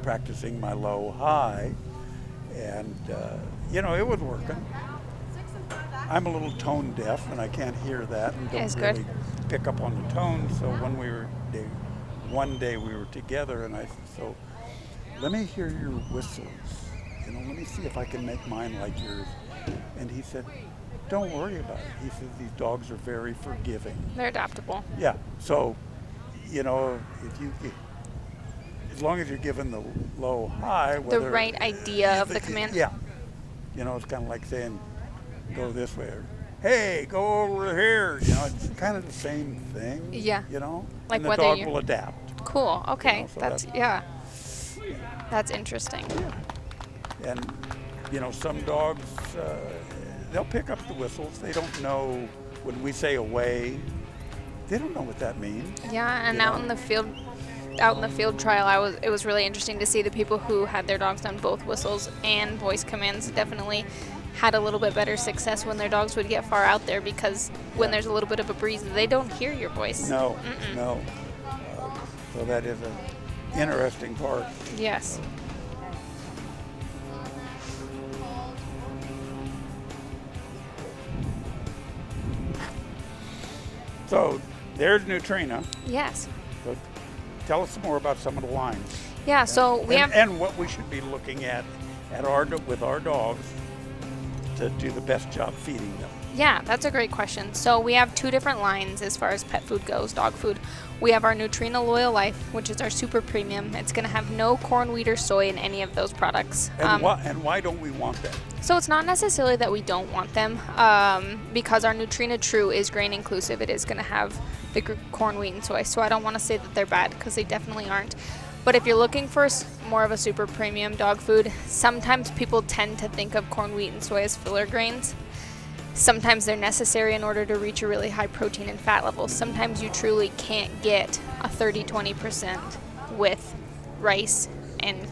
practicing my low high, And, it was working. I'm a little tone deaf, and I can't hear that and That's don't good. really pick up on the tone. So when one day we were together, and I said, so let me hear your whistles. Let me see if I can make mine like yours. And he said, don't worry about it. He said, these dogs are very forgiving. They're adaptable. Yeah. So, as long as you're given the low high, The right idea of the command. Yeah. It's kind of like saying, go this way, or hey, go over here. It's kind of the same thing. Yeah. Like and the whether dog you will adapt. Cool. Okay. So that's That's interesting. Yeah. And some dogs, they'll pick up the whistles. They don't know when we say away. They don't know what that means. Yeah, and out in the field trial, it was really interesting to see the people who had their dogs on both whistles and voice commands definitely had a little bit better success when their dogs would get far out there, because when there's a little bit of a breeze, they don't hear your voice. No. So that is an interesting part. Yes. So there's Neutrina. Yes. So tell us some more about some of the lines. Yeah, so we have... And what we should be looking at with our dogs to do the best job feeding them. Yeah, that's a great question. So we have two different lines as far as pet food goes, dog food. We have our Neutrina Loyal Life, which is our super premium. It's going to have no corn, wheat, or soy in any of those products. And why don't we want that? So it's not necessarily that we don't want them, because our Neutrina True is grain inclusive. It is going to have the corn, wheat, and soy. So I don't want to say that they're bad, because they definitely aren't. But if you're looking for more of a super premium dog food, sometimes people tend to think of corn, wheat, and soy as filler grains. Sometimes they're necessary in order to reach a really high protein and fat level. Sometimes you truly can't get a 30-20% with rice and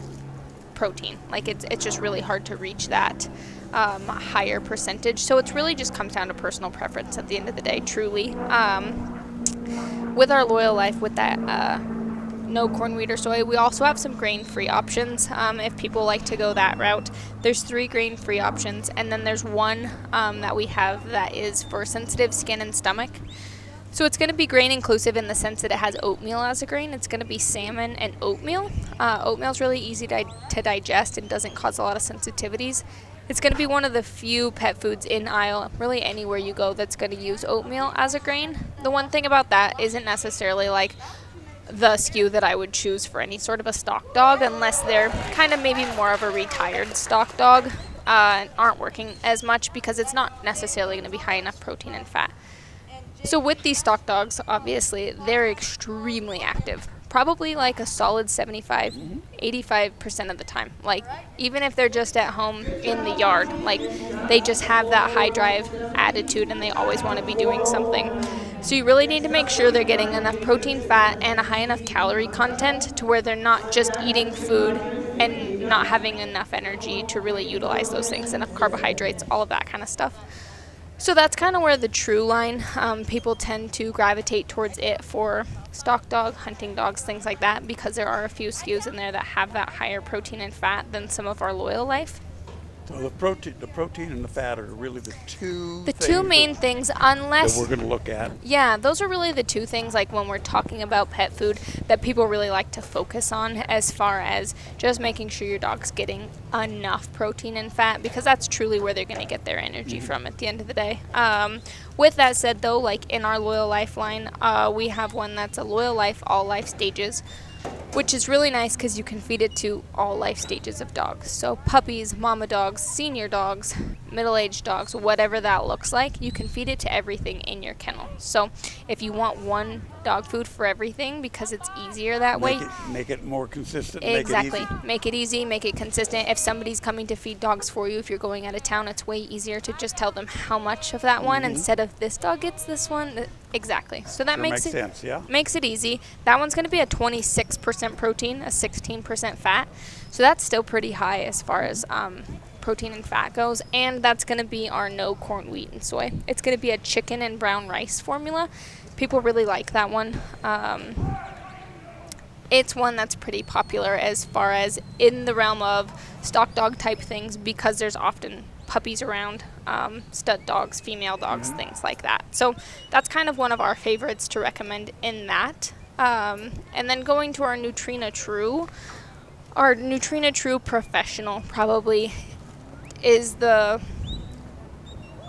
protein. Like it's just really hard to reach that higher percentage. So it really just comes down to personal preference at the end of the day, truly. With our Loyal Life, with that no corn, wheat, or soy, we also have some grain-free options if people like to go that route. There's 3 grain-free options, and then there's one that we have that is for sensitive skin and stomach. So it's going to be grain inclusive in the sense that it has oatmeal as a grain. It's going to be salmon and oatmeal. Oatmeal is really easy to digest and doesn't cause a lot of sensitivities. It's going to be one of the few pet foods in aisle, really anywhere you go, that's going to use oatmeal as a grain. The one thing about that isn't necessarily like the SKU that I would choose for any sort of a stock dog, unless they're kind of maybe more of a retired stock dog and aren't working as much, because it's not necessarily going to be high enough protein and fat. So with these stock dogs, obviously, they're extremely active. Probably like a solid 85% of the time. Like, even if they're just at home in the yard, like, they just have that high drive attitude and they always want to be doing something. So you really need to make sure they're getting enough protein, fat, and a high enough calorie content to where they're not just eating food and not having enough energy to really utilize those things, enough carbohydrates, all of that kind of stuff. So that's kind of where the True line, people tend to gravitate towards it for stock dog, hunting dogs, things like that, because there are a few SKUs in there that have that higher protein and fat than some of our Loyal Life. So the protein and the fat are really the two main things, unless that we're going to look at. Yeah, those are really the two things, like when we're talking about pet food, that people really like to focus on, as far as just making sure your dog's getting enough protein and fat, because that's truly where they're going to get their energy from at the end of the day. With that said, though, like in our Loyal Life line, we have one that's a Loyal Life all life stages, which is really nice because you can feed it to all life stages of dogs. So puppies, mama dogs, senior dogs, middle-aged dogs, whatever that looks like, you can feed it to everything in your kennel. So if you want one dog food for everything, because it's easier that way. Make it more consistent. Exactly. Make it easy, make it consistent. If somebody's coming to feed dogs for you, if you're going out of town, it's way easier to just tell them how much of that one instead of this dog gets this one. Exactly. So that makes sense, yeah. Makes it easy. That one's going to be a 26% protein, a 16% fat. So that's still pretty high as far as protein and fat goes. And that's going to be our no corn, wheat, and soy. It's going to be a chicken and brown rice formula. People really like that one. It's one that's pretty popular as far as in the realm of stock dog type things, because there's often puppies around, stud dogs, female dogs, things like that. So that's kind of one of our favorites to recommend in that. And then going to our Neutrina True. Our Neutrina True Professional probably is the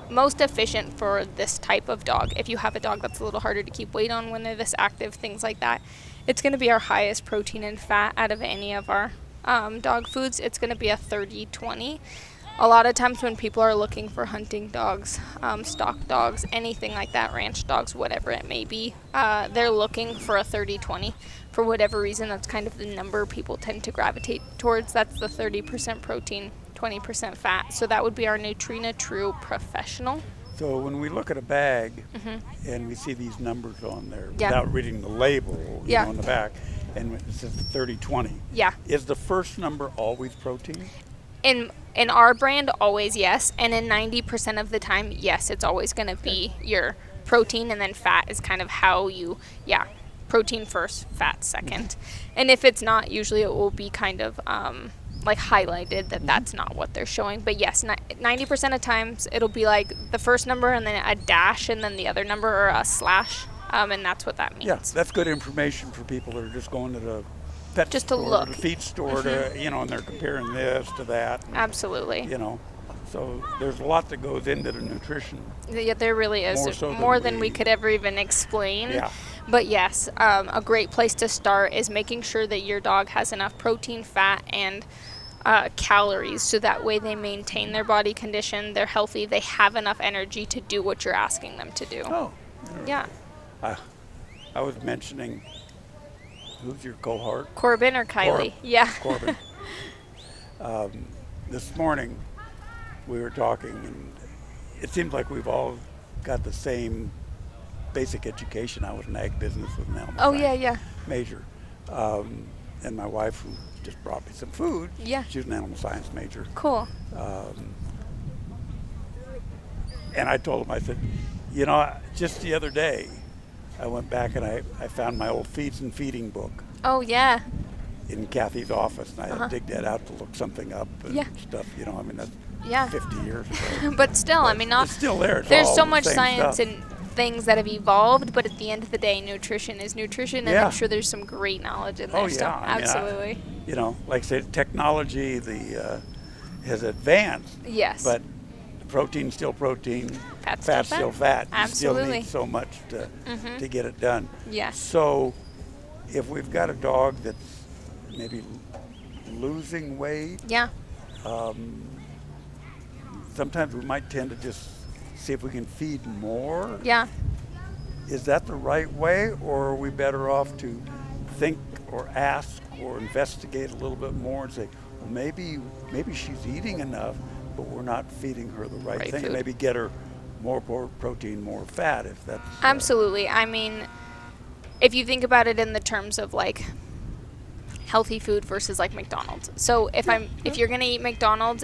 most efficient for this type of dog. If you have a dog that's a little harder to keep weight on when they're this active, things like that, it's going to be our highest protein and fat out of any of our dog foods. It's going to be a 30-20. A lot of times when people are looking for hunting dogs, stock dogs, anything like that, ranch dogs, whatever it may be, they're looking for a 30-20. For whatever reason, that's kind of the number people tend to gravitate towards. That's the 30% protein, 20% fat. So that would be our Neutrina True Professional. So when we look at a bag and we see these numbers on there Yeah. without reading the label Yeah. on the back, and it says 30-20, Yeah. is the first number always protein? In our brand, always yes. And in 90% of the time, yes, it's always going to be your protein, and then fat is kind of how you, protein first, fat second. And if it's not, usually it will be kind of like highlighted that that's not what they're showing. But yes, 90% of times it'll be like the first number and then a dash and then the other number or a slash. And that's what that means. Yeah, that's good information for people that are just going to the pet Just to store, look. the feed store, to, and they're comparing this to that. And, Absolutely. So there's a lot that goes into the nutrition. Yeah, there really is. More so More than than we could ever even explain. Yeah. But yes, a great place to start is making sure that your dog has enough protein, fat, and calories, so that way they maintain their body condition, they're healthy, they have enough energy to do what you're asking them to do. Oh. Yeah. I was mentioning, who's your cohort? Corbin or Kylie? Yeah. Corbin. This morning we were talking, and it seems like we've all got the same basic education. I was in ag business with an animal science major. And my wife, who just brought me some food, she was an animal science major. Cool. And I told him, I said, just the other day, I went back and I found my old feeds and feeding book. Oh, yeah. In Kathy's office, and I had to dig that out to look something up and stuff. That's 50 years ago. But still, It's still there. It's there's all so the much same science stuff. and things that have evolved, but at the end of the day, nutrition is nutrition, and Yeah. I'm sure there's some great knowledge in there. Oh, So, yeah. I mean, absolutely. Like I said, technology has advanced. Yes. But protein's still protein. Fat's Fat's still still fat. fat. You still Absolutely. need so much to get it done. Yes. So if we've got a dog that's maybe losing weight, Yeah. sometimes we might tend to just see if we can feed more. Yeah. Is that the right way, or are we better off to think or ask or investigate a little bit more and say, well, maybe she's eating enough, but we're not feeding her the right thing. food. Maybe get her more protein, more fat, if that's Absolutely. I mean, if you think about it in the terms of like healthy food versus like McDonald's. So if you're gonna eat McDonald's,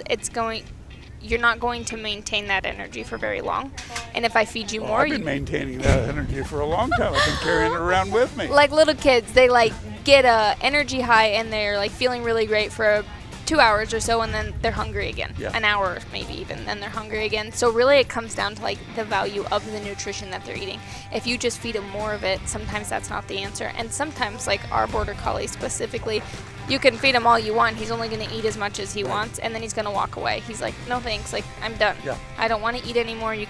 you're not going to maintain that energy for very long. And if I feed you more, I've been maintaining that energy for a long time. I've been carrying it around with me. like little kids, they like get a energy high and they're like feeling really great for 2 hours or so, and then they're hungry again. Yeah. An hour maybe even, then they're hungry again. So really it comes down to like the value of the nutrition that they're eating. If you just feed them more of it, sometimes that's not the answer. And sometimes, like our Border Collie specifically, you can feed him all you want. He's only going to eat as much as he wants, and then he's going to walk away. He's like, no thanks, like I'm done. Yeah. I don't want to eat anymore. You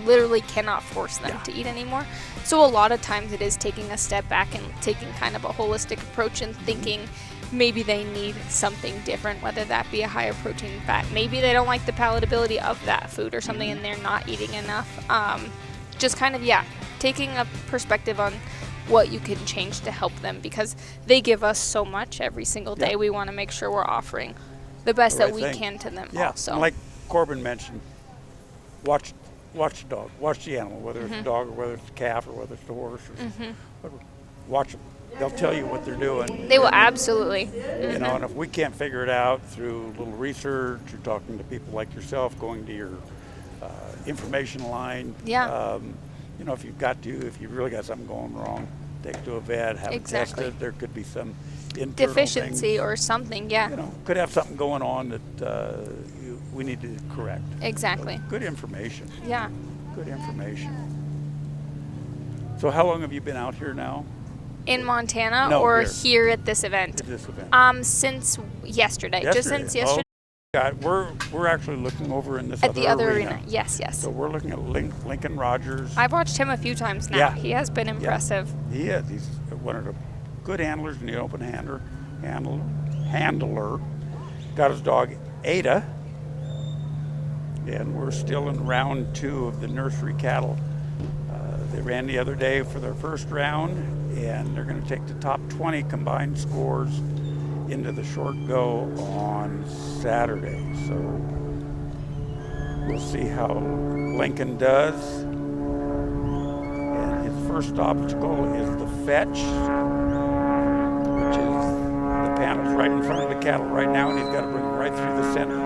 literally cannot force them to eat anymore. So a lot of times it is taking a step back and taking kind of a holistic approach and thinking maybe they need something different, whether that be a higher protein fat. Maybe they don't like the palatability of that food or something and they're not eating enough. Just kind of, taking a perspective on what you can change to help them, because they give us so much every single day. We want to make sure we're offering the best The that right we thing. can to them Yeah, also. and like Corbin mentioned, watch the dog, watch the animal, whether it's a dog or whether it's a calf or whether it's a horse or whatever. Watch them. They'll tell you what they're doing. They will absolutely. And if we can't figure it out through a little research or talking to people like yourself, going to your information line, Yeah. if you've really got something going wrong, take to a vet, have it Exactly. tested. There could be some internal Deficiency things, or something, yeah. you know, could have something going on that we need to correct. Exactly. So good information. Yeah. Good information. So how long have you been out here now? In Montana No, or here. here at this event? At this event? Since yesterday. Just since Yesterday. yesterday. We're actually looking over in this At other the other arena. arena. Yes, yes. So we're looking at Lincoln Rogers. I've watched him a few times now. Yeah. He has been impressive. He is. He's one of the good handlers in the open handler. Got his dog Ada, and we're still in round 2 of the Nursery cattle. They ran the other day for their first round, and they're going to take the top 20 combined scores into the short go on Saturday. So we'll see how Lincoln does. And his first obstacle is the fetch, which is the panels right in front of the cattle right now, and he's got to bring them right through the center.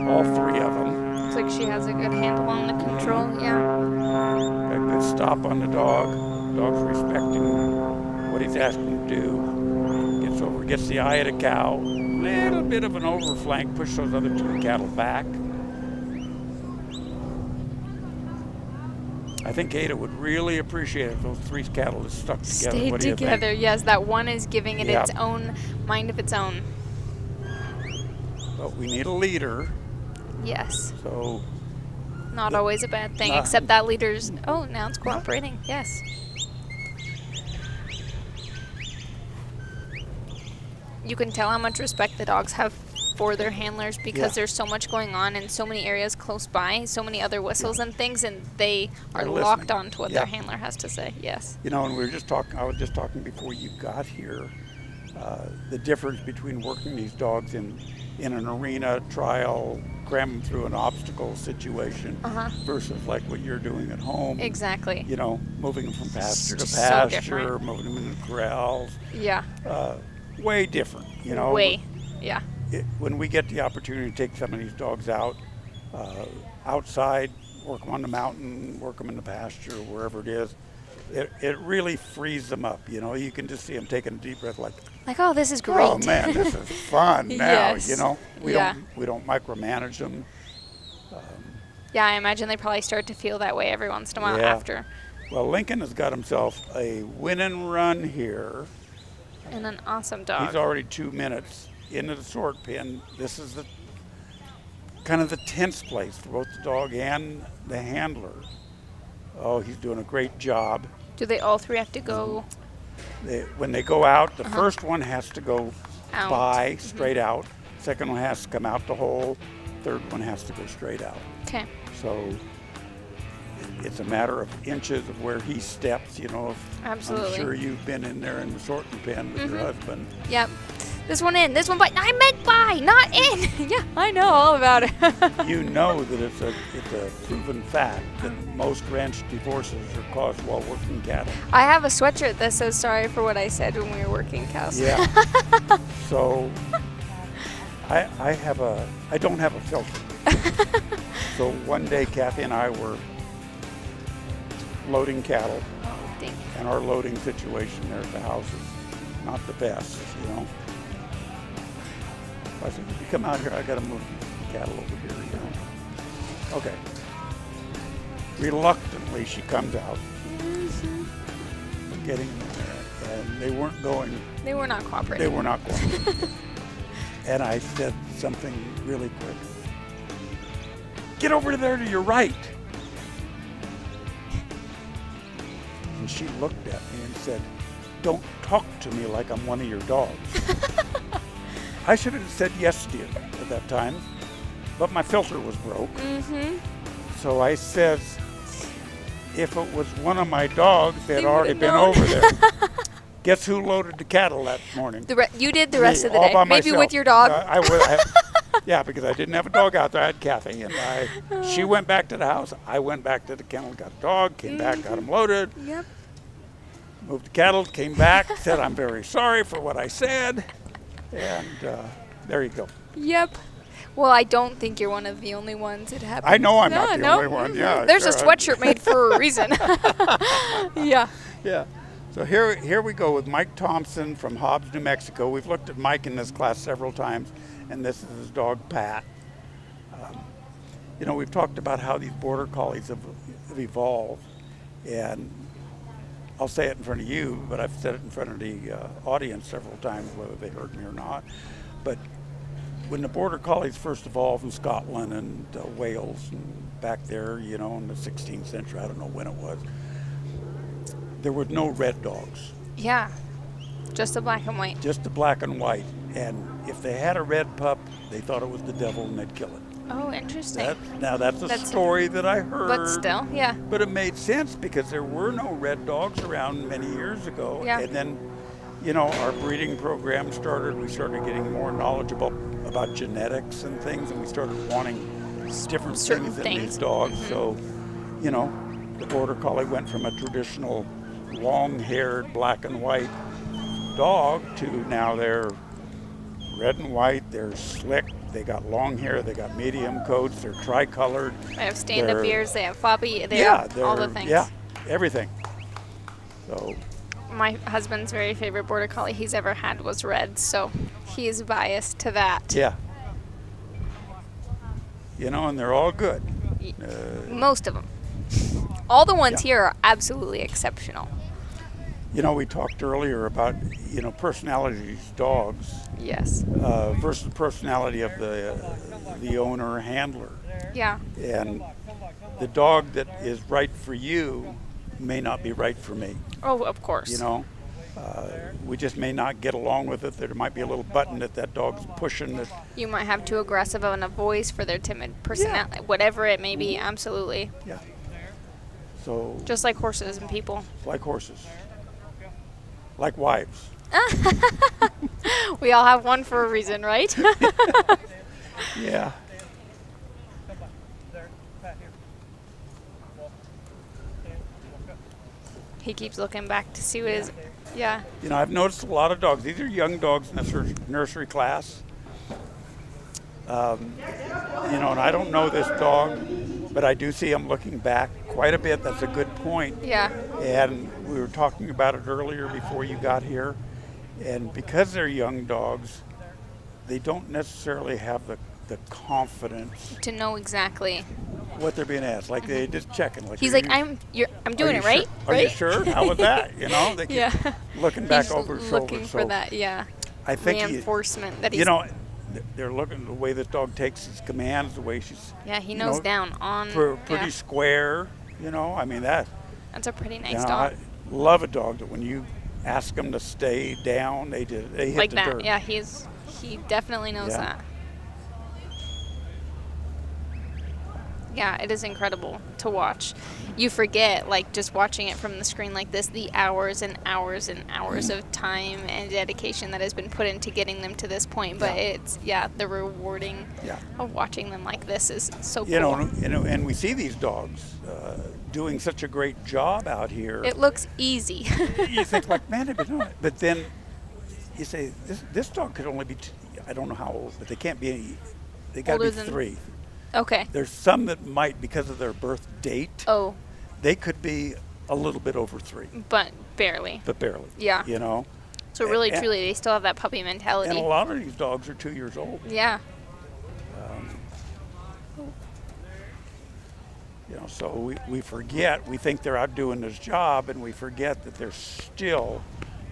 All 3 of them. Looks like she has a good handle on the control, yeah. Got a good stop on the dog. Dog's respecting what he's asking to do. Gets over, gets the eye of the cow. Little bit of an overflank, push those other 2 cattle back. I think Ada would really appreciate it if those 3 cattle is stuck together. Stayed What do you think? together, yes. That one is giving it Yeah. its own mind of its own. But we need a leader, Yes. so Not always a bad thing, Nah. except that leader's. Oh, now it's cooperating. Yes. You can tell how much respect the dogs have for their handlers because Yeah. there's so much going on in so many areas close by, so many other whistles and things, and they are They're locked listening. on to what Yeah. their handler has to say. Yes. you know, and we were just talking. I was just talking before you got here. The difference between working these dogs in an arena trial, cram them through an obstacle situation, versus like what you're doing at home. Exactly. You know, moving them from pasture to Just so pasture, different. moving them in the corrals. Yeah. Way different. You know. Way. Yeah. When we get the opportunity to take some of these dogs out, outside, work them on the mountain, work them in the pasture, wherever it is, it really frees them up. You know, you can just see them taking a deep breath, like, Oh, this is great. oh man, this is fun now. Yes. You know, we Yeah. don't micromanage them. Yeah, I imagine they probably start to feel that way every once in a while Yeah. after. Well, Lincoln has got himself a win and run here. And an awesome dog. He's already 2 minutes into the sort pen. This is the kind of the tense place for both the dog and the handler. Oh, he's doing a great job. Do they all 3 have to go When they go out, the first one has to go out? by, straight out. Second one has to come out the hole. Third one has to go straight out. Okay. So it's a matter of inches of where he steps, you know. Absolutely. I'm sure you've been in there in the sorting pen with your husband. Yep. This one in, this one by. I meant by, not in. Yeah, I know all about it. You know that it's a proven fact that most ranch divorces are caused while working cattle. I have a sweatshirt that says sorry for what I said when we were working cows. Yeah. So I don't have a filter. So one day Kathy and I were loading cattle, Oh, dang. and our loading situation there at the house is not the best, you know. I said, if you come out here, I got to move the cattle over here, you know. Okay. Reluctantly, she comes out, getting in there, and they weren't going. They were not cooperating. They were not going. And I said something really quick. Get over there to your right. And she looked at me and said, don't talk to me like I'm one of your dogs. I should have said yes to you at that time, but my filter was broke. So I says, if it was one of my dogs, they'd They already would've been known. over there. Guess who loaded the cattle that morning? You did the rest Me, of the all day. by Maybe myself. with your dog. Yeah, because I didn't have a dog out there. I had Kathy, and she went back to the house. I went back to the kennel, got a dog, came back, got him loaded, Yep. moved the cattle, came back, said I'm very sorry for what I said, and there you go. Yep. Well, I don't think you're one of the only ones it happens. I know I'm not the no. only one. Yeah, There's a sure. sweatshirt made for a reason. Yeah. Yeah. So here we go with Mike Thompson from Hobbs, New Mexico. We've looked at Mike in this class several times, and this is his dog, Pat. You know, we've talked about how these border collies have evolved, and I'll say it in front of you, but I've said it in front of the audience several times, whether they heard me or not. But when the border collies first evolved in Scotland and Wales and back there, you know, in the 16th century, I don't know when it was, there were no red dogs. Yeah, just the black and white. Just the black and white. And if they had a red pup, they thought it was the devil and they'd kill it. Oh, interesting. That's a story that I heard. But still, yeah. But it made sense because there were no red dogs around many years ago. Yeah. And then, you know, our breeding program started. We started getting more knowledgeable about genetics and things, and we started wanting different things in these dogs. Mm-hmm. So, you know, the border collie went from a traditional long-haired black and white dog to now they're red and white, they're slick, they got long hair, they got medium coats, they're tricolored. They have stand-up ears, they have floppy, they have all the things. Yeah, everything. So my husband's very favorite border collie he's ever had was red, so he's biased to that. yeah. You know, and they're all good. Most of them. All the ones here are absolutely exceptional. You know, we talked earlier about, you know, personalities, dogs, Yes. versus personality of the owner, handler. Yeah. And the dog that is right for you may not be right for me. Oh, of course. You know, we just may not get along with it. There might be a little button that dog's pushing. That You might have too aggressive of a voice for their timid personality, whatever it may be, absolutely. Yeah. So Just like horses and people. like horses, like wives. We all have one for a reason, right? Yeah. He keeps looking back to see what his, yeah. You know, I've noticed a lot of dogs. These are young dogs in the nursery class. You know, and I don't know this dog, but I do see him looking back quite a bit. That's a good point. Yeah. And we were talking about it earlier before you got here. And because they're young dogs, they don't necessarily have the confidence To know exactly. what they're being asked. Like they just checking. Like, He's are like, you- I'm doing are it you right, sure? right? Are you sure? How was that? You know, they keep Yeah. looking back He's over his shoulder. looking for So that, yeah. I think Reinforcement that he's. you know, they're looking at the way this dog takes his commands, the way she's Yeah, he you knows know, down on. pretty yeah. square. You know, I mean that's That's a pretty nice you know, dog. I love a dog that when you ask them to stay down, they hit Like the that, dirt. yeah. He definitely knows Yeah. that. Yeah, it is incredible to watch. You forget, like, just watching it from the screen like this, the hours and hours and hours of time and dedication that has been put into getting them to this point. But it's, the rewarding of watching them like this is so cool. You know, and we see these dogs doing such a great job out here. It looks easy. You think like, man, they've been doing it. But then you say, this dog could only be, I don't know how old, but they can't be any, they got to Older be than- 3. Okay. There's some that might, because of their birth date, Oh, they could be a little bit over 3, but barely. but barely. Yeah. You know? So really, and- truly, they still have that puppy mentality. And a lot of these dogs are 2 years old. Yeah. You know, so we forget, we think they're out doing this job, and we forget that they're still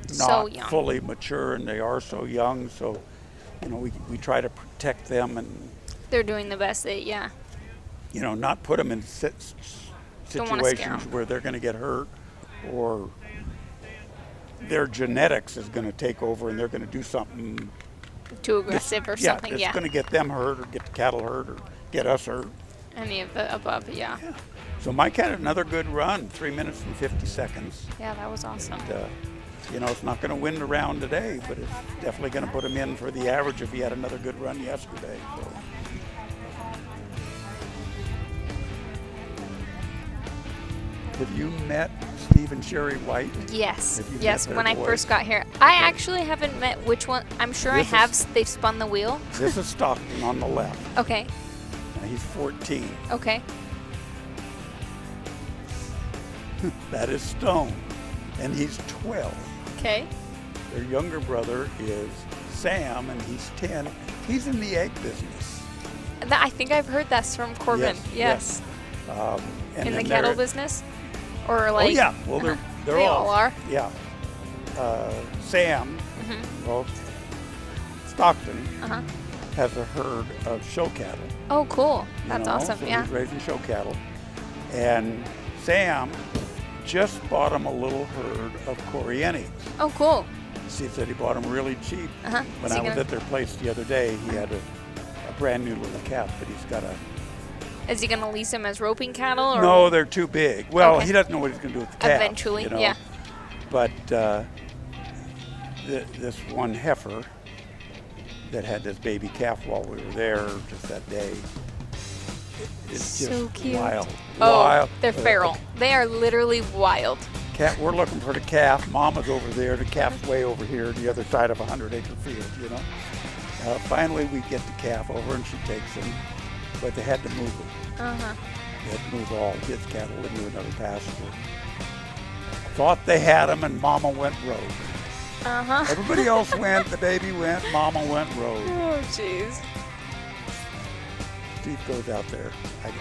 So not young. fully mature, and they are so young. So, you know, we try to protect them and, They're doing the best they, you know, not put them in Don't wanna scare situations 'em. where they're going to get hurt or their genetics is going to take over and they're going to do something too aggressive or something, it's going to get them hurt or get the cattle hurt or get us hurt. Any of the above, yeah. So Mike had another good run, 3 minutes and 50 seconds. Yeah, that was awesome. You know, it's not going to win the round today, but it's definitely going to put him in for the average if he had another good run yesterday. So. Have you met Steve and Sherry White? Yes, Have you yes. met When their I boys? first got here, I actually haven't met which one. I'm sure This I have. is- They've spun the wheel. This is Stockton on the left. Okay, Now, he's 14. okay. That is Stone. and he's 12. Okay. Their younger brother is Sam, and he's 10. He's in the egg business. I think I've heard this from Corbin. Yes. And In the then cattle they're- business? Or like... Oh, yeah. Well, they're They all are? Yeah. Sam, Mm-hmm. well, Stockton, Uh-huh. has a herd of show cattle. Oh, cool. you That's know, awesome. So Yeah. he's raising show cattle. And Sam just bought him a little herd of Corianis. Oh, cool. He said he bought them really cheap. Uh-huh. When Is he I was gonna- at their place the other day, he had a brand new little calf, but he's got a... Is he going to lease them as roping cattle? Or No, they're too big. Well, Okay. he doesn't know what he's going to do with the calf. Eventually, you know? yeah. But this one heifer that had this baby calf while we were there just that day, it's So just cute. wild. Oh, Wild. they're feral. They are literally wild. Cat, we're looking for the calf. Mama's over there. The calf's way over here, the other side of a 100-acre field, you know. Finally, we get the calf over, and she takes him, but they had to move him. Uh-huh. They had to move all his cattle into another pasture. Thought they had him, and Mama went rogue. Uh-huh. Everybody else went, the baby went, Mama went rogue. Oh, jeez. Steve goes out there.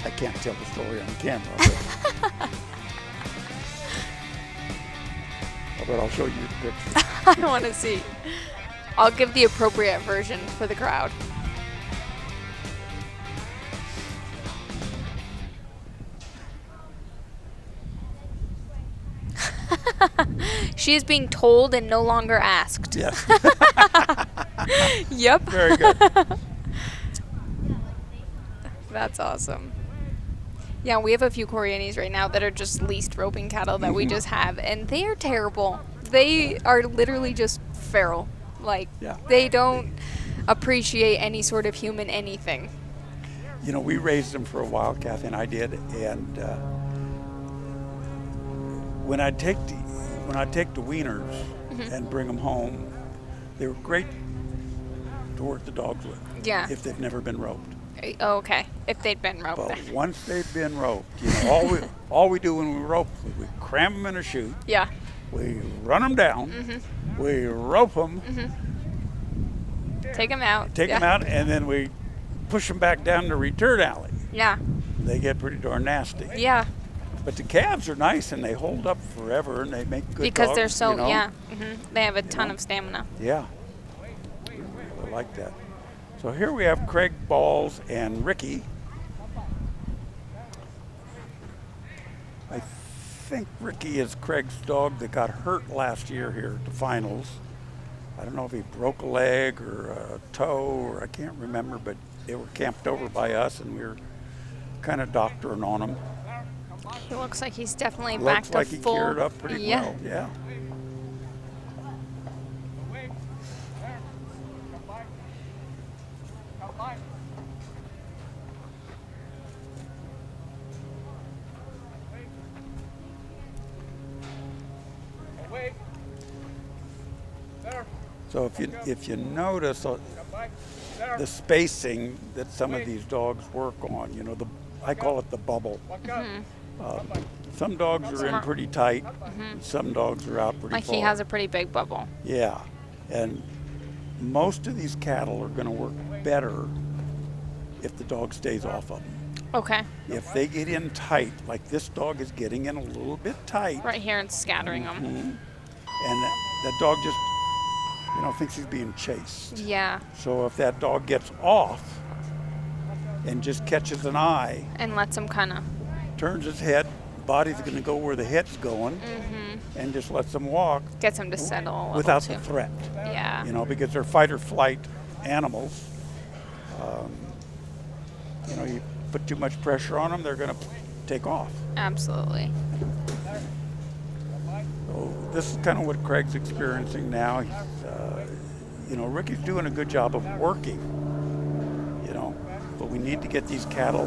I can't tell the story on camera, but I'll show you the picture. I want to see. I'll give the appropriate version for the crowd. She is being told and no longer asked. Yes. Yep. Very good. That's awesome. Yeah, we have a few Corianis right now that are just leased roping cattle that we just have, and they are terrible. They are literally just feral. Like, Yeah. they don't appreciate any sort of human anything. You know, we raised them for a while, Kathy and I did, and when I'd take the weaners and bring them home, they were great to work the dogs with. Yeah. If they've never been roped. Oh, okay. If they'd been roped. But then. once they've been roped, you know, all we do when we rope, we cram them in a chute, Yeah. we run them down, we rope them, Take them out. take them out, and then we push them back down the return alley. Yeah. They get pretty darn nasty. Yeah. But the calves are nice, and they hold up forever, and they make good Because dogs, they're so, you know? yeah. They have a ton know? of stamina. Yeah. I like that. So here we have Craig Balls and Ricky. I think Ricky is Craig's dog that got hurt last year here at the finals. I don't know if he broke a leg or a toe, or I can't remember, but they were camped over by us, and we were kind of doctoring on him. He looks like he's definitely back Looks to like he full. cured up pretty Yeah. well. Yeah. So if you notice the spacing that some of these dogs work on, you know, I call it the bubble. Some dogs are in pretty tight. Some dogs are out pretty Like far. he has a pretty big bubble. Yeah, and most of these cattle are going to work better if the dog stays off of them. Okay. If they get in tight, like this dog is getting in a little bit tight, Right here and scattering them. and that dog just, you know, thinks he's being chased. Yeah. So if that dog gets off and just catches an eye, And lets him kind of. turns his head, body's going to go where the head's going, and just lets them walk Gets him to settle a little without too. the threat. Yeah. You know, because they're fight or flight animals. You know, you put too much pressure on them, they're going to take off. Absolutely. So this is kind of what Craig's experiencing now. He's, you know, Ricky's doing a good job of working, you know, but we need to get these cattle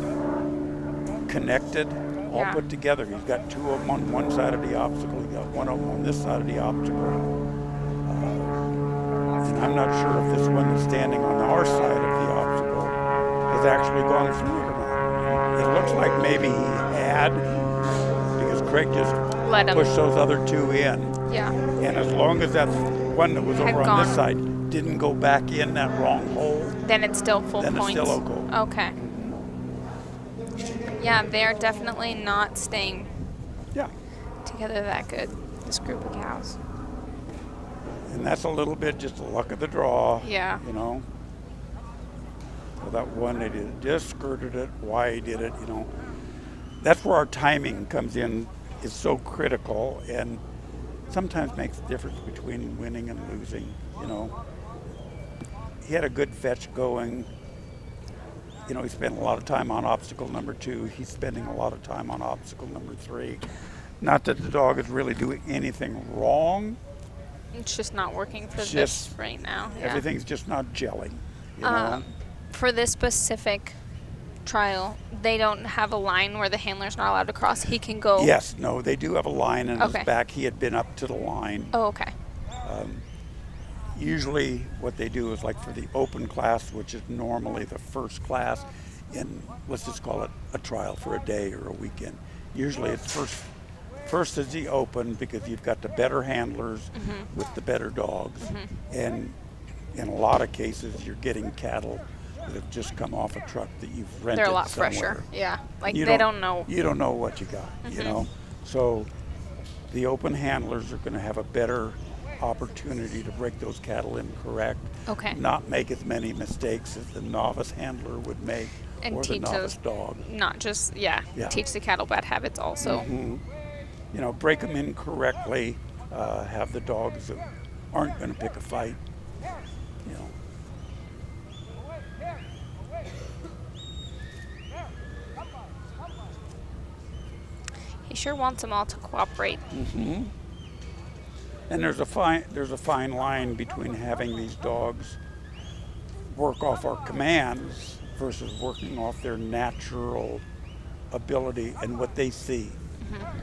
connected, all Yeah. put together. He's got two of them on one side of the obstacle. He's got one of them on this side of the obstacle. And I'm not sure if this one that's standing on our side of the obstacle has actually gone through it or not. It looks like maybe he had, because Craig just Let 'em- push those other two in. Yeah. And as long as that one that was Had over on this gone. side didn't go back in that wrong hole, Then it's still full then points. it's still okay. Okay. Yeah, they're definitely not staying Yeah. together that good, this group of cows. And that's a little bit just the luck of the draw. Yeah. You know. So that one, they did just skirted it. Why he did it, you know. That's where our timing comes in, is so critical, and sometimes makes the difference between winning and losing, you know. He had a good fetch going. You know, he spent a lot of time on obstacle number 2. He's spending a lot of time on obstacle number 3. Not that the dog is really doing anything wrong. It's just not working for It's this just right now. Yeah. Everything's just not gelling, you know. For this specific trial, they don't have a line where the handler's not allowed to cross. He can go. Yes, no, they do have a line in Okay. his back. He had been up to the line. Oh, okay. Usually what they do is like for the open class, which is normally the first class, and let's just call it a trial for a day or a weekend. Usually it's first is the open, because you've got the better handlers with the better dogs. And in a lot of cases, you're getting cattle that have just come off a truck that you've rented They're a lot somewhere. fresher. Yeah. Like You they don't know. You don't know what you got, you know. So the open handlers are going to have a better opportunity to break those cattle in correct. Okay. Not make as many mistakes as the novice handler would make, And or the teach novice those- dog. Not just, Yeah. teach the cattle bad habits also. You know, break them in correctly. Have the dogs that aren't going to pick a fight. You know. He sure wants them all to cooperate. And there's a fine line between having these dogs work off our commands versus working off their natural ability and what they see.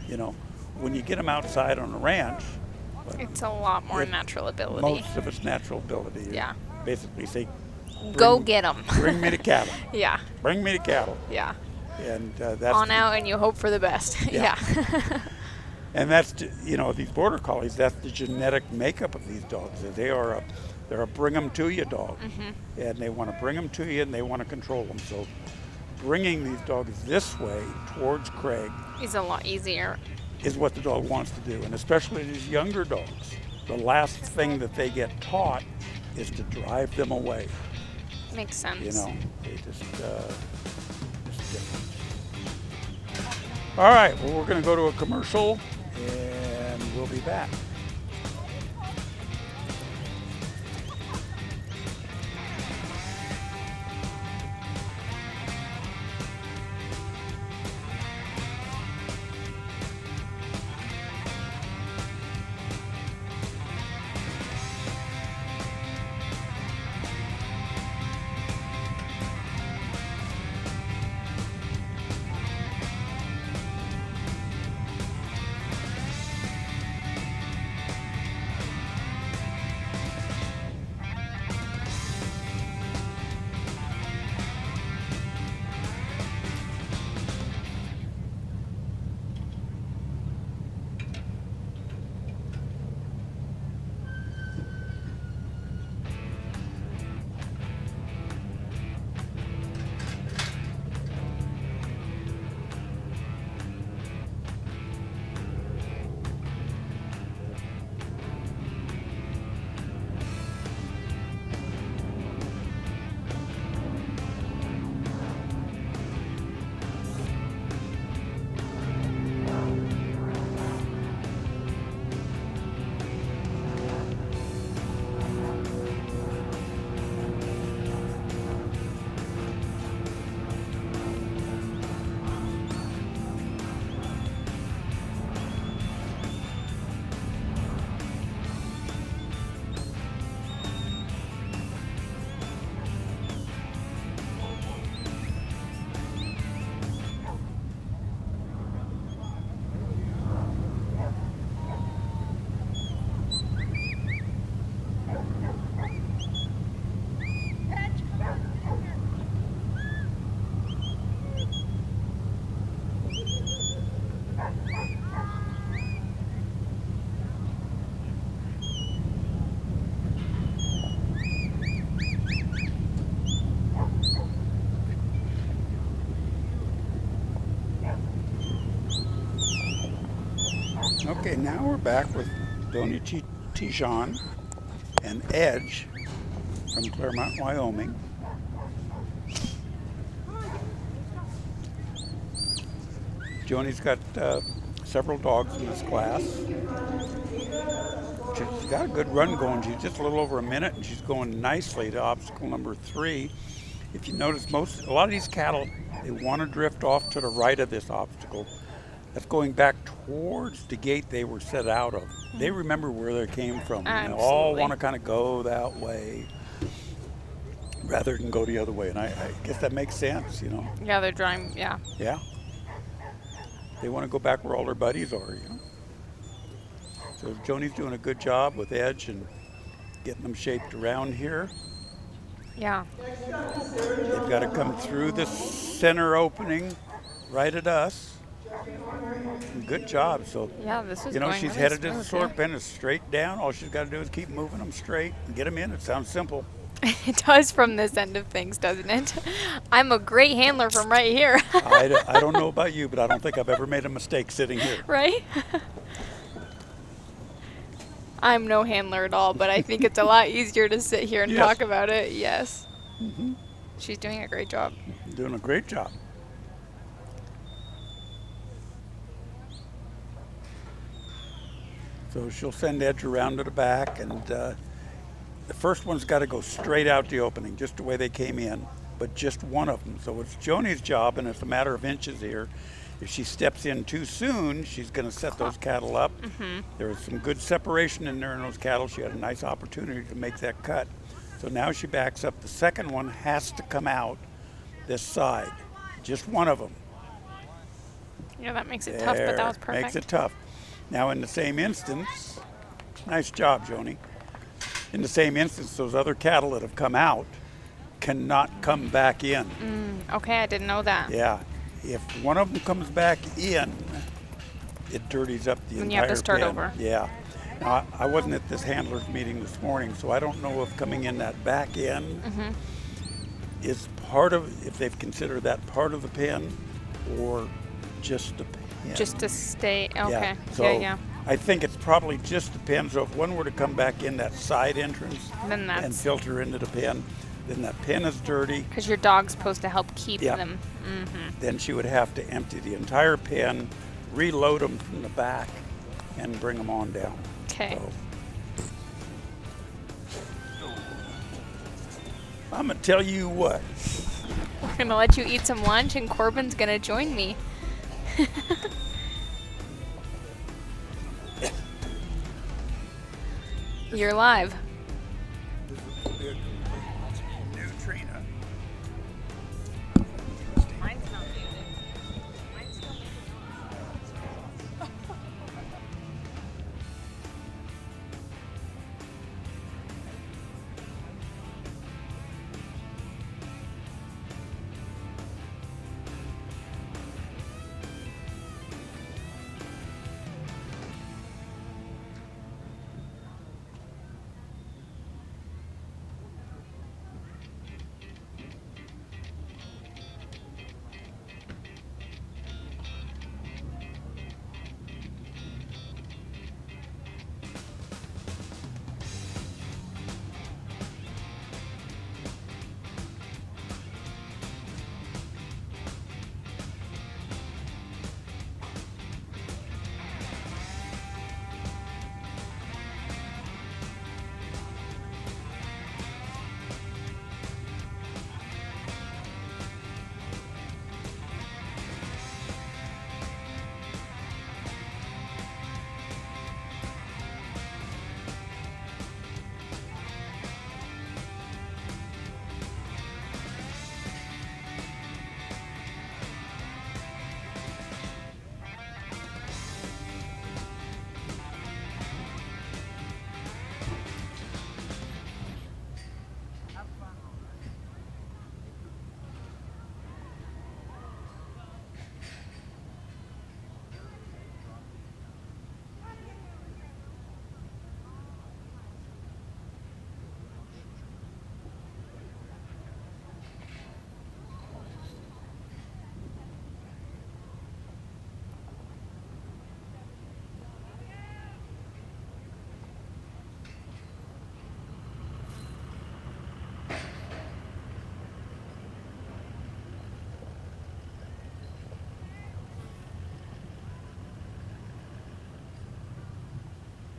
You know, when you get them outside on a ranch, It's a lot more It- natural ability. most of it's natural ability. You Yeah. basically say, Go bring- get them. bring me the cattle. Yeah. Bring me the cattle. Yeah. And that's On out and you hope for the best. Yeah. Yeah. And that's, you know, these border collies, that's the genetic makeup of these dogs. They're a bring them to you dog. And they want to bring them to you and they want to control them. So bringing these dogs this way towards Craig Is a lot easier. is what the dog wants to do. And especially these younger dogs, the last thing that they get taught is to drive them away. Makes sense. You know, they just different. All right, well, we're going to go to a commercial and we'll be back. Okay, now we're back with Donnie Tijon and Edge from Claremont, Wyoming. Joni's got several dogs in this class. She's got a good run going. She's just a little over a minute, and she's going nicely to obstacle number 3. If you notice, a lot of these cattle, they want to drift off to the right of this obstacle. That's going back towards the gate they were set out of. They remember where they came from. And they all want to kind of go that way rather than go the other way. And I guess that makes sense, you know. Yeah, they're driving, yeah. Yeah. They want to go back where all their buddies are, you know. So Joni's doing a good job with Edge and getting them shaped around here. Yeah. They've got to come through the center opening right at us. Good job. So, yeah, this is you know, going she's really headed to the smooth, sort pen, is straight down. All she's got to do is keep moving them straight and get them in. It sounds simple. It does from this end of things, doesn't it? I'm a great handler from right here. I don't know about you, but I don't think I've ever made a mistake sitting here. Right? I'm no handler at all, but I think it's a lot easier to sit here and talk about it. Yes. Mm-hmm. She's doing a great job. Doing a great job. So she'll send Edge around to the back, and the first one's got to go straight out the opening, just the way they came in, but just one of them. So it's Joni's job, and it's a matter of inches here. If she steps in too soon, she's going to set those cattle up. Mm-hmm. There was some good separation in there in those cattle. She had a nice opportunity to make that cut. So now she backs up. The second one has to come out this side, just one of them. Yeah, that makes it tough, but that was perfect. Makes it tough. Now in the same instance, nice job, Joni. In the same instance, those other cattle that have come out cannot come back in. Okay, I didn't know that. Yeah, if one of them comes back in, it dirties up the entire And you have to start pen. over. Yeah. Now, I wasn't at this handler's meeting this morning, so I don't know if coming in that back end is part of, if they've considered that part of the pen or just the pen. Just to stay, okay. Yeah. So yeah. I think it's probably just the pen. So if one were to come back in that side entrance Then that's and filter into the pen, then that pen is dirty. because your dog's supposed to help keep them. Then she would have to empty the entire pen, reload them from the back, and bring them on down. Okay. So, I'm going to tell you what. We're going to let you eat some lunch, and Corbin's going to join me. You're live. New Trina. Mine's not muted. Mine's still muted.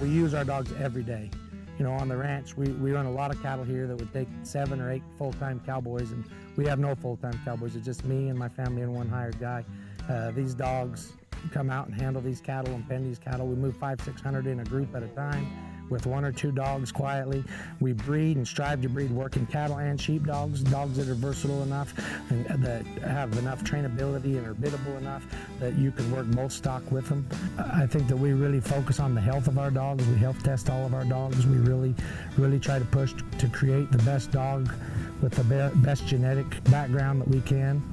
We use our dogs every day. You know, on the ranch, we run a lot of cattle here that would take 7 or 8 full-time cowboys, and we have no full-time cowboys. It's just me and my family and one hired guy. These dogs come out and handle these cattle and pen these cattle. We move 500-600 in a group at a time with 1 or 2 dogs quietly. We breed and strive to breed working cattle and sheep dogs that are versatile enough and that have enough trainability and are biddable enough that you can work both stock with them. I think that we really focus on the health of our dogs. We health test all of our dogs. We really try to push to create the best dog with the best genetic background that we can,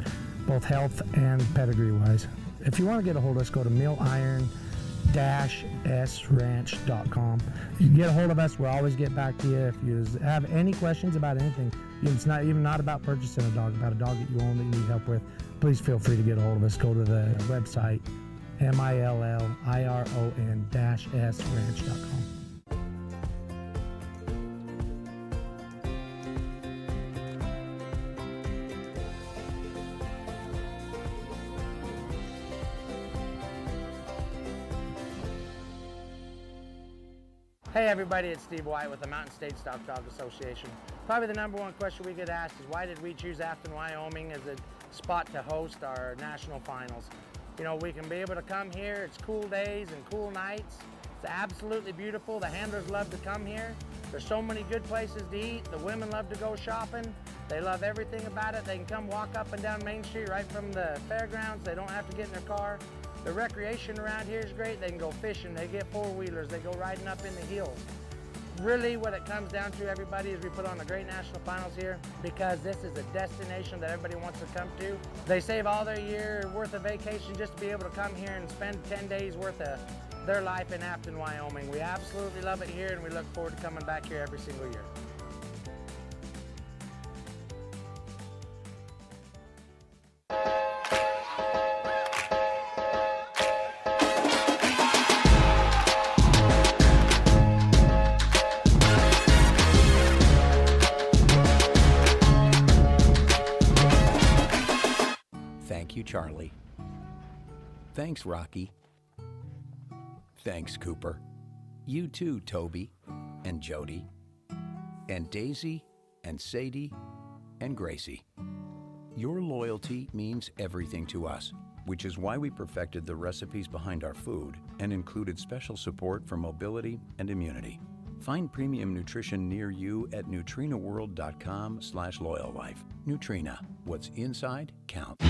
both health and pedigree wise. If you want to get a hold of us, go to milliron-sranch.com. You can get a hold of us. We'll always get back to you. If you have any questions about anything, it's not even about purchasing a dog, about a dog that you own that you need help with, please feel free to get a hold of us. Go to the website, milliron-sranch.com. Hey everybody, it's Steve White with the Mountain State Stock Dog Association. Probably the number one question we get asked is why did we choose Afton, Wyoming as a spot to host our national finals? You know, we can be able to come here, it's cool days and cool nights. It's absolutely beautiful. The handlers love to come here. There's so many good places to eat. The women love to go shopping. They love everything about it. They can come walk up and down Main Street right from the fairgrounds. They don't have to get in their car. The recreation around here is great. They can go fishing, they get four-wheelers, they go riding up in the hills. Really what it comes down to, everybody, is we put on a great national finals here because this is a destination that everybody wants to come to. They save all their year worth of vacation just to be able to come here and spend 10 days worth of their life in Afton, Wyoming. We absolutely love it here and we look forward to coming back here every single year. Thank you, Charlie. Thanks, Rocky. Thanks, Cooper. You too, Toby and Jody and Daisy and Sadie and Gracie. Your loyalty means everything to us, which is why we perfected the recipes behind our food and included special support for mobility and immunity. Find premium nutrition near you at nutrinaworld.com/loyallife. Nutrina, what's inside counts.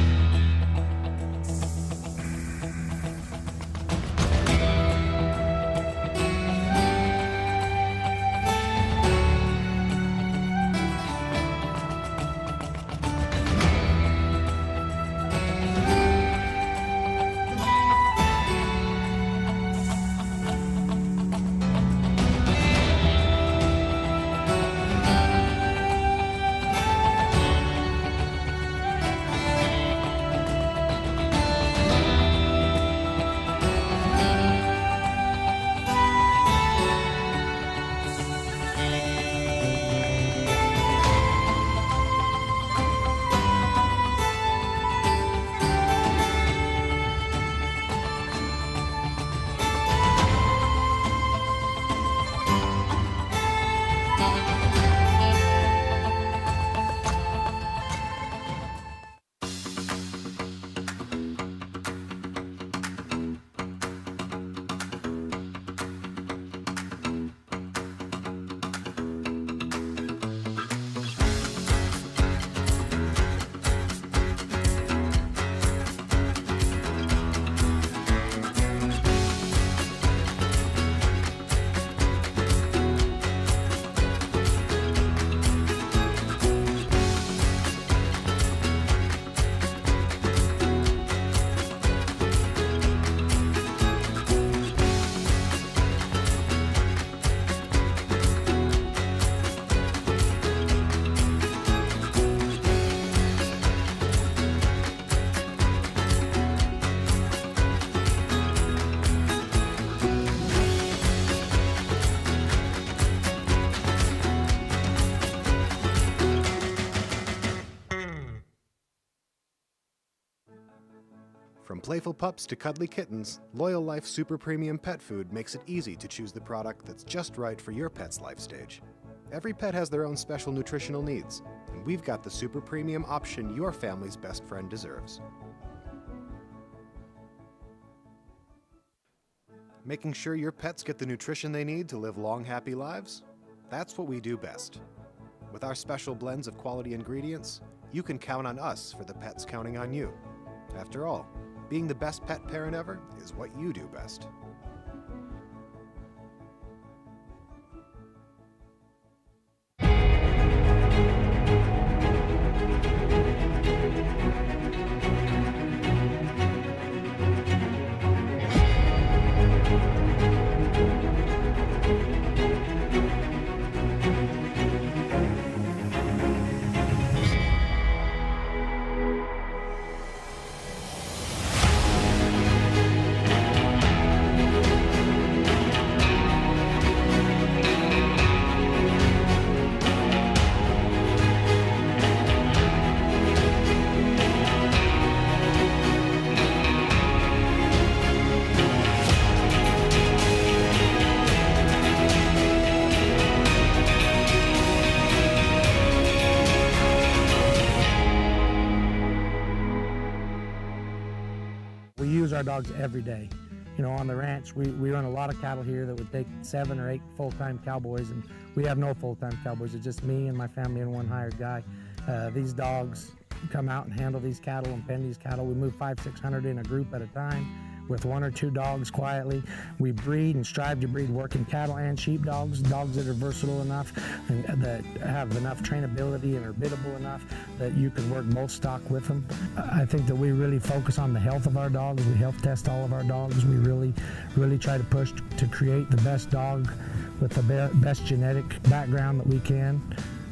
playful pups to cuddly kittens, Loyal Life Super Premium Pet Food makes it easy to choose the product that's just right for your pet's life stage. Every pet has their own special nutritional needs, and we've got the super premium option your family's best friend deserves. Making sure your pets get the nutrition they need to live long, happy lives? That's what we do best. With our special blends of quality ingredients, you can count on us for the pets counting on you. After all, being the best pet parent ever is what you do best. We use our dogs every day. You know, on the ranch, we run a lot of cattle here that would take 7 or 8 full-time cowboys, and we have no full-time cowboys. It's just me and my family and one hired guy. These dogs come out and handle these cattle and pen these cattle. We move 500-600 in a group at a time with 1 or 2 dogs quietly. We breed and strive to breed working cattle and sheep dogs that are versatile enough and that have enough trainability and are biddable enough that you can work both stock with them. I think that we really focus on the health of our dogs. We health test all of our dogs. We really try to push to create the best dog with the best genetic background that we can,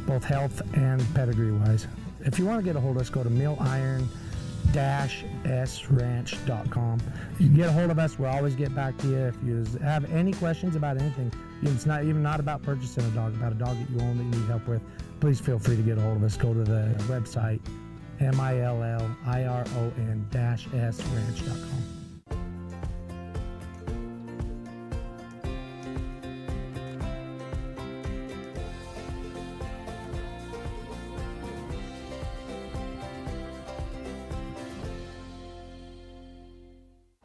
both health and pedigree wise. If you want to get a hold of us, go to milliron-sranch.com. You can get a hold of us. We'll always get back to you. If you have any questions about anything, it's not about purchasing a dog, about a dog that you own that you need help with, please feel free to get a hold of us. Go to the website, milliron-sranch.com.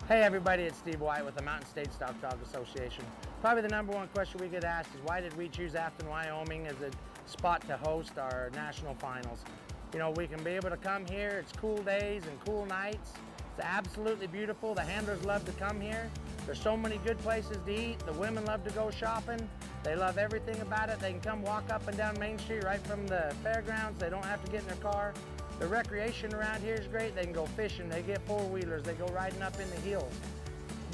Hey everybody, it's Steve White with the Mountain State Stock Dog Association. Probably the number one question we get asked is why did we choose Afton, Wyoming as a spot to host our national finals? You know, we can be able to come here, it's cool days and cool nights. It's absolutely beautiful. The handlers love to come here. There's so many good places to eat. The women love to go shopping. They love everything about it. They can come walk up and down Main Street right from the fairgrounds. They don't have to get in their car. The recreation around here is great. They can go fishing, they get four-wheelers, they go riding up in the hills.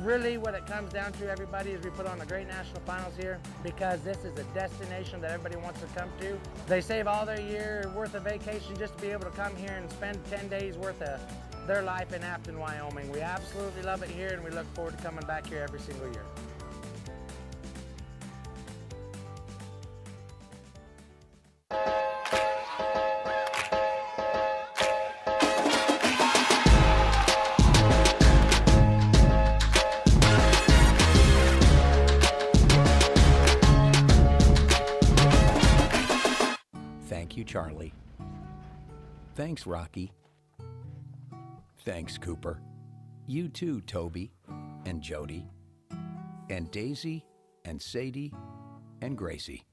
Really what it comes down to, everybody, is we put on a great national finals here because this is a destination that everybody wants to come to. They save all their year worth of vacation just to be able to come here and spend 10 days worth of their life in Afton, Wyoming. We absolutely love it here and we look forward to coming back here every single year. Thank you, Charlie. Thanks, Rocky. Thanks, Cooper. You too, Toby and Jody and Daisy and Sadie and Gracie.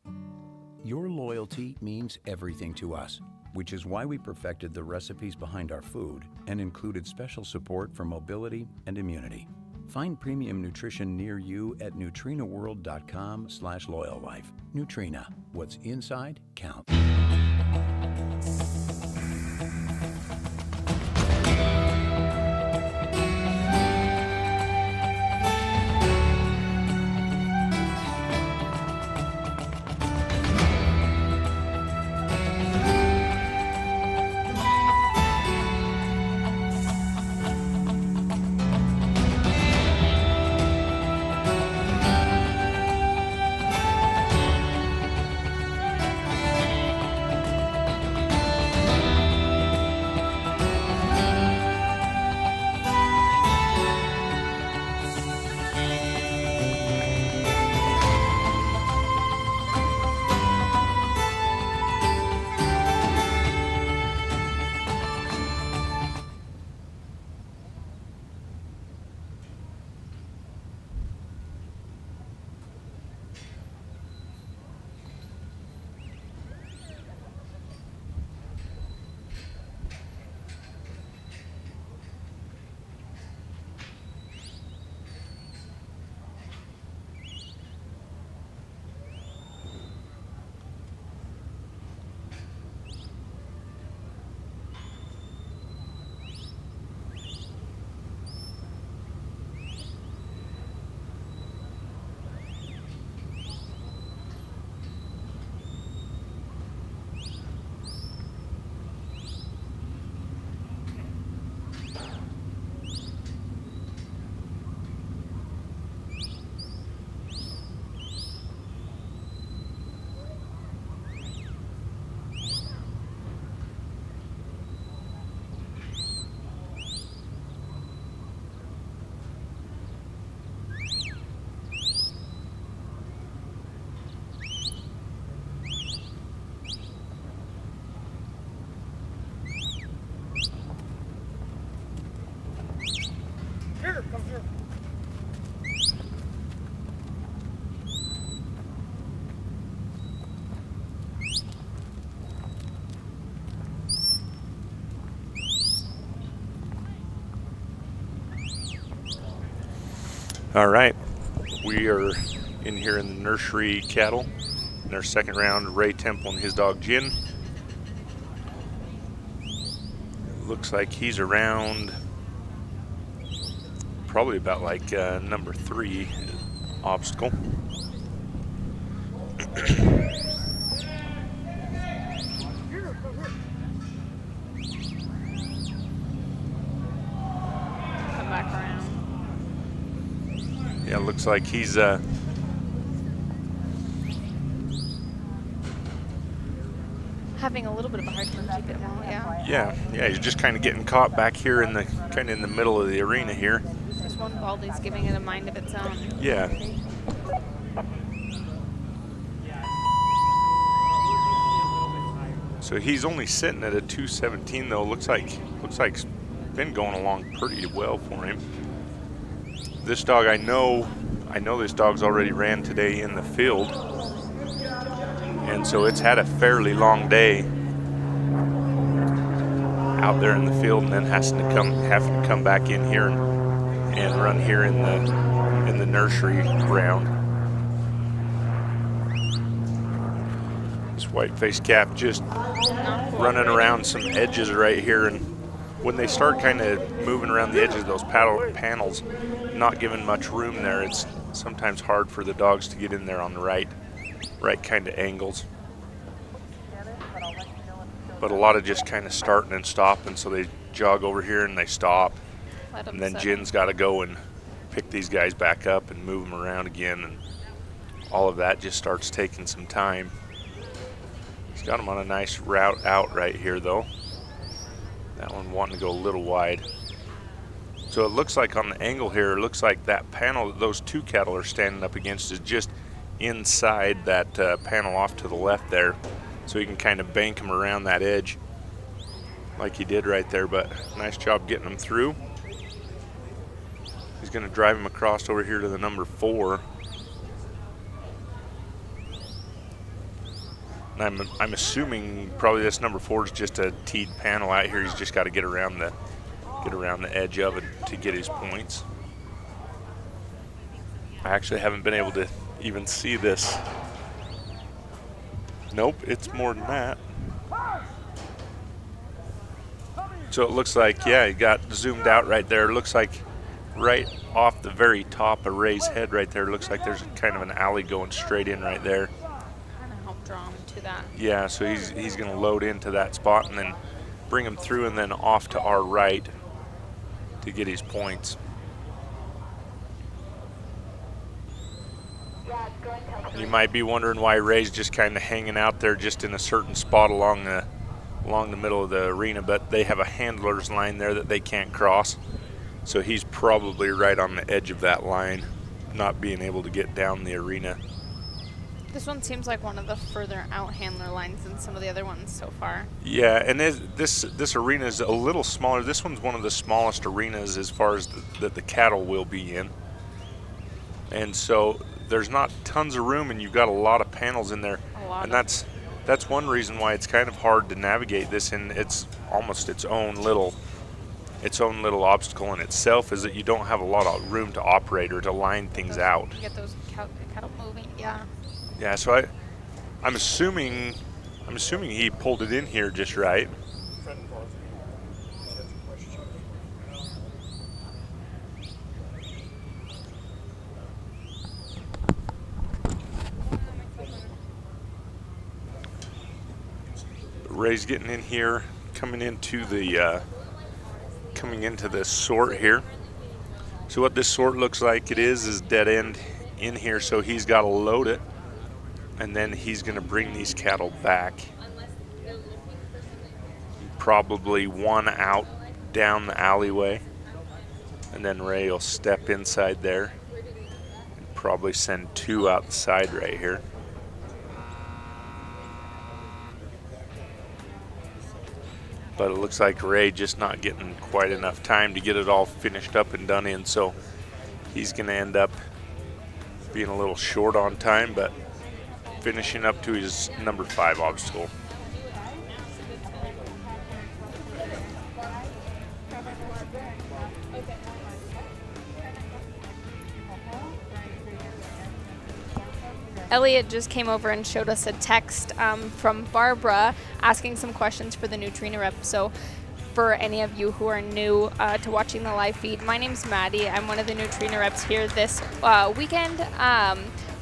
Your loyalty means everything to us, which is why we perfected the recipes behind our food and included special support for mobility and immunity. Find premium nutrition near you at nutrinaworld.com/loyallife. Nutrina, what's inside counts. All right, we are in here in the Nursery cattle in our second round. Ray Temple and his dog Jin. Looks like he's around probably about like number 3 obstacle. Come back around. Yeah, looks like he's having a little bit of a hard time keeping him out, yeah, he's just kind of getting caught back here in the middle of the arena here. This one Baldy's giving it a mind of its own. Yeah. So he's only sitting at a 217 though. Looks like it's been going along pretty well for him. This dog, I know this dog's already ran today in the field, and so it's had a fairly long day out there in the field, and then having to come back in here and run here in the nursery ground. This white-faced calf just running around some edges right here, and when they start kind of moving around the edges of those panels, not giving much room there, it's sometimes hard for the dogs to get in there on the right kind of angles. But a lot of just kind of starting and stopping, so they jog over here and they stop, and then Jin's got to go and pick these guys back up and move them around again, and all of that just starts taking some time. He's got them on a nice route out right here though. That one wanting to go a little wide. So it looks like on the angle here, it looks like that panel that those 2 cattle are standing up against is just inside that panel off to the left there. So you can kind of bank him around that edge like he did right there, but nice job getting him through. He's going to drive him across over here to the number 4. And I'm assuming probably this number 4 is just a teed panel out here. He's just got to get around the edge of it to get his points. I actually haven't been able to even see this. Nope, it's more than that. So it looks like, yeah, he got zoomed out right there. It looks like right off the very top of Ray's head right there, it looks like there's kind of an alley going straight in right there. Kind of help draw him to that. Yeah, so he's going to load into that spot and then bring him through and then off to our right to get his points. You might be wondering why Ray's just kind of hanging out there just in a certain spot along the middle of the arena, but they have a handler's line there that they can't cross. So he's probably right on the edge of that line, not being able to get down the arena. This one seems like one of the further out handler lines than some of the other ones so far. Yeah, and this arena is a little smaller. This one's one of the smallest arenas as far as the cattle will be in. And so there's not tons of room, and you've got a lot of panels in there. And that's one reason why it's kind of hard to navigate this, and it's almost its own little obstacle in itself, is that you don't have a lot of room to operate or to line things out. Get those cattle moving, yeah. Yeah, so I'm assuming he pulled it in here just right. Ray's getting in here, coming into this sort here. So what this sort looks like it is dead end in here, so he's got to load it, and then he's going to bring these cattle back. Probably one out down the alleyway, and then Ray will step inside there and probably send 2 out the side right here. But it looks like Ray just not getting quite enough time to get it all finished up and done in, so he's going to end up being a little short on time, but finishing up to his number 5 obstacle. Elliot just came over and showed us a text from Barbara asking some questions for the Neutrina rep. So for any of you who are new to watching the live feed, my name's Maddie. I'm one of the Neutrina reps here this weekend.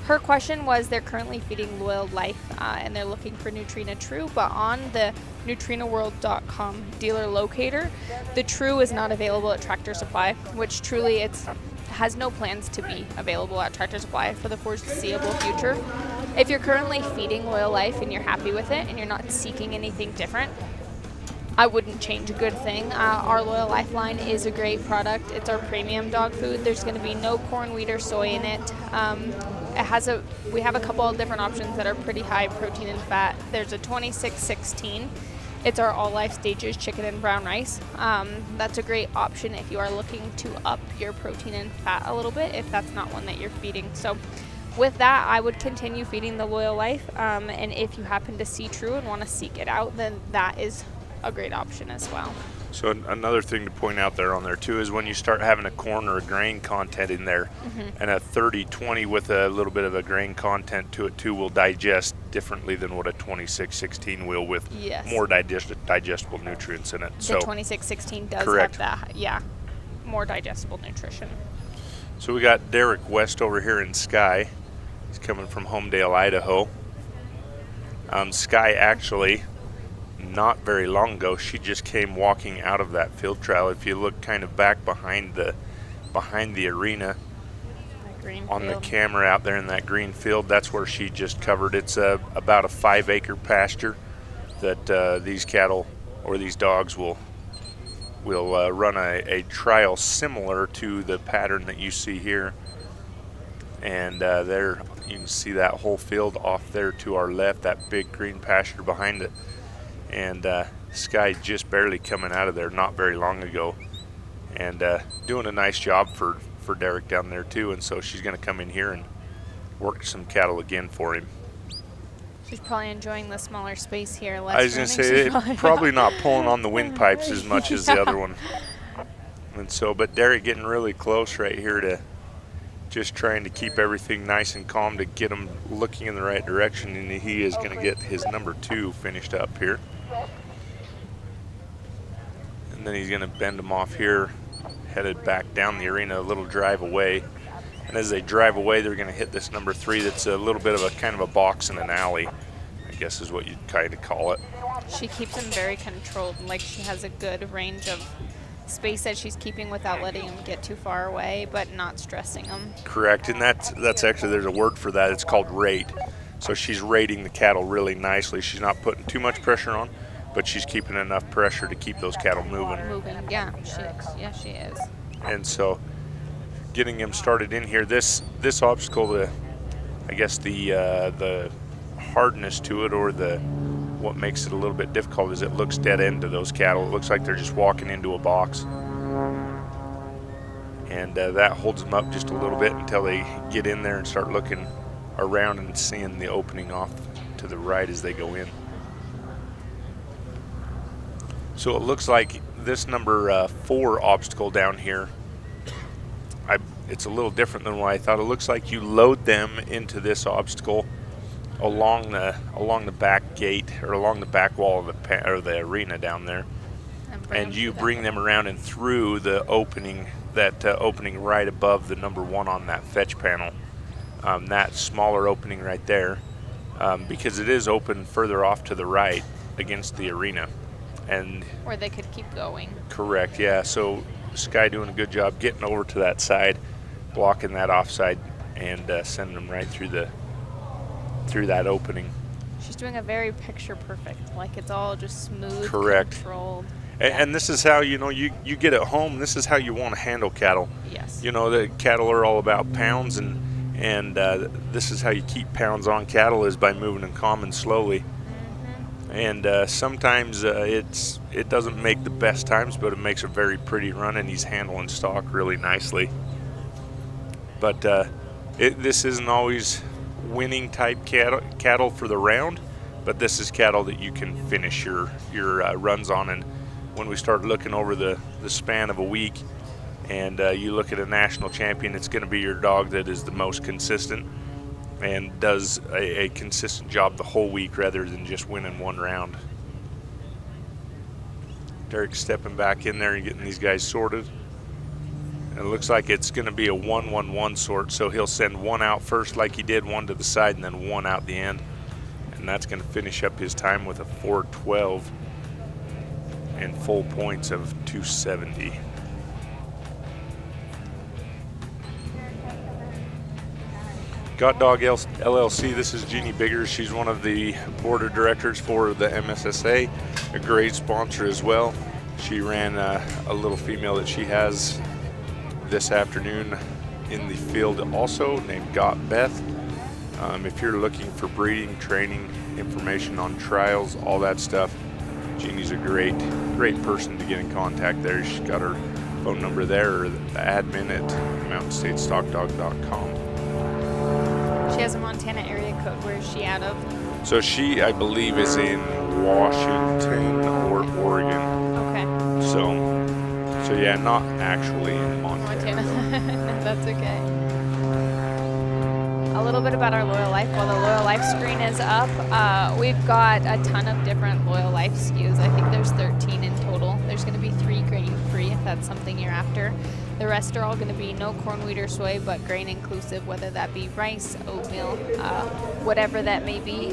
Her question was they're currently feeding Loyal Life and they're looking for Neutrina True, but on the neutrinaworld.com dealer locator, the True is not available at Tractor Supply, which truly has no plans to be available at Tractor Supply for the foreseeable future. If you're currently feeding Loyal Life and you're happy with it and you're not seeking anything different, I wouldn't change a good thing. Our Loyal Life line is a great product. It's our premium dog food. There's going to be no corn, wheat, or soy in it. We have a couple of different options that are pretty high protein and fat. There's a 2616. It's our all life stages chicken and brown rice. That's a great option if you are looking to up your protein and fat a little bit, if that's not one that you're feeding. So with that, I would continue feeding the Loyal Life. And if you happen to see True and want to seek it out, then that is a great option as well. So another thing to point out there on there too is when you start having a corn or a grain content in there, and a 30-20 with a little bit of a grain content to it too will digest differently than what a 26-16 will with more digestible nutrients in it. The 26-16 does have that, more digestible nutrition. So we got Derek West over here in Sky. He's coming from Homedale, Idaho. Sky actually, not very long ago, she just came walking out of that field trial. If you look kind of back behind the arena on the camera out there in that green field, that's where she just covered. It's about a 5-acre pasture that these cattle or these dogs will run a trial similar to the pattern that you see here. And there you can see that whole field off there to our left, that big green pasture behind it. And Sky just barely coming out of there not very long ago, and doing a nice job for Derek down there too. And so she's going to come in here and work some cattle again for him. She's probably enjoying the smaller space here. I was going to say, probably not pulling on the windpipes as much as the other one. And so, but Derek getting really close right here to just trying to keep everything nice and calm to get him looking in the right direction, and he is going to get his number 2 finished up here. And then he's going to bend him off here, headed back down the arena, a little drive away. And as they drive away, they're going to hit this number 3 that's a little bit of a kind of a box in an alley, I guess is what you'd kind of call it. She keeps him very controlled, like she has a good range of space that she's keeping without letting him get too far away, but not stressing him. Correct, and that's actually, there's a word for that. It's called rate. So she's rating the cattle really nicely. She's not putting too much pressure on, but she's keeping enough pressure to keep those cattle moving. Yeah, she is. And so, getting him started in here, this obstacle, I guess the hardness to it, or what makes it a little bit difficult, is it looks dead end to those cattle. It looks like they're just walking into a box. And that holds them up just a little bit until they get in there and start looking around and seeing the opening off to the right as they go in. So it looks like this number 4 obstacle down here, it's a little different than what I thought. It looks like you load them into this obstacle along the back gate, or along the back wall of the arena down there, and you bring them around and through the opening, that opening right above the number 1 on that fetch panel, that smaller opening right there, because it is open further off to the right against the arena, and or they could keep going. Correct, yeah. So Sky doing a good job getting over to that side, blocking that offside, and sending them right through that opening. She's doing a very picture perfect, like it's all just smooth, correct, controlled. And this is how, you get at home, this is how you want to handle cattle. Yes. The cattle are all about pounds, and this is how you keep pounds on cattle, is by moving them calm and slowly. And sometimes it doesn't make the best times, but it makes a very pretty run, and he's handling stock really nicely. But this isn't always winning type cattle for the round, but this is cattle that you can finish your runs on. And when we start looking over the span of a week, and you look at a national champion, it's going to be your dog that is the most consistent. and does a consistent job the whole week rather than just winning one round. Derek's stepping back in there and getting these guys sorted. And it looks like it's going to be a 1-1-1 sort, so he'll send one out first like he did, one to the side, and then one out the end. And that's going to finish up his time with a 4:12 and full points of 270. Got Dog LLC, this is Jeannie Biggers. She's one of the board of directors for the MSSA, a great sponsor as well. She ran a little female that she has this afternoon in the field also, named Got Beth. If you're looking for breeding, training, information on trials, all that stuff, Jeannie's a great person to get in contact there. She's got her phone number there, or the admin at mountainstatestockdog.com. She has a Montana area code. Where is she out of? So she, I believe, is in Washington or Oregon. Okay. So yeah, not actually in Montana. No, that's okay. A little bit about our Loyal Life. While the Loyal Life screen is up, we've got a ton of different Loyal Life SKUs. I think there's 13 in total. There's going to be 3 grain-free if that's something you're after. The rest are all going to be no corn, wheat, or soy, but grain inclusive, whether that be rice, oatmeal, whatever that may be.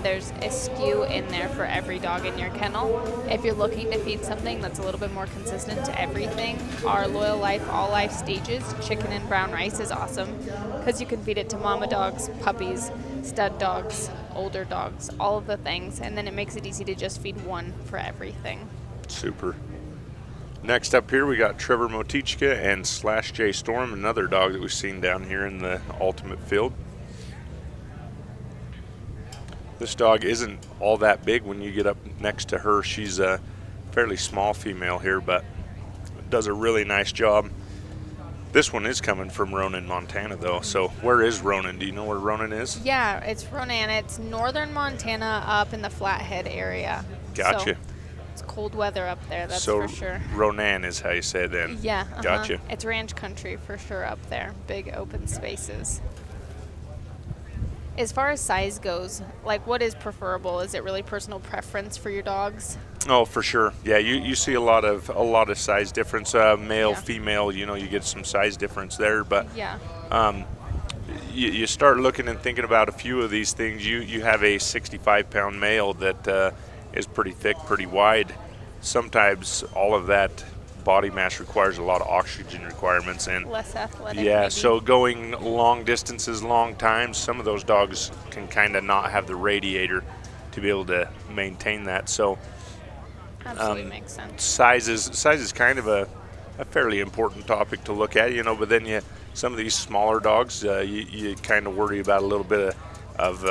There's a SKU in there for every dog in your kennel. If you're looking to feed something that's a little bit more consistent to everything, our Loyal Life All Life Stages chicken and brown rice is awesome because you can feed it to mama dogs, puppies, stud dogs, older dogs, all of the things, and then it makes it easy to just feed one for everything. Super. Next up here, we got Trevor Motichka and Slash J Storm, another dog that we've seen down here in the ultimate field. This dog isn't all that big when you get up next to her. She's a fairly small female here, but does a really nice job. This one is coming from Ronan, Montana, though. So where is Ronan? Do you know where Ronan is? Yeah, it's Ronan. It's northern Montana up in the Flathead area. Gotcha. So it's cold weather up there, that's so for sure. Ronan is how you say it then? Yeah. Gotcha. It's ranch country for sure up there. Big open spaces. As far as size goes, like what is preferable? Is it really personal preference for your dogs? Oh, for sure. Yeah, you see a lot of size difference. Male, female, you get some size difference there. But yeah. You start looking and thinking about a few of these things. You have a 65-pound male that is pretty thick, pretty wide. Sometimes all of that body mass requires a lot of oxygen requirements and less athletic. Yeah, maybe. so going long distances, long times, some of those dogs can kind of not have the radiator to be able to maintain that. So absolutely makes sense. Size is kind of a fairly important topic to look at, but then some of these smaller dogs, you kind of worry about a little bit of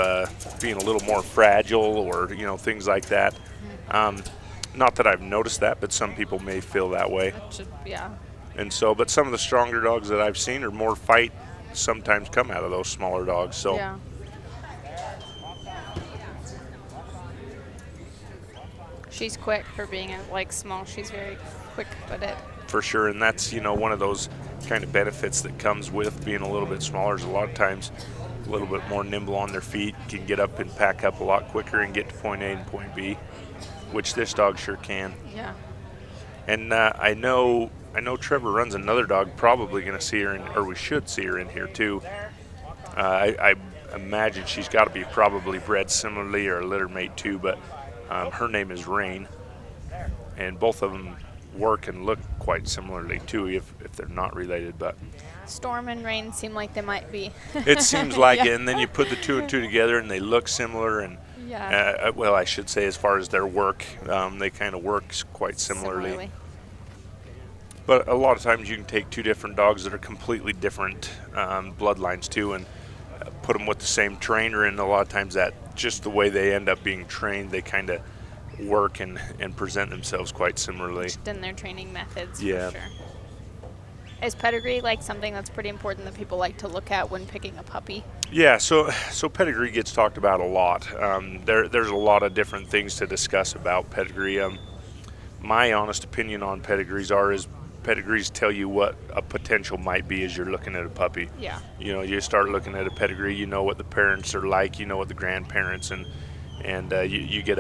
being a little more fragile or things like that. Not that I've noticed that, but some people may feel that way. Yeah. And so, but some of the stronger dogs that I've seen or more fight sometimes come out of those smaller dogs. So. Yeah. She's quick for being small. She's very quick at it. For sure, and that's one of those kind of benefits that comes with being a little bit smaller. Is a lot of times a little bit more nimble on their feet, can get up and pack up a lot quicker and get to point A and point B, which this dog sure can. Yeah. And I know Trevor runs another dog. Probably going to see her or we should see her in here too. I imagine she's got to be probably bred similarly or a litter mate too, but her name is Rain, and both of them work and look quite similarly too, if they're not related. But Storm and Rain seem like they might be. It seems like it, and then you put the two and two together and they look similar. And yeah. Well, I should say as far as their work, they kind of work quite similarly. But a lot of times you can take two different dogs that are completely different bloodlines too, and put them with the same trainer, and a lot of times that just the way they end up being trained, they kind of work and present themselves quite similarly. Just in their training methods, yeah. For sure. Is pedigree something that's pretty important that people like to look at when picking a puppy? Yeah, so pedigree gets talked about a lot. There's a lot of different things to discuss about pedigree. My honest opinion on pedigrees is pedigrees tell you what a potential might be as you're looking at a puppy. Yeah. You know, you start looking at a pedigree, you know what the parents are like, you know what the grandparents, and you get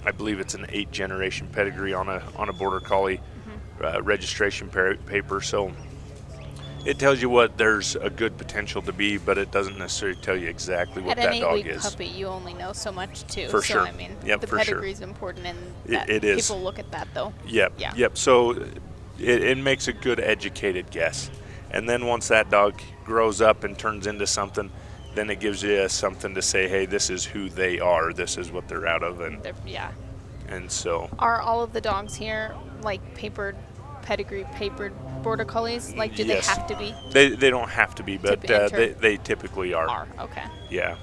I believe it's an 8th-generation pedigree on a border collie registration paper. So it tells you what there's a good potential to be, but it doesn't necessarily tell you exactly what that dog is. At an 8-week puppy, you only know so much too. For sure. So I mean, Yep, the for pedigree sure. is important, and It is. people look at that though. Yep. Yeah. Yep. So it makes a good educated guess, and then once that dog grows up and turns into something, then it gives you something to say, hey, this is who they are. This is what they're out of, and Yeah. and so. Are all of the dogs here like papered border collies? Like, do Yes. they have to be? They don't have to be, but they typically are. Okay. Yeah.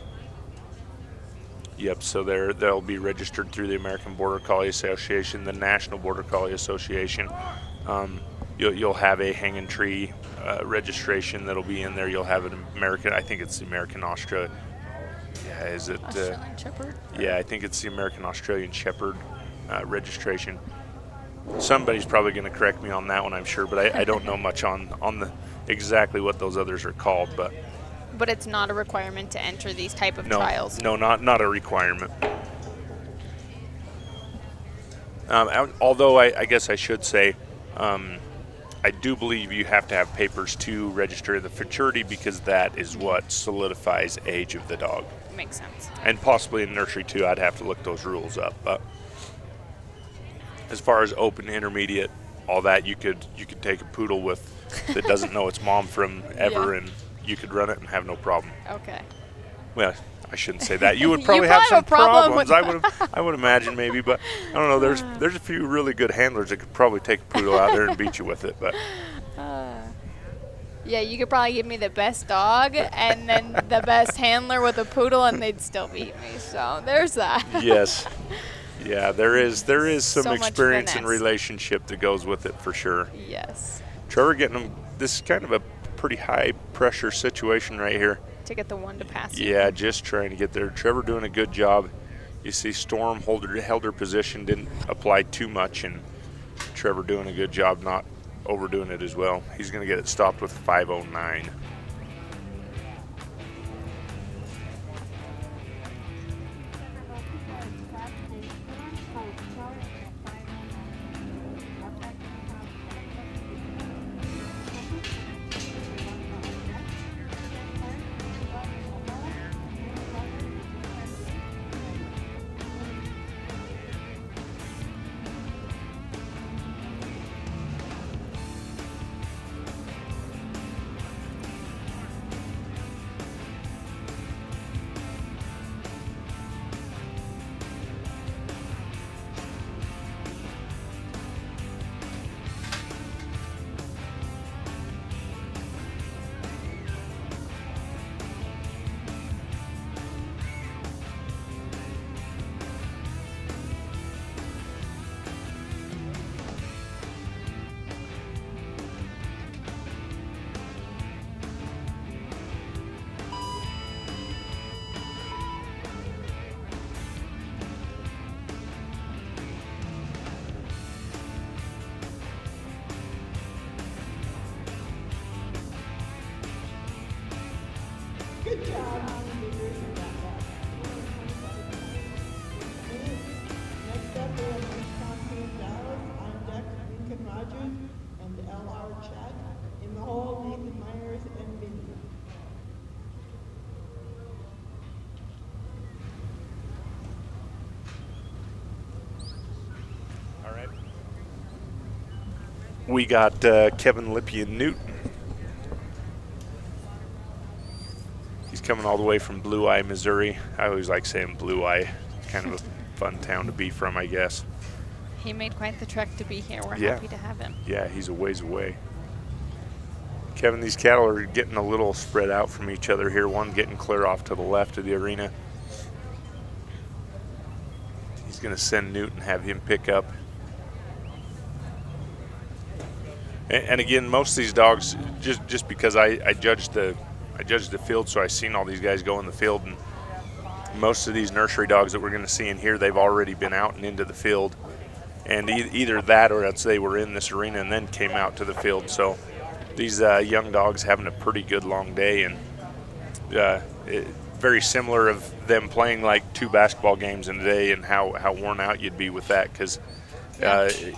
Yep. So they'll be registered through the American Border Collie Association, the National Border Collie Association. You'll have a hanging tree registration that'll be in there. You'll have an American. I think it's the American Australia. Yeah, is it? Australian Shepherd? Yeah, I think it's the American Australian Shepherd registration. Somebody's probably going to correct me on that one, I'm sure, but I don't know much on the exactly what those others are called. But it's not a requirement to enter these type of trials. No, not a requirement. Although I guess I should say, I do believe you have to have papers to register the futurity, because that is what solidifies age of the dog. Makes sense. And possibly in nursery too, I'd have to look those rules up. But as far as open, intermediate, all that, you could take a poodle that doesn't know its mom from ever, and you could run it and have no problem. Okay. Well, I shouldn't say that. You would probably have some problems. I would imagine maybe, but I don't know. There's a few really good handlers that could probably take a poodle out there and beat you with it. But yeah, you could probably give me the best dog and then the best handler with a poodle, and they'd still beat me. So there's that. Yes. Yeah, there is some So much experience and finesse. relationship that goes with it for sure. Yes. Trevor getting them. This is kind of a pretty high pressure situation right here. To get the one to pass you. Yeah, just trying to get there. Trevor doing a good job. You see Storm held her position, didn't apply too much, and Trevor doing a good job not overdoing it as well. He's going to get it stopped with 5:09. Good job. Next up, we have Wisconsin Dallas, on deck Lincoln Rogers and L.R. Chad. In the hole, Nathan Myers and Vinny. All right. We got Kevin Lippian Newton. He's coming all the way from Blue Eye, Missouri. I always like saying Blue Eye. Kind of a fun town to be from, I guess. He made quite the trek to be here. We're Yeah. happy to have him. Yeah, he's a ways away. Kevin, these cattle are getting a little spread out from each other here. One getting clear off to the left of the arena. He's going to send Newton, have him pick up. And again, most of these dogs, just because I judged the field, so I seen all these guys go in the field, and most of these nursery dogs that we're going to see in here, they've already been out and into the field. And either that or else they were in this arena and then came out to the field. So these young dogs having a pretty good long day, and very similar of them playing like 2 basketball games in a day, and how worn out you'd be with that, because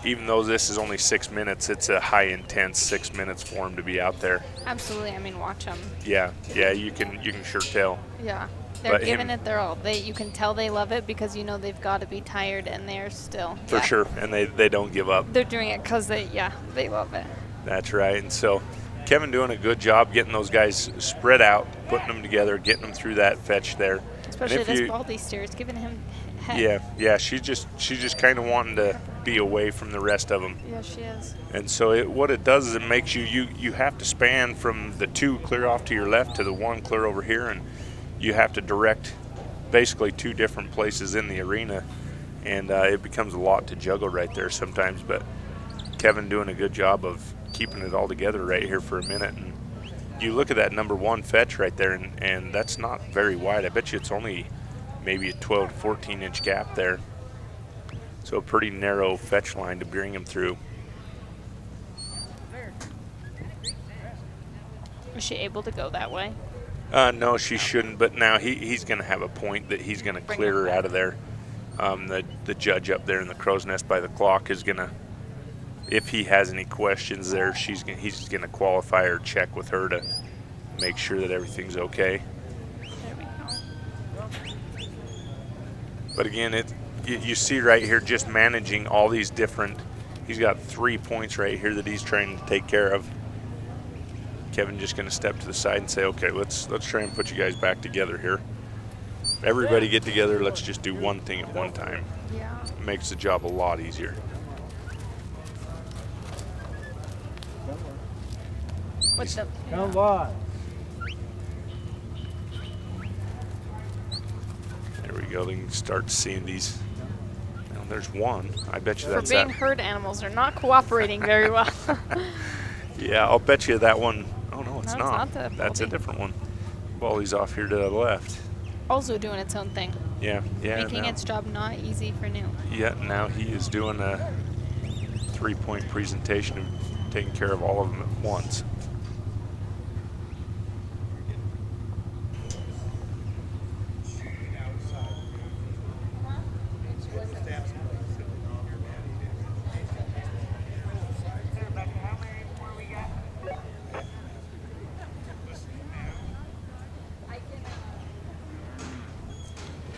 even though this is only 6 minutes, it's a high intense 6 minutes for them to be out there. Absolutely. I mean, watch them. Yeah, you can sure tell. Yeah. They're giving it their all. You can tell they love it, because they've got to be tired, and they're still. For sure, and they don't give up. They're doing it because they love it. That's right. And so Kevin doing a good job getting those guys spread out, putting them together, getting them through that fetch there. Especially this Baldy steer is giving him heck. Yeah. She's just kind of wanting to be away from the rest of them. Yeah, she is. And so what it does is it makes you have to span from the 2 clear off to your left to the 1 clear over here, and you have to direct basically 2 different places in the arena, and it becomes a lot to juggle right there sometimes. But Kevin doing a good job of keeping it all together right here for a minute. And you look at that number 1 fetch right there, and that's not very wide. I bet you it's only maybe a 12 to 14 inch gap there. So a pretty narrow fetch line to bring him through. Was she able to go that way? No, she shouldn't, but now he's going to have a point that he's going to clear her out of there. The judge up there in the crow's nest by the clock is going to, if he has any questions there, he's going to qualify or check with her to make sure that everything's okay. But again, you see right here, just managing all these different, he's got 3 points right here that he's trying to take care of. Kevin just going to step to the side and say, okay, let's try and put you guys back together here. Everybody get together. Let's just do one thing at one time. Yeah. It makes the job a lot easier. What's up? Come on. There we go. They can start seeing these. Now there's one. I bet you that's For being herd animals, they're not cooperating very well. Yeah, I'll bet you that one. Oh, no, it's No, not. it's not the That's a Baldy. different one. Baldy's off here to the left. Also doing its own thing. Yeah. Making now, its job not easy for new. Yeah, now he is doing a 3-point presentation and taking care of all of them at once.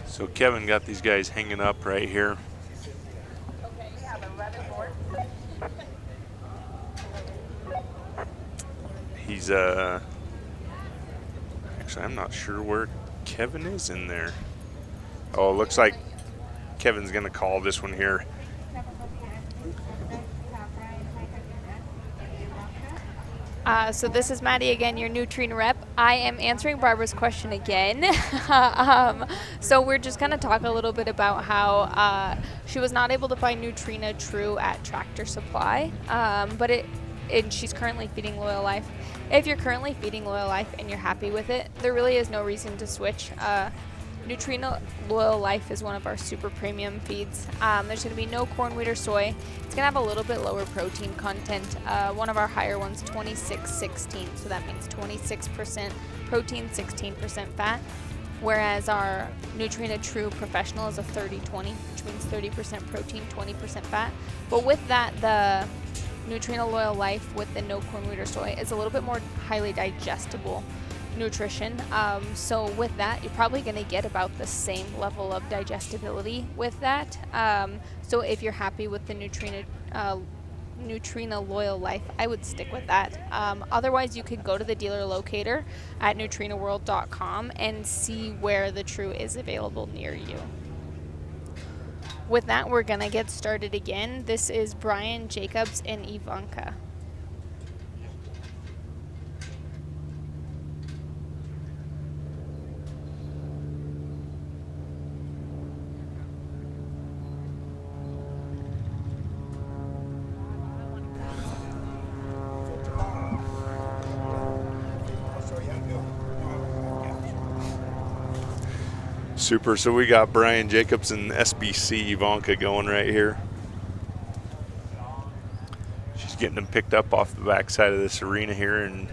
So Kevin got these guys hanging up right here. He's actually, I'm not sure where Kevin is in there. Oh, it looks like Kevin's gonna call this one here. So this is Maddie again, your Nutrien rep. I am answering Barbara's question again. So we're just going to talk a little bit about how she was not able to find Nutrina True at Tractor Supply, and she's currently feeding Loyal Life. If you're currently feeding Loyal Life and you're happy with it, there really is no reason to switch. Nutrina Loyal Life is one of our super premium feeds. There's going to be no corn, wheat, or soy. It's going to have a little bit lower protein content. One of our higher ones, 26-16, so that means 26% protein, 16% fat. Whereas our Nutrina True Professional is a 30-20, which means 30% protein, 20% fat. But with that, the Nutrina Loyal Life with the no corn, wheat, or soy is a little bit more highly digestible nutrition. So with that, you're probably going to get about the same level of digestibility with that. So if you're happy with the Nutrina Loyal Life, I would stick with that. Otherwise, you could go to the dealer locator at nutrinaworld.com and see where the True is available near you. With that, we're going to get started again. This is Brian, Jacobs, and Ivanka. Super. So we got Brian Jacobs and SBC Ivanka going right here. getting them picked up off the backside of this arena here and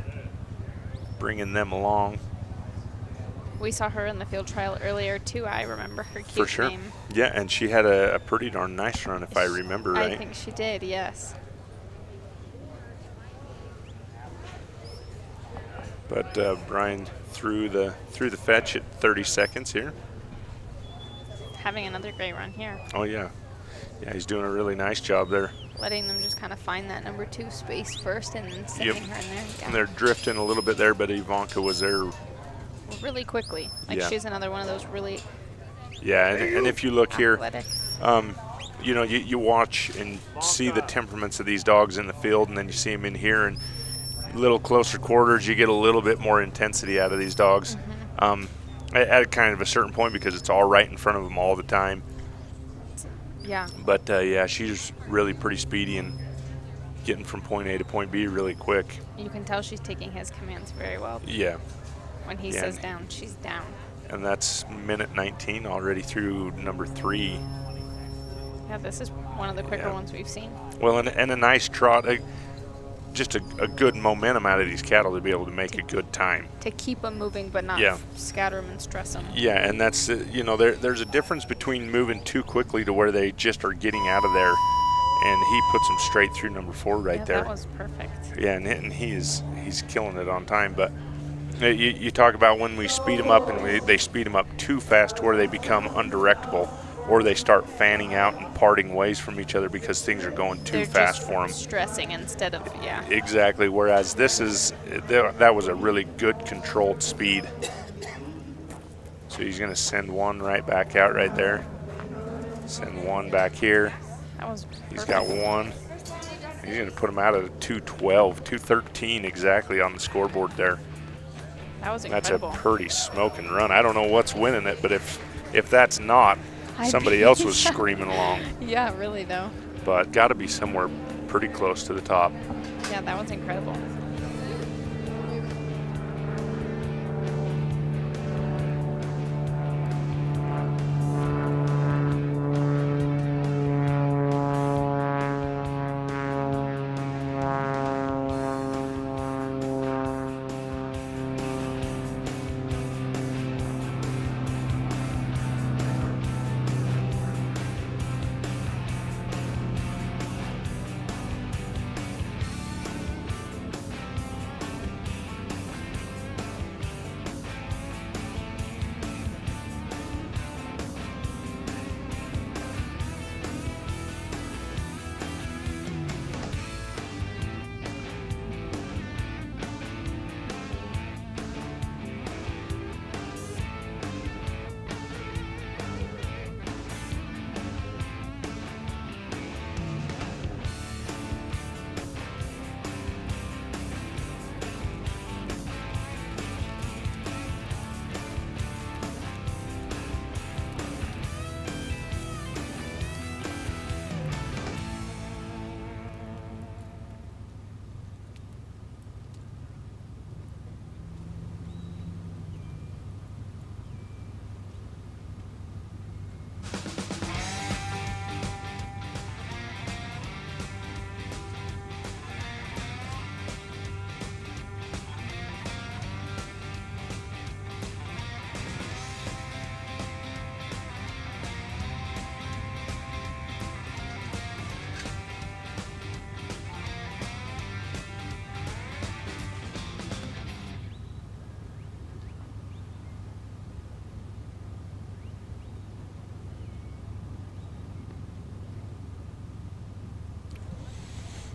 bringing them along. We saw her in the field trial earlier too. I remember her cute For sure. name. Yeah, and she had a pretty darn nice run, if I remember right. I think she did, yes. But Brian threw the fetch at 30 seconds here. Having another great run here. Oh yeah, yeah, he's doing a really nice job there. Letting them just kind of find that number 2 space first and then sending her in there. Yeah. And they're drifting a little bit there, but Ivanka was there really quickly. Like she's another one of those really. Yeah, and if you look athletic. here, you know, you watch and see the temperaments of these dogs in the field, and then you see them in here, and little closer quarters, you get a little bit more intensity out of these dogs. At kind of a certain point, because it's all right in front of them all the time. Yeah. But yeah, she's really pretty speedy and getting from point A to point B really quick. You can tell she's taking his commands very well. Yeah. When he says down, she's down. And that's minute 19 already through number 3. Yeah, this is one of the quicker ones we've seen. Well, and a nice trot. Just a good momentum out of these cattle to be able to make a good time. To keep them moving, but not scatter them and stress them. Yeah, and that's, you know, there's a difference between moving too quickly to where they just are getting out of there, and he puts them straight through number 4 right there. That was perfect. Yeah, and he's killing it on time. But you talk about when we speed them up, and they speed them up too fast to where they become undirectable, or they start fanning out and parting ways from each other because things are going too fast for them. Stressing instead of, Exactly, whereas this is, that was a really good controlled speed. So he's going to send one right back out right there. Send one back here. That was perfect. He's got one. He's going to put him out at a 212, 213 exactly on the scoreboard there. That was incredible. That's a pretty smoking run. I don't know what's winning it, but if that's not, somebody else was screaming along. Yeah, really though. But got to be somewhere pretty close to the top. Yeah, that was incredible.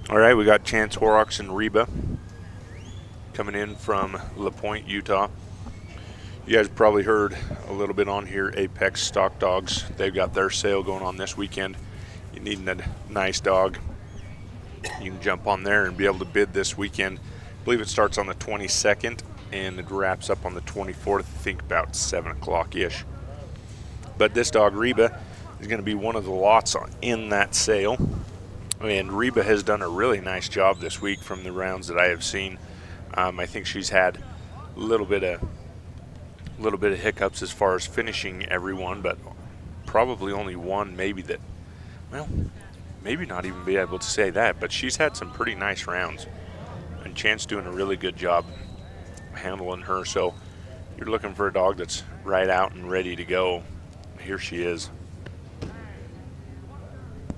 All right, we got Chance Horrocks and Reba coming in from La Pointe, Utah. You guys probably heard a little bit on here, Apex Stock Dogs. They've got their sale going on this weekend. You need a nice dog, you can jump on there and be able to bid this weekend. I believe it starts on the 22nd and it wraps up on the 24th, I think about 7 o'clock-ish. But this dog, Reba, is going to be one of the lots in that sale. And Reba has done a really nice job this week from the rounds that I have seen. I think she's had a little bit of hiccups as far as finishing everyone, but probably only one maybe that, well, maybe not even be able to say that, but she's had some pretty nice rounds. And Chance doing a really good job handling her. So you're looking for a dog that's right out and ready to go. Here she is.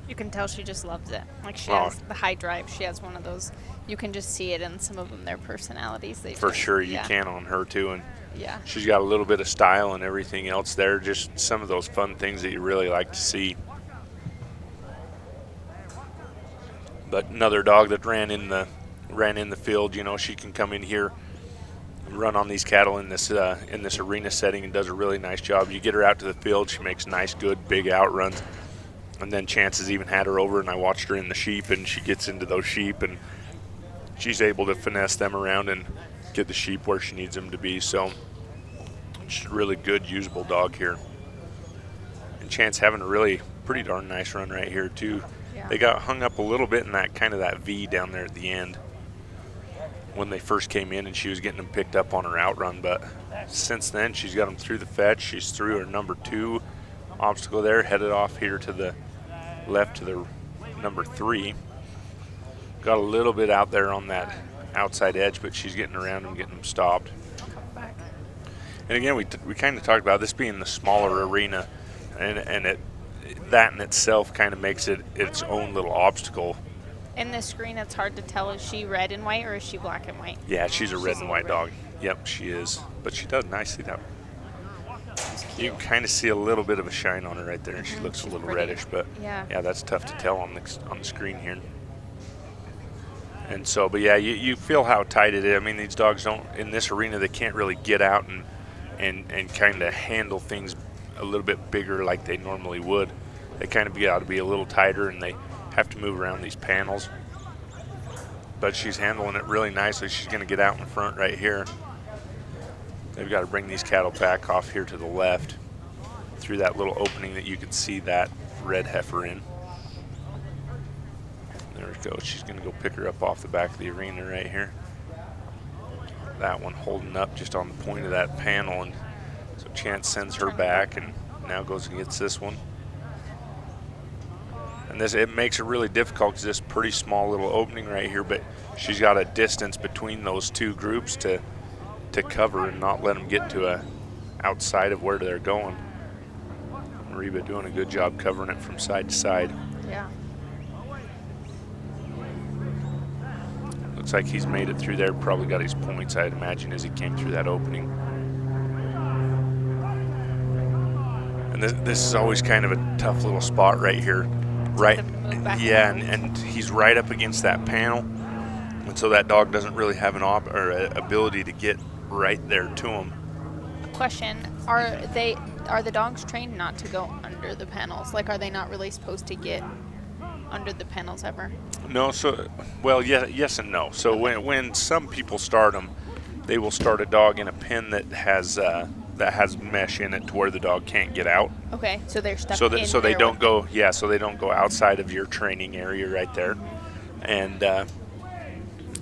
You can tell she just loves it. Like she has the high drive. She has one of those. You can just see it in some of them, their personalities. They For just, sure, you can on her too. And yeah, she's got a little bit of style and everything else there. Just some of those fun things that you really like to see. But another dog that ran in the field, you know, she can come in here and run on these cattle in this arena setting and does a really nice job. You get her out to the field, she makes nice, good, big outruns. And then Chances even had her over, and I watched her in the sheep, and she gets into those sheep, and she's able to finesse them around and get the sheep where she needs them to be. So she's a really good, usable dog here. And Chance having a really pretty darn nice run right here too. Yeah. They got hung up a little bit in that kind of that V down there at the end when they first came in, and she was getting them picked up on her outrun. But since then, she's got them through the fetch. She's through her number 2 obstacle there, headed off here to the left to the number 3. Got a little bit out there on that outside edge, but she's getting around them, getting them stopped. And again, we kind of talked about this being the smaller arena, and that in itself kind of makes it its own little obstacle. in this screen, it's hard to tell. Is she red and white or is she black and white? Yeah, she's a red and white dog. Yep, she is. But she does nicely. You can kind of see a little bit of a shine on her right there, and she looks a little reddish. But yeah, that's tough to tell on the screen here. And so, but yeah, you feel how tight it is. I mean, these dogs don't, in this arena, they can't really get out and kind of handle things a little bit bigger like they normally would. They kind of got to be a little tighter, and they have to move around these panels. But she's handling it really nicely. She's going to get out in front right here. They've got to bring these cattle back off here to the left through that little opening that you can see that red heifer in. There we go. She's going to go pick her up off the back of the arena right here. That one holding up just on the point of that panel, and so Chance sends her back and now goes and gets this one. And it makes it really difficult because this pretty small little opening right here, but she's got a distance between those two groups to cover and not let them get to outside of where they're going. Reba doing a good job covering it from side to side. Yeah. Looks like he's made it through there, probably got his points, I'd imagine, as he came through that opening. And this is always kind of a tough little spot right here. Right, yeah, and he's right up against that panel, and so that dog doesn't really have an ability to get right there to him. Question: Are the dogs trained not to go under the panels? Like, are they not really supposed to get under the panels ever? No. So, well, yes and no. So when some people start them, they will start a dog in a pen that has mesh in it to where the dog can't get out. Okay, so they're stuck. So they don't go. Yeah, so they don't go outside of your training area right there, and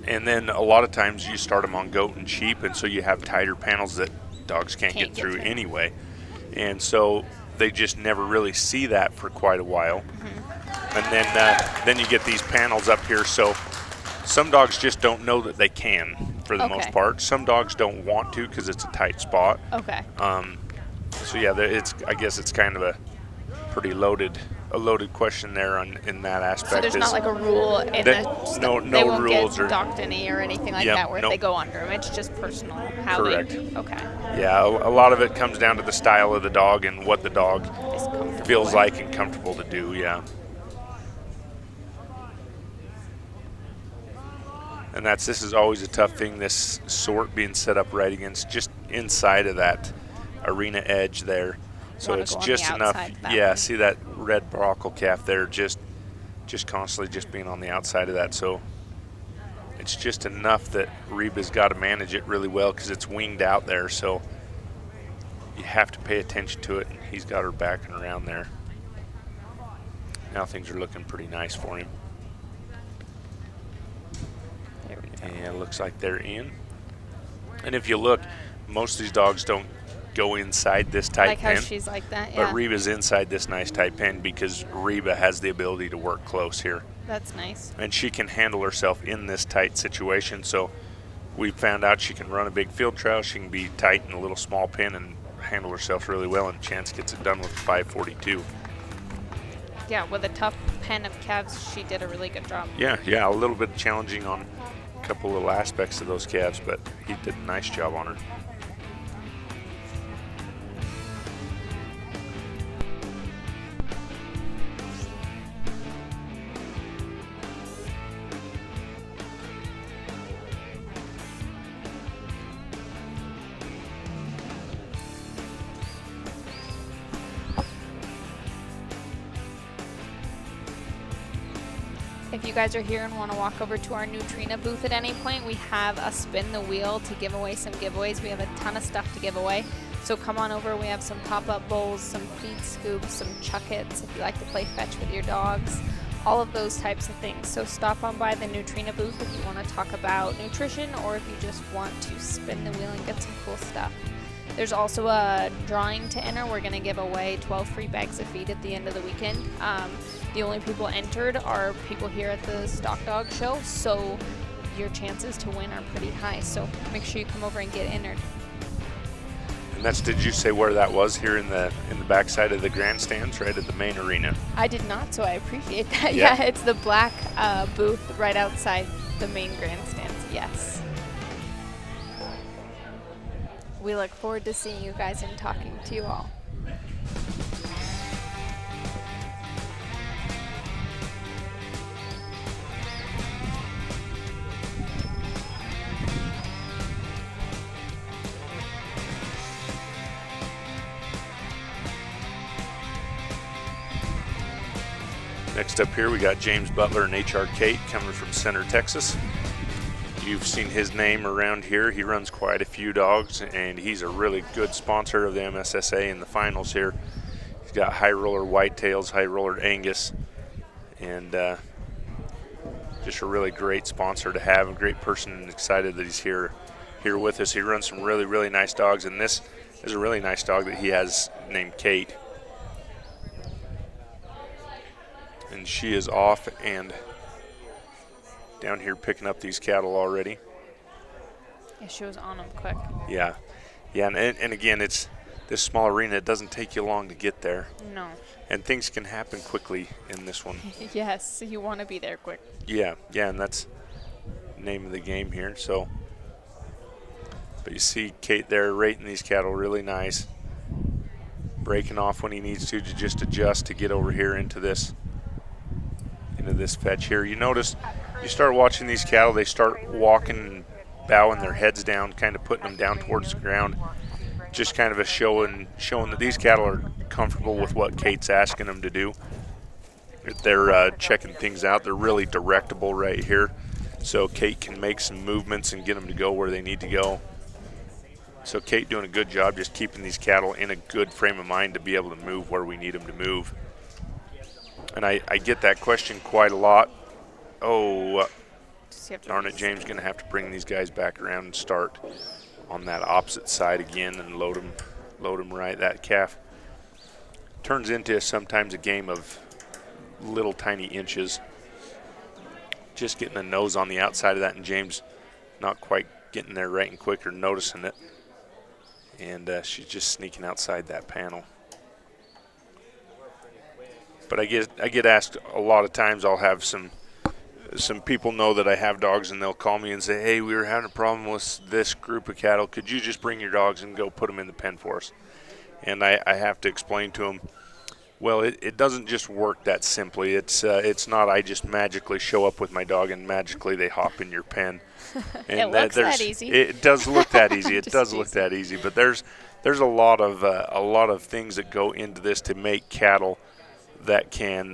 then a lot of times you start them on goat and sheep, and so you have tighter panels that dogs can't get through anyway, and so they just never really see that for quite a while, and then you get these panels up here. So some dogs just don't know that they can. For the most part, some dogs don't want to because it's a tight spot. Okay. So yeah, I guess it's kind of a pretty loaded question there in that aspect. So there's not like a rule in no they won't rules get docked any or anything like that where if they go under them. It's just personal how Correct. Okay. Yeah, a lot of it comes down to the style of the dog and what the dog feels like and comfortable to do. Yeah. And this is always a tough thing, this sort being set up right against just inside of that arena edge there. So it's just enough. Yeah, see that red brockle calf there, just constantly just being on the outside of that. So it's just enough that Reba's got to manage it really well because it's winged out there. So you have to pay attention to it. And he's got her backing around there. Now things are looking pretty nice for him. And it looks like they're in. And if you look, most of these dogs don't go inside this tight like pen. how she's like that, But yeah. Reba's inside this nice tight pen because Reba has the ability to work close here. That's nice. And she can handle herself in this tight situation. So we found out she can run a big field trial. She can be tight in a little small pen and handle herself really well. And Chance gets it done with 542. Yeah, with a tough pen of calves, she did a really good job. Yeah, a little bit challenging on a couple little aspects of those calves, but he did a nice job on her. If you guys are here and want to walk over to our Nutrina booth at any point, we have a spin the wheel to give away some giveaways. We have a ton of stuff to give away. So come on over. We have some pop-up bowls, some feed scoops, some chuckets if you like to play fetch with your dogs, all of those types of things. So stop on by the Nutrina booth if you want to talk about nutrition or if you just want to spin the wheel and get some cool stuff. There's also a drawing to enter. We're going to give away 12 free bags of feed at the end of the weekend. The only people entered are people here at the Stock Dog Show, so your chances to win are pretty high. So make sure you come over and get entered. And that's, did you say where that was? Here in the backside of the grandstands, right at the main arena? I did not, so I appreciate that. Yeah. Yeah, it's the black booth right outside the main grandstands. Yes. We look forward to seeing you guys and talking to you all. Next up here, we got James Butler and H.R. Kate coming from Center, Texas. You've seen his name around here. He runs quite a few dogs, and he's a really good sponsor of the MSSA in the finals here. He's got high roller whitetails, high roller Angus, and just a really great sponsor to have, a great person, and excited that he's here with us. He runs some really, really nice dogs, and this is a really nice dog that he has named Kate. And she is off and down here picking up these cattle already. Yeah, she was on them quick. Yeah, and again, it's this small arena. It doesn't take you long to get there. No. And things can happen quickly in this one. Yes, you want to be there quick. Yeah, and that's the name of the game here. So, but you see Kate there rating these cattle really nice, breaking off when he needs to just adjust to get over here into this fetch here. You notice, you start watching these cattle, they start walking and bowing their heads down, kind of putting them down towards the ground. Just kind of a showing that these cattle are comfortable with what Kate's asking them to do. They're checking things out. They're really directable right here. So Kate can make some movements and get them to go where they need to go. So Kate doing a good job just keeping these cattle in a good frame of mind to be able to move where we need them to move. And I get that question quite a lot. Oh, darn it, James going to have to bring these guys back around and start on that opposite side again and load them right. That calf turns into sometimes a game of little tiny inches. Just getting a nose on the outside of that, and James not quite getting there right and quick or noticing it. And she's just sneaking outside that panel. But I get asked a lot of times. I'll have some people know that I have dogs, and they'll call me and say, hey, we were having a problem with this group of cattle. Could you just bring your dogs and go put them in the pen for us? And I have to explain to them, well, it doesn't just work that simply. It's not I just magically show up with my dog and magically they hop in your pen. And it looks that easy. It does look that easy. It does look that easy. But there's a lot of things that go into this to make cattle that can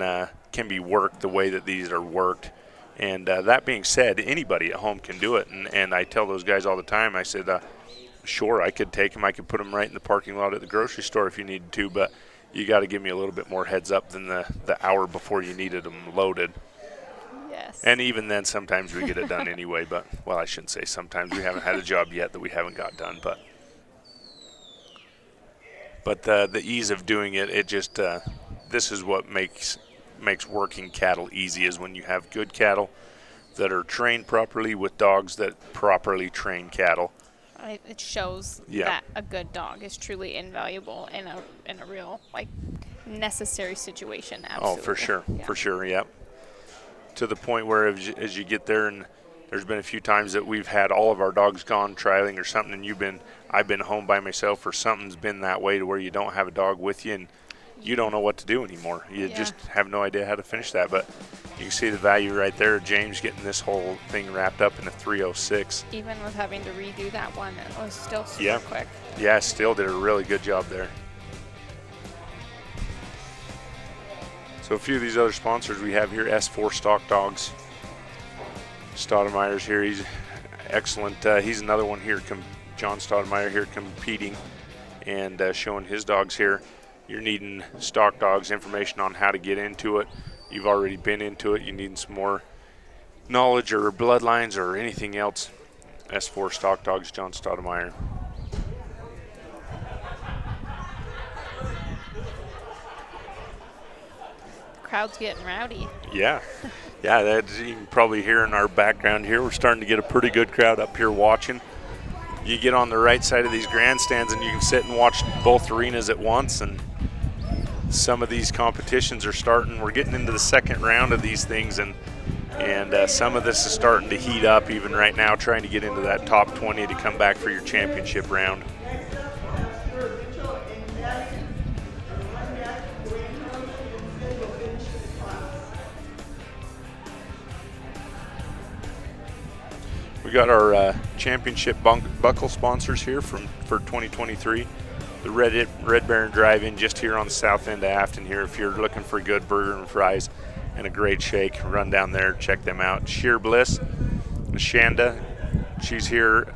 be worked the way that these are worked. And that being said, anybody at home can do it. And I tell those guys all the time, I said, sure, I could take them. I could put them right in the parking lot at the grocery store if you needed to, but you got to give me a little bit more heads up than the hour before you needed them loaded. Yes. And even then, sometimes we get it done anyway. But, well, I shouldn't say sometimes. We haven't had a job yet that we haven't got done. But But the ease of doing it, it just this is what makes working cattle easy, is when you have good cattle that are trained properly with dogs that properly train cattle. It shows that a good dog is truly invaluable in a real necessary situation. Absolutely. Oh, for sure, for sure, yep. To the point where as you get there, and there's been a few times that we've had all of our dogs gone trialing or something, and I've been home by myself, or something's been that way to where you don't have a dog with you, and you don't know what to do anymore. You just have no idea how to finish that. But you can see the value right there. James getting this whole thing wrapped up in a 3:06. Even with having to redo that one, it was still super quick. Yeah, still did a really good job there. So a few of these other sponsors we have here, S4 Stock Dogs. Staudenmayer's here. He's excellent. He's another one here. John Staudenmayer here competing and showing his dogs here. You're needing stock dogs, information on how to get into it. You've already been into it. You need some more knowledge or bloodlines or anything else. S4 Stock Dogs, John Staudenmayer. Crowd's getting rowdy. Yeah. Yeah, that's, you can probably hear in our background here, we're starting to get a pretty good crowd up here watching. You get on the right side of these grandstands and you can sit and watch both arenas at once, and some of these competitions are starting. We're getting into the second round of these things, and some of this is starting to heat up even right now, trying to get into that top 20 to come back for your championship round. We got our championship buckle sponsors here for 2023. The Red Baron Drive-In just here on the south end of Afton here. If you're looking for a good burger and fries and a great shake, run down there, check them out. Sheer Bliss, Shanda, she's here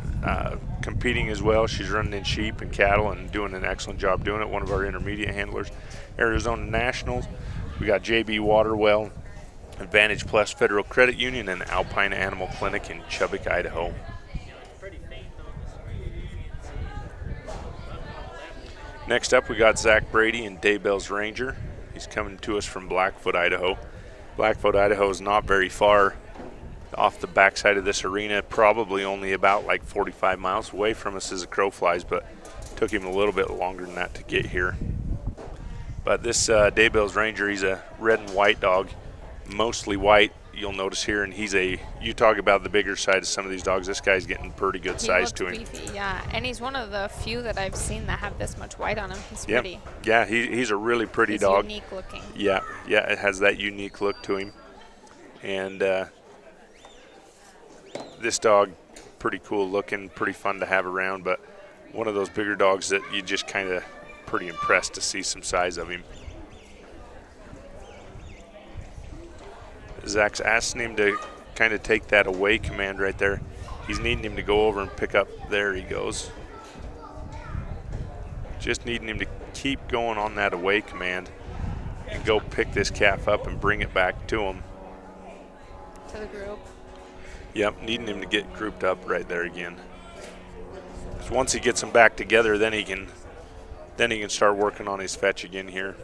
competing as well. She's running in sheep and cattle and doing an excellent job doing it. One of our intermediate handlers. Arizona Nationals, we got JB Waterwell, Advantage Plus Federal Credit Union, and Alpine Animal Clinic in Chubbuck, Idaho. Next up, we got Zach Brady and Daybell's Ranger. He's coming to us from Blackfoot, Idaho. Blackfoot, Idaho is not very far off the backside of this arena, probably only about 45 miles away from us as a crow flies, but took him a little bit longer than that to get here. But this Daybell's Ranger, he's a red and white dog, mostly white, you'll notice here, and you talk about the bigger side of some of these dogs, this guy's getting pretty good size to him. Beefy, yeah, and he's one of the few that I've seen that have this much white on him. He's pretty. Yeah, he's a really pretty dog. He's unique looking. Yeah, it has that unique look to him. And this dog, pretty cool looking, pretty fun to have around, but one of those bigger dogs that you just kind of pretty impressed to see some size of him. Zach's asking him to kind of take that away command right there. He's needing him to go over and pick up. There he goes. Just needing him to keep going on that away command and go pick this calf up and bring it back to him. To the group. Yep, needing him to get grouped up right there again. Because once he gets them back together, then he can start working on his fetch again here.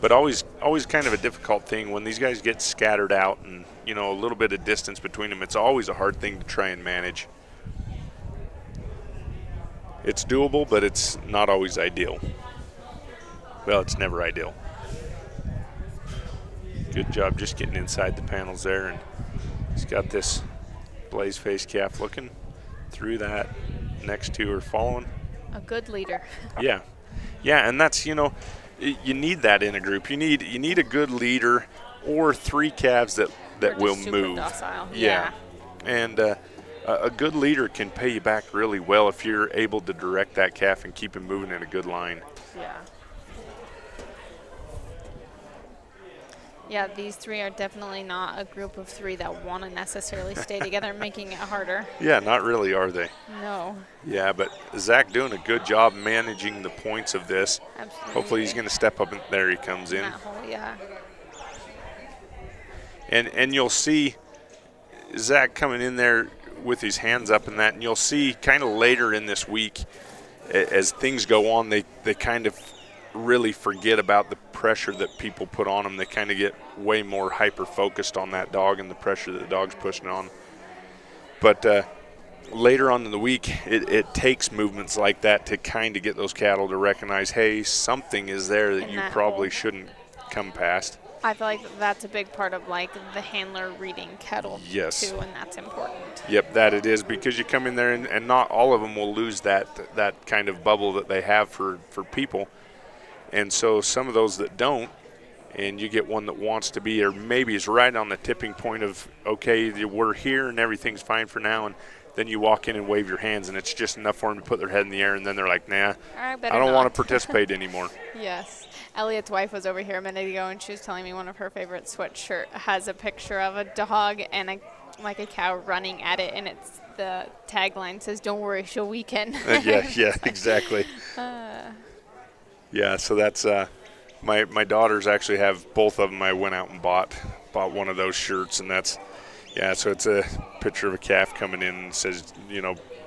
But always kind of a difficult thing when these guys get scattered out and, a little bit of distance between them. It's always a hard thing to try and manage. It's doable, but it's not always ideal. Well, it's never ideal. Good job just getting inside the panels there, and he's got this blaze face calf looking through that. Next two are following. A good leader. Yeah, and that's, you need that in a group. You need a good leader or three calves that will move. Docile. Yeah. And a good leader can pay you back really well if you're able to direct that calf and keep him moving in a good line. Yeah. Yeah, these three are definitely not a group of three that want to necessarily stay together, making it harder. Yeah, not really, are they? No. Yeah, but Zach doing a good job managing the points of this. Absolutely. Hopefully he's going to step up, and there he comes in. That hole, yeah. And you'll see Zach coming in there with his hands up and that, and you'll see kind of later in this week as things go on, they kind of really forget about the pressure that people put on them. They kind of get way more hyper-focused on that dog and the pressure that the dog's pushing on. But later on in the week, it takes movements like that to kind of get those cattle to recognize, hey, something is there that you probably shouldn't come past. I feel like that's a big part of like the handler reading cattle Yes. too, and that's important. Yep, that it is, because you come in there and not all of them will lose that kind of bubble that they have for people. And so some of those that don't, and you get one that wants to be, or maybe is right on the tipping point of, okay, we're here and everything's fine for now, and then you walk in and wave your hands and it's just enough for them to put their head in the air, and then they're like, nah, I don't want to participate anymore. Yes. Elliot's wife was over here a minute ago, and she was telling me one of her favorite sweatshirt has a picture of a dog and a cow running at it, and it's the tagline says, "Don't worry, she'll weaken." Yeah, exactly. Yeah, so that's my daughters actually have both of them. I went out and bought one of those shirts, and that's so it's a picture of a calf coming in and says,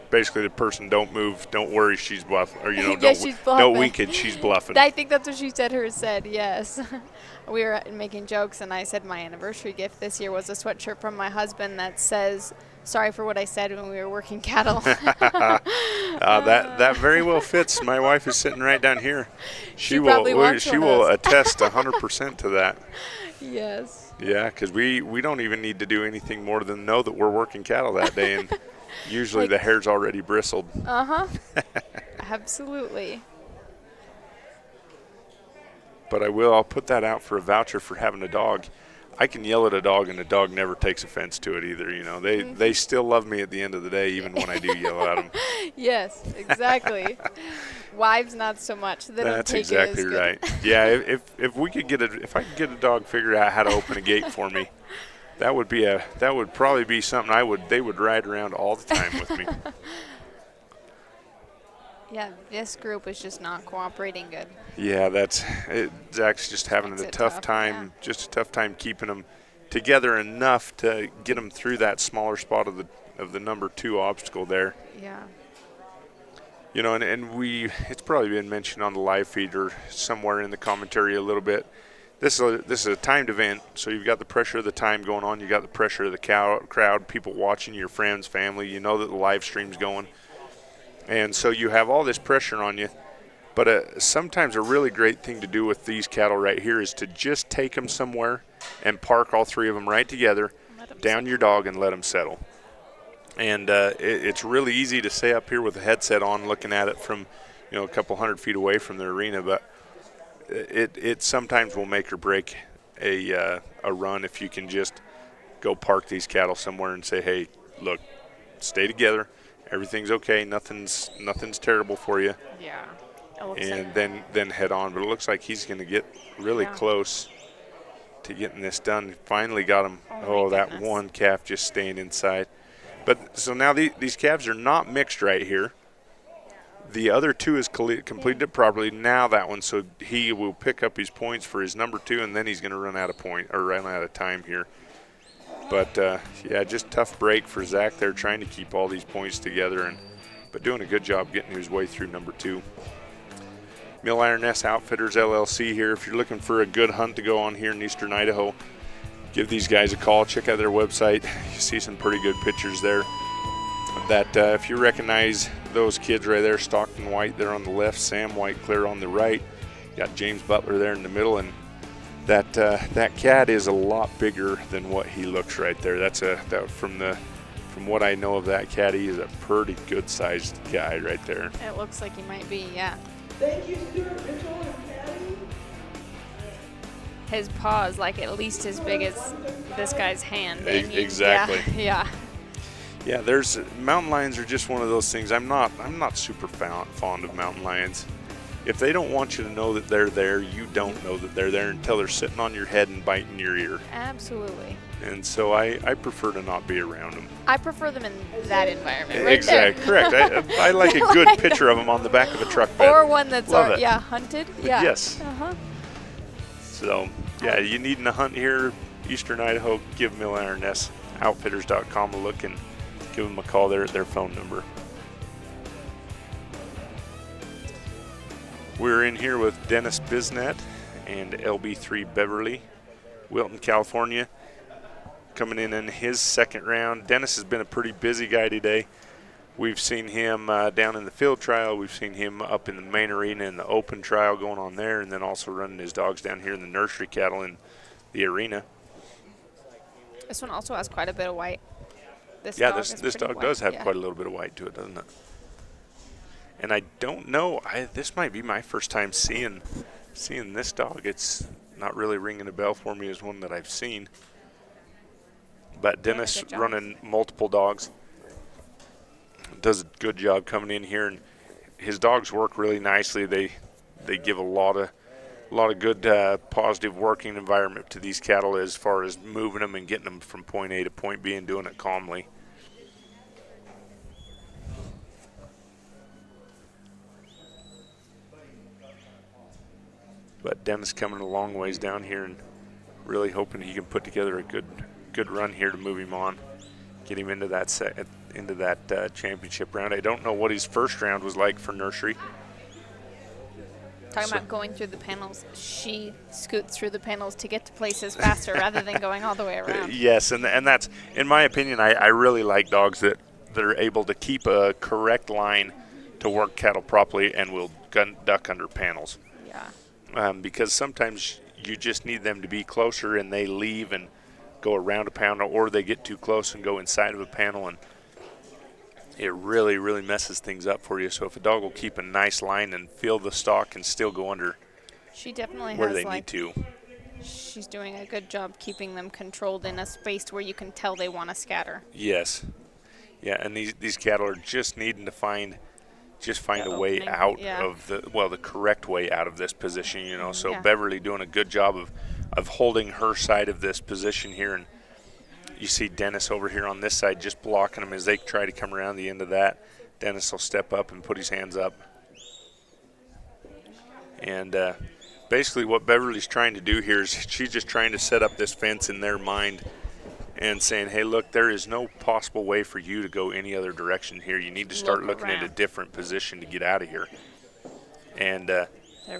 basically the person, don't move, don't worry, she's bluffing, or don't weaken, she's bluffing. I think that's what she said, yes. We were making jokes, and I said my anniversary gift this year was a sweatshirt from my husband that says, "Sorry for what I said when we were working cattle." That very well fits. My wife is sitting right down here. She will attest 100% to that. Yes. Yeah, because we don't even need to do anything more than know that we're working cattle that day, and usually the hair's already bristled. Absolutely. But I'll put that out for a voucher for having a dog. I can yell at a dog, and the dog never takes offense to it either. They still love me at the end of the day, even when I do yell at them. Yes, exactly. Wives, not so much. That's exactly right. Yeah, if I could get a dog figure out how to open a gate for me, that would probably be something they would ride around all the time with me. Yeah, this group is just not cooperating good. Yeah, Zach's just having a tough time, just a tough time keeping them together enough to get them through that smaller spot of the number 2 obstacle there. Yeah. And it's probably been mentioned on the live feed or somewhere in the commentary a little bit. This is a timed event, so you've got the pressure of the time going on. You got the pressure of the crowd, people watching, your friends, family. You know that the live stream's going. And so you have all this pressure on you. But sometimes a really great thing to do with these cattle right here is to just take them somewhere and park all 3 of them right together, down your dog, and let them settle. And it's really easy to stay up here with a headset on looking at it from a couple 100 feet away from the arena, but it sometimes will make or break a run if you can just go park these cattle somewhere and say, hey, look, stay together. Everything's okay. Nothing's terrible for you. Yeah. And then head on. But it looks like he's going to get really close to getting this done. Finally got him. Oh, that one calf just staying inside. But so now these calves are not mixed right here. The other 2 has completed it properly. Now that one, so he will pick up his points for his number 2, and then he's going to run out of time here. But just tough break for Zach there, trying to keep all these points together, but doing a good job getting his way through number 2. Mill Iron Nest Outfitters LLC here. If you're looking for a good hunt to go on here in eastern Idaho, give these guys a call. Check out their website. You see some pretty good pictures there. If you recognize those kids right there, Stockton White there on the left, Sam White clear on the right. You got James Butler there in the middle, and that cat is a lot bigger than what he looks right there. From what I know of that cat, he is a pretty good sized guy right there. It looks like he might be, yeah. Thank you, Stuart Mitchell and Patty. His paw is like at least as big as this guy's hand. Exactly. Yeah. Yeah, there's mountain lions are just one of those things. I'm not super fond of mountain lions. If they don't want you to know that they're there, you don't know that they're there until they're sitting on your head and biting your ear. Absolutely. And so I prefer to not be around them. I prefer them in that environment, right exactly, there. Correct. I like a good picture of them on the back of a truck bed. Or one that's hunted. Yeah. Yes. So, you needing a hunt here, eastern Idaho, give Mill Iron Nest Outfitters.com a look and give them a call there at their phone number. We're in here with Dennis Bisnet and LB3 Beverly, Wilton, California, coming in his second round. Dennis has been a pretty busy guy today. We've seen him down in the field trial. We've seen him up in the main arena in the open trial going on there, and then also running his dogs down here in the nursery cattle in the arena. This one also has quite a bit of white. This dog does have quite a little bit of white to it, doesn't it? And I don't know, this might be my first time seeing this dog. It's not really ringing a bell for me as one that I've seen. But Dennis running multiple dogs does a good job coming in here, and his dogs work really nicely. They give a lot of good positive working environment to these cattle as far as moving them and getting them from point A to point B and doing it calmly. But Dennis coming a long ways down here and really hoping he can put together a good run here to move him on, get him into that championship round. I don't know what his first round was like for Nursery. Talking about going through the panels, she scoots through the panels to get to places faster rather than going all the way around. Yes, and that's, in my opinion, I really like dogs that are able to keep a correct line to work cattle properly and will duck under panels. Yeah. Because sometimes you just need them to be closer and they leave and go around a panel, or they get too close and go inside of a panel, and it really, really messes things up for you. So if a dog will keep a nice line and feel the stalk and still go under she definitely where has they need to. She's doing a good job keeping them controlled in a space where you can tell they want to scatter. Yes. Yeah, and these cattle are just needing to find a way out of the correct way out of this position, you know. So Beverly doing a good job of holding her side of this position here, and you see Dennis over here on this side just blocking them as they try to come around the end of that. Dennis will step up and put his hands up. And basically what Beverly's trying to do here is she's just trying to set up this fence in their mind and saying, hey, look, there is no possible way for you to go any other direction here. You need to start looking at a different position to get out of here. And there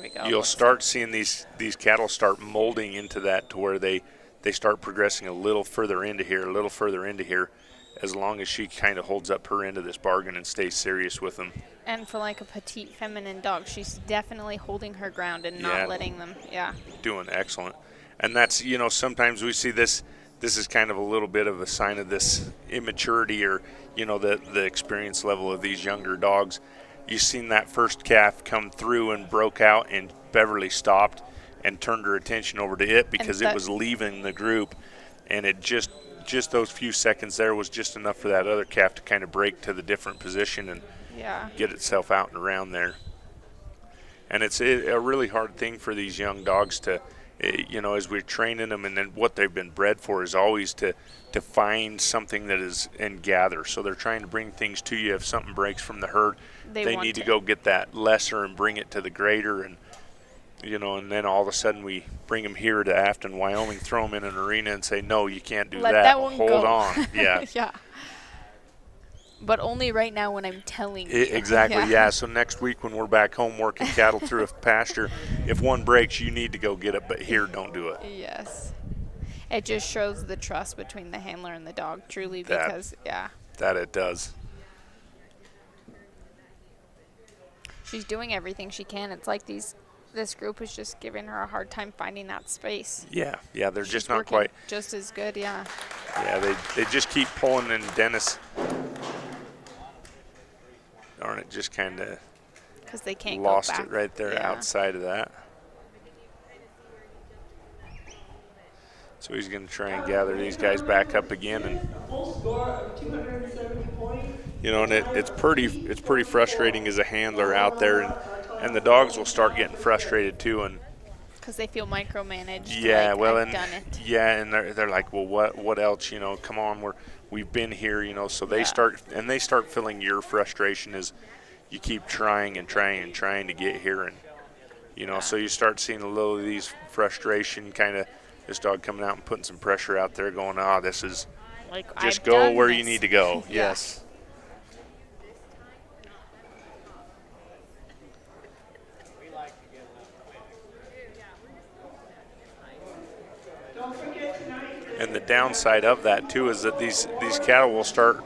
we go. You'll start seeing these cattle start molding into that to where they start progressing a little further into here, as long as she kind of holds up her end of this bargain and stays serious with them. And for like a petite feminine dog, she's definitely holding her ground and not letting them, doing excellent. And that's, you know, sometimes we see this is kind of a little bit of a sign of this immaturity, or, you know, the experience level of these younger dogs. You've seen that first calf come through and broke out, and Beverly stopped and turned her attention over to it because it was leaving the group, and it just those few seconds there was just enough for that other calf to kind of break to the different position and get itself out and around there. And it's a really hard thing for these young dogs to, you know, as we're training them, and then what they've been bred for is always to find something that is and gather. So they're trying to bring things to you. If something breaks from the herd, they need to go get that lesser and bring it to the greater, and you know, and then all of a sudden we bring them here to Afton, Wyoming, throw them in an arena and say, no, you can't do that. Hold on. Yeah. Yeah. But only right now when I'm telling you. Exactly, yeah. So next week when we're back home working cattle through a pasture, if one breaks, you need to go get it, but here, don't do it. Yes. It just shows the trust between the handler and the dog, truly, because, That it does. She's doing everything she can. It's like this group is just giving her a hard time finding that space. Yeah, they're just not quite. Just as good, Yeah, they just keep pulling, and Dennis, darn it, just kind of because they can't lost go back. It right there outside of that. So he's going to try and gather these guys back up again, and Full score of 270 points. you know, and it's pretty frustrating as a handler out there, and the dogs will start getting frustrated too, and because they feel micromanaged. Yeah, like, well, I've done it. Yeah, and they're like, well, what else? You know, come on, we've been here, you know. So they start feeling your frustration as you keep trying and trying and trying to get here, and you know, so you start seeing a little of these frustration, kind of this dog coming out and putting some pressure out there, going, this is like, just go where you need to go. Yes. And the downside of that too is that these cattle will start.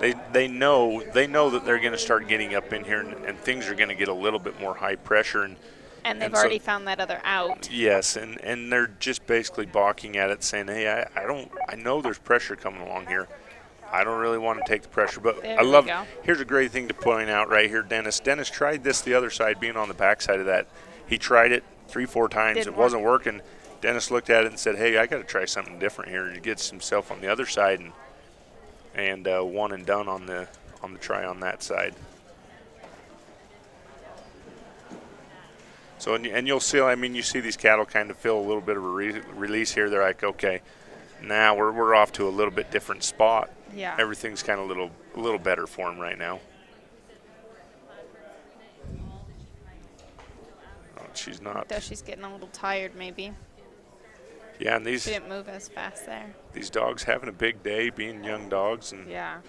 They know that they're going to start getting up in here, and things are going to get a little bit more high pressure. And they've already found that other out. Yes, and they're just basically balking at it, saying, "Hey, I know there's pressure coming along here. I don't really want to take the pressure." But there I love. Go. Here's a great thing to point out right here, Dennis. Dennis tried this the other side, being on the back side of that. He tried it 3-4 times. It wasn't working. Dennis looked at it and said, "Hey, I got to try something different here." He gets himself on the other side and one and done on the try on that side. So and you'll see, I mean, you see these cattle kind of feel a little bit of a release here. They're like, okay, now we're off to a little bit different spot. Yeah. Everything's kind of a little better for them right now. Oh, she's not. Though she's getting a little tired, maybe. Yeah, and these. She didn't move as fast there. These dogs having a big day, being young dogs, and yeah,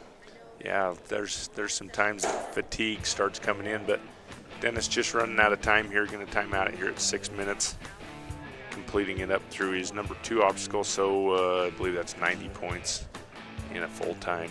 there's some times that fatigue starts coming in, but Dennis just running out of time here, going to time out here at 6 minutes, completing it up through his number 2 obstacle. So I believe that's 90 points in a full time.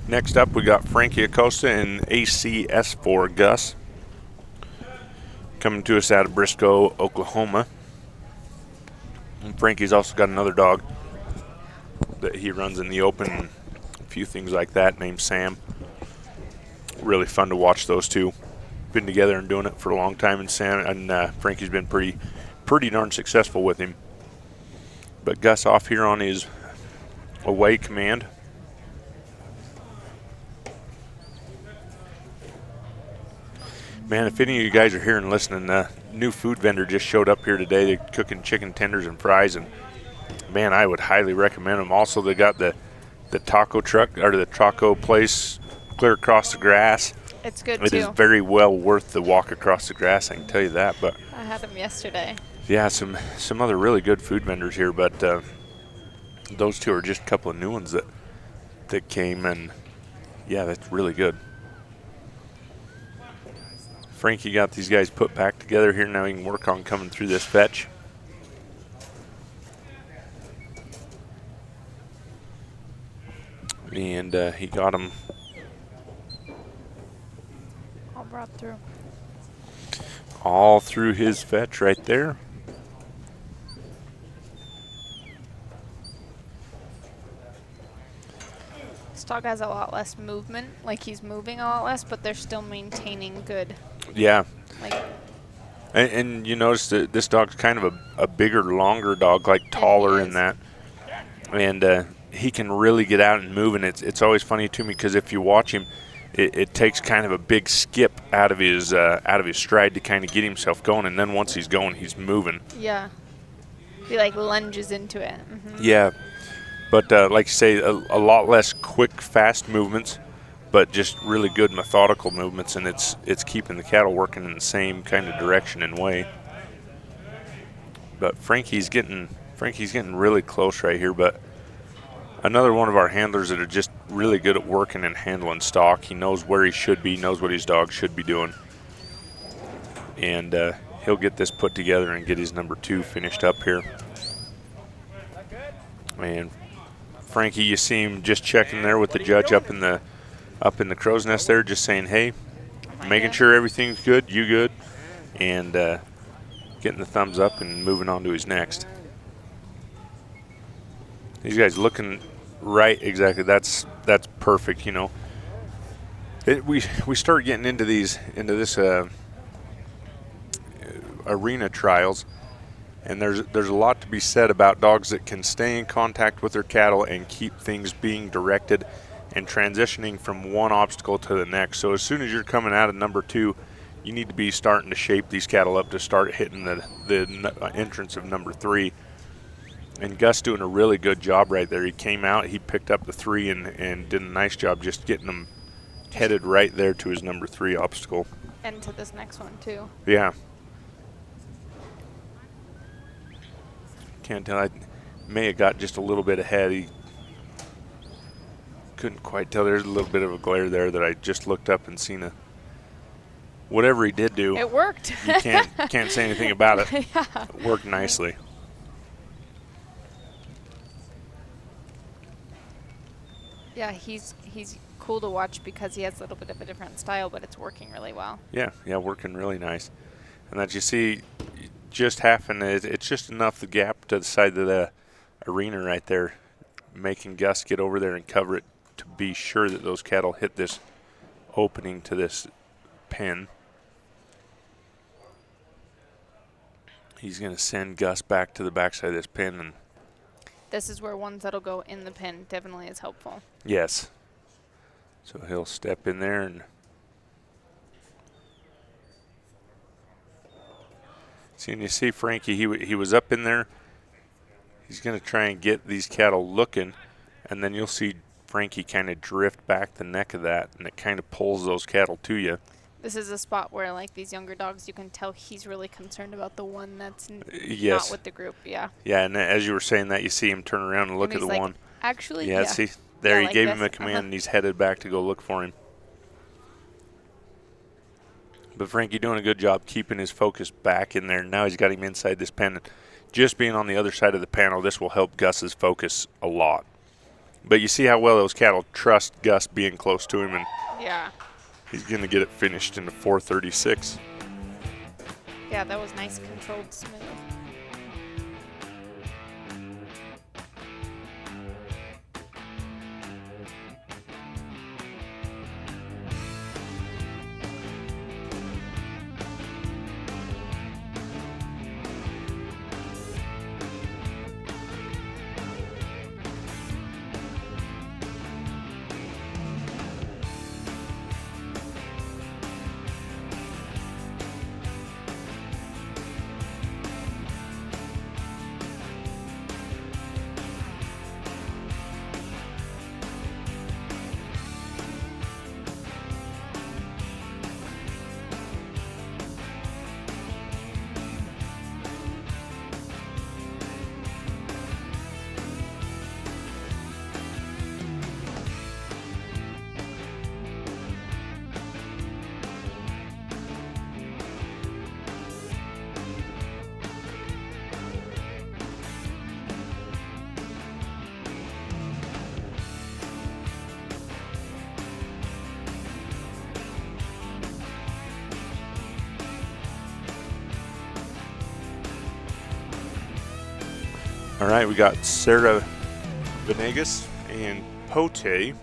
Next up, we got Frankie Acosta and ACS4 Gus coming to us out of Briscoe, Oklahoma. And Frankie's also got another dog that he runs in the open, and a few things like that, named Sam. Really fun to watch those two. Been together and doing it for a long time, and Frankie's been pretty darn successful with him. But Gus off here on his away command. Man, if any of you guys are here and listening, the new food vendor just showed up here today. They're cooking chicken tenders and fries, and man, I would highly recommend them. Also, they got the taco truck, or the taco place clear across the grass. It's good It too. is very well worth the walk across the grass, I can tell you that. But I had them yesterday. yeah, some other really good food vendors here, but those two are just a couple of new ones that came, and yeah, that's really good. Frankie got these guys put back together here. Now he can work on coming through this fetch. And he got them All brought through. all through his fetch right there. This dog has a lot less movement, like he's moving a lot less, but they're still maintaining good. Yeah, Like, and you notice that this dog's kind of a bigger, longer dog, like taller in that. And he can really get out and move, and it's always funny to me because if you watch him, it takes kind of a big skip out of his stride to kind of get himself going, and then once he's going, he's moving. Yeah. He like lunges into it. Mm-hmm. Yeah, but like you say, a lot less quick, fast movements, but just really good methodical movements, and it's keeping the cattle working in the same kind of direction and way. But Frankie's getting really close right here, but another one of our handlers that are just really good at working and handling stock. He knows where he should be, knows what his dog should be doing. And he'll get this put together and get his number 2 finished up here. And Frankie, you see him just checking there with the judge up in the crow's nest there, just saying, hey, making sure everything's good, you good, and getting the thumbs up and moving on to his next. These guys looking right, exactly. That's perfect. You know, we start getting into this arena trials, and there's a lot to be said about dogs that can stay in contact with their cattle and keep things being directed and transitioning from one obstacle to the next. So as soon as you're coming out of number 2, you need to be starting to shape these cattle up to start hitting the entrance of number 3. And Gus doing a really good job right there. He came out, he picked up the 3 and did a nice job just getting them headed right there to his number 3 obstacle. And to this next one too. Yeah. Can't tell. I may have got just a little bit ahead. He couldn't quite tell. There's a little bit of a glare there that I just looked up and seen whatever he did do. It worked. You can't say anything about it. Yeah. It worked nicely. Yeah, he's cool to watch because he has a little bit of a different style, but it's working really well. Yeah, working really nice. And that you see just half, and it's just enough the gap to the side of the arena right there, making Gus get over there and cover it to be sure that those cattle hit this opening to this pen. He's going to send Gus back to the backside of this pen, and this is where ones that'll go in the pen definitely is helpful. yes. So he'll step in there and see, and you see Frankie, he was up in there. He's going to try and get these cattle looking, and then you'll see Frankie kind of drift back the neck of that, and it kind of pulls those cattle to you. This is a spot where, like, these younger dogs, you can tell he's really concerned about the one that's yes. not with the group. Yeah. Yeah, and as you were saying that, you see him turn around and look at the like, one. Actually, yeah. See, there yeah, he like gave this. him a command, and he's headed back to go look for him. But Frankie doing a good job keeping his focus back in there. Now he's got him inside this pen. Just being on the other side of the panel, this will help Gus's focus a lot. But you see how well those cattle trust Gus being close to him, and yeah. he's going to get it finished in the 4:36. Yeah, that was nice, controlled, smooth. All right, we got Sarah Venegas and Pote. I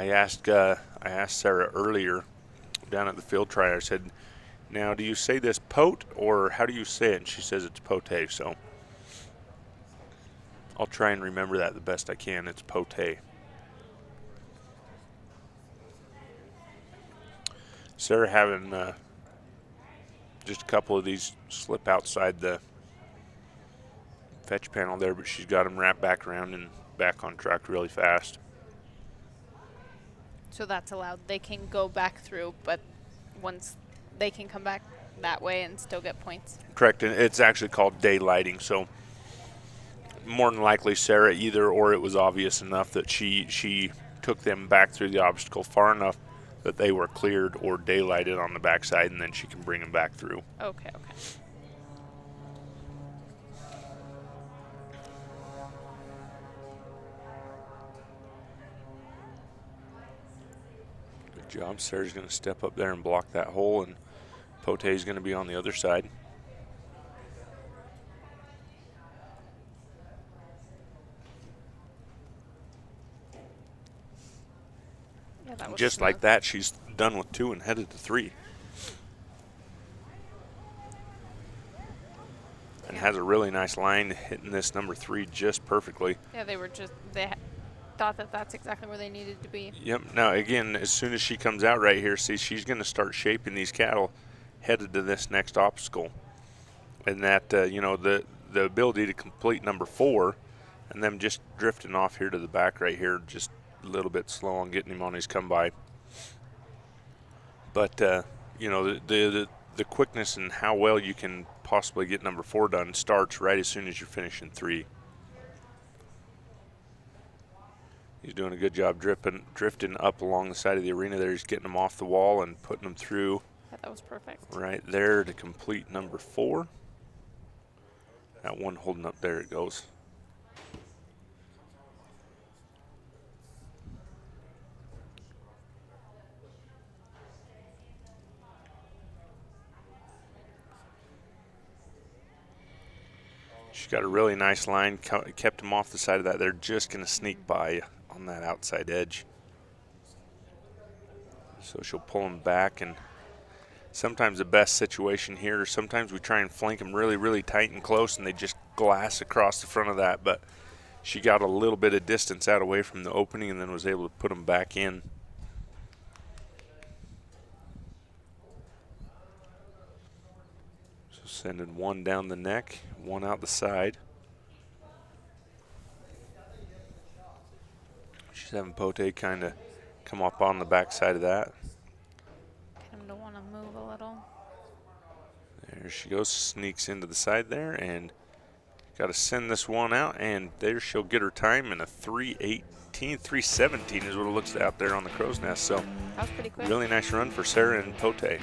asked Sarah earlier down at the field trial. I said, now do you say this pote or how do you say it? And she says it's pote, so I'll try and remember that the best I can. It's pote. Sarah having just a couple of these slip outside the fetch panel there, but she's got them wrapped back around and back on track really fast. So that's allowed. They can go back through, but once they can come back that way and still get points. Correct, and it's actually called daylighting, so more than likely Sarah either or it was obvious enough that she took them back through the obstacle far enough that they were cleared or daylighted on the backside, and then she can bring them back through. Okay. Good job. Sarah's going to step up there and block that hole, and Pote's going to be on the other side. Yeah, that was just smooth. like that, she's done with 2 and headed to 3. And has a really nice line hitting this number 3 just perfectly. Yeah, they thought that that's exactly where they needed to be. Yep. Now, again, as soon as she comes out right here, see, she's going to start shaping these cattle headed to this next obstacle. And that, you know, the ability to complete number 4 and them just drifting off here to the back right here, just a little bit slow on getting him on his come by. But, you know, the quickness and how well you can possibly get number 4 done starts right as soon as you finish in 3. He's doing a good job drifting up along the side of the arena there. He's getting them off the wall and putting them through. Yeah, that was perfect. Right there to complete number 4. That one holding up, there it goes. She's got a really nice line, kept them off the side of that. They're just going to sneak by on that outside edge. So she'll pull them back, and sometimes the best situation here, sometimes we try and flank them really, really tight and close, and they just glass across the front of that. But she got a little bit of distance out away from the opening and then was able to put them back in. So sending one down the neck, one out the side. She's having Pote kind of come up on the back side of that. Get him to want to move a little. There she goes, sneaks into the side there, and got to send this one out, and there she'll get her time in a 3:18, 3:17 is what it looks out there on the crow's nest. So that was pretty quick. Really nice run for Sarah and Pote.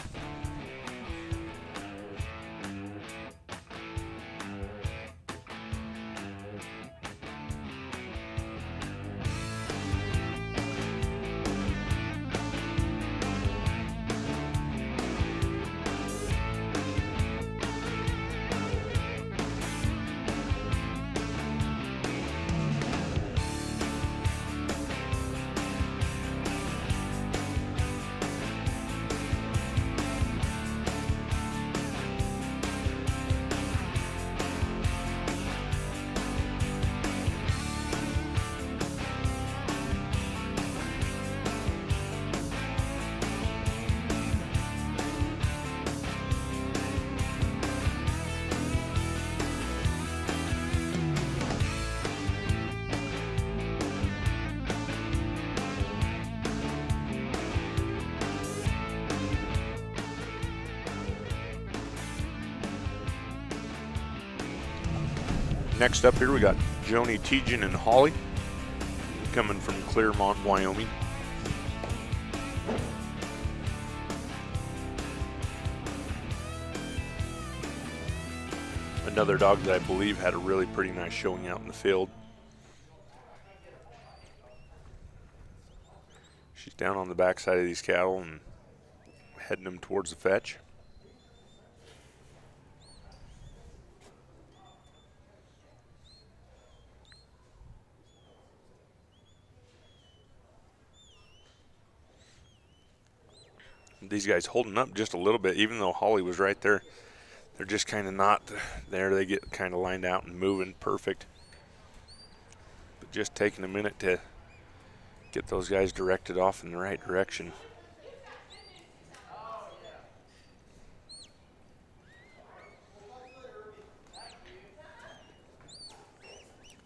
Next up here we got Joni Tejan and Holly coming from Clearmont, Wyoming. Another dog that I believe had a really pretty nice showing out in the field. She's down on the backside of these cattle and heading them towards the fetch. These guys holding up just a little bit, even though Holly was right there. They're just kind of not there. They get kind of lined out and moving perfect. But just taking a minute to get those guys directed off in the right direction.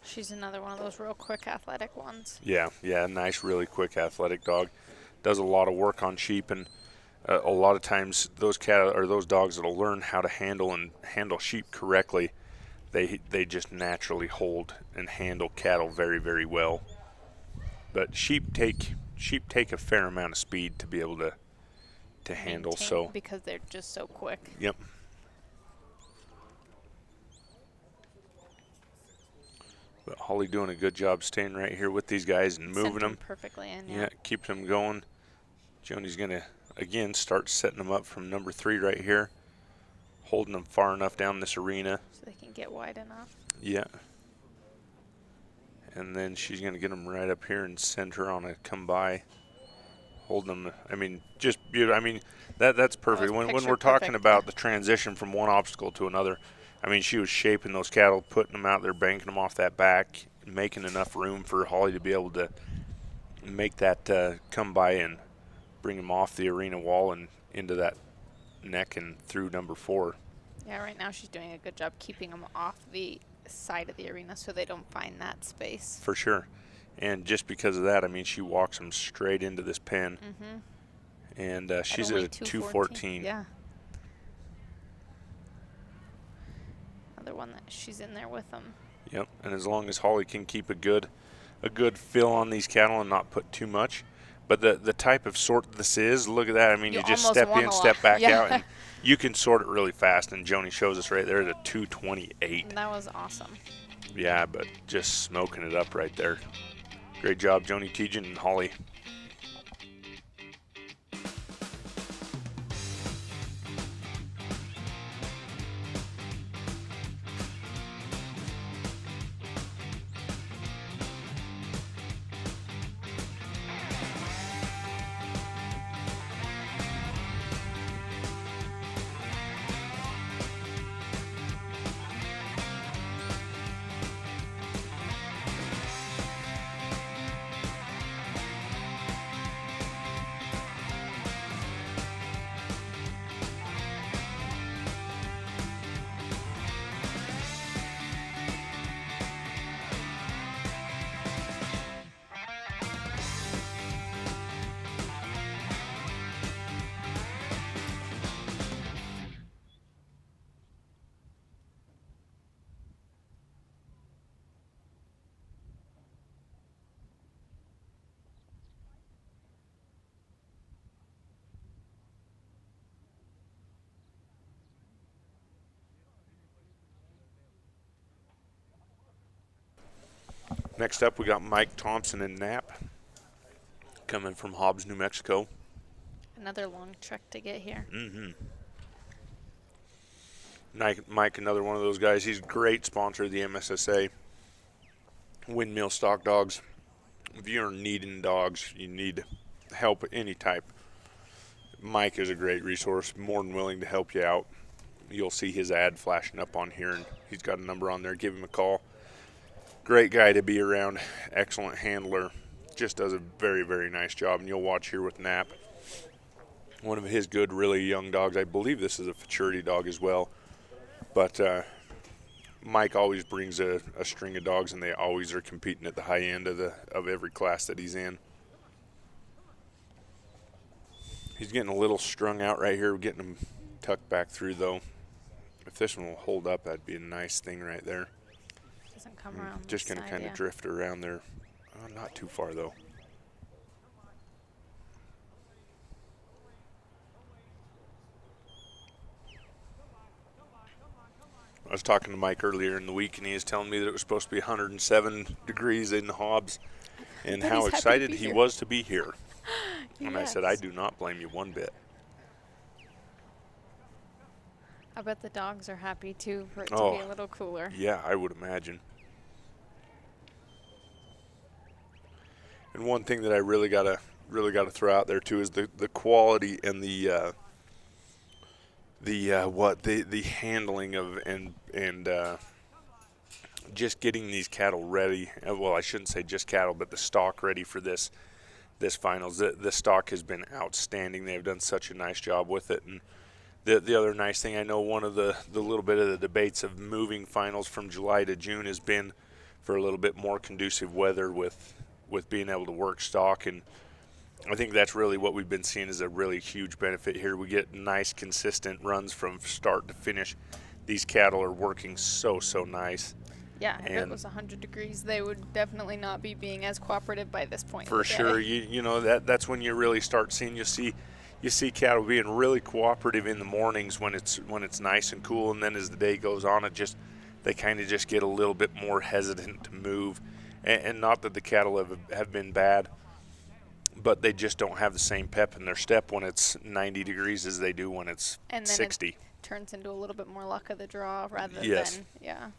She's another one of those real quick athletic ones. Yeah, nice, really quick athletic dog. Does a lot of work on sheep, and a lot of times those cattle or those dogs that'll learn how to handle sheep correctly, they just naturally hold and handle cattle very, very well. But sheep take a fair amount of speed to be able to handle. So because they're just so quick. Yep. But Holly doing a good job staying right here with these guys and moving them perfectly in. Yeah, keeping them going. Joni's gonna again start setting them up from number 3 right here, holding them far enough down this arena so they can get wide enough. Yeah. And then she's gonna get them right up here and send her on a come by, holding them. I mean, just beautiful. I mean, that's perfect. When we're talking about the transition from one obstacle to another, I mean, she was shaping those cattle, putting them out there, banking them off that back, making enough room for Holly to be able to make that come by and bring them off the arena wall and into that neck and through number 4. Yeah, right now she's doing a good job keeping them off the side of the arena so they don't find that space. For sure. And just because of that, I mean, she walks them straight into this pen. And she's at a 214. Yeah. Another one that she's in there with them. Yep. And as long as Holly can keep a good feel on these cattle and not put too much. But the type of sort this is, look at that. I mean, you just step in, step back out, and you can sort it really fast. And Joni shows us right there at a 228. That was awesome. Yeah, but just smoking it up right there. Great job, Joni Tejan and Holly. Next up, we got Mike Thompson and Knapp coming from Hobbs, New Mexico. Another long trek to get here. Mike, another one of those guys. He's a great sponsor of the MSSA. Windmill Stock Dogs. If you're needing dogs, you need help of any type, Mike is a great resource, more than willing to help you out. You'll see his ad flashing up on here, and he's got a number on there. Give him a call. Great guy to be around, excellent handler, just does a very, very nice job. And you'll watch here with Knapp, one of his good, really young dogs. I believe this is a futurity dog as well. But Mike always brings a string of dogs, and they always are competing at the high end of every class that he's in. He's getting a little strung out right here. We're getting him tucked back through, though. If this one will hold up, that'd be a nice thing right there. Doesn't come around. Just going to kind of drift around there. Oh, not too far, though. I was talking to Mike earlier in the week, and he was telling me that it was supposed to be 107 degrees in Hobbs, and how excited he was to be here. And I said, I do not blame you one bit. I bet the dogs are happy, too, for it to be a little cooler. Yeah, I would imagine. And one thing that I really got to really got to throw out there too is the quality and the handling of and just getting these cattle ready. Well, I shouldn't say just cattle, but the stock ready for this finals. The stock has been outstanding. They've done such a nice job with it. And the other nice thing, I know one of the little bit of the debates of moving finals from July to June has been for a little bit more conducive weather with being able to work stock, and I think that's really what we've been seeing is a really huge benefit here. We get nice consistent runs from start to finish. These cattle are working so nice. Yeah, if it was 100 degrees, they would definitely not be being as cooperative by this point. For sure, you know that's when you really start seeing you see cattle being really cooperative in the mornings when it's nice and cool, and then as the day goes on, they kind of just get a little bit more hesitant to move, and not that the cattle have been bad, but they just don't have the same pep in their step when it's 90 degrees as they do when it's 60. It turns into a little bit more luck of the draw rather than yeah.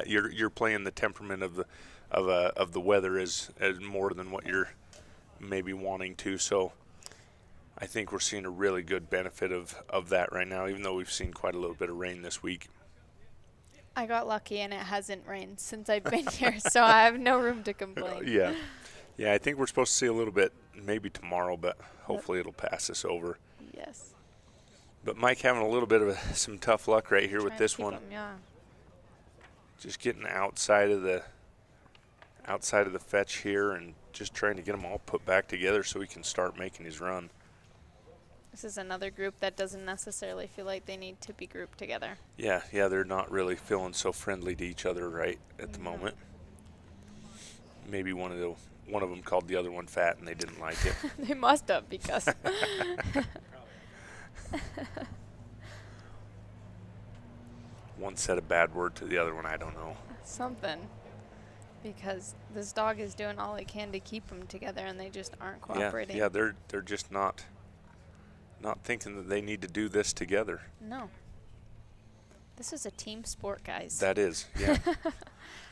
You're playing the temperament of the weather as more than what you're maybe wanting to. So I think we're seeing a really good benefit of that right now, even though we've seen quite a little bit of rain this week. I got lucky and it hasn't rained since I've been here, so I have no room to complain. Yeah, I think we're supposed to see a little bit maybe tomorrow, but hopefully it'll pass us over. Yes. But Mike having a little bit of some tough luck right here with this one. Just getting outside of the fetch here and just trying to get them all put back together so he can start making his run. This is another group that doesn't necessarily feel like they need to be grouped together. Yeah, they're not really feeling so friendly to each other right at the moment. Maybe one of them called the other one fat and they didn't like it. They must have, because one said a bad word to the other one, I don't know. Something. Because this dog is doing all it can to keep them together and they just aren't cooperating. Yeah, they're just not thinking that they need to do this together. No. This is a team sport, guys. That is, yeah.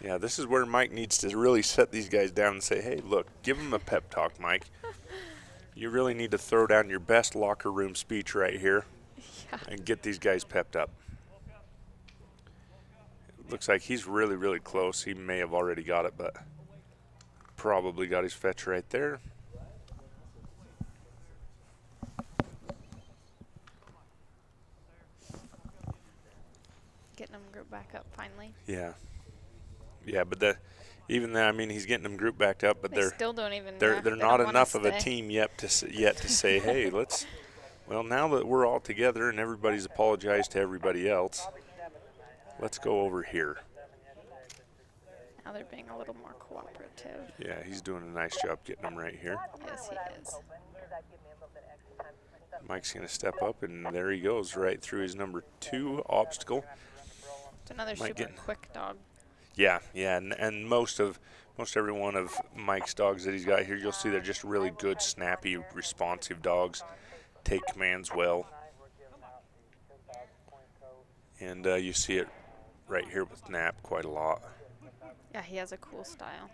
Yeah, this is where Mike needs to really set these guys down and say, hey, look, give them a pep talk, Mike. You really need to throw down your best locker room speech right here and get these guys pepped up. It looks like he's really close. He may have already got it, but probably got his fetch right there. Getting them grouped back up finally. Yeah, but even then, I mean, he's getting them grouped back up, but they still don't even. They're not enough of a team yet to say, hey, let's. Well, now that we're all together and everybody's apologized to everybody else, let's go over here. Now they're being a little more cooperative. Yeah, he's doing a nice job getting them right here. Yes, he is. Mike's going to step up, and there he goes, right through his number 2 obstacle. It's another super quick dog. Yeah, and most every one of Mike's dogs that he's got here, you'll see they're just really good, snappy, responsive dogs, take commands well. And you see it right here with Nap quite a lot. Yeah, he has a cool style.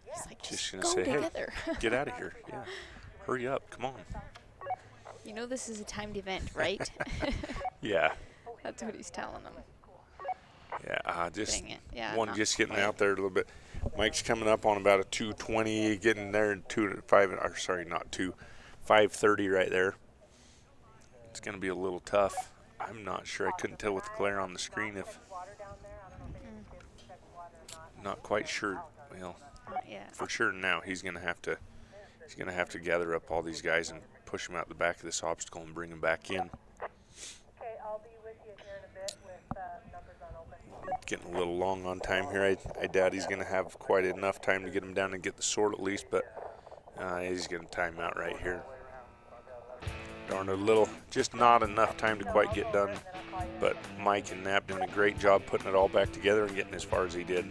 He's like, just gonna go say, together. Hey, get out of here. Yeah, hurry up, come on. You know this is a timed event, right? Yeah. That's what he's telling them. Yeah, just yeah, just getting out there a little bit. Mike's coming up on about a 220, getting there in 530 right there. It's going to be a little tough. I'm not sure. I couldn't tell with the glare on the screen if. Not quite sure. Well, for sure now he's going to have to gather up all these guys and push them out the back of this obstacle and bring them back in. Getting a little long on time here. I doubt he's going to have quite enough time to get him down and get the sort at least, but he's going to time out right here. Darn, just not enough time to quite get done, but Mike and Knapp doing a great job putting it all back together and getting as far as he did.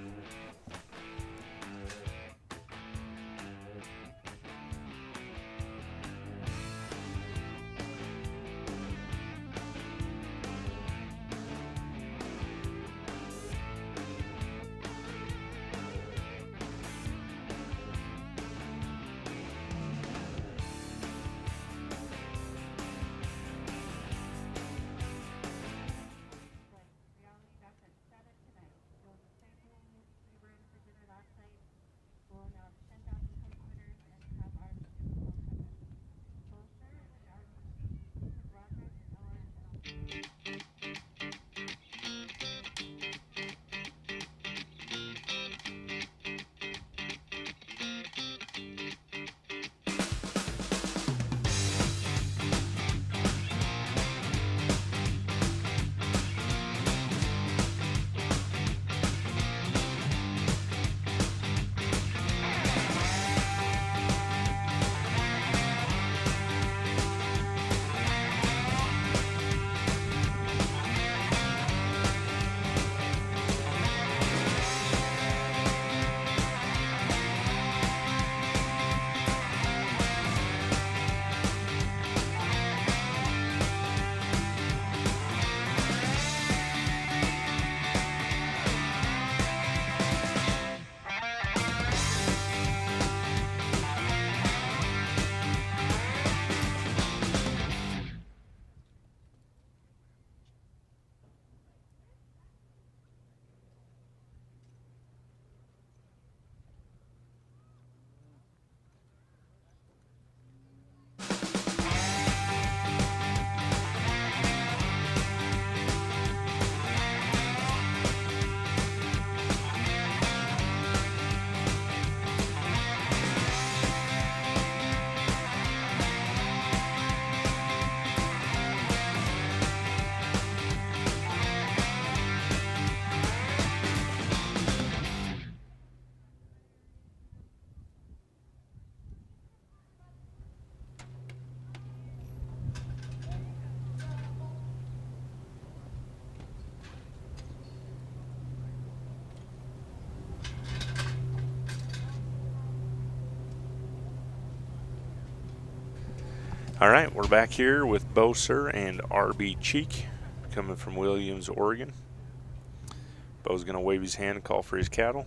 All right, we're back here with Bo Sir and RB Cheek coming from Williams, Oregon. Bo's going to wave his hand and call for his cattle.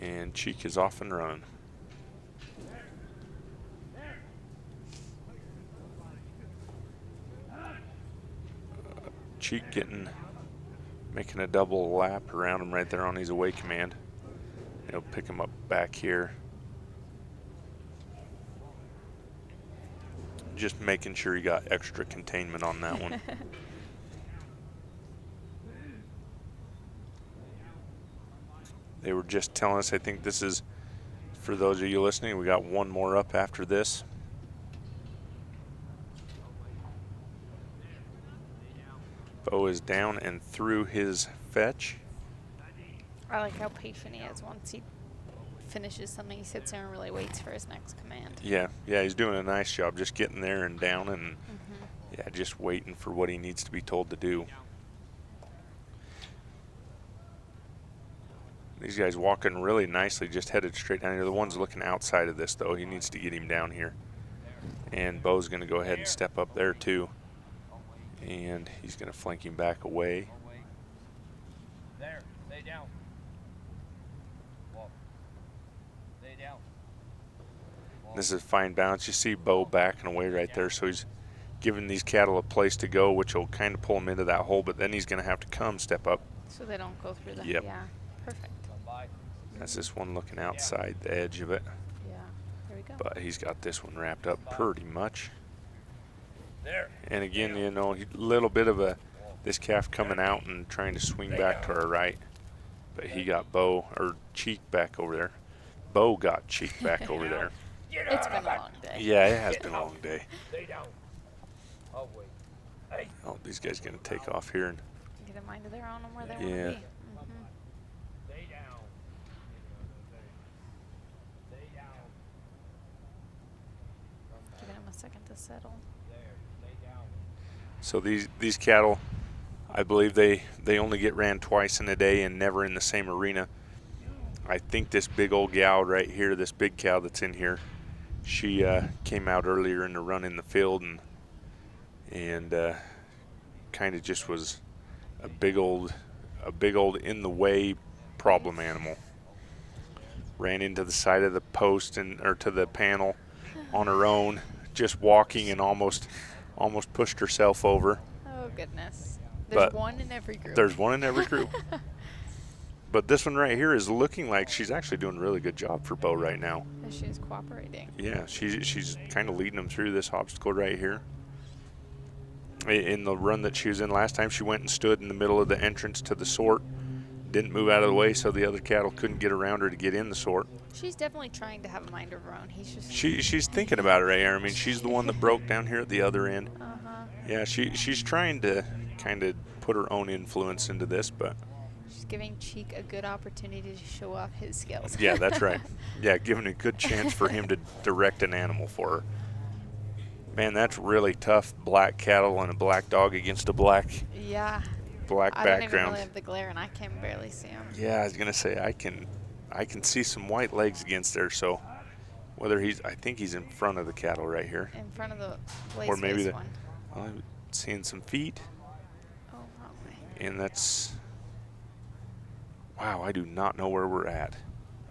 And Cheek is off and running. Cheek making a double lap around him right there on his away command. He'll pick him up back here. Just making sure he got extra containment on that one. They were just telling us, I think this is, for those of you listening, we got one more up after this. Bo is down and through his fetch. I like how patient he is. Once he finishes something, he sits there and really waits for his next command. Yeah, he's doing a nice job just getting there and down and yeah, just waiting for what he needs to be told to do. These guys walking really nicely, just headed straight down here. The one's looking outside of this, though. He needs to get him down here. And Bo's going to go ahead and step up there, too. And he's going to flank him back away. There, stay down. Walk. Stay down. Walk. This is fine balance. You see Bo backing away right there, so he's giving these cattle a place to go, which will kind of pull them into that hole, but then he's going to have to come step up. So they don't go through the, Yep. Yeah, perfect. That's this one looking outside the edge of it. Yeah, there we go. But he's got this one wrapped up pretty much. There. And again, you know, a little bit of this calf coming out and trying to swing back to our right. But he got Bo, or Cheek back over there. Bo got Cheek back over there. It's been a long day. Yeah, it has been a long day. Stay down. Oh, wait. Hey. Oh, these guys going to take off here. And Get a mind of their own on where they Yeah. want to be. Stay down. Stay down. Giving him a second to settle. There. Stay down. so these cattle, I believe they only get ran twice in a day and never in the same arena. I think this big old gal right here, this big cow that's in here, she came out earlier in the run in the field and kind of just was a big old in the way problem animal. Ran into the side of the post or to the panel on her own, just walking, and almost pushed herself over. Oh, goodness. There's one in every group. There's one in every group. But this one right here is looking like she's actually doing a really good job for Bo right now. She's cooperating. Yeah, she's kind of leading them through this obstacle right here. In the run that she was in last time, she went and stood in the middle of the entrance to the sort. Didn't move out of the way, so the other cattle couldn't get around her to get in the sort. She's definitely trying to have a mind of her own. He's just... She's thinking about it right here. I mean, she's the one that broke down here at the other end. Uh-huh. Yeah, she's trying to kind of put her own influence into this, but... She's giving Cheek a good opportunity to show off his skills. Yeah, that's right. Yeah, giving a good chance for him to direct an animal for her. Man, that's really tough. Black cattle and a black dog against a black background. I don't even really have the glare, and I can barely see him. Yeah, I was gonna say I can see some white legs against there. So whether I think he's in front of the cattle right here. In front of the or maybe one. I'm seeing some feet. Oh, wrong way. And that's, wow, I do not know where we're at.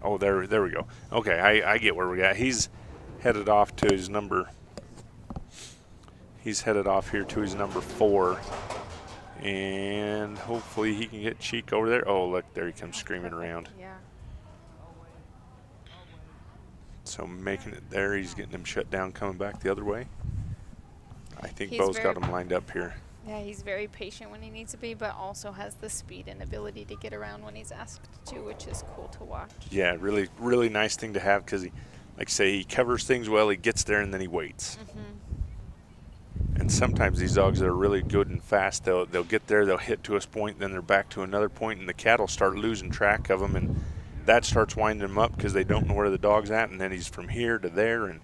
Oh, there we go. Okay, I get where we're at. He's headed off to his number. He's headed off here to his number 4. And hopefully he can get Cheek over there. Oh, look, there he comes screaming around. Yeah. So making it there, he's getting him shut down, coming back the other way. I think He's Bo's got him lined up here. Yeah, he's very patient when he needs to be, but also has the speed and ability to get around when he's asked to, which is cool to watch. Yeah, really, really nice thing to have because he, like I say, he covers things well. He gets there and then he waits. And sometimes these dogs that are really good and fast, they'll get there, they'll hit to a point, then they're back to another point, and the cattle start losing track of them, and that starts winding them up because they don't know where the dog's at, and then he's from here to there, and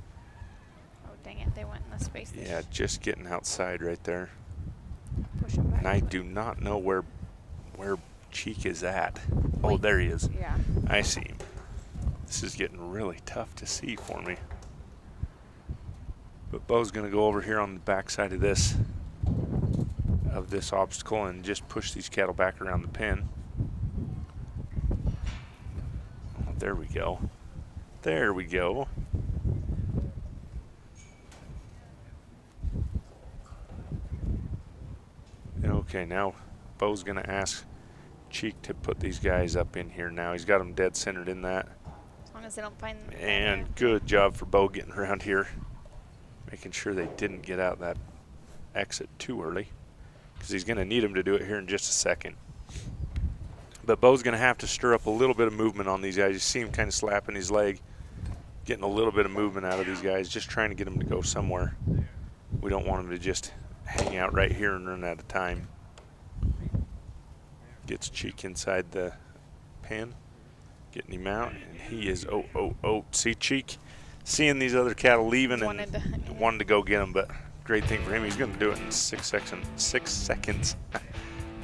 oh dang it, they went in the space. Yeah, just getting outside right there. Push him back. And I do not know where Cheek is at. Oh, there he is. Yeah. I see him. This is getting really tough to see for me. But Bo's going to go over here on the backside of this obstacle and just push these cattle back around the pen. Oh, there we go. There we go. Okay, now Bo's going to ask Cheek to put these guys up in here now. He's got them dead centered in that. As long as they don't find them. And good job for Bo getting around here, making sure they didn't get out that exit too early, because he's going to need them to do it here in just a second. But Bo's going to have to stir up a little bit of movement on these guys. You see him kind of slapping his leg, getting a little bit of movement out of these guys, just trying to get them to go somewhere. We don't want them to just hang out right here and run out of time. Gets Cheek inside the pen, getting him out, and he is see Cheek seeing these other cattle leaving and wanted to go get them, but great thing for him, he's going to do it in 6 seconds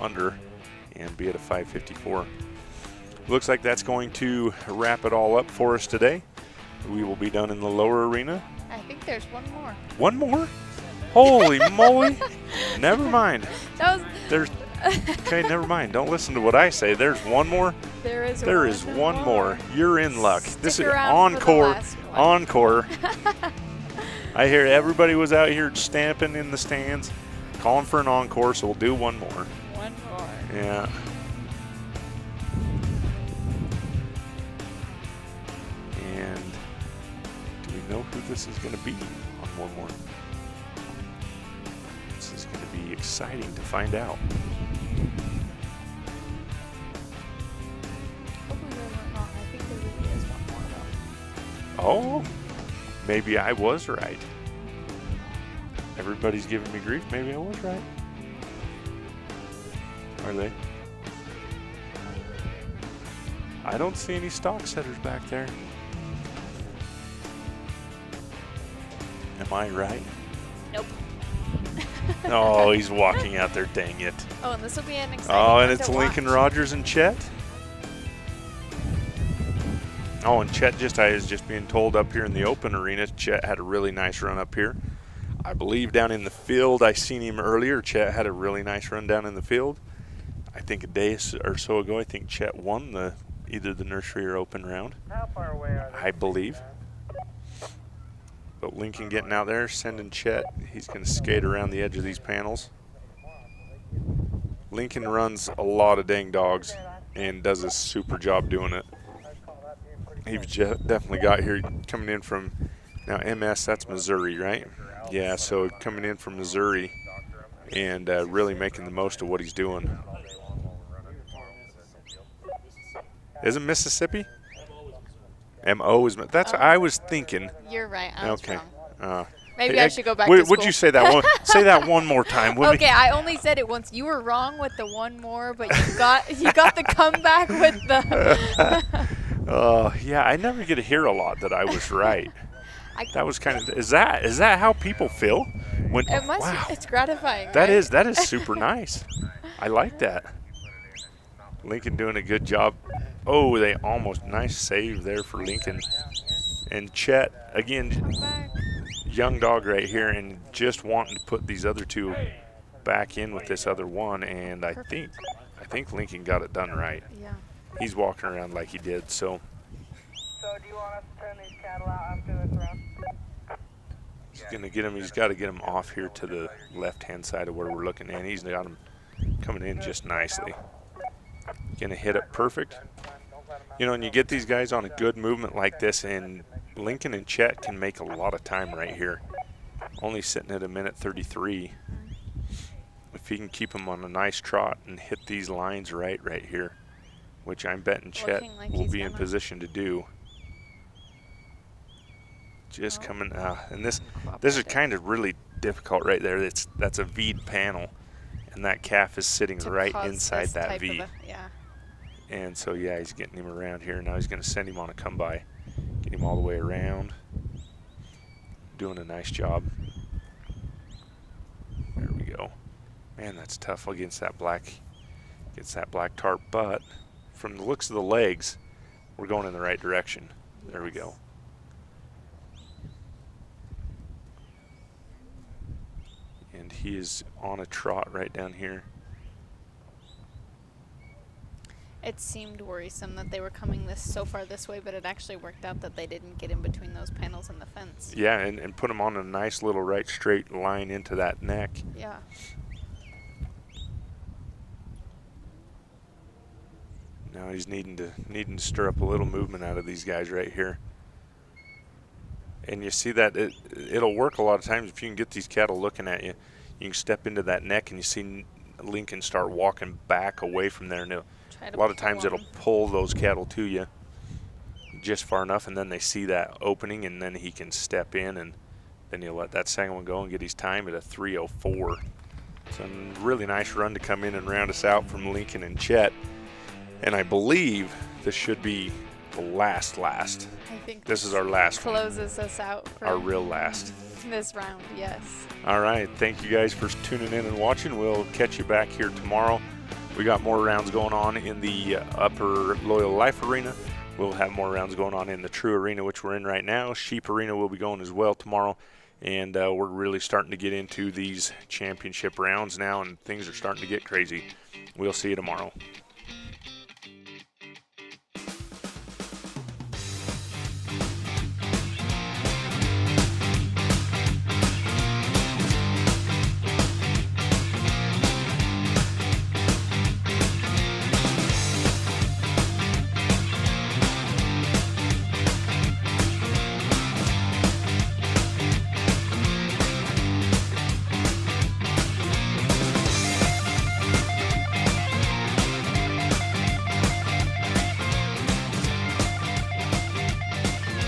under and be at a 5:54. Looks like that's going to wrap it all up for us today. We will be done in the lower arena. I think there's one more. One more? Holy moly! Never mind. There's okay, never mind. Don't listen to what I say. There's one more. There is one more. You're in luck. This is around encore. for the last one. Encore. I hear everybody was out here stamping in the stands, calling for an encore, so we'll do one more. One more. Yeah. And do we know who this is going to be on one more? This is going to be exciting to find out. Hopefully we weren't wrong. I think there really is one more though. Oh, maybe I was right. Everybody's giving me grief. Maybe I was right. Are they? I don't see any stock setters back there. Am I right? Nope. Oh, he's walking out there. Dang it. Oh, and this will be an exciting Oh, and one it's to Lincoln watch. Rogers and Chet. Oh, and Chet I was just being told up here in the open arena, Chet had a really nice run up here. I believe down in the field, I seen him earlier. Chet had a really nice run down in the field. I think a day or so ago, I think Chet won either the nursery or open round. How far away are they? I believe. But Lincoln getting out there, sending Chet. He's going to skate around the edge of these panels. Lincoln runs a lot of dang dogs and does a super job doing it. He's definitely got here coming in from, now MS, that's Missouri, right? Yeah, so coming in from Missouri and really making the most of what he's doing. Isn't Mississippi? M.O. is, that's I was thinking. You're right. I was Okay. wrong. Maybe I should go back to school. Would you say that one? Say that one more time, would Okay, I only said it once. You were wrong with the one more, but you got the comeback with the. Yeah, I never get to hear a lot that I was right. That was kind of. Is that how people feel? When It must. wow, It's gratifying. that right? is super nice. I like that. Lincoln doing a good job. Oh, they almost nice save there for Lincoln. And Chet again, young dog right here, and just wanting to put these other two back in with this other one. And I think Lincoln got it done right. Yeah. He's walking around like he did. So. So do you want us to turn these cattle out after this round? He's gonna get him. He's got to get him off here to the left-hand side of where we're looking at. He's got him coming in just nicely. Gonna hit it perfect. You know, and you get these guys on a good movement like this, and Lincoln and Chet can make a lot of time right here. Only sitting at 1:33. If he can keep them on a nice trot and hit these lines right here, which I'm betting Chet Like will be in position to do. Just coming, and this is kind of really difficult right there. That's a V'd panel, and that calf is sitting right inside that V. Yeah. And so yeah, he's getting him around here. Now he's going to send him on a come by, get him all the way around. Doing a nice job. There we go. Man, that's tough against that black Gets that black tarp, but from the looks of the legs, we're going in the right direction. There we go. And he is on a trot right down here. It seemed worrisome that they were coming so far this way, but it actually worked out that they didn't get in between those panels and the fence. Yeah, and put him on a nice little right straight line into that neck. Yeah. Now he's needing to stir up a little movement out of these guys right here. And you see that it'll work a lot of times if you can get these cattle looking at you. You can step into that neck and you see Lincoln start walking back away from there. And a lot of times it'll pull those cattle to you just far enough, and then they see that opening, and then he can step in, and then he'll let that second one go and get his time at a 3:04. So a really nice run to come in and round us out from Lincoln and Chet. And I believe this should be the last. I think this is our last one. Closes us out for our real last. This round, yes. All right. Thank you guys for tuning in and watching. We'll catch you back here tomorrow. We got more rounds going on in the upper Loyal Life Arena. We'll have more rounds going on in the True Arena, which we're in right now. Sheep Arena will be going as well tomorrow. And we're really starting to get into these championship rounds now, and things are starting to get crazy. We'll see you tomorrow.